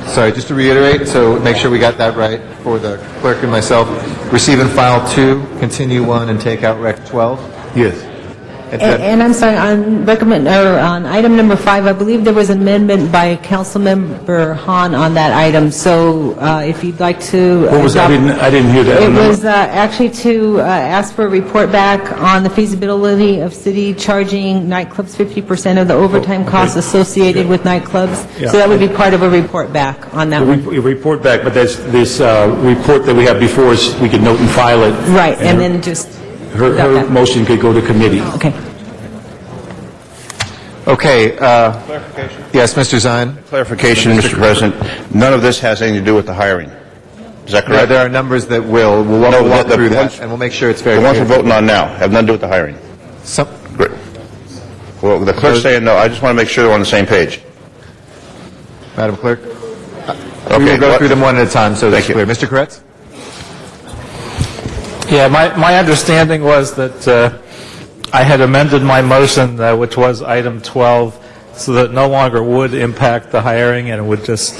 Sorry, just to reiterate, so make sure we got that right for the clerk and myself. Receive and file 2, continue 1, and take out rec 12? Yes. And I'm sorry, on item number 5, I believe there was amendment by Councilmember Hahn on that item. So if you'd like to... What was that? I didn't hear that. It was actually to ask for a report back on the feasibility of city charging nightclubs 50% of the overtime costs associated with nightclubs. Yeah. So that would be part of a report back on that one. A report back, but there's this report that we have before us, we can note and file it. Right, and then just... Her motion could go to committee. Okay. Okay. Yes, Mr. Zine. Clarification, Mr. President. None of this has anything to do with the hiring. Is that correct? There are numbers that will. We'll walk through that, and we'll make sure it's very clear. The ones we're voting you. on now have nothing to do with the hiring. Great. Well, the clerk's saying no. I just want to make sure they're on the same page. Madam Clerk? Okay. We will go through them one at a time so that's clear. Mr. Koretz? Yeah, my understanding was that I had amended my motion, which was item 12, so that no longer would impact the hiring and it would just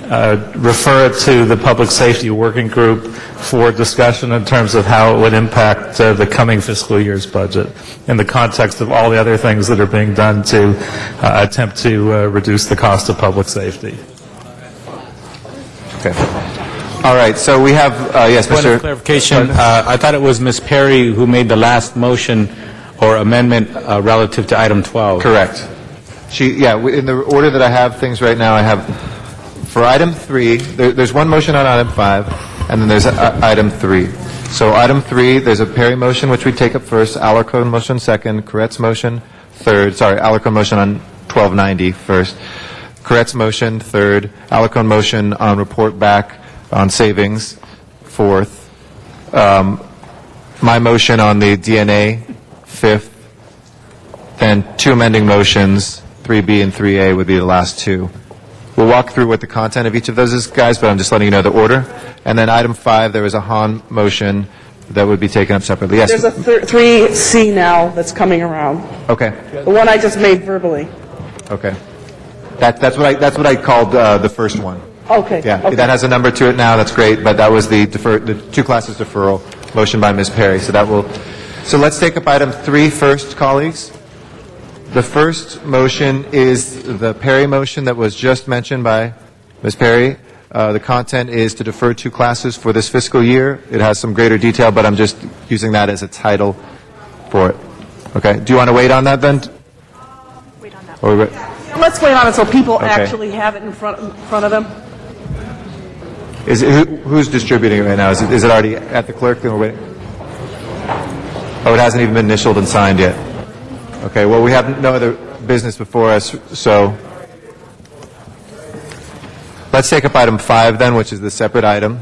refer it to the Public Safety Working Group for discussion in terms of how it would impact the coming fiscal year's budget in the context of all the other things that are being done to attempt to reduce the cost of public safety. Okay. All right, so we have, yes, Point Mr. of clarification, I thought it was Ms. Perry who made the last motion or amendment relative to item 12. Correct. In the order that I have things right now, I have, for item 3, there's one motion on item 5, and then there's item 3. So item 3, there's a Perry motion, which we take up first, Alarcon motion second, Corret's motion third, Alarcon motion on 1290 first, Corret's motion third, Alarcon motion on report back on savings fourth, my motion on the DNA fifth, then 2 amending motions, 3B and 3A would be the last 2. We'll walk through what the content of each of those is, guys, but I'm just letting you know the order. And then item 5, there was a Hahn motion that would be taken up separately. Yes? There's a 3C now that's coming around. Okay. The one I just made verbally. Okay. That's what I called the first one. Okay. Yeah, okay. that has a number to it now. That's great, but that was the 2 classes deferral motion by Ms. Perry. So let's take up item 3 first, colleagues. The first motion is the Perry motion that was just mentioned by Ms. Perry. The content is to defer 2 classes for this fiscal year. It has some greater detail, but I'm just using that as a title for it. Okay. Do you want to wait on that then? Wait on that. Or Let's wait on it so people Okay. actually have it in front of them. who's distributing it right now? Is it already at the clerk? Then we're waiting. Oh, it hasn't even been initialed and signed yet. Okay, well, we have no other business before us, so let's take up item 5 then, which is the separate item.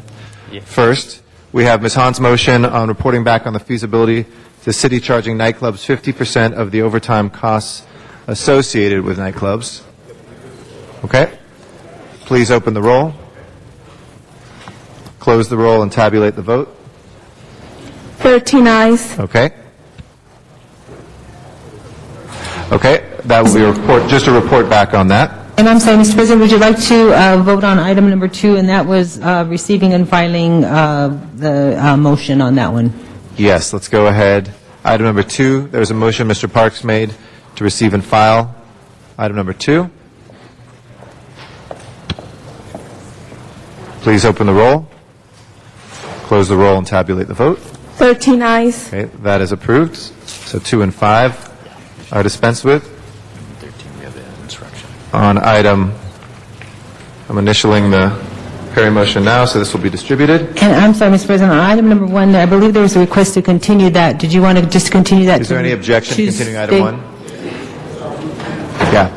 First, we have Ms. Hahn's motion on reporting back on the feasibility to the city charging nightclubs 50% of the overtime costs associated with nightclubs. Okay? Please open the roll, close the roll, and tabulate the vote. 13 ayes. Okay. Okay, that will be just a report back on that. And I'm sorry, Mr. President, would you like to vote on item number 2, and that was receiving and filing the motion on that one? Yes, let's go ahead. Item number 2, there was a motion Mr. Parks made to receive and file. Item number 2. Please open the roll, close the roll, and tabulate the vote. 13 ayes. Okay, that is approved. So 2 and 5 are dispensed with. On item, I'm initialing the Perry motion now, so this will be distributed. And I'm sorry, Mr. President, on item number 1, I believe there was a request to continue that. Did you want to just continue that? Is there any objection to continuing item 1? Yeah.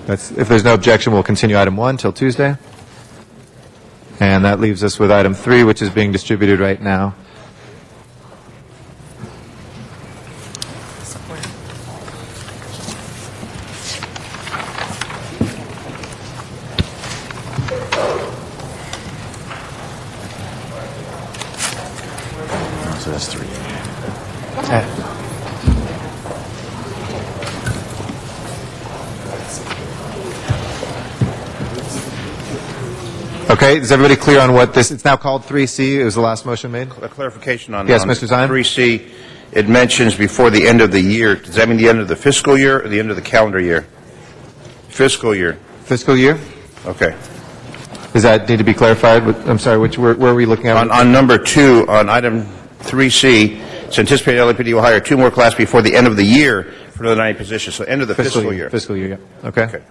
If there's no objection, we'll continue item 1 till Tuesday. And that leaves us with item 3, which is being distributed right now. So that's 3. Okay, is everybody clear on what this, it's now called 3C, it was the last motion made? A clarification on Yes, on Mr. Zion? 3C, it mentions before the end of the year. Does that mean the end of the fiscal year or the end of the calendar year? Fiscal year. Fiscal year? Okay. Does that need to be clarified? I'm sorry, where are we looking at? On number 2, on item 3C, it's anticipated LAPD will hire 2 more classes before the end of the year for another 90 positions. So end of the fiscal year. Fiscal year, yeah. Okay.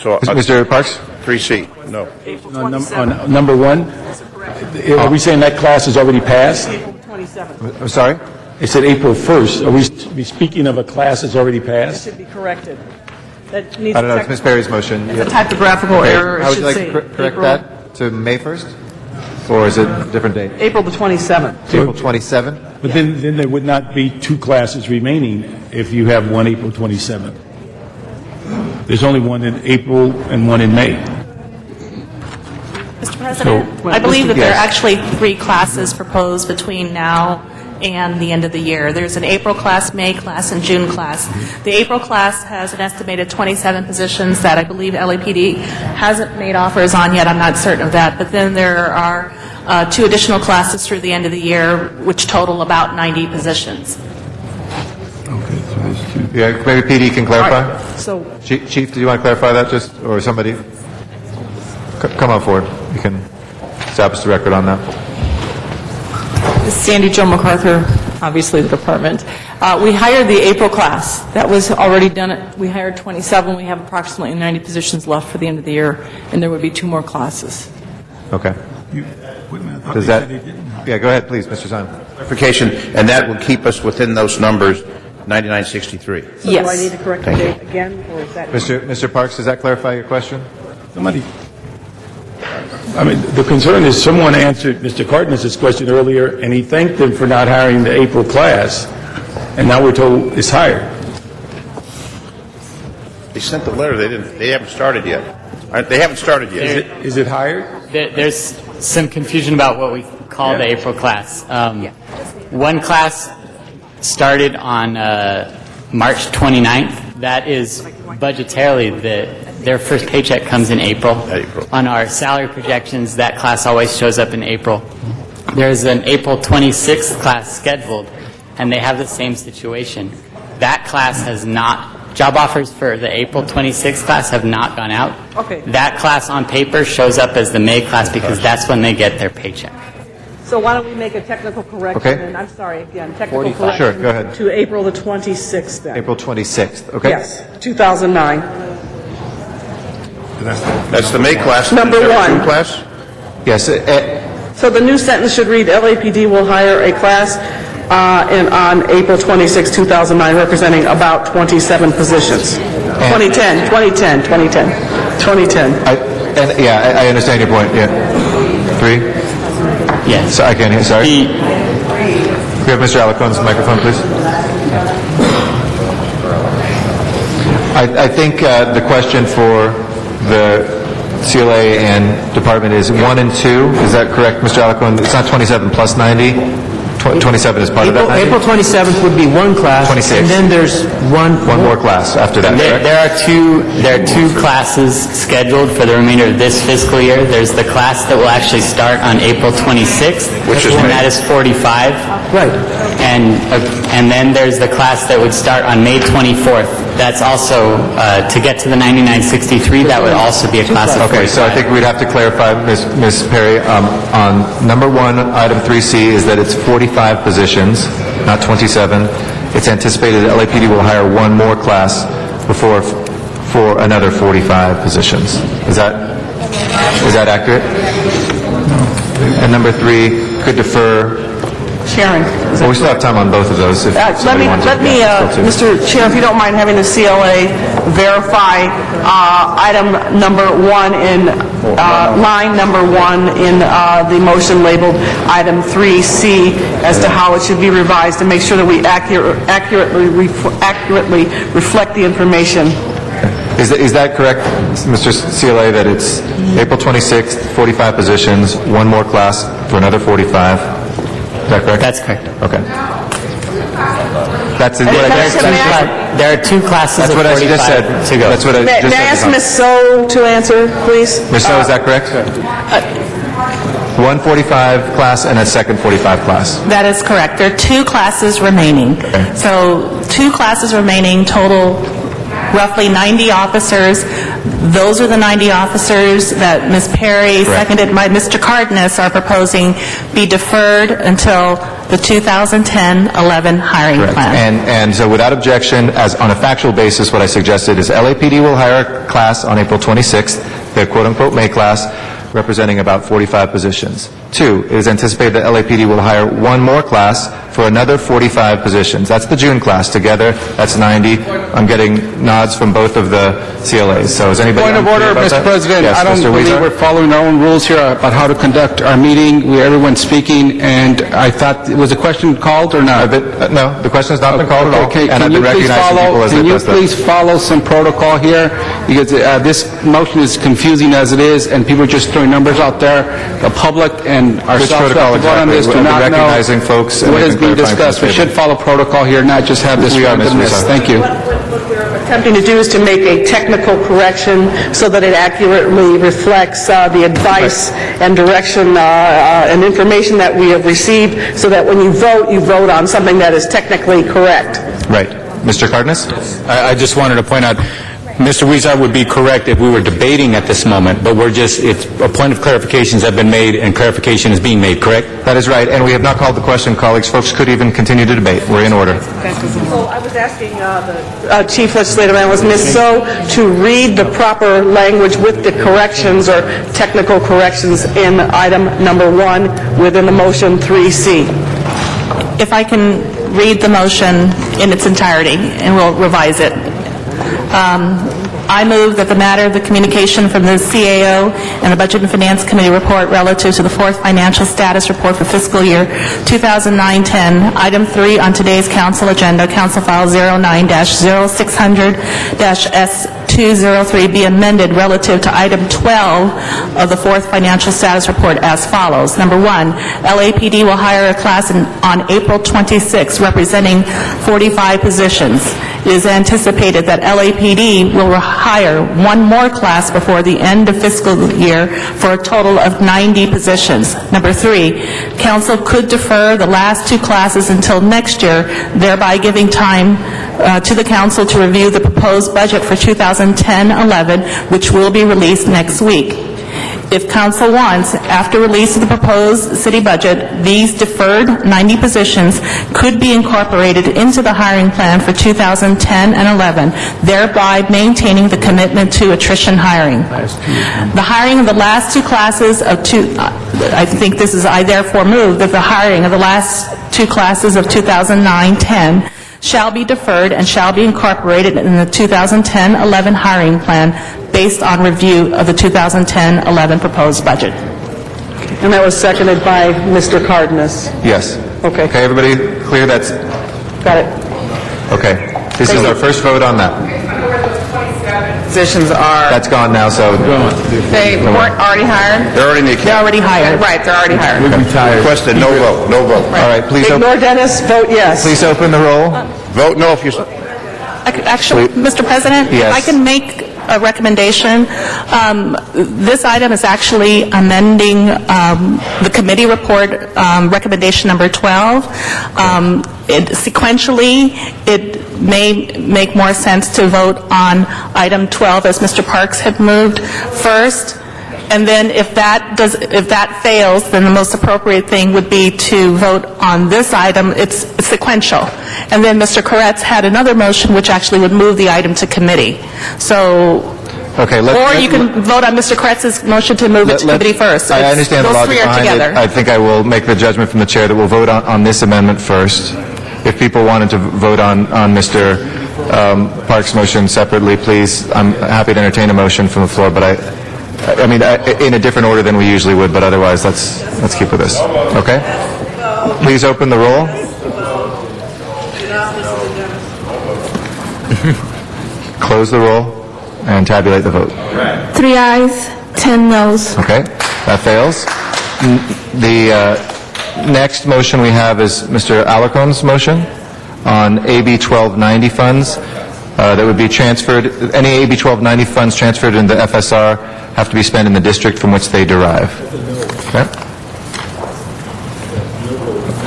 So Mr. Parks? 3C, no. On number 1, are we saying that class is already passed? April 27th. I'm sorry? It said April 1st. Are we speaking of a class that's already It passed? should be corrected. That needs I don't know, it's tech- Ms. Perry's motion. It's a typographical error. It How would should you like say to correct April- that? To May 1st? Or is it a different date? April the 27th. April 27? But then there would not be 2 classes remaining if you have one April 27th. There's only one in April and one in May. Mr. President, I believe that there are actually 3 classes proposed between now and the end of the year. There's an April class, May class, and June class. The April class has an estimated 27 positions that I believe LAPD hasn't made offers on yet. I'm not certain of that. But then there are 2 additional classes through the end of the year, which total about 90 positions. Yeah, maybe PD can clarify? All right, so Chief, do you want to clarify that just, or somebody? Come on forward. You can establish the record on that. Sandy Jo MacArthur, obviously the department. We hired the April class. That was already done. We hired 27. We have approximately 90 positions left for the end of the year, and there would be 2 more classes. Okay. Does that? Yeah, go ahead, please, Mr. Simon. Clarification, and that will keep us within those numbers, 9963. So do I need to correct the date again, or is that... Mr. Parks, does that clarify your question? The concern is someone answered Mr. Cardenas' question earlier, and he thanked them for not hiring the April class, and now we're told it's hired. They sent the letter. They haven't started yet. They haven't started yet. Is it hired? There's some confusion about what we call the April class. One class started on March 29th. That is budgetarily their first paycheck comes in April. On our salary projections, that class always shows up in April. There's an April 26th class scheduled, and they have the same situation. That class has not, job offers for the April 26th class have not gone out. Okay. That class on paper shows up as the May class because that's when they get their paycheck. So why don't we make a technical correction? Okay. And I'm sorry, again, technical 45. correction. Sure, go ahead. To April the 26th then. April 26th, okay? Yes, 2009. That's the May class. Number Is that the 1. June class? Yes. So the new sentence should read, LAPD will hire a class on April 26, 2009, representing about 27 positions. 2010. I understand your point, yeah. 3? Yes. So I can't hear, sorry. We have Mr. Alacone's microphone, please. I think the question for the CLA and department is 1 and 2. Is that correct, Mr. Alacone? It's not 27 plus 90? 27 is part of that 90? April 27th would be 1 class. 26. And then there's one more class after that, correct? There are two classes scheduled for the remainder of this fiscal year. There's the class that will actually start on April 26th, and that is 45. Right. And then there's the class that would start on May 24th. That's also, to get to the 9963, that would also be a class of 45. Okay, so I think we'd have to clarify, Ms. Perry, on number 1, item 3C, is that it's 45 positions, not 27. It's anticipated that LAPD will hire 1 more class for another 45 positions. Is that accurate? And number 3 could defer. Sharon. Well, we still have time on both of those. If Let me, Mr. Chair, if you don't mind having the CLA verify item number 1 in line number 1 in the motion labeled item 3C as to how it should be revised and make sure that we accurately reflect the information. Is that correct, Mr. CLA, that it's April 26th, 45 positions, 1 more class for another 45? Is that correct? That's correct. Okay. There are 2 classes of 45 to go. That's what I just said. May I ask Ms. So to answer, please? Ms. So, is that correct? 1 45 class and a second 45 class. That is correct. There are 2 classes remaining. So 2 classes remaining, total roughly 90 officers. Those are the 90 officers that Ms. Perry, seconded by Mr. Cardenas, are proposing be deferred until the 2010-11 hiring plan. And so without objection, as on a factual basis, what I suggested is LAPD will hire a class on April 26th, their quote-unquote May class, representing about 45 positions. 2, it is anticipated that LAPD will hire 1 more class for another 45 positions. That's the June class. Together, that's 90. I'm getting nods from both of the CLAs. So is anybody Point of order, Mr. President. Yes, I don't Mr. believe Weezer? we're following our own rules here about how to conduct our meeting. Everyone's speaking, and I thought, was the question called or not? No, the question has not been called at all. Okay, And I've been recognizing people as they can you press that. please follow some protocol here? Because this motion is confusing as it is, and people are just throwing numbers out there. The public and Which ourselves protocol who have to vote on exactly? this do I've been not know recognizing folks, and what we've has been being clarifying from discussed. We this should table. follow protocol here, not just have this We are, Mr. randomness. Musar. Thank you. What we're attempting to do is to make a technical correction so that it accurately reflects the advice and direction and information that we have received, so that when you vote on something that is technically correct. Right. Mr. Cardenas? I just wanted to point out, Mr. Weezer would be correct if we were debating at this moment, but it's a point of clarifications have been made, and clarification is being made, correct? That is right, and we have not called the question, colleagues. Folks could even continue to debate. We're in order. So I was asking the Chief Legislative Analyst, Ms. So, to read the proper language with the corrections or technical corrections in item number 1 within the motion 3C. If I can read the motion in its entirety, and we'll revise it. I move that the matter of the communication from the CAO and the Budget and Finance Committee report relative to the fourth financial status report for fiscal year 2009-10, item 3 on today's council agenda, council file 09-0600-S203, be amended relative to item 12 of the fourth financial status report as follows. Number 1, LAPD will hire a class on April 26 representing 45 positions. It is anticipated that LAPD will hire one more class before the end of fiscal year for a total of 90 positions. Number 3, council could defer the last 2 classes until next year, thereby giving time to the council to review the proposed budget for 2010-11, which will be released next week. If council wants, after release of the proposed city budget, these deferred 90 positions could be incorporated into the hiring plan for 2010 and 11, thereby maintaining the commitment to attrition hiring. The hiring of the last 2 classes of I therefore move that the hiring of the last 2 classes of 2009-10 shall be deferred and shall be incorporated in the 2010-11 hiring plan based on review of the 2010-11 proposed budget. And that was seconded by Mr. Cardenas. Yes. Okay. Okay, everybody clear? That's... Got it. Okay. This is our first vote on that. Positions are, That's gone now, so... they weren't already hired? They're already in the They're account. already hired. Right, they're already hired. Requested no vote, no vote. All right, please Ignore Dennis, vote yes. please open the roll. Vote no if you... Actually, Mr. President, Yes. I can make a recommendation. This item is actually amending the committee report, recommendation number 12. Sequentially, it may make more sense to vote on item 12, as Mr. Parks had moved, first. And then if that fails, then the most appropriate thing would be to vote on this item. It's sequential. And then Mr. Koretz had another motion which actually would move the item to committee. So, Okay, or you can vote on Mr. Koretz's motion to move it to committee first. I understand the Those logic three are behind together. it. I think I will make the judgment from the chair that we'll vote on this amendment first. If people wanted to vote on Mr. Parks' motion separately, please, I'm happy to entertain a motion from the floor, but I mean, in a different order than we usually would, but otherwise, let's keep with this. Okay? Please open the roll. Close the roll and tabulate the vote. 3 ayes, 10 noes. Okay, that fails. The next motion we have is Mr. Alarcon's motion on AB 1290 funds that would be transferred. Any AB 1290 funds transferred into FSR have to be spent in the district from which they derive. Okay?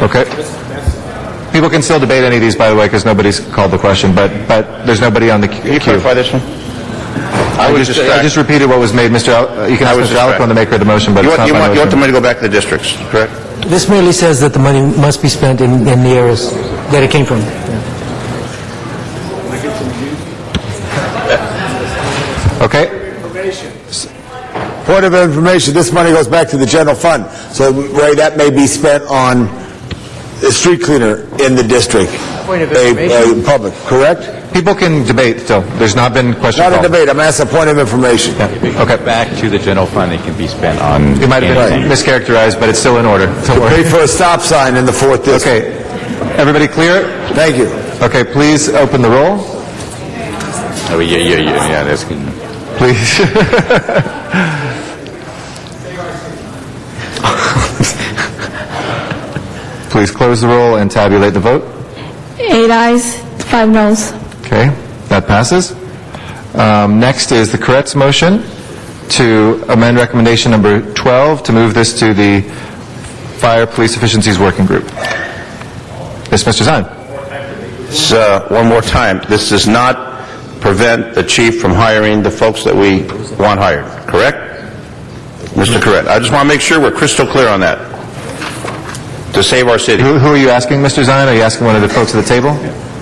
Okay. People can still debate any of these, by the way, because nobody's called the question, but there's nobody on the queue. Can you clarify this one? I just repeated what was made, Mr. You can ask Mr. Alarcon, the maker of the motion, but it's not my You want the motion. money to go back to the districts, correct? This merely says that the money must be spent in the areas that it came from. Okay. Point of information, this money goes back to the general fund. So, Ray, that may be spent on a street cleaner in the district. Point of A information. public, correct? People can debate still. There's not been question Not a called. debate, I'm asking a point of information. Okay. Back to the general fund, it can be spent on... It might have been mischaracterized, but it's still in order. Don't worry. Pay for a stop sign in the 4th district. Okay. Everybody clear? Thank you. Okay, please open the roll. Oh, yeah, that's good. Please. please close the roll and tabulate the vote. 8 ayes, 5 noes. Okay, that passes. Next is the Koretz motion to amend recommendation number 12 to move this to the Fire Police Efficiencies Working Group. Yes, Mr. Zine. One more time, this does not prevent the chief from hiring the folks that we want hired, correct? Mr. Correct. I just want to make sure we're crystal clear on that, to save our city. Who are you asking, Mr. Zine? Are you asking one of the folks at the table?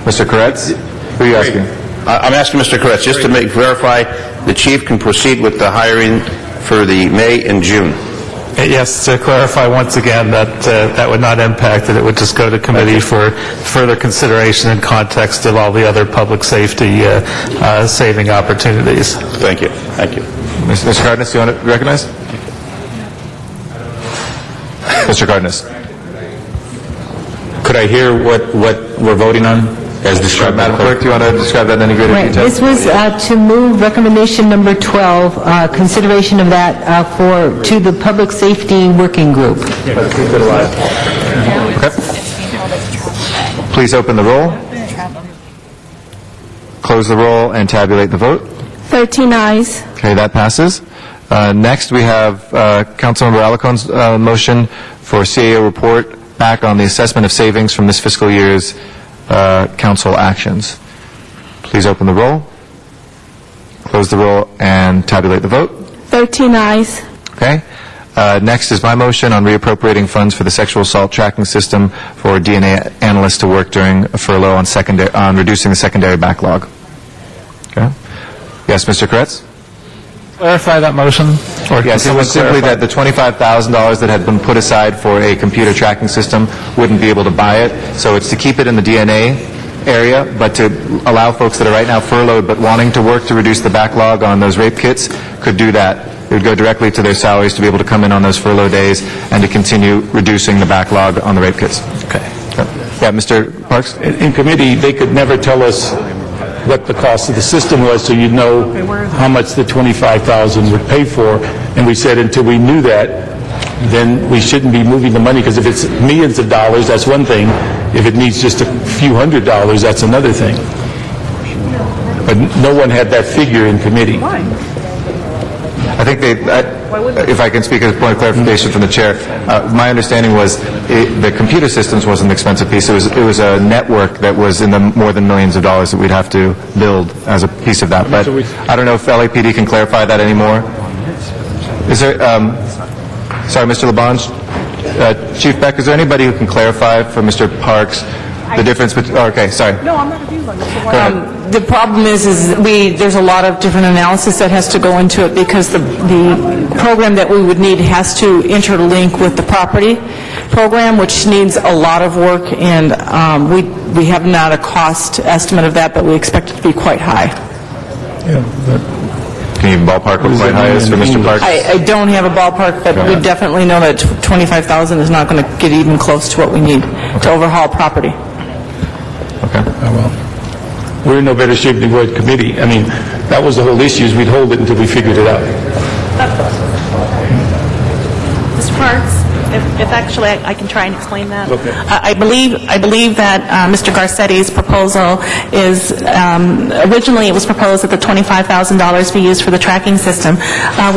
Mr. Koretz? Who are you asking? I'm asking Mr. Koretz, just to verify the chief can proceed with the hiring for the May and June. Yes, to clarify once again that that would not impact it. It would just go to committee for further consideration in context of all the other public safety saving opportunities. Thank you. Thank you. Mr. Cardenas, do you want to recognize? Mr. Cardenas. Could I hear what we're voting on as described? Madam Clerk, do you want to describe that in any greater Right, detail? this was to move recommendation number 12, consideration of that to the Public Safety Working Group. Okay. Please open the roll, close the roll, and tabulate the vote. 13 ayes. Okay, that passes. Next, we have Councilmember Alacon's motion for CAO report back on the assessment of savings from this fiscal year's council actions. Please open the roll, close the roll, and tabulate the vote. 13 ayes. Okay. Next is my motion on reappropriating funds for the sexual assault tracking system for DNA analysts to work during a furlough on reducing the secondary backlog. Okay. Yes, Mr. Koretz? Clarify that motion? Or Yes, it was simply that the $25,000 that had been put aside for a computer tracking system wouldn't be able to buy it. So it's to keep it in the DNA area, but to allow folks that are right now furloughed but wanting to work to reduce the backlog on those rape kits could do that. It would go directly to their salaries to be able to come in on those furlough days and to continue reducing the backlog on the rape kits. Okay. Yeah, Mr. Parks? In committee, they could never tell us what the cost of the system was, so you'd know how much the $25,000 would pay for. And we said until we knew that, then we shouldn't be moving the money, because if it's millions of dollars, that's one thing. If it needs just a few $100s, that's another thing. But no one had that figure in committee. I think if I can speak as a point of clarification from the chair, my understanding was the computer systems wasn't an expensive piece. It was a network that was in the more than millions of dollars that we'd have to build as a piece of that. But I don't know if LAPD can clarify that anymore. Is there, sorry, Mr. Labange, Chief Beck, is there anybody who can clarify for Mr. Parks the difference between, okay, sorry. No, I'm not confused on this. Go ahead. The problem is there's a lot of different analysis that has to go into it, because the program that we would need has to interlink with the property program, which needs a lot of work, and we have not a cost estimate of that, but we expect it to be quite high. Can you ballpark what quite high is for Mr. Parks? I don't have a ballpark, but we definitely know that $25,000 is not going to get even close to what we need to overhaul property. Okay. Oh, well. We're in no better shape than we were at committee. I mean, that was the whole issue, is we'd hold it until we figured it out. Mr. Parks, if actually I can try and explain that. Okay. I believe that Mr. Garcetti's proposal is, originally it was proposed that the $25,000 be used for the tracking system.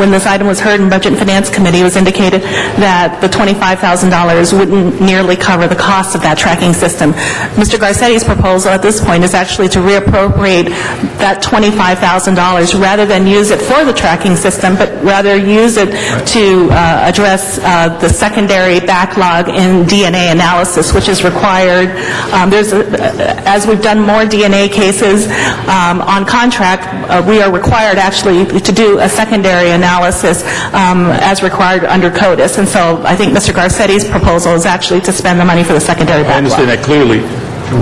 When this item was heard in Budget and Finance Committee, it was indicated that the $25,000 wouldn't nearly cover the cost of that tracking system. Mr. Garcetti's proposal at this point is actually to reappropriate that $25,000 rather than use it for the tracking system, but rather use it to address the secondary backlog in DNA analysis, which is required. As we've done more DNA cases on contract, we are required actually to do a secondary analysis as required under CODIS. And so I think Mr. Garcetti's proposal is actually to spend the money for the secondary backlog. I understand that clearly.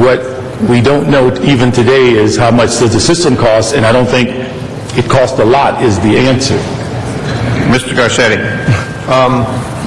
What we don't know even today is how much does the system cost, and I don't think it costs a lot is the answer. Mr. Garcetti.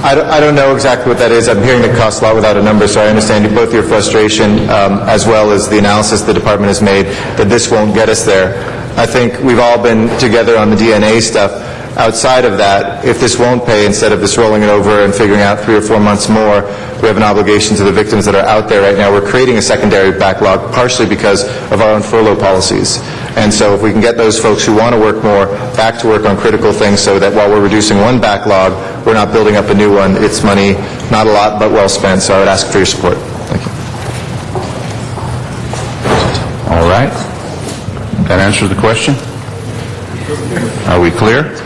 I don't know exactly what that is. I'm hearing it costs a lot without a number, so I understand both your frustration as well as the analysis the department has made that this won't get us there. I think we've all been together on the DNA stuff. outside of that, if this won't pay, instead of just rolling it over and figuring out 3 or 4 months more, we have an obligation to the victims that are out there right now. We're creating a secondary backlog partially because of our own furlough policies. And so if we can get those folks who want to work more back to work on critical things so that while we're reducing one backlog, we're not building up a new one. It's money, not a lot, but well spent. So I would ask for your support. Thank you. All right. That answers the question? Are we clear?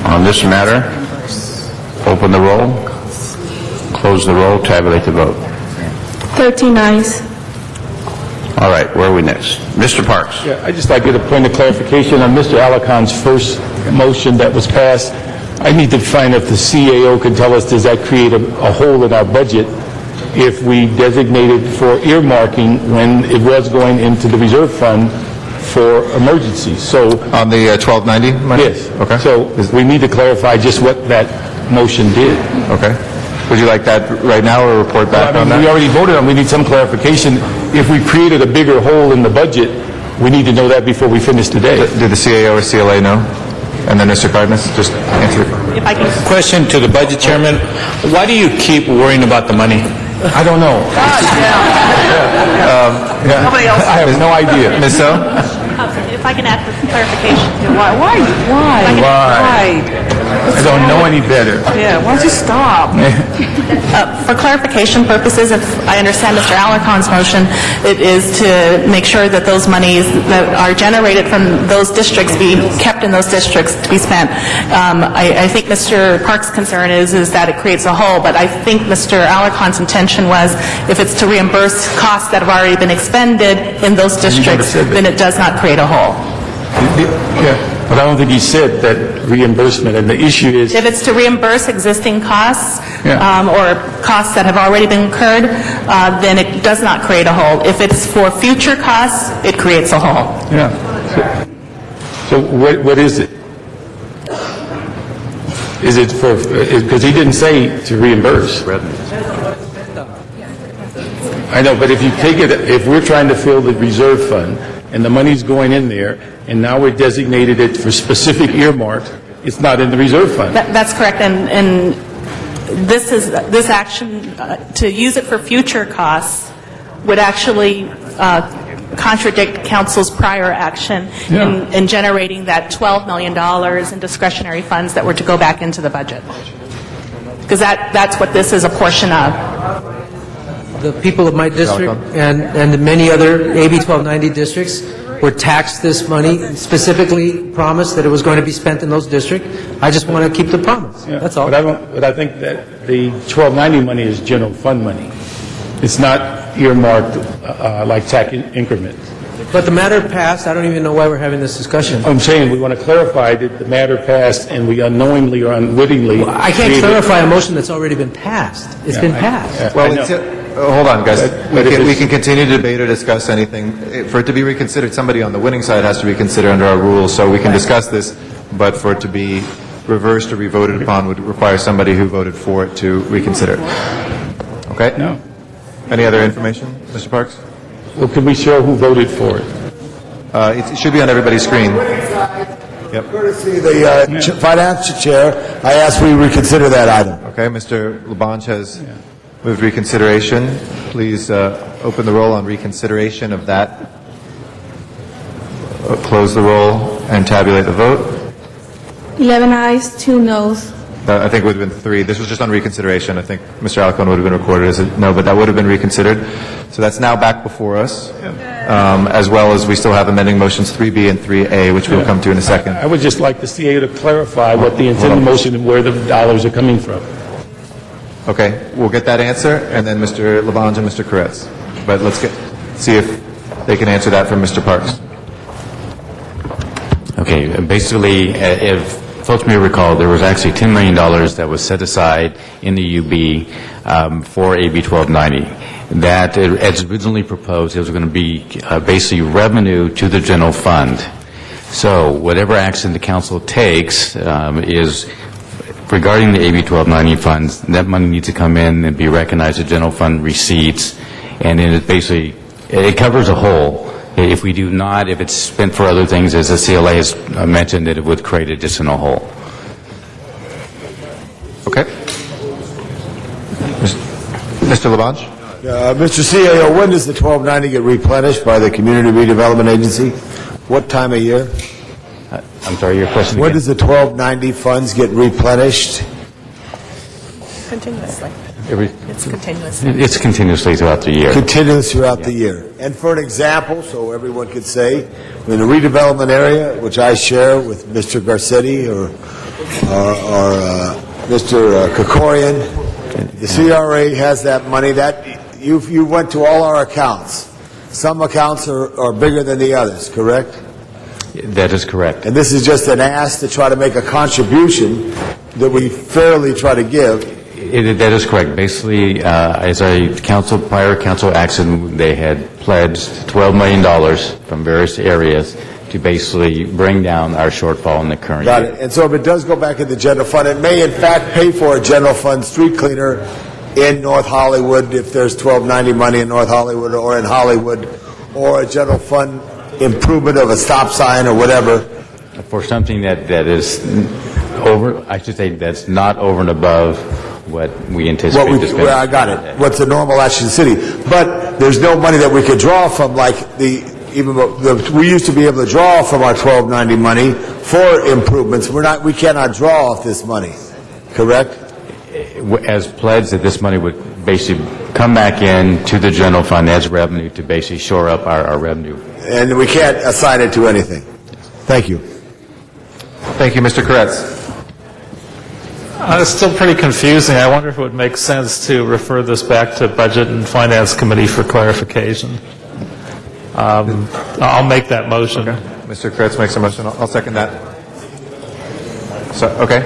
On this matter, open the roll, close the roll, tabulate the vote. 13 ayes. All right, where are we next? Mr. Parks. Yeah, I'd just like to get a point of clarification on Mr. Alacon's first motion that was passed. I need to find if the CAO can tell us, does that create a hole in our budget if we designated for earmarking when it was going into the reserve fund for emergencies? So on the 1290 money? Yes. Okay. So we need to clarify just what that motion did. Okay. Would you like that right now or report back on that? We already voted on it. We need some clarification. If we created a bigger hole in the budget, we need to know that before we finish today. Did the CAO or CLA know? And then Mr. Cardenas, just answer. If I can... Question to the budget chairman. Why do you keep worrying about the money? I don't know. Nobody else. I have no idea. Ms. So? If I can add for clarification. Why? I don't know any better. Yeah, why don't you stop? For clarification purposes, if I understand Mr. Alacon's motion, it is to make sure that those monies that are generated from those districts be kept in those districts to be spent. I think Mr. Park's concern is that it creates a hole, but I think Mr. Alacon's intention was if it's to reimburse costs that have already been expended in those districts, then it does not create a hole. Yeah, but I don't think he said that reimbursement, and the issue is... If it's to reimburse existing costs Yeah. or costs that have already been incurred, then it does not create a hole. If it's for future costs, it creates a hole. Yeah. So what is it? Is it for, because he didn't say to reimburse. I know, but if you take it, if we're trying to fill the reserve fund, and the money's going in there, and now we're designated it for specific earmarks, it's not in the reserve fund. That's correct, and this action, to use it for future costs, would actually contradict council's prior action in generating that $12 million in discretionary funds that were to go back into the budget. Because that's what this is a portion of. The people of my district and the many other AB 1290 districts were taxed this money, specifically promised that it was going to be spent in those districts. I just want to keep the promise. Yeah, That's all. But I think that the 1290 money is general fund money. It's not earmarked like tax increments. But the matter passed. I don't even know why we're having this discussion. I'm saying we want to clarify that the matter passed and we unknowingly or unwittingly... I can't clarify a motion that's already been passed. It's been passed. Yeah, Well, I know. hold on, guys. But if We can continue to debate or discuss anything. For it to be reconsidered, somebody on the winning side has to reconsider under our rules, so we can discuss this, but for it to be reversed or re-voted upon would require somebody who voted for it to reconsider. Okay? No. Any other information, Mr. Parks? Well, can we show who voted for it? It should be on everybody's screen. Yep. Courtesy of the finance chair, I ask we reconsider that item. Okay, Mr. Labange has moved reconsideration. Please open the roll on reconsideration of that. Close the roll and tabulate the vote. 11 ayes, 2 noes. I think it would have been 3. This was just on reconsideration. I think Mr. Alcon would have been recorded as a no, but that would have been reconsidered. So that's now back before us, as well as we still have amending motions 3B and 3A, which we'll come to in a second. I would just like the CA to clarify what the intended motion and where the dollars are coming from. Okay, we'll get that answer, and then Mr. Labange and Mr. Koretz. But let's see if they can answer that from Mr. Parks. Okay, basically, if folks may recall, there was actually $10 million that was set aside in the UB for AB 1290. That, as originally proposed, it was going to be basically revenue to the general fund. So whatever action the council takes is regarding the AB 1290 funds, that money needs to come in and be recognized as general fund receipts, and then it basically, it covers a hole If we do not, if it's spent for other things, as the CLA has mentioned, that it would create additional hole. Okay. Mr. Labange? Mr. CAO, when does the 1290 get replenished by the Community Redevelopment Agency? What time of year? I'm sorry, your question When again? does the 1290 funds get replenished? Continuously. It's continuously. It's continuously throughout the year. Continuous throughout the year. And for an example, so everyone could say, in the redevelopment area, which I share with Mr. Garcetti or Mr. Kokorian, the CRA has that money. That you went to all our accounts. Some accounts are bigger than the others, correct? That is correct. And this is just an ask to try to make a contribution that we fairly try to give. That is correct. Basically, as prior council action, they had pledged $12 million from various areas to basically bring down our shortfall in the current Got year. it. And so if it does go back in the general fund, it may in fact pay for a general fund street cleaner in North Hollywood if there's 1290 money in North Hollywood or in Hollywood, or a general fund improvement of a stop sign or whatever. For something that is over, I should say, that's not over and above what we anticipate to spend. I got it. What's the normal action city? But there's no money that we could draw from, like we used to be able to draw from our 1290 money for improvements. We cannot draw off this money, correct? As pledged, that this money would basically come back in to the general fund as revenue to basically shore up our revenue. And we can't assign it to anything. Thank you. Thank you, Mr. Koretz. It's still pretty confusing. I wonder if it would make sense to refer this back to Budget and Finance Committee for clarification. I'll make that motion. Okay. Mr. Koretz makes a motion. I'll second that. So, okay.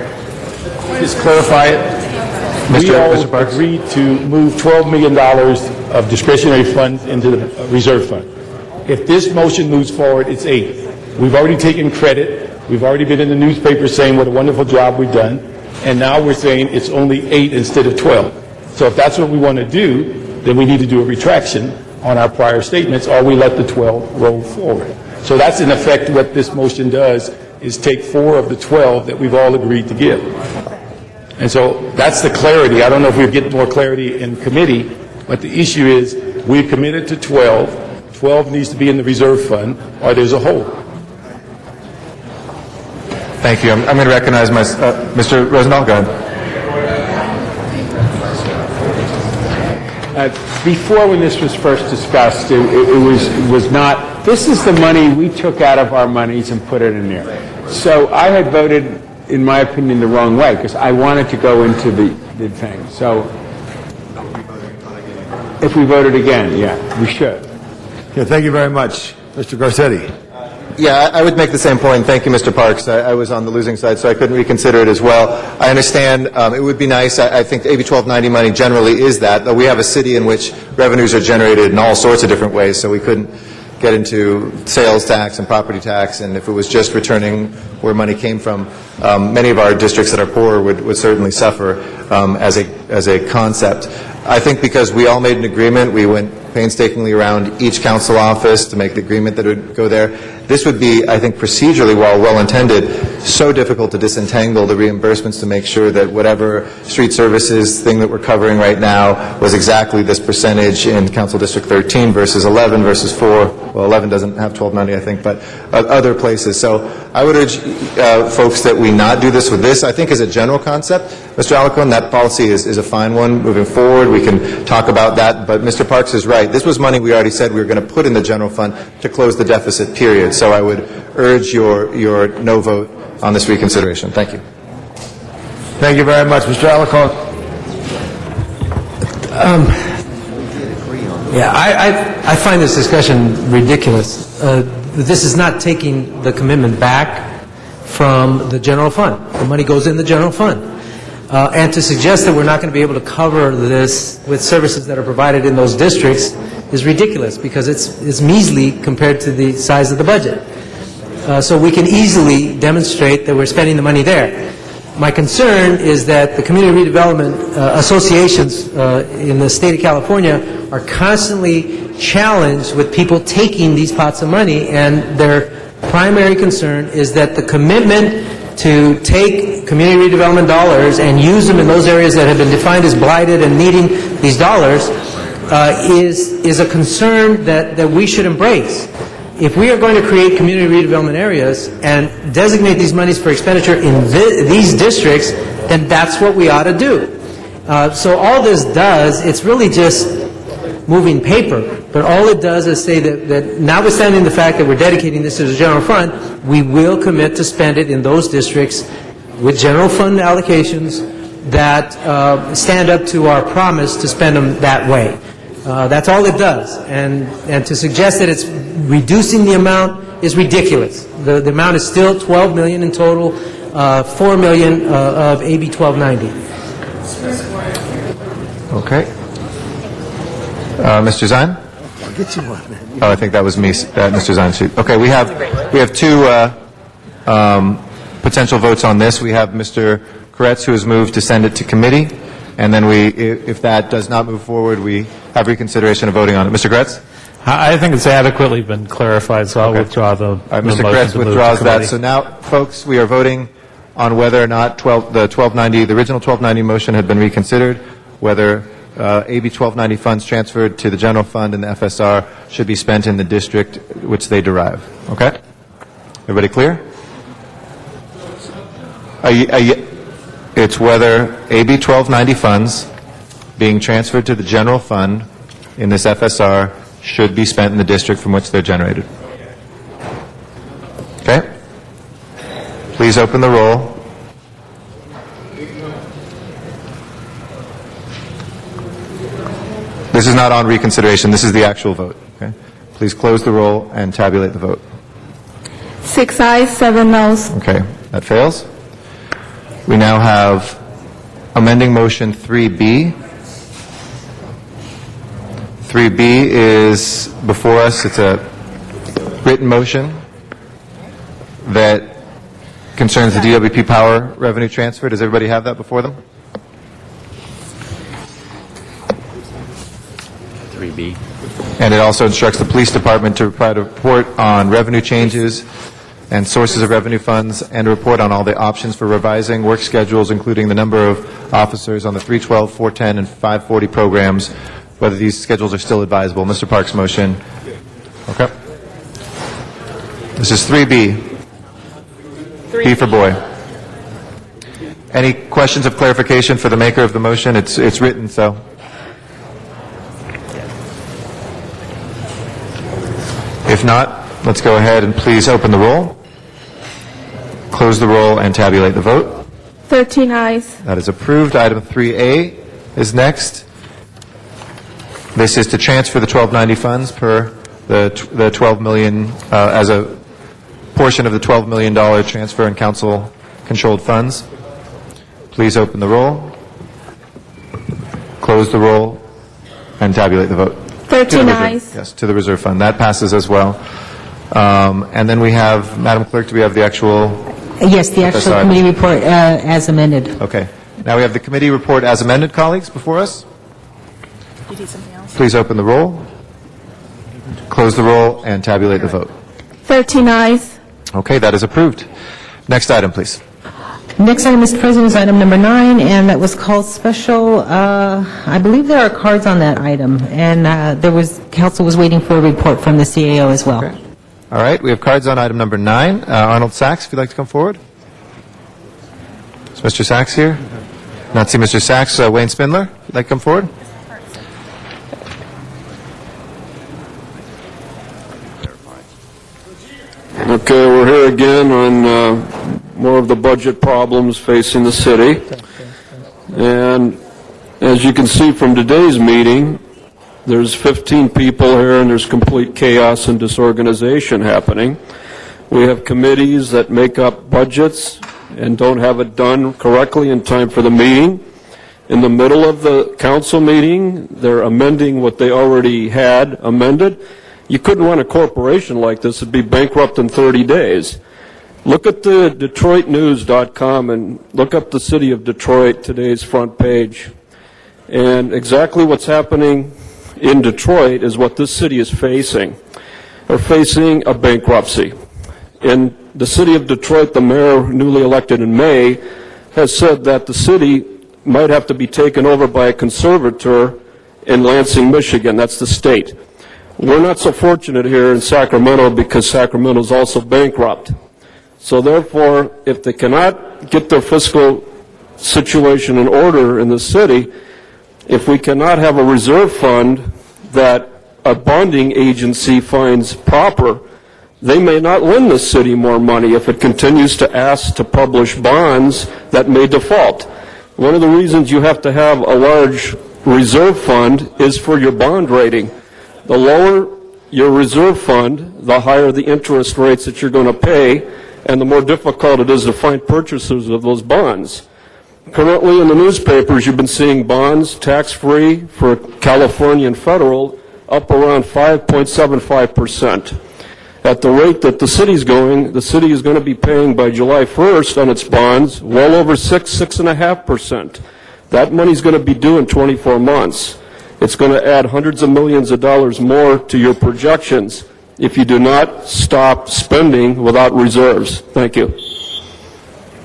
Just clarify it. We all agreed to move $12 million of discretionary funds into the reserve fund. If this motion moves forward, it's 8. We've already taken credit. We've already been in the newspaper saying what a wonderful job we've done. And now we're saying it's only 8 instead of 12. So if that's what we want to do, then we need to do a retraction on our prior statements, or we let the 12 roll forward. So that's in effect what this motion does, is take 4 of the 12 that we've all agreed to give. And so that's the clarity. I don't know if we'll get more clarity in committee, but the issue is we're committed to 12. 12 needs to be in the reserve fund, or there's a hole. Thank you. I'm going to recognize Mr. Rosendahl. Go ahead. Before, when this was first discussed, it was not. This is the money we took out of our monies and put it in there. So I had voted, in my opinion, the wrong way because I wanted to go into the thing. So if we voted again, yeah, we should. Yeah, thank you very much, Mr. Garcetti. Yeah, I would make the same point. Thank you, Mr. Parks. I was on the losing side, so I couldn't reconsider it as well. I understand it would be nice. I think AB 1290 money generally is that. Though we have a city in which revenues are generated in all sorts of different ways, so we couldn't get into sales tax and property tax, and if it was just returning where money came from, many of our districts that are poor would certainly suffer as a concept. I think because we all made an agreement, we went painstakingly around each council office to make the agreement that it would go there. This would be, I think, procedurally, while well-intended, so difficult to disentangle the reimbursements to make sure that whatever street services thing that we're covering right now was exactly this percentage in Council District 13 versus 11 versus 4. Well, 11 doesn't have 1290, I think, but other places. So I would urge folks that we not do this with this. I think as a general concept, Mr. Alarcon, that policy is a fine one. Moving forward, we can talk about that. But Mr. Parks is right. This was money we already said we were going to put in the general fund to close the deficit, period. So I would urge your no vote on this reconsideration. Thank you. Thank you very much. Mr. Alarcon. Yeah, I find this discussion ridiculous. This is not taking the commitment back from the general fund. The money goes in the general fund. And to suggest that we're not going to be able to cover this with services that are provided in those districts is ridiculous because it's measly compared to the size of the budget. So we can easily demonstrate that we're spending the money there. My concern is that the community redevelopment associations in the state of California are constantly challenged with people taking these pots of money, and their primary concern is that the commitment to take community redevelopment dollars and use them in those areas that have been defined as blighted and needing these dollars is a concern that we should embrace. If we are going to create community redevelopment areas and designate these monies for expenditure in these districts, then that's what we ought to do. So all this does, it's really just moving paper, but all it does is say that notwithstanding the fact that we're dedicating this to the general fund, we will commit to spend it in those districts with general fund allocations that stand up to our promise to spend them that way. That's all it does. And to suggest that it's reducing the amount is ridiculous. The amount is still $12 million in total, $4 million of AB 1290. Okay. Mr. Zine? I'll get you one. Oh, I think that was me, Mr. Zine. Okay, we have two potential votes on this. We have Mr. Koretz, who has moved to send it to committee, and then if that does not move forward, we have reconsideration of voting on it. Mr. Koretz? I think it's adequately been clarified, so I'll withdraw the Mr. motion Koretz to move withdraws to that. committee. So now, folks, we are voting on whether or not the original 1290 motion had been reconsidered, whether AB 1290 funds transferred to the general fund and the FSR should be spent in the district which they derive. Okay? Everybody clear? It's whether AB 1290 funds being transferred to the general fund in this FSR should be spent in the district from which they're generated. Okay? Please open the roll. This is not on reconsideration. This is the actual vote. Okay? Please close the roll and tabulate the vote. 6 ayes, 7 noes. Okay, that fails. We now have amending motion 3B. 3B is before us. It's a written motion that concerns the DWP Power revenue transfer. Does everybody have that before them? 3B. And it also instructs the police department to provide a report on revenue changes and sources of revenue funds, and a report on all the options for revising work schedules, including the number of officers on the 312, 410, and 540 programs, whether these schedules are still advisable. Mr. Park's motion. Okay. This is 3B. B for boy. Any questions of clarification for the maker of the motion? It's written, so. If not, let's go ahead and please open the roll, close the roll, and tabulate the vote. 13 ayes. That is approved. Item 3A is next. This is to transfer the 1290 funds per the 12 million as a portion of the $12 million transfer and council-controlled funds. Please open the roll, close the roll, and tabulate the vote. 13 ayes. Yes, to the reserve fund. That passes as well. And then we have, Madam Clerk, do we have the actual? Yes, the actual FSR. committee report as amended. Okay. Now we have the committee report as amended, colleagues, before us. You do something else? Please open the roll, close the roll, and tabulate the vote. 13 ayes. Okay, that is approved. Next item, please. Next item, Mr. President, is item number 9, and that was called special. I believe there are cards on that item, and council was waiting for a report from the CAO as well. Okay. All right, we have cards on item number 9. Arnold Sachs, if you'd like to come forward. Is Mr. Sachs here? Not see Mr. Sachs. Wayne Spindler, if you'd like to come forward. Okay, we're here again on more of the budget problems facing the city. And as you can see from today's meeting, there's 15 people here and there's complete chaos and disorganization happening. We have committees that make up budgets and don't have it done correctly in time for the meeting. In the middle of the council meeting, they're amending what they already had amended. You couldn't run a corporation like this. It'd be bankrupt in 30 days. Look at the DetroitNews.com and look up the city of Detroit, today's front page. And exactly what's happening in Detroit is what this city is facing. They're facing a bankruptcy. In the city of Detroit, the mayor, newly elected in May, has said that the city might have to be taken over by a conservator in Lansing, Michigan. That's the state. We're not so fortunate here in Sacramento because Sacramento is also bankrupt. So therefore, if they cannot get their fiscal situation in order in the city, if we cannot have a reserve fund that a bonding agency finds proper, they may not lend the city more money if it continues to ask to publish bonds that may default. One of the reasons you have to have a large reserve fund is for your bond rating. The lower your reserve fund, the higher the interest rates that you're going to pay, and the more difficult it is to find purchasers of those bonds. Currently in the newspapers, you've been seeing bonds tax-free for California and federal up around 5.75%. At the rate that the city is going to be paying by July 1st on its bonds well over 6.5%. That money's going to be due in 24 months. It's going to add hundreds of millions of dollars more to your projections if you do not stop spending without reserves. Thank you.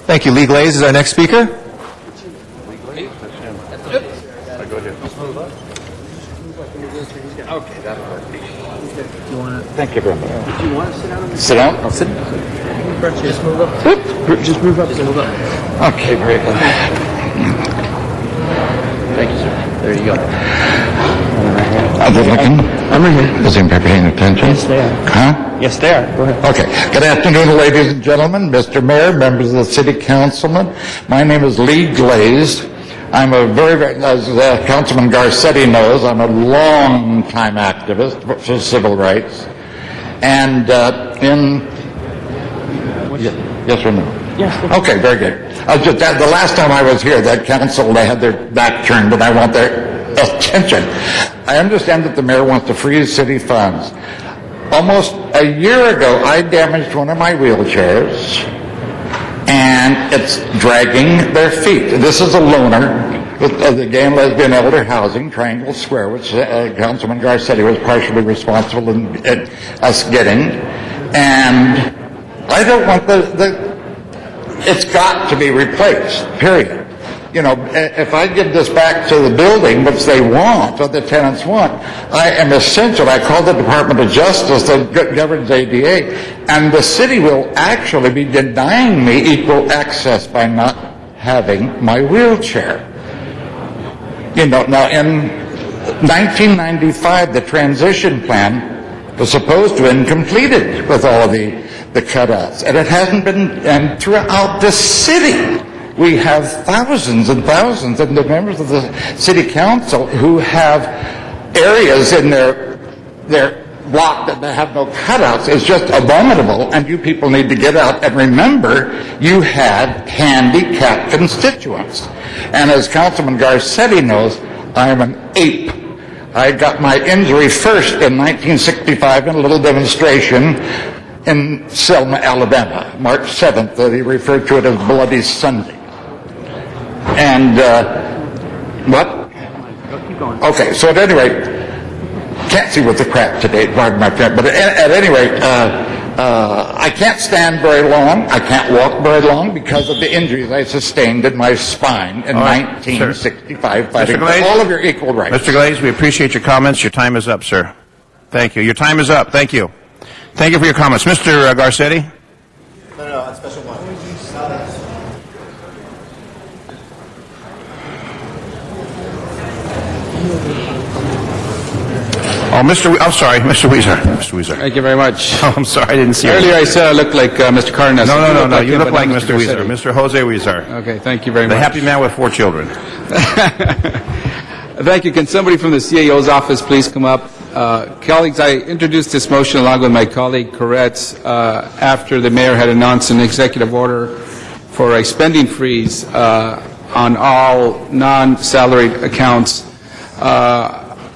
Thank you. Lee Glaze is our next speaker. Okay, that'll work. Thank you very much. Do you want to sit down? Sit down? I'll sit. Just move up. Just move up. Just move up. Okay, very good. Thank you, sir. There you go. Are they looking? I'm right here. Is anybody paying attention? Yes, they are. Huh? Yes, they are. Go ahead. Okay. Good afternoon, ladies and gentlemen, Mr. Mayor, members of the City Councilman. My name is Lee Glaze. I'm a as Councilman Garcetti knows, I'm a long-time activist for civil rights. And yes or no? Yes. Okay, very good. The last time I was here, that council, they had their back turned, and I want their attention. I understand that the mayor wants to freeze city funds. Almost a year ago, I damaged one of my wheelchairs, and it's dragging their feet. This is a loaner with the Gay and Lesbian Elder Housing, Triangle Square, which Councilman Garcetti was partially responsible in us getting. And I don't want it's got to be replaced, period. You know, if I give this back to the building, which they want, what the tenants want, I am essential. I called the Department of Justice that governs ADA, and the city will actually be denying me equal access by not having my wheelchair. You know, now in 1995, the transition plan was supposed to have been completed with all of the cutouts, and it hasn't been, and throughout the city, we have thousands and thousands of the members of the city council who have areas in their block that have no cutouts. It's just abominable, and you people need to get out and remember you had handicapped constituents. And as Councilman Garcetti knows, I am an ape. I got my injury first in 1965 in a little demonstration in Selma, Alabama, March 7th. They referred to it as Bloody Sunday. And, what? Okay, so at any rate, can't see with the crap today, pardon my friend, but at any rate, I can't stand very long, I can't walk very long because of the injuries I sustained in my spine in 1965 fighting for all of your equal rights. Mr. Glaze, we appreciate your comments. Your time is up, sir. Thank you. Your time is up. Thank you. Thank you for your comments. Mr. Garcetti? No, that's special one. Oh, I'm sorry, Mr. Weezer. Mr. Weezer. Thank you very much. Oh, I'm sorry, I didn't see you. Earlier I said I looked like Mr. Cardenas. No, you look like Mr. Weezer. Mr. Jose Weezer. Okay, thank you very much. The happy man with 4 children. Thank you. Can somebody from the CAO's office please come up? Colleagues, I introduced this motion along with my colleague Koretz after the mayor had announced an executive order for a spending freeze on all non-salaried accounts.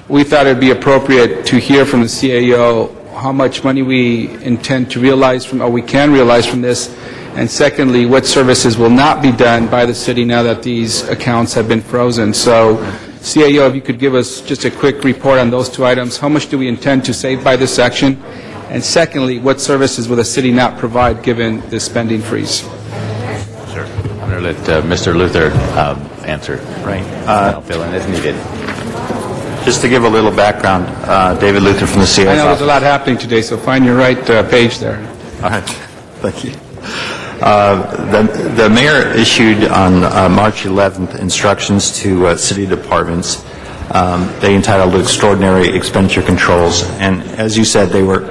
We thought it would be appropriate to hear from the CAO how much money we intend to realize from, or we can realize from this? And secondly, what services will not be done by the city now that these accounts have been frozen? So, CAO, if you could give us just a quick report on those two items. How much do we intend to save by this action? And secondly, what services will the city not provide given the spending freeze? Sure. I'm going to let Mr. Luther answer. Right. I'll fill in as needed. Just to give a little background, David Luther from the CAO's I know there's office. a lot happening today, so find your right page there. All right. Thank you. The mayor issued on March 11th instructions to city departments. They entitled Extraordinary Expenditure Controls. And as you said, they were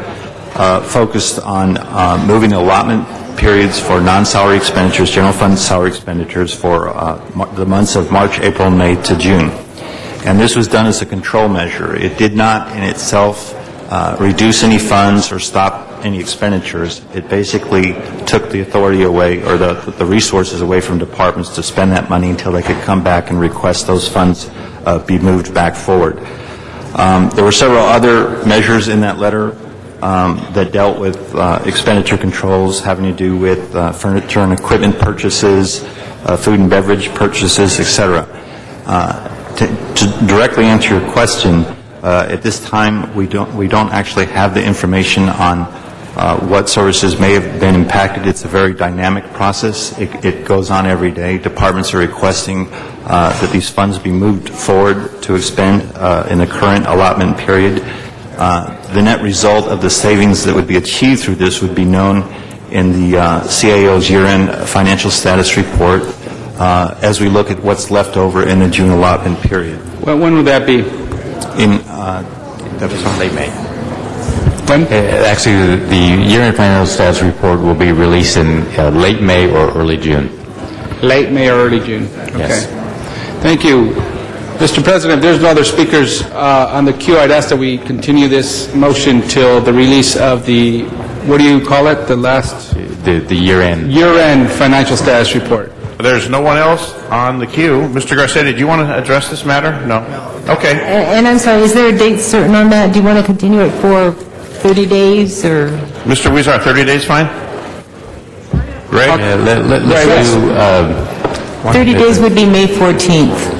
focused on moving allotment periods for non-salary expenditures, general fund salary expenditures for the months of March, April, and May to June. And this was done as a control measure. It did not in itself reduce any funds or stop any expenditures. It basically took the authority away, or the resources away from departments to spend that money until they could come back and request those funds be moved back forward. There were several other measures in that letter that dealt with expenditure controls having to do with furniture and equipment purchases, food and beverage purchases, etc. To directly answer your question, at this time we don't actually have the information on what services may have been impacted. It's a very dynamic process. It goes on every day. Departments are requesting that these funds be moved forward to expend in the current allotment period. The net result of the savings that would be achieved through this would be known in the CAO's year-end financial status report as we look at what's left over in the June allotment period. Well, when would that be? That was on late May. When? Actually, the year-end financial status report will be released in late May or early June. Late May or early June? Okay. Yes. Thank you. Mr. President, if there's no other speakers on the queue, I'd ask that we continue this motion till the release of the, what do you call it, the last? The year-end. Year-end financial status report. There's no one else on the queue. Mr. Garcetti, do you want to address this matter? No? Okay. And I'm sorry, is there a date certain on that? Do you want to continue it for 30 days or? Mr. Huizar, 30 days fine? Greg? Let's do... 30 days would be May 14th.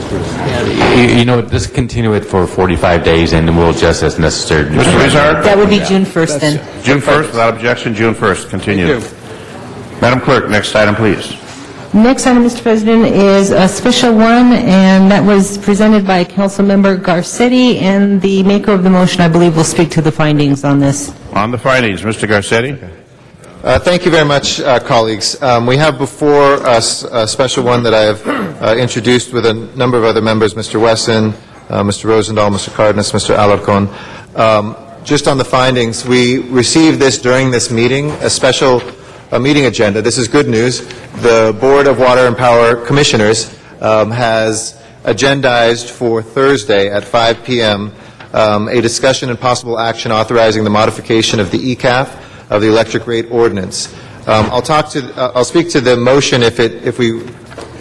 You know, just continue it for 45 days, and we'll adjust as necessary. Mr. Huizar? That would be June 1st then. June 1st, without objection, June 1st. Continue. Madam Clerk, next item, please. Next item, Mr. President, is a special one, and that was presented by Councilmember Garcetti, and the maker of the motion, I believe, will speak to the findings on this. On the findings, Mr. Garcetti. Thank you very much, colleagues. We have before us a special one that I have introduced with a number of other members, Mr. Wesson, Mr. Rosendahl, Mr. Cardenas, Mr. Alarcon. Just on the findings, we received this during this meeting, a meeting agenda. This is good news. The Board of Water and Power Commissioners has agendized for Thursday at 5 p.m. A discussion and possible action authorizing the modification of the ECAF of the electric rate ordinance. I'll speak to the motion if we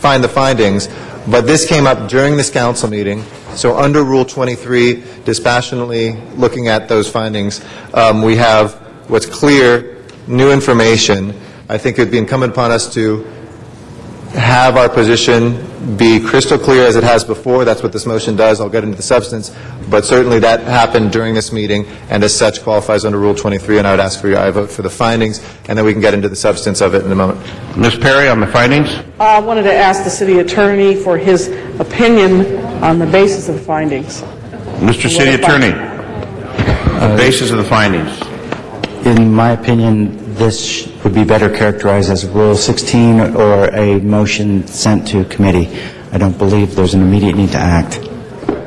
find the findings, but this came up during this council meeting. So under Rule 23, dispassionately looking at those findings, we have what's clear, new information. I think it would be incumbent upon us to have our position be crystal clear as it has before. That's what this motion does. I'll get into the substance. But certainly that happened during this meeting, and as such qualifies under Rule 23, and I would ask for your aye vote for the findings, and then we can get into the substance of it in a moment. Ms. Perry, on the findings? I wanted to ask the city attorney for his opinion on the basis of the findings. Mr. City Attorney, the basis of the findings. In my opinion, this would be better characterized as Rule 16 or a motion sent to committee. I don't believe there's an immediate need to act.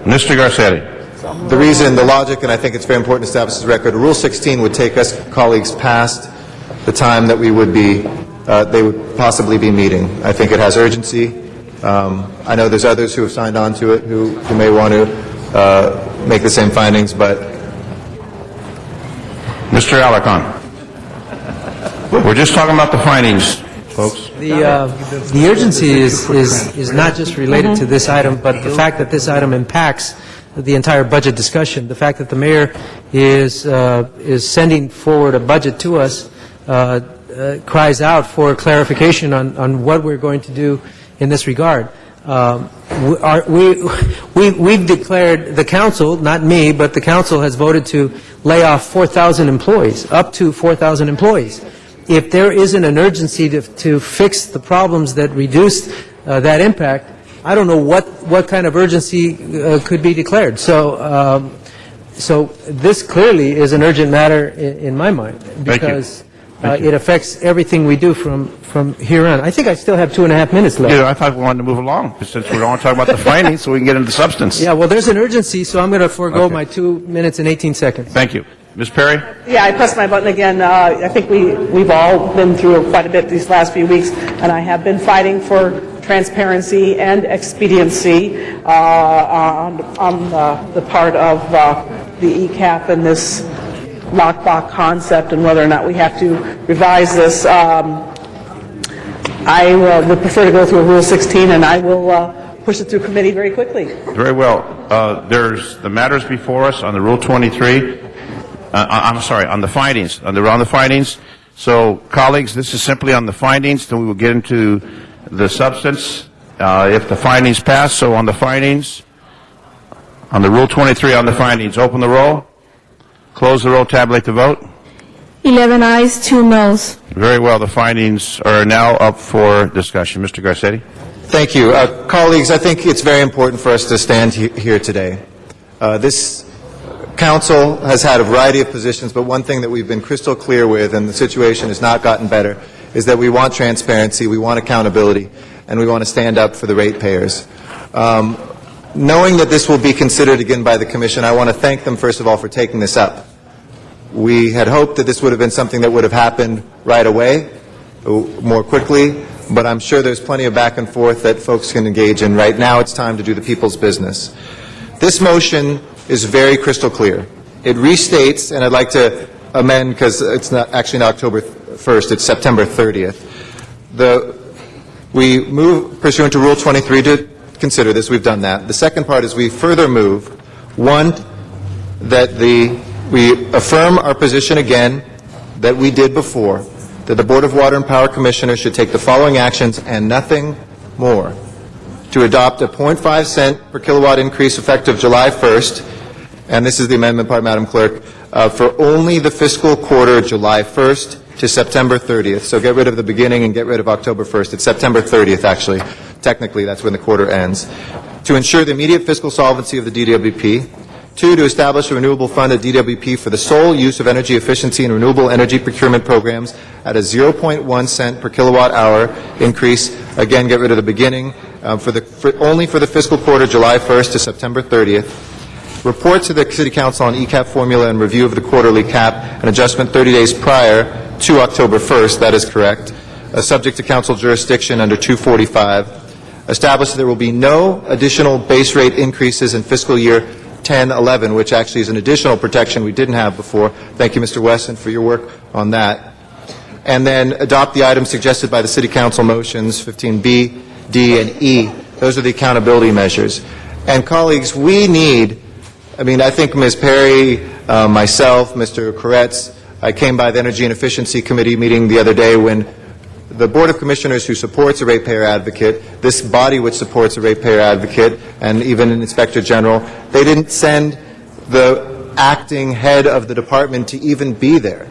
Mr. Garcetti. The reason, the logic, and I think it's very important to establish this record, Rule 16 would take us, colleagues, past the time that we would be, they would possibly be meeting. I think it has urgency. I know there's others who have signed on to it who may want to make the same findings, but... Mr. Alarcon. We're just talking about the findings, folks. The urgency is not just related to this item, but the fact that this item impacts the entire budget discussion. The fact that the mayor is sending forward a budget to us cries out for clarification on what we're going to do in this regard. We've declared, the council, not me, but the council has voted to lay off 4,000 employees, up to 4,000 employees. If there isn't an urgency to fix the problems that reduced that impact, I don't know what kind of urgency could be declared. So this clearly is an urgent matter in my mind, because it affects everything we do from here on. I think I still have 2.5 minutes left. Yeah, I thought we wanted to move along, since we're only talking about the findings, so we can get into the substance. Yeah, well, there's an urgency, so I'm going to forego my 2 minutes and 18 seconds. Thank you. Ms. Perry? Yeah, I pressed my button again. I think we've all been through quite a bit these last few weeks, and I have been fighting for transparency and expediency on the part of the ECAP and this lockbox concept, and whether or not we have to revise this. I would prefer to go through Rule 16, and I will push it through committee very quickly. Very well. There's the matters before us on the Rule 23. I'm sorry, on the findings. On the findings. So, colleagues, this is simply on the findings. Then we will get into the substance if the findings pass. So, on the findings, on the Rule 23 on the findings, open the roll, close the roll, tabulate the vote. 11 ayes, 2 noes. Very well. The findings are now up for discussion. Mr. Garcetti. Thank you. Colleagues, I think it's very important for us to stand here today. This council has had a variety of positions, but one thing that we've been crystal clear with, and the situation has not gotten better, is that we want transparency, we want accountability, and we want to stand up for the ratepayers. Knowing that this will be considered again by the Commission, I want to thank them, first of all, for taking this up. We had hoped that this would have been something that would have happened right away, more quickly, but I'm sure there's plenty of back and forth that folks can engage in. Right now, it's time to do the people's business. This motion is very crystal clear. It restates, and I'd like to amend, because it's not actually not October 1st, it's September 30th. We move pursuant to Rule 23 to consider this. We've done that. The second part is we further move, one, that we affirm our position again that we did before, that the Board of Water and Power Commissioners should take the following actions and nothing more: to adopt a 0.5 cent per kilowatt increase effective July 1st, and this is the amendment part, Madam Clerk, for only the fiscal quarter July 1st to September 30th. So get rid of the beginning and get rid of October 1st. It's September 30th, actually. Technically, that's when the quarter ends. To ensure the immediate fiscal solvency of the DWP. 2, to establish a renewable fund at DWP for the sole use of energy efficiency and renewable energy procurement programs at a 0.1 cent per kilowatt hour increase. Again, get rid of the beginning, only for the fiscal quarter July 1st to September 30th. Report to the City Council on ECAP formula and review of the quarterly cap and adjustment 30 days prior to October 1st. That is correct. Subject to council jurisdiction under 245. Establish that there will be no additional base rate increases in fiscal year 10-11, which actually is an additional protection we didn't have before. Thank you, Mr. Wesson, for your work on that. And then adopt the items suggested by the City Council motions, 15B, D, and E. Those are the accountability measures. And colleagues, we need, I think Ms. Perry, myself, Mr. Koretz, I came by the Energy and Efficiency Committee meeting the other day when the Board of Commissioners who supports a ratepayer advocate, this body which supports a ratepayer advocate, and even an Inspector General, they didn't send the acting head of the department to even be there.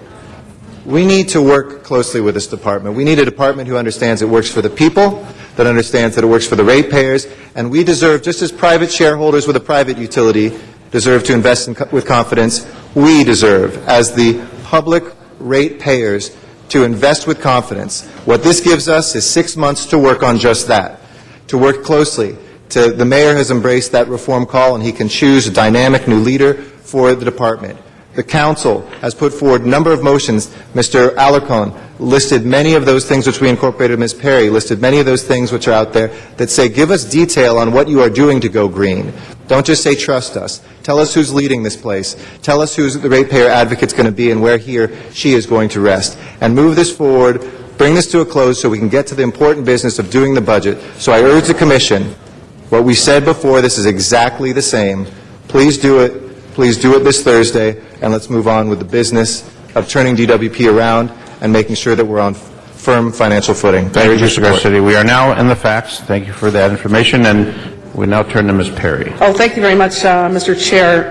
We need to work closely with this department. We need a department who understands it works for the people, that understands that it works for the ratepayers, and we deserve, just as private shareholders with a private utility deserve to invest with confidence, we deserve, as the public ratepayers, to invest with confidence. What this gives us is 6 months to work on just that, to work closely. The mayor has embraced that reform call, and he can choose a dynamic new leader for the department. The council has put forward a number of motions. Mr. Alarcon listed many of those things which we incorporated. Ms. Perry listed many of those things which are out there that say, give us detail on what you are doing to go green. Don't just say, trust us. Tell us who's leading this place. Tell us who the ratepayer advocate's going to be and where he or she is going to rest. And move this forward, bring this to a close so we can get to the important business of doing the budget. So I urge the Commission, what we said before, this is exactly the same. Please do it. Please do it this Thursday, and let's move on with the business of turning DWP around and making sure that we're on firm financial footing. Thank you, Mr. Garcetti. We are now in the facts. Thank you for that information, and we now turn to Ms. Perry. Oh, thank you very much, Mr. Chair.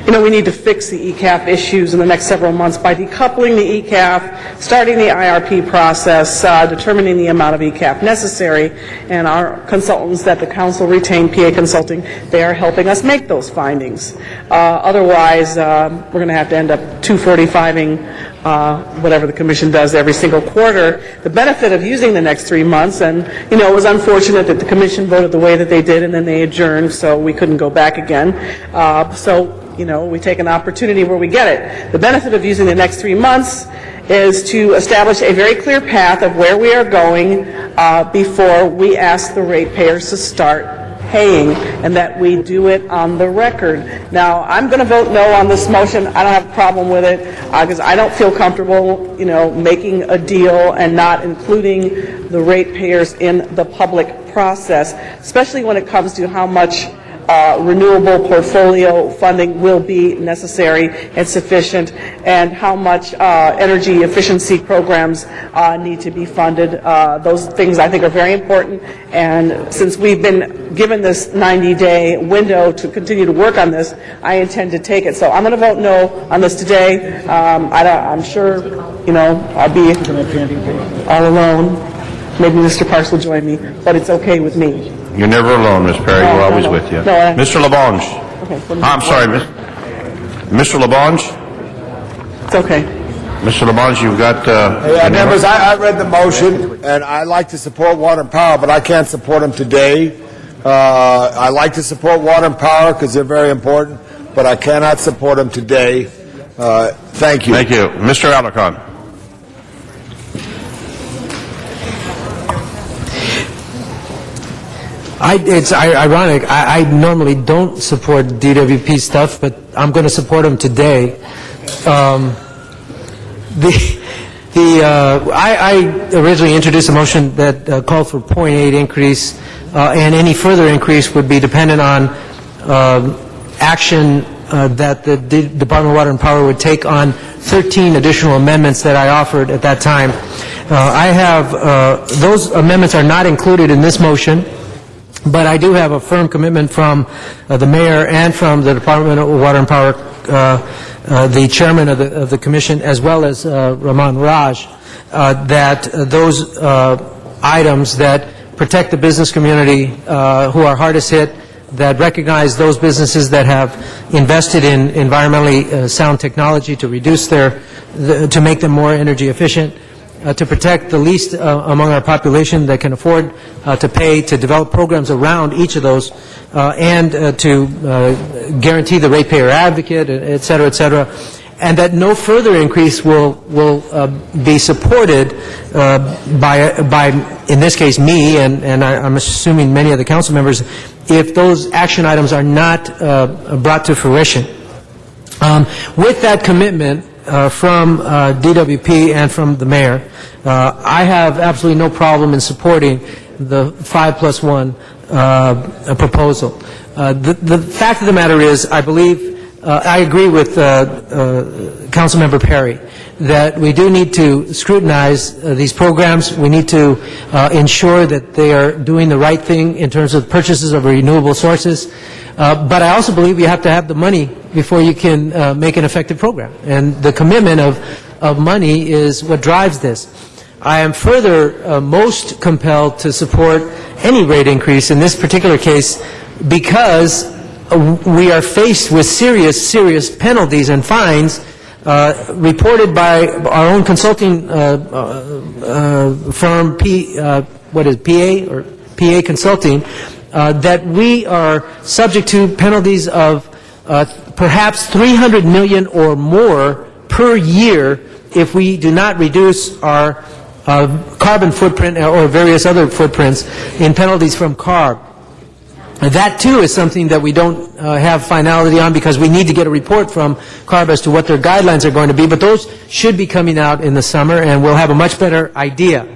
We need to fix the ECAF issues in the next several months by decoupling the ECAF, starting the IRP process, determining the amount of ECAF necessary, and our consultants that the council retained, PA Consulting, they are helping us make those findings. Otherwise, we're going to have to end up 245ing whatever the commission does every single quarter. The benefit of using the next 3 months, and it was unfortunate that the commission voted the way that they did and then they adjourned, so we couldn't go back again. We take an opportunity where we get it. The benefit of using the next 3 months is to establish a very clear path of where we are going before we ask the ratepayers to start paying, and that we do it on the record. Now, I'm going to vote no on this motion. I don't have a problem with it because I don't feel comfortable, making a deal and not including the ratepayers in the public process, especially when it comes to how much renewable portfolio funding will be necessary and sufficient, and how much energy efficiency programs need to be funded. Those things I think are very important, and since we've been given this 90-day window to continue to work on this, I intend to take it. So I'm going to vote no on this today. I'm sure, I'll be all alone. Maybe Mr. Parks will join me, but it's okay with me. You're never alone, Ms. Perry. We're always with you. Mr. Labange. Okay. I'm sorry, Mr. Labange. It's okay. Mr. Labange, you've got... members, I read the motion, and I like to support water and power, but I can't support them today. I like to support water and power because they're very important, but I cannot support them today. Thank you. Thank you. Mr. Alarcon. It's ironic. I normally don't support DWP stuff, but I'm going to support them today. I originally introduced a motion that called for 0.8 increase, and any further increase would be dependent on action that the Department of Water and Power would take on 13 additional amendments that I offered at that time. I have those amendments are not included in this motion. But I do have a firm commitment from the mayor and from the Department of Water and Power, the chairman of the commission, as well as Rahman Raj, that those items that protect the business community who are hardest hit, that recognize those businesses that have invested in environmentally sound technology to reduce to make them more energy efficient, to protect the least among our population that can afford to pay, to develop programs around each of those, and to guarantee the ratepayer advocate, et cetera, and that no further increase will be supported by, in this case, me, and I'm assuming many of the council members, if those action items are not brought to fruition. With that commitment, from DWP and from the mayor, I have absolutely no problem in supporting the 5+1 proposal. The fact of the matter is, I believe, I agree with Councilmember Perry that we do need to scrutinize these programs. We need to ensure that they are doing the right thing in terms of purchases of renewable sources. But I also believe you have to have the money before you can make an effective program. And the commitment of money is what drives this. I am further most compelled to support any rate increase in this particular case because we are faced with serious penalties and fines reported by our own consulting firm, PA Consulting, that we are subject to penalties of perhaps $300 million or more per year if we do not reduce our carbon footprint or various other footprints in penalties from CARB. That, too, is something that we don't have finality on because we need to get a report from CARB as to what their guidelines are going to be, but those should be coming out in the summer, and we'll have a much better idea.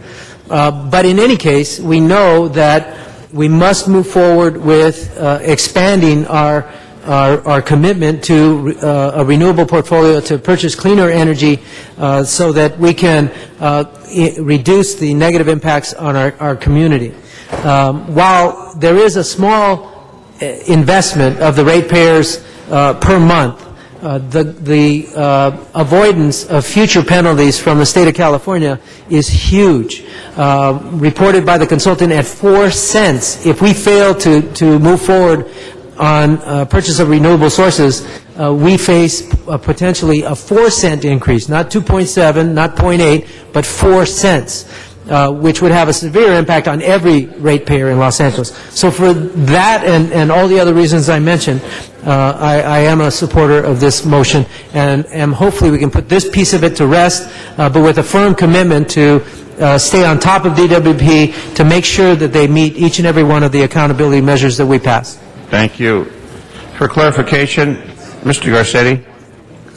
But in any case, we know that we must move forward with expanding our our commitment to a renewable portfolio to purchase cleaner energy so that we can reduce the negative impacts on our community. While there is a small investment of the ratepayers per month, the avoidance of future penalties from the state of California is huge. Reported by the consultant at 4 cents. If we fail to move forward on purchase of renewable sources, we face potentially a 4-cent increase, not 2.7, not 0.8, but 4 cents. Which would have a severe impact on every ratepayer in Los Angeles. So for that and all the other reasons I mentioned, I am a supporter of this motion, and hopefully we can put this piece of it to rest, but with a firm commitment to stay on top of DWP to make sure that they meet each and every one of the accountability measures that we pass. Thank you. For clarification, Mr. Garcetti,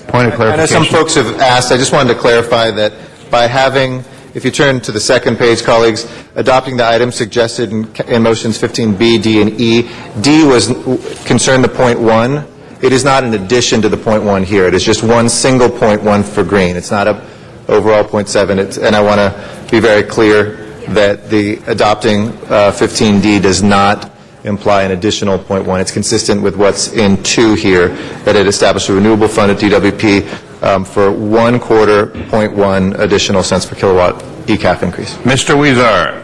point of clarification. I know some folks have asked, I just wanted to clarify that by having, if you turn to the second page, colleagues, adopting the items suggested in motions 15B, D, and E, D was concerned the point 1. It is not in addition to the point 1 here. It is just one single point 1 for green. It's not a overall point 7. And I want to be very clear that the adopting 15D does not imply an additional point 1. It's consistent with what's in 2 here, that it established a renewable fund at DWP for 1/4 0.1 additional cents per kilowatt ECAF increase. Mr. Weezer.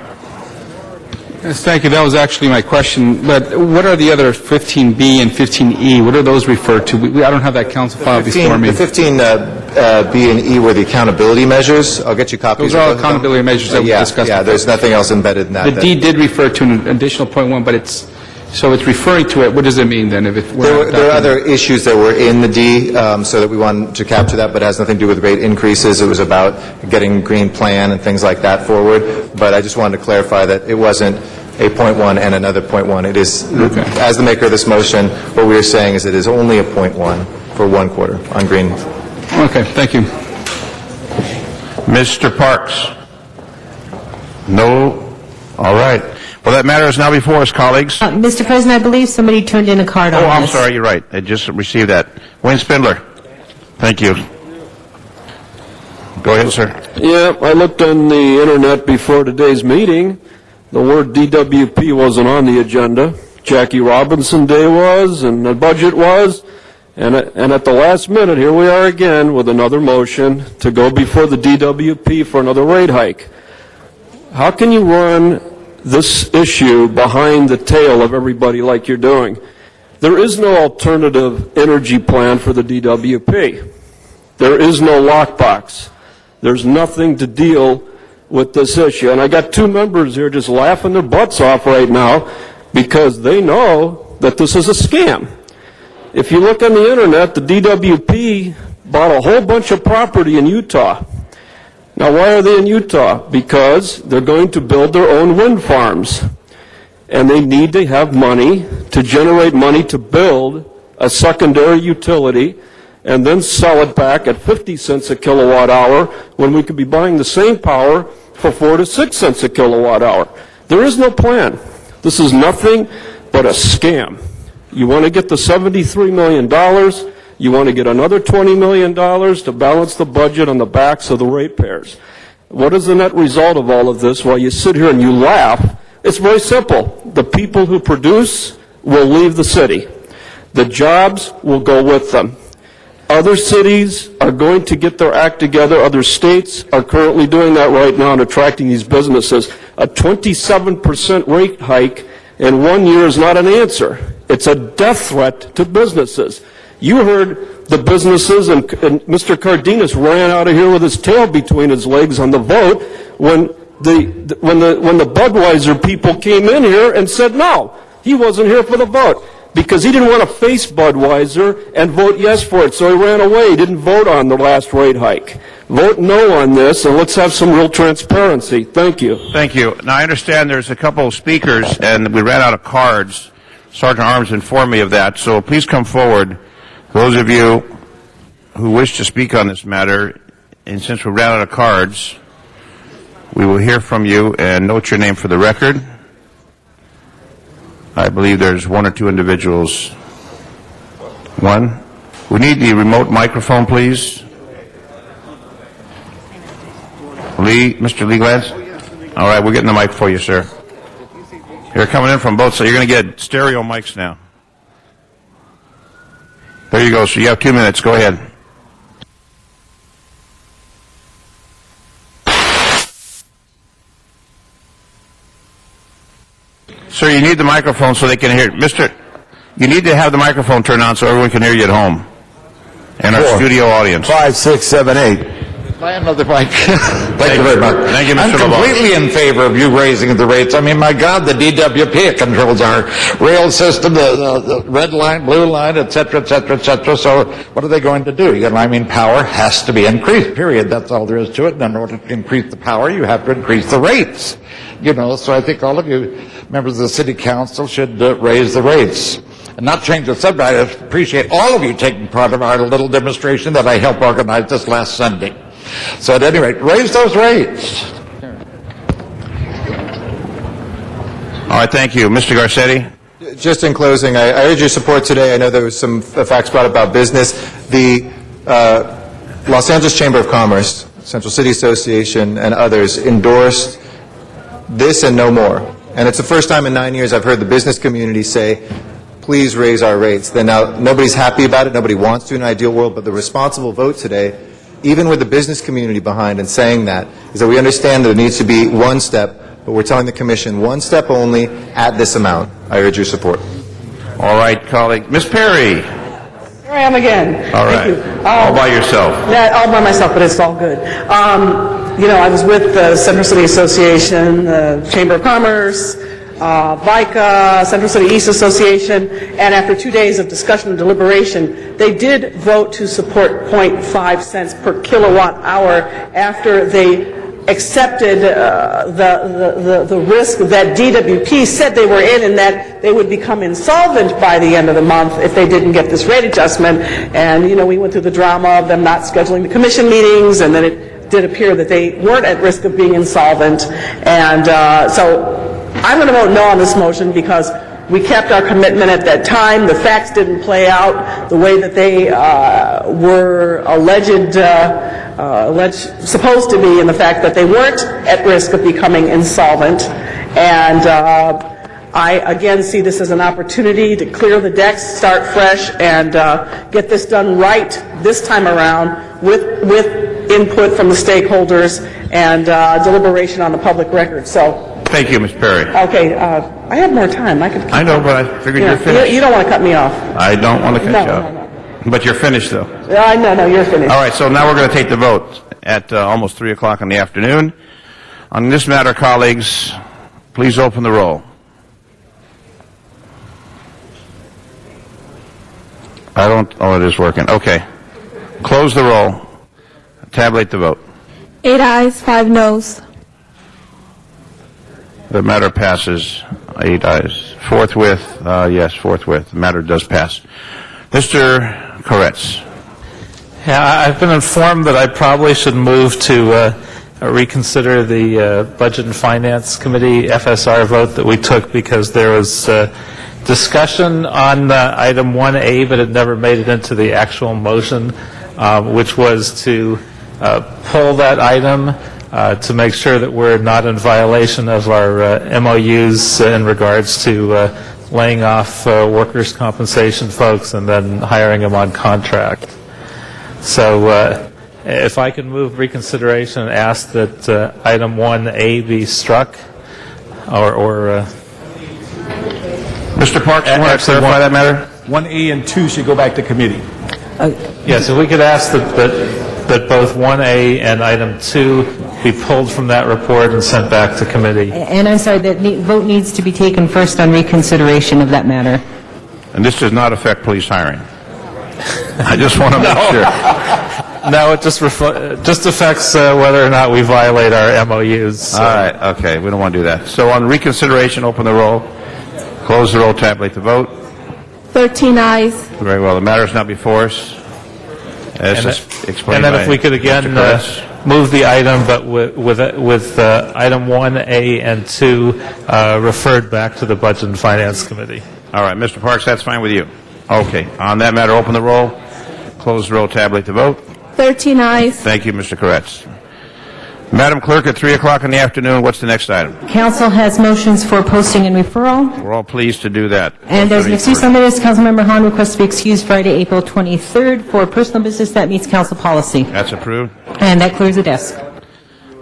Yes, thank you. That was actually my question. But what are the other 15B and 15E? What are those referred to? I don't have that council file before me. The 15B and E were the accountability measures. I'll get you copies. Those are all accountability measures that we discussed. Yeah, there's nothing else embedded in that. The D did refer to an additional 0.1, but it's referring to it. What does it mean then? There are other issues that were in the D, so that we wanted to capture that, but it has nothing to do with rate increases. It was about getting green plan and things like that forward. But I just wanted to clarify that it wasn't a 0.1 and another 0.1. It is, as the maker of this motion, what we are saying is it is only a 0.1 for 1/4 on green. Okay, thank you. Mr. Parks? No? All right. Well, that matter is now before us, colleagues. Mr. President, I believe somebody turned in a card on Oh, I'm this. sorry, you're right. I just received that. Wayne Spindler. Thank you. Go ahead, sir. Yeah, I looked on the internet before today's meeting. The word DWP wasn't on the agenda. Jackie Robinson Day was, and the budget was, and at the last minute, here we are again with another motion to go before the DWP for another rate hike. How can you run this issue behind the tail of everybody like you're doing? There is no alternative energy plan for the DWP. There is no lockbox. There's nothing to deal with this issue. And I got 2 members here just laughing their butts off right now because they know that this is a scam. If you look on the internet, the DWP bought a whole bunch of property in Utah. Now, why are they in Utah? Because they're going to build their own wind farms. And they need to have money to generate money to build a secondary utility and then sell it back at 50 cents a kilowatt hour when we could be buying the same power for 4 to 6 cents a kilowatt hour. There is no plan. This is nothing but a scam. You want to get the $73 million. You want to get another $20 million to balance the budget on the backs of the ratepayers. What is the net result of all of this? While you sit here and you laugh, it's very simple. The people who produce will leave the city. The jobs will go with them. Other cities are going to get their act together. Other states are currently doing that right now and attracting these businesses. A 27% rate hike in 1 year is not an answer. It's a death threat to businesses. You heard the businesses, and Mr. Cardenas ran out of here with his tail between his legs on the vote when the Budweiser people came in here and said no. He wasn't here for the vote because he didn't want to face Budweiser and vote yes for it, so he ran away. He didn't vote on the last rate hike. Vote no on this, and let's have some real transparency. Thank you. Thank you. Now, I understand there's a couple of speakers, and we ran out of cards. Sergeant Arms informed me of that, so please come forward. Those of you who wish to speak on this matter, and since we ran out of cards, we will hear from you and note your name for the record. I believe there's 1 or 2 individuals. One. We need the remote microphone, please. Mr. Lee Glantz? All right, we're getting the mic for you, sir. You're coming in from both, so you're going to get stereo mics now. There you go. So you have 2 minutes. Go ahead. Sir, you need the microphone so they can hear. You need to have the microphone turned on so everyone can hear you at home. And our studio audience. 5, 6, 7, 8. Buy another mic. Thank you very much. Thank you, Mr. I'm completely in favor of you raising the rates. I mean, my God, the DWP controls our rail system, the red line, blue line, et cetera, et cetera, et cetera. So what are they going to do? I mean, power has to be increased, period. That's all there is to it. And in order to increase the power, you have to increase the rates. So I think all of you members of the city council should raise the rates. And not change the subject. I appreciate all of you taking part of our little demonstration that I helped organize this last Sunday. So at any rate, raise those rates. All right, thank you. Mr. Garcetti? Just in closing, I urge your support today. I know there was some facts brought about business. The Los Angeles Chamber of Commerce, Central City Association, and others endorsed this and no more. And it's the first time in 9 years I've heard the business community say, please raise our rates. Then now, nobody's happy about it. Nobody wants to in an ideal world, but the responsible vote today, even with the business community behind and saying that, is that we understand that there needs to be one step, but we're telling the Commission one step only at this amount. I urge your support. All right, colleague. Ms. Perry? Here I am again. All right. All by yourself. Yeah, all by myself, but it's all good. I was with the Central City Association, the Chamber of Commerce, VICA, Central City East Association, and after 2 days of discussion and deliberation, they did vote to support 0.5 cents per kilowatt hour after they accepted the risk that DWP said they were in and that they would become insolvent by the end of the month if they didn't get this rate adjustment. And, we went through the drama of them not scheduling the commission meetings, and then it did appear that they weren't at risk of being insolvent. And so I'm going to vote no on this motion because we kept our commitment at that time. The facts didn't play out the way that they were supposed to be, in the fact that they weren't at risk of becoming insolvent. And I again see this as an opportunity to clear the decks, start fresh, and get this done right this time around with input from the stakeholders and deliberation on the public record. So. Thank you, Ms. Perry. Okay, I have more time. I know, but I figured you're finished. You don't want to cut me off. I don't want to cut you off. No. But you're finished, though. No, you're finished. All right, so now we're going to take the vote at almost 3 o'clock in the afternoon. On this matter, colleagues, please open the roll. It is working. Okay. Close the roll. Tabulate the vote. 8 ayes, 5 noes. The matter passes. 8 ayes. Forthwith, yes, forthwith. The matter does pass. Mr. Koretz. Yeah, I've been informed that I probably should move to reconsider the Budget and Finance Committee FSR vote that we took because there was discussion on item 1A, but it never made it into the actual motion, which was to pull that item to make sure that we're not in violation of our MOUs in regards to laying off workers' compensation folks and then hiring them on contract. So if I can move reconsideration and ask that item 1A be struck, or Mr. Parks, you want to clarify that matter? 1A and 2 should go back to committee. Yes, if we could ask that both 1A and item 2 be pulled from that report and sent back to committee. And I'm sorry, that vote needs to be taken first on reconsideration of that matter. And this does not affect police hiring. I just want to make sure. No, it just affects whether or not we violate our MOUs. So. All right, okay, we don't want to do that. So on reconsideration, open the roll, close the roll, tabulate the vote. 13 ayes. Very well. The matter is now before us, as explained by And then if we could again move the item, but with item 1A and 2 referred back to the Budget and Finance Committee. All right, Mr. Parks, that's fine with you. Okay. On that matter, open the roll, close the roll, tabulate the vote. 13 eyes. Thank you, Mr. Koretz. Madam Clerk, at 3 o'clock in the afternoon, what's the next item? Council has motions for posting and referral. We're all pleased to do that. And there's an excuse on this. Councilmember Hahn requests to be excused Friday, April 23rd for personal business that meets council policy. That's approved. And that clears the desk.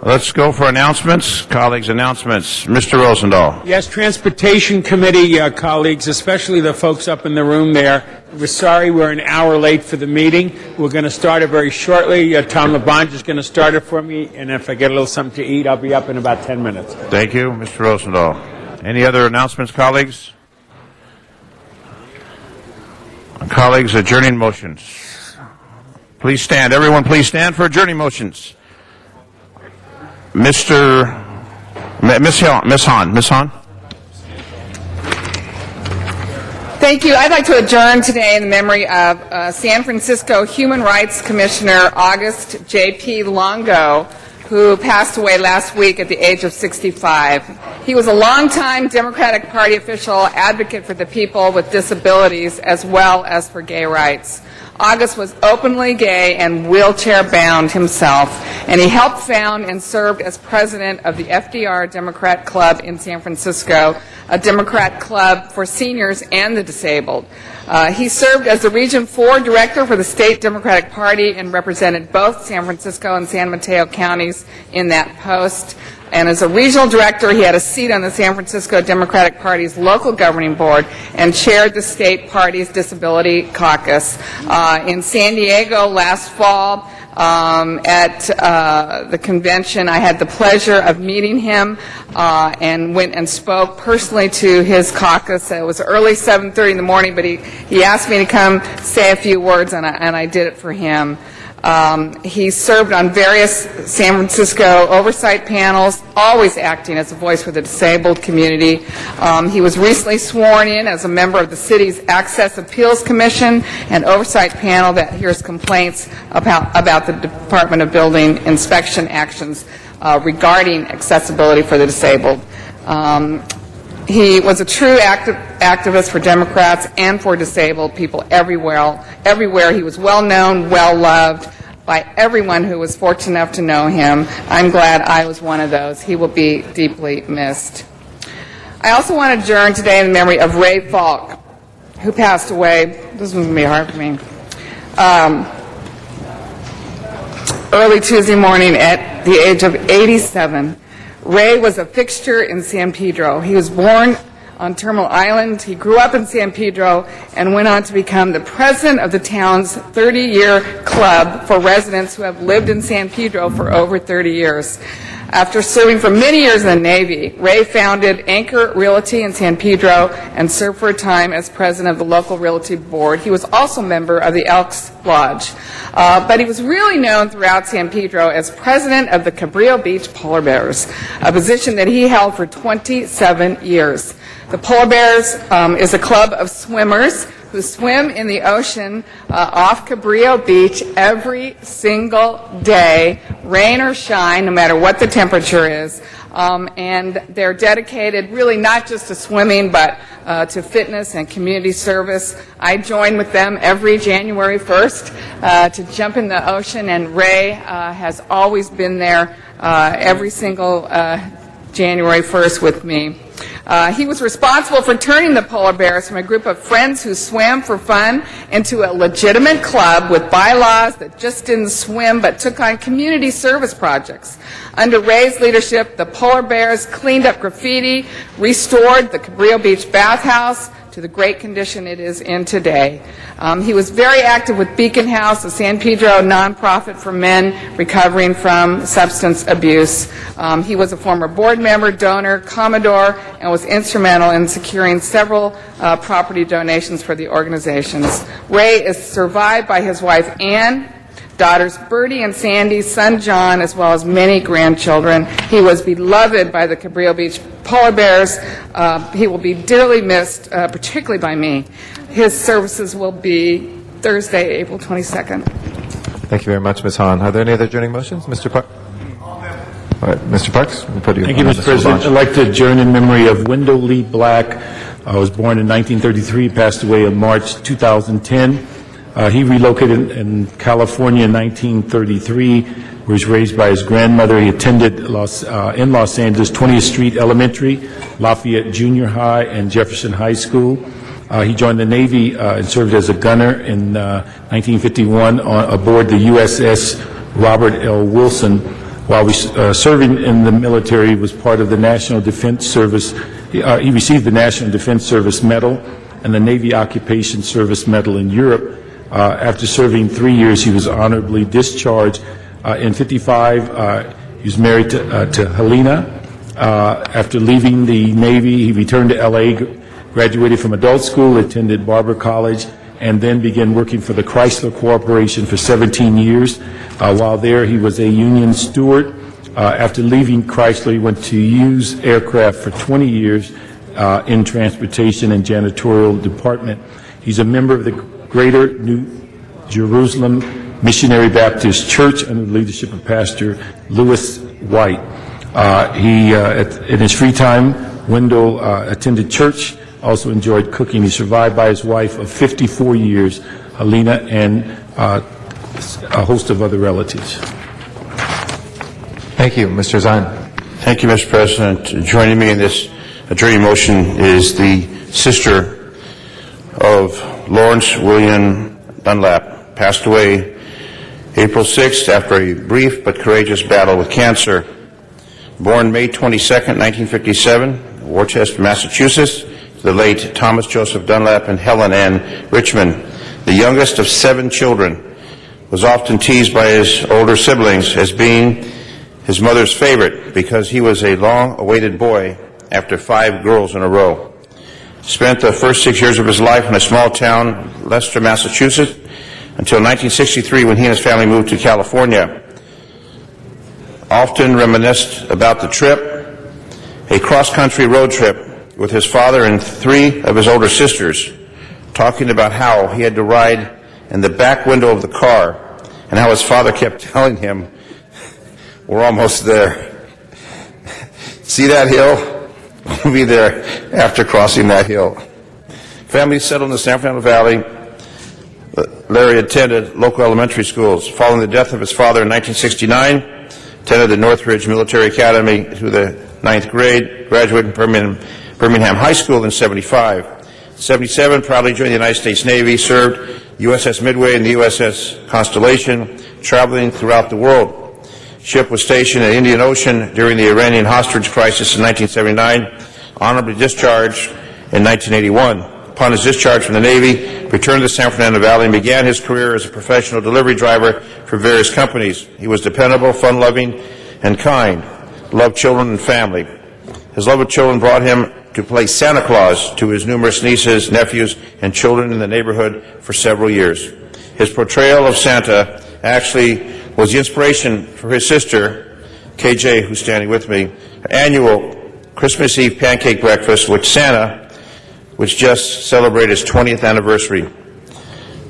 Let's go for announcements. Colleagues, announcements. Mr. Rosendahl. Yes, Transportation Committee colleagues, especially the folks up in the room there, we're sorry we're an hour late for the meeting. We're going to start it very shortly. Tom LeBonge is going to start it for me, and if I get a little something to eat, I'll be up in about 10 minutes. Thank you, Mr. Rosendahl. Any other announcements, colleagues? Colleagues, adjourning motions. Please stand. Everyone, please stand for adjourning motions. Miss Hahn. Thank you. I'd like to adjourn today in memory of San Francisco Human Rights Commissioner August J.P. Longo, who passed away last week at the age of 65. He was a longtime Democratic Party official, advocate for the people with disabilities, as well as for gay rights. August was openly gay and wheelchair-bound himself, and he helped found and served as president of the FDR Democrat Club in San Francisco, a Democrat club for seniors and the disabled. He served as the Region 4 director for the State Democratic Party and represented both San Francisco and San Mateo counties in that post. And as a regional director, he had a seat on the San Francisco Democratic Party's local governing board and chaired the state party's disability caucus. In San Diego last fall, at the convention, I had the pleasure of meeting him and went and spoke personally to his caucus. It was early 7:30 in the morning, but he asked me to come say a few words, and I did it for him. He served on various San Francisco oversight panels, always acting as a voice for the disabled community. He was recently sworn in as a member of the city's Access Appeals Commission and oversight panel that hears complaints about the Department of Building inspection actions regarding accessibility for the disabled. He was a true activist for Democrats and for disabled people everywhere. He was well known, well loved by everyone who was fortunate enough to know him. I'm glad I was one of those. He will be deeply missed. I also want to adjourn today in memory of Ray Falk, who passed away. This one's going to be hard for me. Early Tuesday morning at the age of 87. Ray was a fixture in San Pedro. He was born on Terminal Island. He grew up in San Pedro and went on to become the president of the town's 30-year club for residents who have lived in San Pedro for over 30 years. After serving for many years in the Navy, Ray founded Anchor Realty in San Pedro and served for a time as president of the local realty board. He was also a member of the Elks Lodge. But he was really known throughout San Pedro as president of the Cabrillo Beach Polar Bears, a position that he held for 27 years. The Polar Bears is a club of swimmers who swim in the ocean off Cabrillo Beach every single day, rain or shine, no matter what the temperature is. And they're dedicated really not just to swimming, but to fitness and community service. I join with them every January 1st to jump in the ocean, and Ray has always been there every single January 1st with me. He was responsible for turning the Polar Bears from a group of friends who swam for fun into a legitimate club with bylaws that just didn't swim but took on community service projects. Under Ray's leadership, the Polar Bears cleaned up graffiti, restored the Cabrillo Beach bathhouse to the great condition it is in today. He was very active with Beacon House, a San Pedro nonprofit for men recovering from substance abuse. He was a former board member, donor, Commodore, and was instrumental in securing several property donations for the organizations. Ray is survived by his wife, Ann, daughters Bertie and Sandy, son John, as well as many grandchildren. He was beloved by the Cabrillo Beach Polar Bears. He will be dearly missed, particularly by me. His services will be Thursday, April 22nd. Thank you very much, Ms. Hahn. Are there any other adjourning motions? Mr. Parks? All right, Mr. Parks, we'll put you Thank you, on Mr. President. I'd like to adjourn in memory of Wendell Lee Black, was born in 1933, passed away in March 2010. He relocated in California in 1933, where he was raised by his grandmother. He attended in Los Angeles 20th Street Elementary, Lafayette Junior High, and Jefferson High School. He joined the Navy and served as a gunner in 1951 aboard the USS Robert L. Wilson. While serving in the military, he was part of the National Defense Service. He received the National Defense Service Medal and the Navy Occupation Service Medal in Europe. After serving 3 years, he was honorably discharged. In 1955, he was married to Helena. After leaving the Navy, he returned to L.A., graduated from adult school, attended Barber College, and then began working for the Chrysler Corporation for 17 years. While there, he was a union steward. After leaving Chrysler, he went to Hughes Aircraft for 20 years in transportation and janitorial department. He's a member of the Greater New Jerusalem Missionary Baptist Church under the leadership of Pastor Lewis White. In his free time, Wendell attended church, also enjoyed cooking. He's survived by his wife of 54 years, Helena, and a host of other relatives. Thank you. Mr. Zine. Thank you, Mr. President. Joining me in this adjourning motion is the sister of Lawrence William Dunlap, passed away April 6th after a brief but courageous battle with cancer. Born May 22nd, 1957, Worcester, Massachusetts, to the late Thomas Joseph Dunlap and Helen Ann Richmond, the youngest of 7 children, was often teased by his older siblings as being his mother's favorite because he was a long-awaited boy after 5 girls in a row. Spent the first 6 years of his life in a small town, Leicester, Massachusetts, until 1963 when he and his family moved to California. Often reminisced about the trip, a cross-country road trip with his father and 3 of his older sisters, talking about how he had to ride in the back window of the car and how his father kept telling him, "We're almost there. See that hill? We'll be there after crossing that hill." Family settled in the San Fernando Valley. Larry attended local elementary schools. Following the death of his father in 1969, attended the Northridge Military Academy through the 9th grade, graduated from Birmingham High School in 75. 77, proudly joined the United States Navy, served USS Midway and the USS Constellation, traveling throughout the world. Ship was stationed in the Indian Ocean during the Iranian hostage crisis in 1979, honorably discharged in 1981. Upon his discharge from the Navy, returned to the San Fernando Valley and began his career as a professional delivery driver for various companies. He was dependable, fun-loving, and kind, loved children and family. His love of children brought him to play Santa Claus to his numerous nieces, nephews, and children in the neighborhood for several years. His portrayal of Santa actually was the inspiration for his sister, KJ, who's standing with me, annual Christmas Eve pancake breakfast, which just celebrated its 20th anniversary.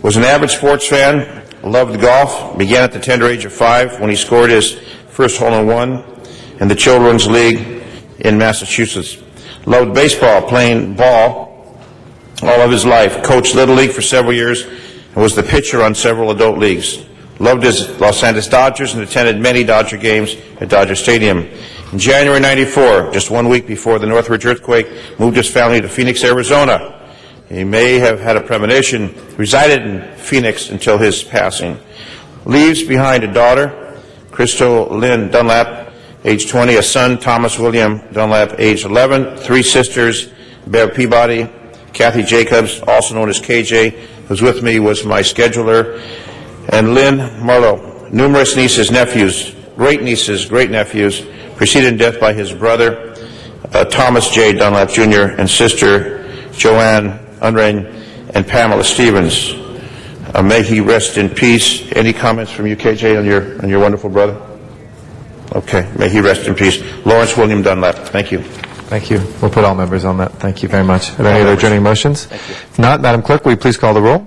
Was an avid sports fan, loved golf, began at the tender age of 5 when he scored his first hole-in-one in the Children's League in Massachusetts. Loved baseball, playing ball all of his life. Coached Little League for several years and was the pitcher on several adult leagues. Loved his Los Angeles Dodgers and attended many Dodger games at Dodger Stadium. In January 94, just 1 week before the Northridge earthquake, moved his family to Phoenix, Arizona. He may have had a premonition, resided in Phoenix until his passing. Leaves behind a daughter, Crystal Lynn Dunlap, age 20, a son, Thomas William Dunlap, age 11, 3 sisters, Bev Peabody, Kathy Jacobs, also known as KJ, who's with me, was my scheduler, and Lynn Marlowe. Numerous nieces, nephews, great nephews, preceded in death by his brother, Thomas J. Dunlap Jr., and sister Joanne Unrein and Pamela Stevens. May he rest in peace. Any comments from you, KJ, on your wonderful brother? Okay, may he rest in peace. Lawrence William Dunlap. Thank you. Thank you. We'll put all members on that. Thank you very much. Are there any other adjourning motions? If not, Madam Clerk, will you please call the roll?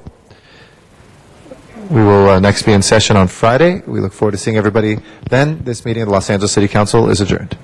We will next be in session on Friday. We look forward to seeing everybody then. This meeting of the Los Angeles City Council is adjourned.